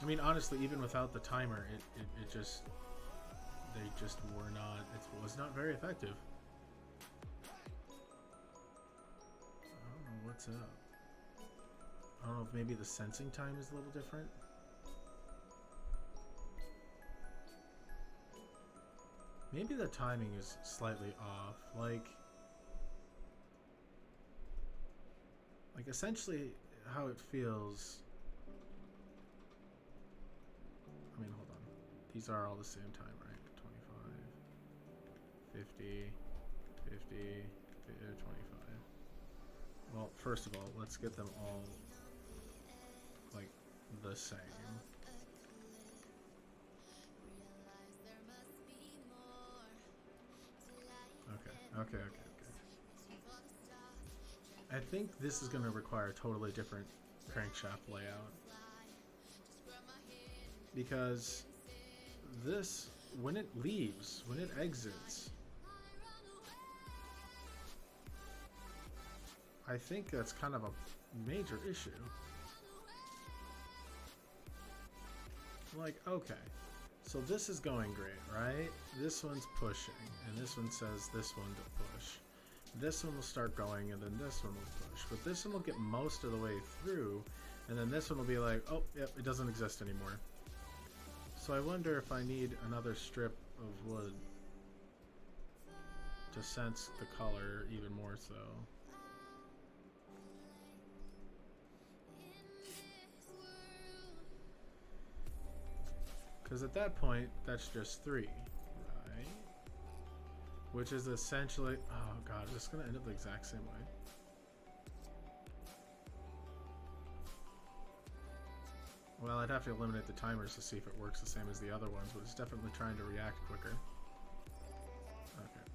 I mean, honestly, even without the timer, it just... They just were not... It was not very effective. I don't know what's up. I don't know if maybe the sensing time is a little different. Maybe the timing is slightly off. Like essentially how it feels. I mean, hold on. These are all the same time, right? 25, 50, 50, 25. Well, first of all, let's get them all like the same. Okay. I think this is going to require a totally different crankshaft layout. Because this, when it leaves, when it exits, I think that's kind of a major issue. Like, okay, so this is going great, right? This one's pushing, and this one says this one to push. This one will start going, and then this one will push. But this one will get most of the way through, and then this one will be like, oh, yep, it doesn't exist anymore. So I wonder if I need another strip of wood to sense the color even more so. Because at that point, that's just 3, right? Which is essentially... Oh god, is this going to end up the exact same way? Well, I'd have to eliminate the timers to see if it works the same as the other ones, but it's definitely trying to react quicker. Okay.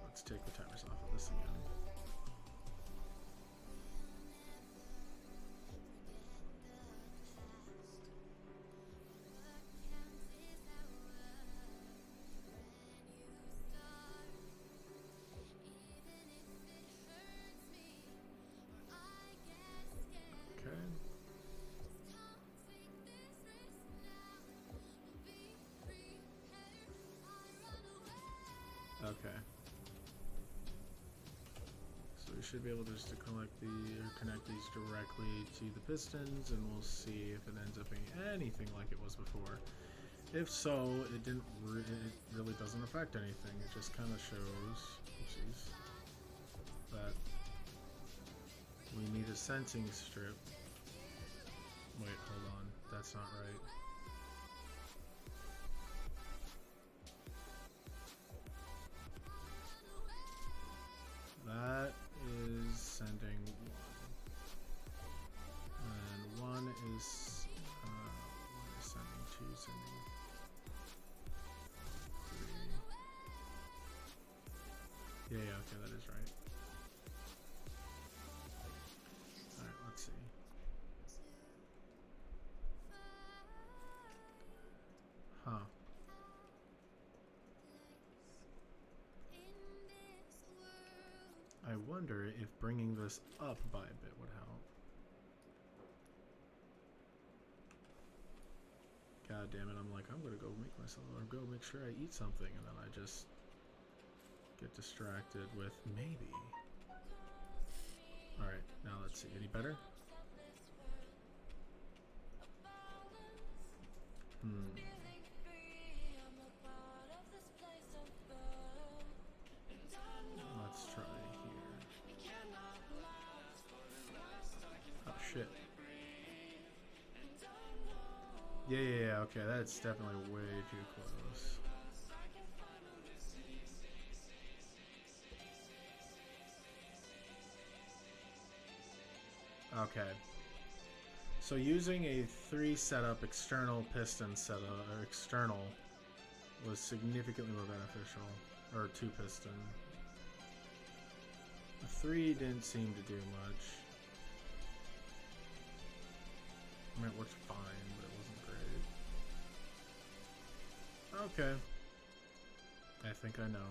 Let's take the timers off of this again. Okay. So we should be able just to connect these directly to the pistons, and we'll see if it ends up being anything like it was before. If so, it really doesn't affect anything. It just kind of shows, oopsies, that we need a sensing strip. Wait, hold on. That's not right. That is sending 1. And 1 is sending 2, sending 3. Yeah, okay, that is right. Alright, let's see. Huh. I wonder if bringing this up by a bit would help. God damn it, I'm like, I'm gonna go make myself, or go make sure I eat something, and then I just get distracted with maybe. Alright, now let's see, any better? Let's try here. Oh shit. Yeah, okay, that's definitely way too close. Okay. So using a 3 setup external piston setup, or external, was significantly more beneficial. Or 2 piston. The 3 didn't seem to do much. I mean, it worked fine, but it wasn't great. Okay. I think I know.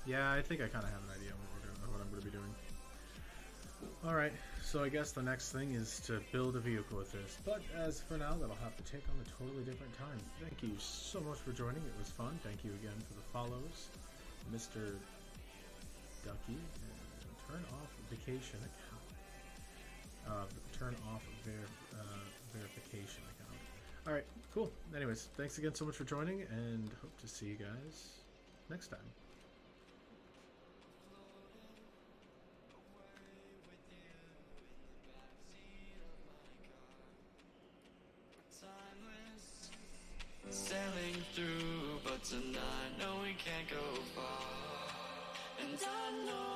Yeah, I think I kind of have an idea on what I'm going to be doing. Alright, so I guess the next thing is to build a vehicle with this. But as for now, that'll have to take on a totally different time. Thank you so much for joining. It was fun. Thank you again for the follows, Mr. Ducky. Turn off vacation account. Turn off verification account. Alright, cool. Anyways, thanks again so much for joining, and hope to see you guys next time. Sailing through, but tonight, no, we can't go far. And I know